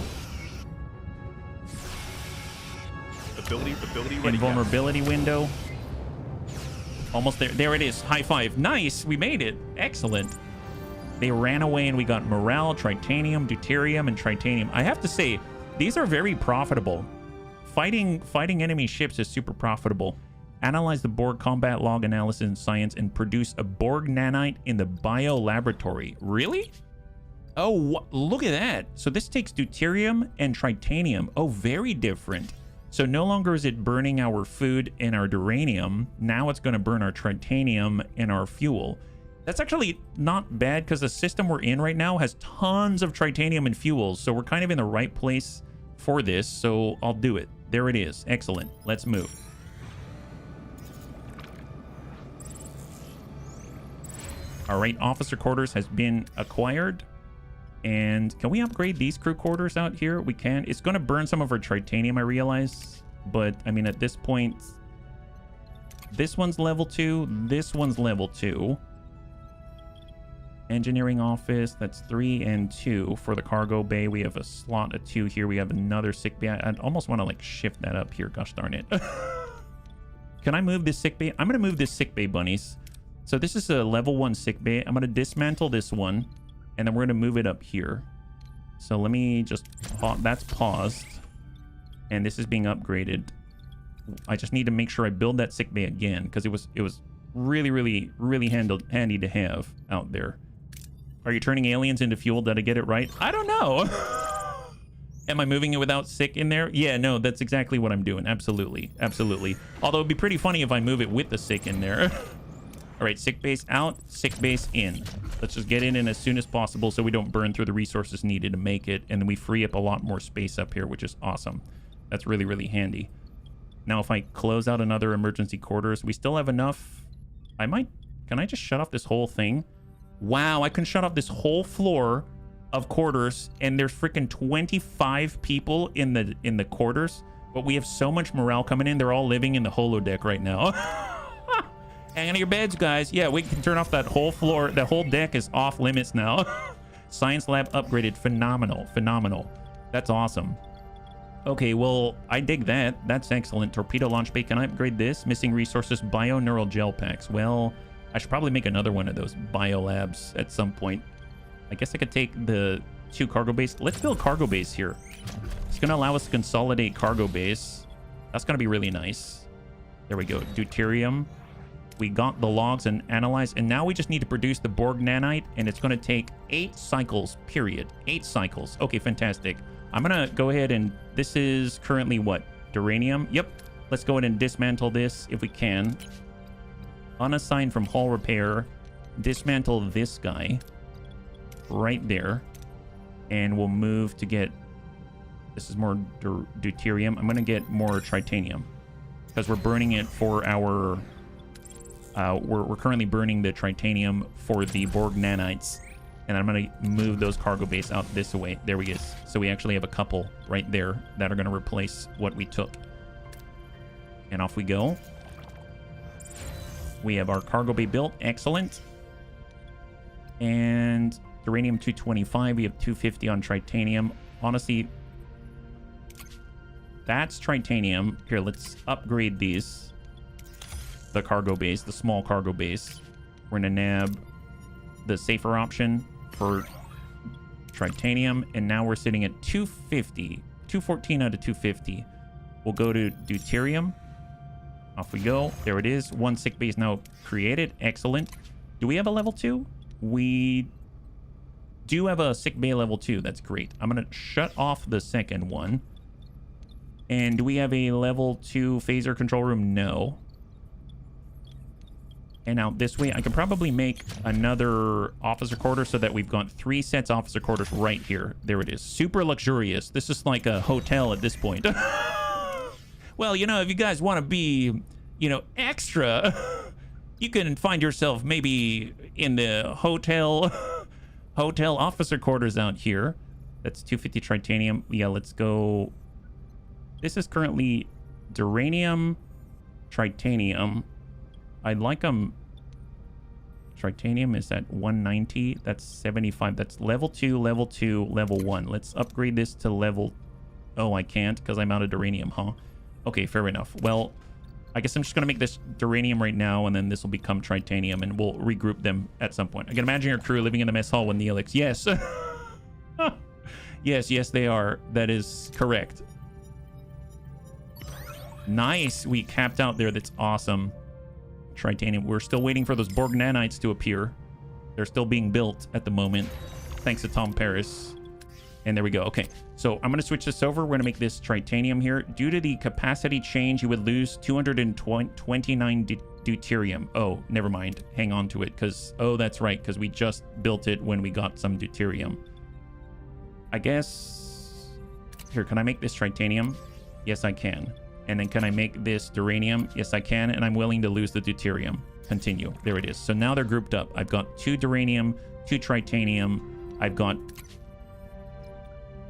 Ability ready, invulnerability window. Almost there. There it is. High five. Nice. We made it. Excellent. They ran away and we got morale, tritanium, deuterium, and tritanium. I have to say, these are very profitable. Fighting enemy ships is super profitable. Analyze the Borg combat log analysis and science and produce a Borg nanite in the bio laboratory. Really? Oh, look at that. So this takes deuterium and tritanium. Oh, very different. So no longer is it burning our food and our duranium. Now it's going to burn our tritanium and our fuel. That's actually not bad because the system we're in right now has tons of tritanium and fuels. So we're kind of in the right place for this. So I'll do it. There it is. Excellent. Let's move. All right. Officer quarters has been acquired. And can we upgrade these crew quarters out here? We can. It's going to burn some of our tritanium, I realize. But, I mean, at this point, this one's level 2. This one's level 2. Engineering office, that's 3 and 2. For the cargo bay, we have a slot of 2 here. We have another sick bay. I'd almost want to, like, shift that up here. Gosh darn it. Can I move this sick bay? I'm going to move this sick bay, bunnies. So this is a level 1 sick bay. I'm going to dismantle this one. And then we're going to move it up here. So let me just... that's paused. And this is being upgraded. I just need to make sure I build that sick bay again. Because it was really, really, really handy to have out there. Are you turning aliens into fuel? Did I get it right? I don't know. Am I moving it without sick in there? Yeah, no, that's exactly what I'm doing. Absolutely. Absolutely. Although it'd be pretty funny if I move it with the sick in there. All right, sick base out, sick base in. Let's just get in as soon as possible so we don't burn through the resources needed to make it. And then we free up a lot more space up here, which is awesome. That's really, really handy. Now, if I close out another emergency quarters, we still have enough. Can I just shut off this whole thing? Wow, I can shut off this whole floor of quarters and there's freaking 25 people in the quarters. But we have so much morale coming in. They're all living in the holodeck right now. Hang on to your beds, guys. Yeah, we can turn off that whole floor. That whole deck is off limits now. Science lab upgraded. Phenomenal. Phenomenal. That's awesome. Okay, well, I dig that. That's excellent. Torpedo launch bay. Can I upgrade this? Missing resources. Bio-neural gel packs. Well, I should probably make another one of those bio labs at some point. I guess I could take the 2 cargo base. Let's build cargo base here. It's going to allow us to consolidate cargo base. That's going to be really nice. There we go. Deuterium. We got the logs and analyzed, and now we just need to produce the Borg nanite, and it's going to take 8 cycles, period. 8 cycles. Okay, fantastic. I'm going to go ahead and this is currently what? Duranium? Yep. Let's go ahead and dismantle this if we can. Unassigned from hull repair. Dismantle this guy right there. And we'll move to get... This is more deuterium. I'm going to get more tritanium because we're burning it for our... We're currently burning the tritanium for the Borg nanites. And I'm going to move those cargo base out this way. There we go. So we actually have a couple right there that are going to replace what we took. And off we go. We have our cargo bay built. Excellent. And uranium 225. We have 250 on tritanium. Honestly, that's tritanium. Here, let's upgrade these. The cargo base, the small cargo base. We're going to nab the safer option for tritanium. And now we're sitting at 250. 214 out of 250. We'll go to deuterium. Off we go. There it is. 1 sick base now created. Excellent. Do we have a level 2? We do have a sick bay level 2. That's great. I'm going to shut off the second one. And do we have a level 2 phaser control room? No. And out this way, I can probably make another officer quarter so that we've got 3 sets officer quarters right here. There it is. Super luxurious. This is like a hotel at this point. Well, you know, if you guys want to be, you know, extra, you can find yourself maybe in the hotel officer quarters out here. That's 250 titanium. Yeah, let's go. This is currently duranium, titanium. I'd like them. Titanium is at 190. That's 75. That's level 2, level 2, level 1. Let's upgrade this to level... Oh, I can't because I'm out of duranium, huh? Okay, fair enough. Well, I guess I'm just going to make this duranium right now, and then this will become titanium, and we'll regroup them at some point. I can imagine your crew living in the mess hall with Neelix. Yes. Yes, they are. That is correct. Nice. We capped out there. That's awesome. Titanium. We're still waiting for those Borg nanites to appear. They're still being built at the moment, thanks to Tom Paris. And there we go. Okay, so I'm going to switch this over. We're going to make this titanium here. Due to the capacity change, you would lose 229 deuterium. Oh, never mind. Hang on to it because, oh, that's right, because we just built it when we got some deuterium. I guess... Here, can I make this titanium? Yes, I can. And then can I make this duranium? Yes, I can. And I'm willing to lose the deuterium. Continue. There it is. So now they're grouped up. I've got 2 duranium, 2 tritanium. I've got...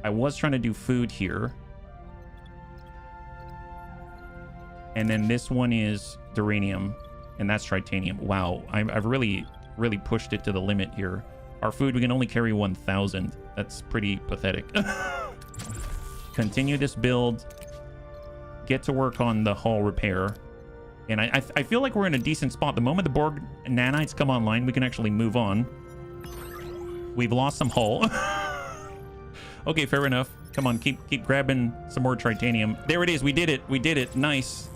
I was trying to do food here. And then this one is duranium. And that's tritanium. Wow. I've really pushed it to the limit here. Our food, we can only carry 1,000. That's pretty pathetic. Continue this build. Get to work on the hull repair. And I feel like we're in a decent spot. The moment the Borg nanites come online, we can actually move on. We've lost some hull. Okay, fair enough. Come on, keep grabbing some more titanium. There it is. We did it. We did it. Nice.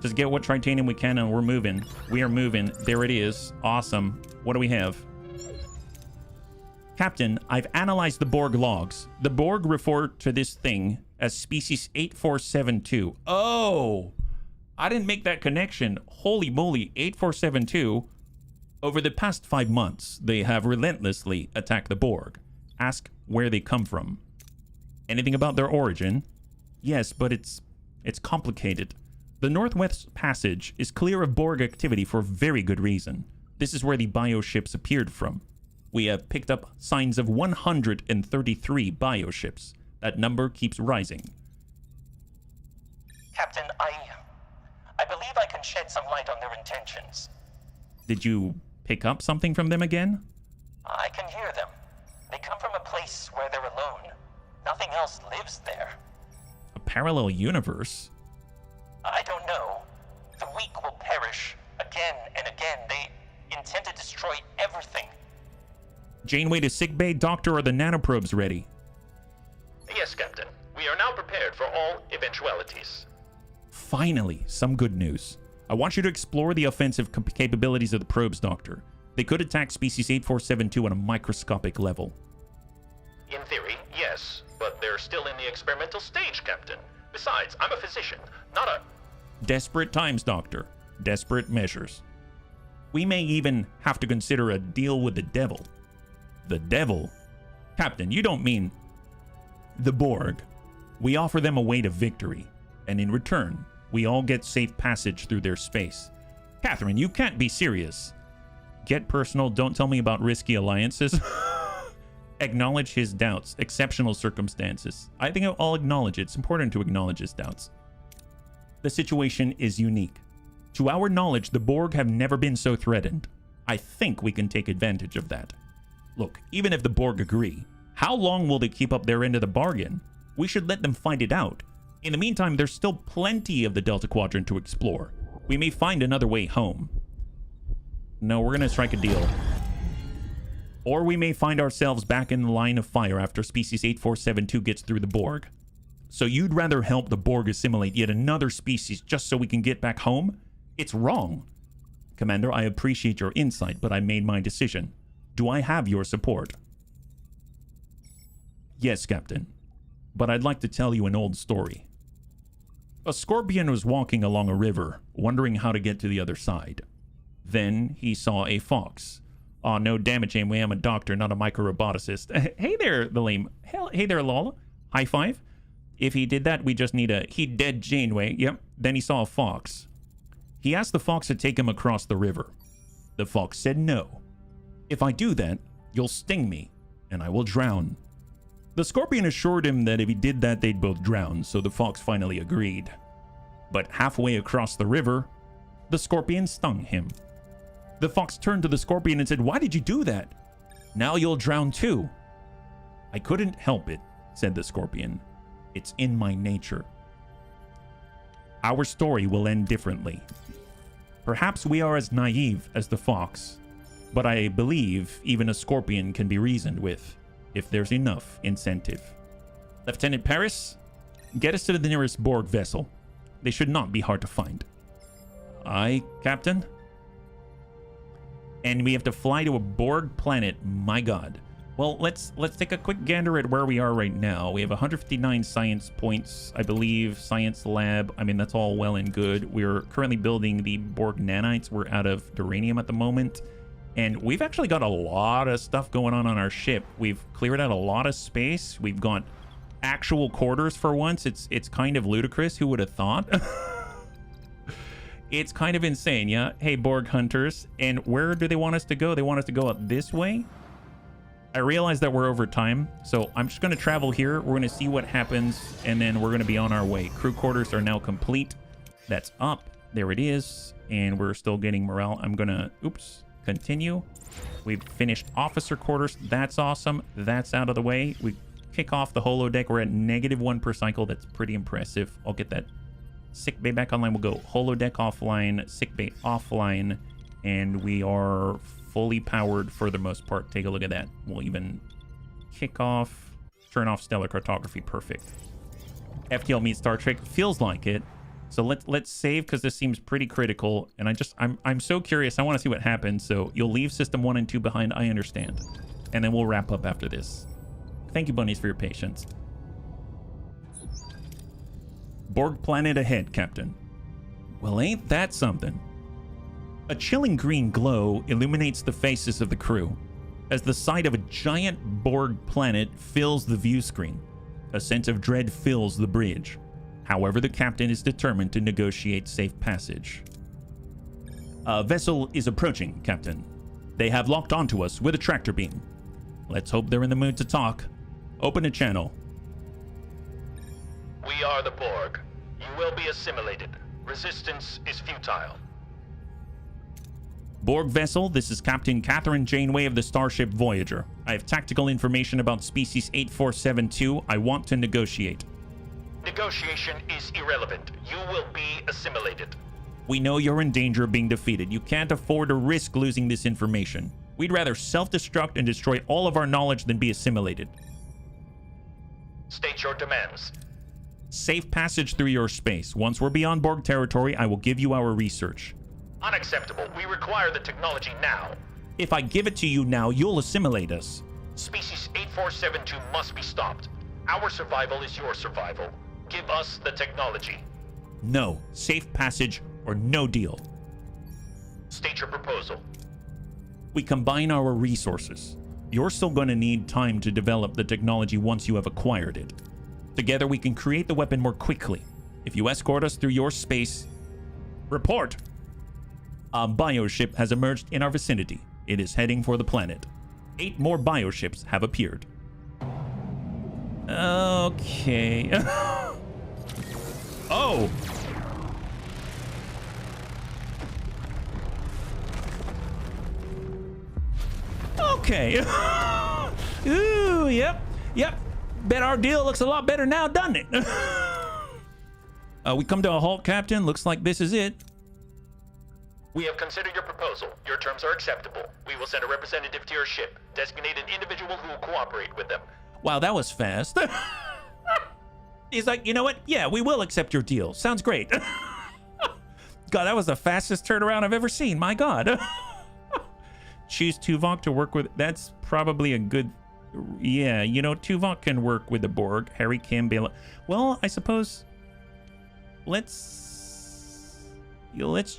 Just get what titanium we can and we're moving. We are moving. There it is. Awesome. What do we have? Captain, I've analyzed the Borg logs. The Borg refer to this thing as species 8472. Oh, I didn't make that connection. Holy moly, 8472. Over the past 5 months, they have relentlessly attacked the Borg. Ask where they come from. Anything about their origin? Yes, but it's complicated. The Northwest Passage is clear of Borg activity for very good reason. This is where the bioships appeared from. We have picked up signs of 133 bioships. That number keeps rising. Captain, I believe I can shed some light on their intentions. Did you pick up something from them again? I can hear them. They come from a place where they're alone. Nothing else lives there. A parallel universe? I don't know. The weak will perish again and again. They intend to destroy everything. Janeway to sickbay. Doctor, are the nanoprobes ready? Yes, Captain. We are now prepared for all eventualities. Finally, some good news. I want you to explore the offensive capabilities of the probes, Doctor. They could attack species 8472 on a microscopic level. In theory, yes, but they're still in the experimental stage, Captain. Besides, I'm a physician, not a... Desperate times, Doctor. Desperate measures. We may even have to consider a deal with the devil. The devil? Captain, you don't mean... The Borg. We offer them a way to victory, and in return, we all get safe passage through their space. Catherine, you can't be serious. Get personal, don't tell me about risky alliances. Acknowledge his doubts, exceptional circumstances. I think I'll acknowledge it. It's important to acknowledge his doubts. The situation is unique. To our knowledge, the Borg have never been so threatened. I think we can take advantage of that. Look, even if the Borg agree, how long will they keep up their end of the bargain? We should let them fight it out. In the meantime, there's still plenty of the Delta Quadrant to explore. We may find another way home. No, we're gonna strike a deal. Or we may find ourselves back in the line of fire after species 8472 gets through the Borg. So you'd rather help the Borg assimilate yet another species just so we can get back home? It's wrong. Commander, I appreciate your insight, but I made my decision. Do I have your support? Yes, Captain. But I'd like to tell you an old story. A scorpion was walking along a river, wondering how to get to the other side. Then he saw a fox. Oh, no damage, Janeway. I'm a doctor, not a micro-roboticist. Hey there, the lame. Hey there, Lola. High five. If he did that, we just need a... He dead Janeway. Yep. Then he saw a fox. He asked the fox to take him across the river. The fox said no. If I do that, you'll sting me, and I will drown. The scorpion assured him that if he did that, they'd both drown, so the fox finally agreed. But halfway across the river, the scorpion stung him. The fox turned to the scorpion and said, "Why did you do that? Now you'll drown too." "I couldn't help it," said the scorpion. "It's in my nature." Our story will end differently. Perhaps we are as naive as the fox, but I believe even a scorpion can be reasoned with if there's enough incentive. Lieutenant Paris, get us to the nearest Borg vessel. They should not be hard to find. Aye, Captain. And we have to fly to a Borg planet. My God. Well, let's take a quick gander at where we are right now. We have 159 science points, I believe. Science lab. I mean, that's all well and good. We're currently building the Borg nanites. We're out of duranium at the moment. And we've actually got a lot of stuff going on our ship. We've cleared out a lot of space. We've got actual quarters for once. It's kind of ludicrous. Who would have thought? It's kind of insane, yeah? Hey, Borg hunters. And where do they want us to go? They want us to go out this way? I realize that we're over time, so I'm just going to travel here. We're going to see what happens, and then we're going to be on our way. Crew quarters are now complete. That's up. There it is. And we're still getting morale. I'm going to... Oops. Continue. We've finished officer quarters. That's awesome. That's out of the way. We kick off the holodeck. We're at -1 per cycle. That's pretty impressive. I'll get that sickbay back online. We'll go holodeck offline, sickbay offline, and we are fully powered for the most part. Take a look at that. We'll even kick off, turn off stellar cartography. Perfect. FTL meets Star Trek. Feels like it. So let's save because this seems pretty critical, and I'm so curious. I want to see what happens. So you'll leave system 1 and 2 behind. I understand, and then we'll wrap up after this. Thank you, bunnies, for your patience. Borg planet ahead, Captain. Well, ain't that something? A chilling green glow illuminates the faces of the crew as the sight of a giant Borg planet fills the view screen. A sense of dread fills the bridge. However, the captain is determined to negotiate safe passage. A vessel is approaching, Captain. They have locked onto us with a tractor beam. Let's hope they're in the mood to talk. Open a channel. We are the Borg. You will be assimilated. Resistance is futile. Borg vessel, this is Captain Catherine Janeway of the starship Voyager. I have tactical information about species 8472. I want to negotiate. Negotiation is irrelevant. You will be assimilated. We know you're in danger of being defeated. You can't afford to risk losing this information. We'd rather self-destruct and destroy all of our knowledge than be assimilated. State your demands. Safe passage through your space. Once we're beyond Borg territory, I will give you our research. Unacceptable. We require the technology now. If I give it to you now, you'll assimilate us. Species 8472 must be stopped. Our survival is your survival. Give us the technology. No. Safe passage or no deal. State your proposal. We combine our resources. You're still going to need time to develop the technology once you have acquired it. Together we can create the weapon more quickly. If you escort us through your space... Report! A bioship has emerged in our vicinity. It is heading for the planet. 8 more bioships have appeared. Okay. Oh! Okay. Ooh, yep. Bet our deal looks a lot better now, doesn't it? We come to a halt, Captain. Looks like this is it. We have considered your proposal. Your terms are acceptable. We will send a representative to your ship. Designate an individual who will cooperate with them. Wow, that was fast. He's like, you know what? Yeah, we will accept your deal. Sounds great. God, that was the fastest turnaround I've ever seen. My God. Choose Tuvok to work with. That's probably a good... Yeah, you know, Tuvok can work with the Borg. Harry, Kim, Bela. Well, I suppose... let's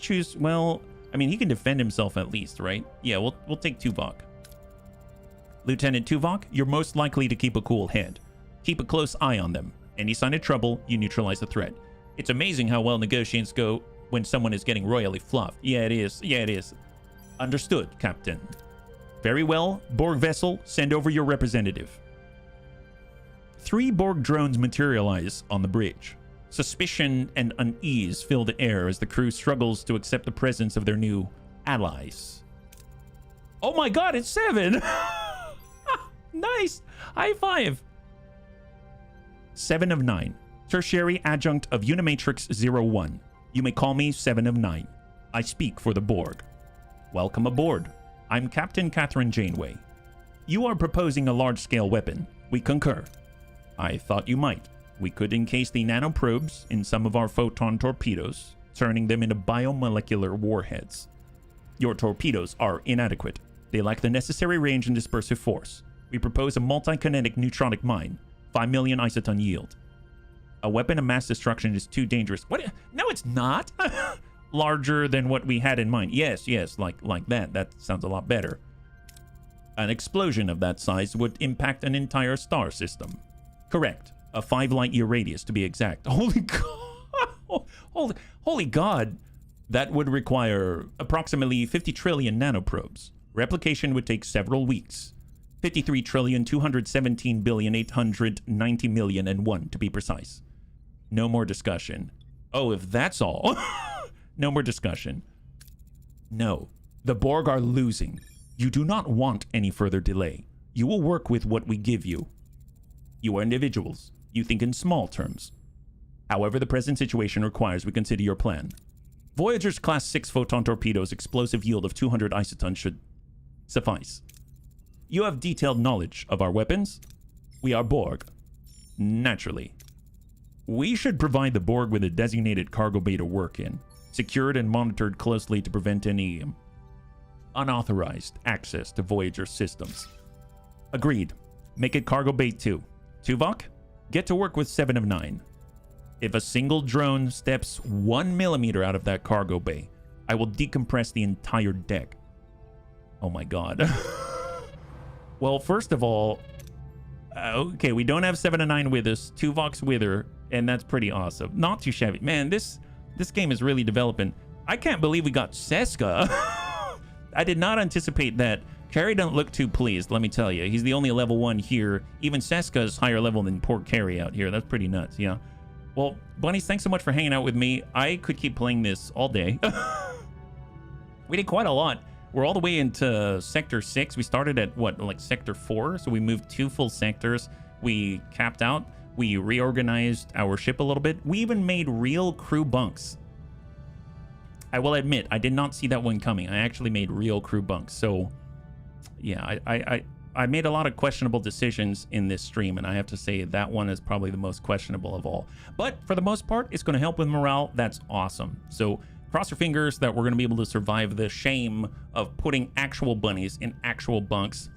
choose. Well, I mean, he can defend himself at least, right? Yeah, we'll take Tuvok. Lieutenant Tuvok, you're most likely to keep a cool head. Keep a close eye on them. Any sign of trouble, you neutralize the threat. It's amazing how well negotiations go when someone is getting royally fluffed. Yeah, it is. Yeah, it is. Understood, Captain. Very well. Borg vessel, send over your representative. 3 Borg drones materialize on the bridge. Suspicion and unease fill the air as the crew struggles to accept the presence of their new allies. Oh my god, it's 7! Nice! High five! 7 of 9. Tertiary adjunct of Unimatrix 01. You may call me 7 of 9. I speak for the Borg. Welcome aboard. I'm Captain Catherine Janeway. You are proposing a large-scale weapon. We concur. I thought you might. We could encase the nanoprobes in some of our photon torpedoes, turning them into biomolecular warheads. Your torpedoes are inadequate. They lack the necessary range and dispersive force. We propose a multi-kinetic neutronic mine, 5 million isoton yield. A weapon of mass destruction is too dangerous. What? No, it's not. Larger than what we had in mind. Yes, like that. That sounds a lot better. An explosion of that size would impact an entire star system. Correct. A 5 light-year radius, to be exact. Holy God. Holy God. That would require approximately 50 trillion nanoprobes. Replication would take several weeks. 53,217,890,000,001 to be precise. No more discussion. Oh, if that's all. No more discussion. No. The Borg are losing. You do not want any further delay. You will work with what we give you. You are individuals. You think in small terms. However, the present situation requires we consider your plan. Voyager's Class 6 photon torpedoes' explosive yield of 200 isotons should suffice. You have detailed knowledge of our weapons. We are Borg. Naturally. We should provide the Borg with a designated cargo bay to work in, secured and monitored closely to prevent any unauthorized access to Voyager systems. Agreed. Make it cargo bay 2. Tuvok, get to work with 7 of 9. If a single drone steps 1 millimeter out of that cargo bay, I will decompress the entire deck. Oh my god. Well, first of all, okay, we don't have 7 of 9 with us. Tuvok's with her, and that's pretty awesome. Not too shabby. Man, this game is really developing. I can't believe we got Seska. I did not anticipate that. Carrie doesn't look too pleased, let me tell you. He's the only level 1 here. Even Seska's higher level than poor Carrie out here. That's pretty nuts, yeah. Well, bunnies, thanks so much for hanging out with me. I could keep playing this all day. We did quite a lot. We're all the way into Sector 6. We started at, what, like Sector 4? So we moved 2 full sectors. We capped out. We reorganized our ship a little bit. We even made real crew bunks. I will admit, I did not see that one coming. I actually made real crew bunks. So, yeah, I made a lot of questionable decisions in this stream, and I have to say that one is probably the most questionable of all. But for the most part, it's going to help with morale. That's awesome. So cross your fingers that we're going to be able to survive the shame of putting actual bunnies in actual bunks,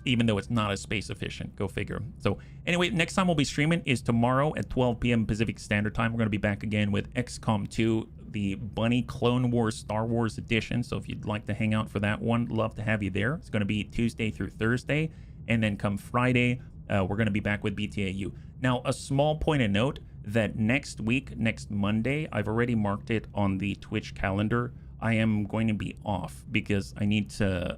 even though it's not as space efficient. Go figure. So anyway, next time we'll be streaming is tomorrow at 12 p.m. Pacific Standard Time. We're going to be back again with XCOM 2, the Bunny Clone Wars Star Wars edition. So if you'd like to hang out for that one, love to have you there. It's going to be Tuesday through Thursday. And then come Friday, we're going to be back with BTAU. Now, a small point of note that next week, next Monday, I've already marked it on the Twitch calendar. I am going to be off because I need to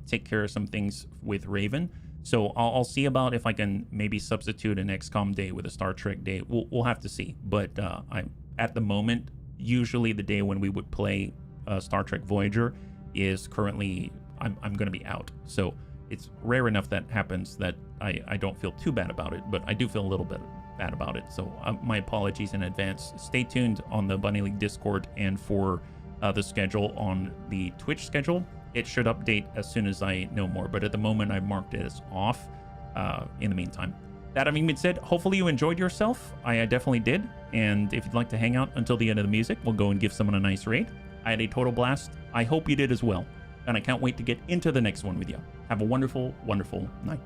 take care of some things with Raven. So I'll see about if I can maybe substitute an XCOM day with a Star Trek day. We'll have to see. But I'm at the moment, usually the day when we would play Star Trek Voyager is currently, I'm going to be out. So it's rare enough that happens that I don't feel too bad about it, but I do feel a little bit bad about it. So my apologies in advance. Stay tuned on the Bunny League Discord and for the schedule on the Twitch schedule. It should update as soon as I know more, but at the moment I've marked it as off in the meantime. That having been said, hopefully you enjoyed yourself. I definitely did. And if you'd like to hang out until the end of the music, we'll go and give someone a nice raid. I had a total blast. I hope you did as well. And I can't wait to get into the next one with you. Have a wonderful, wonderful night.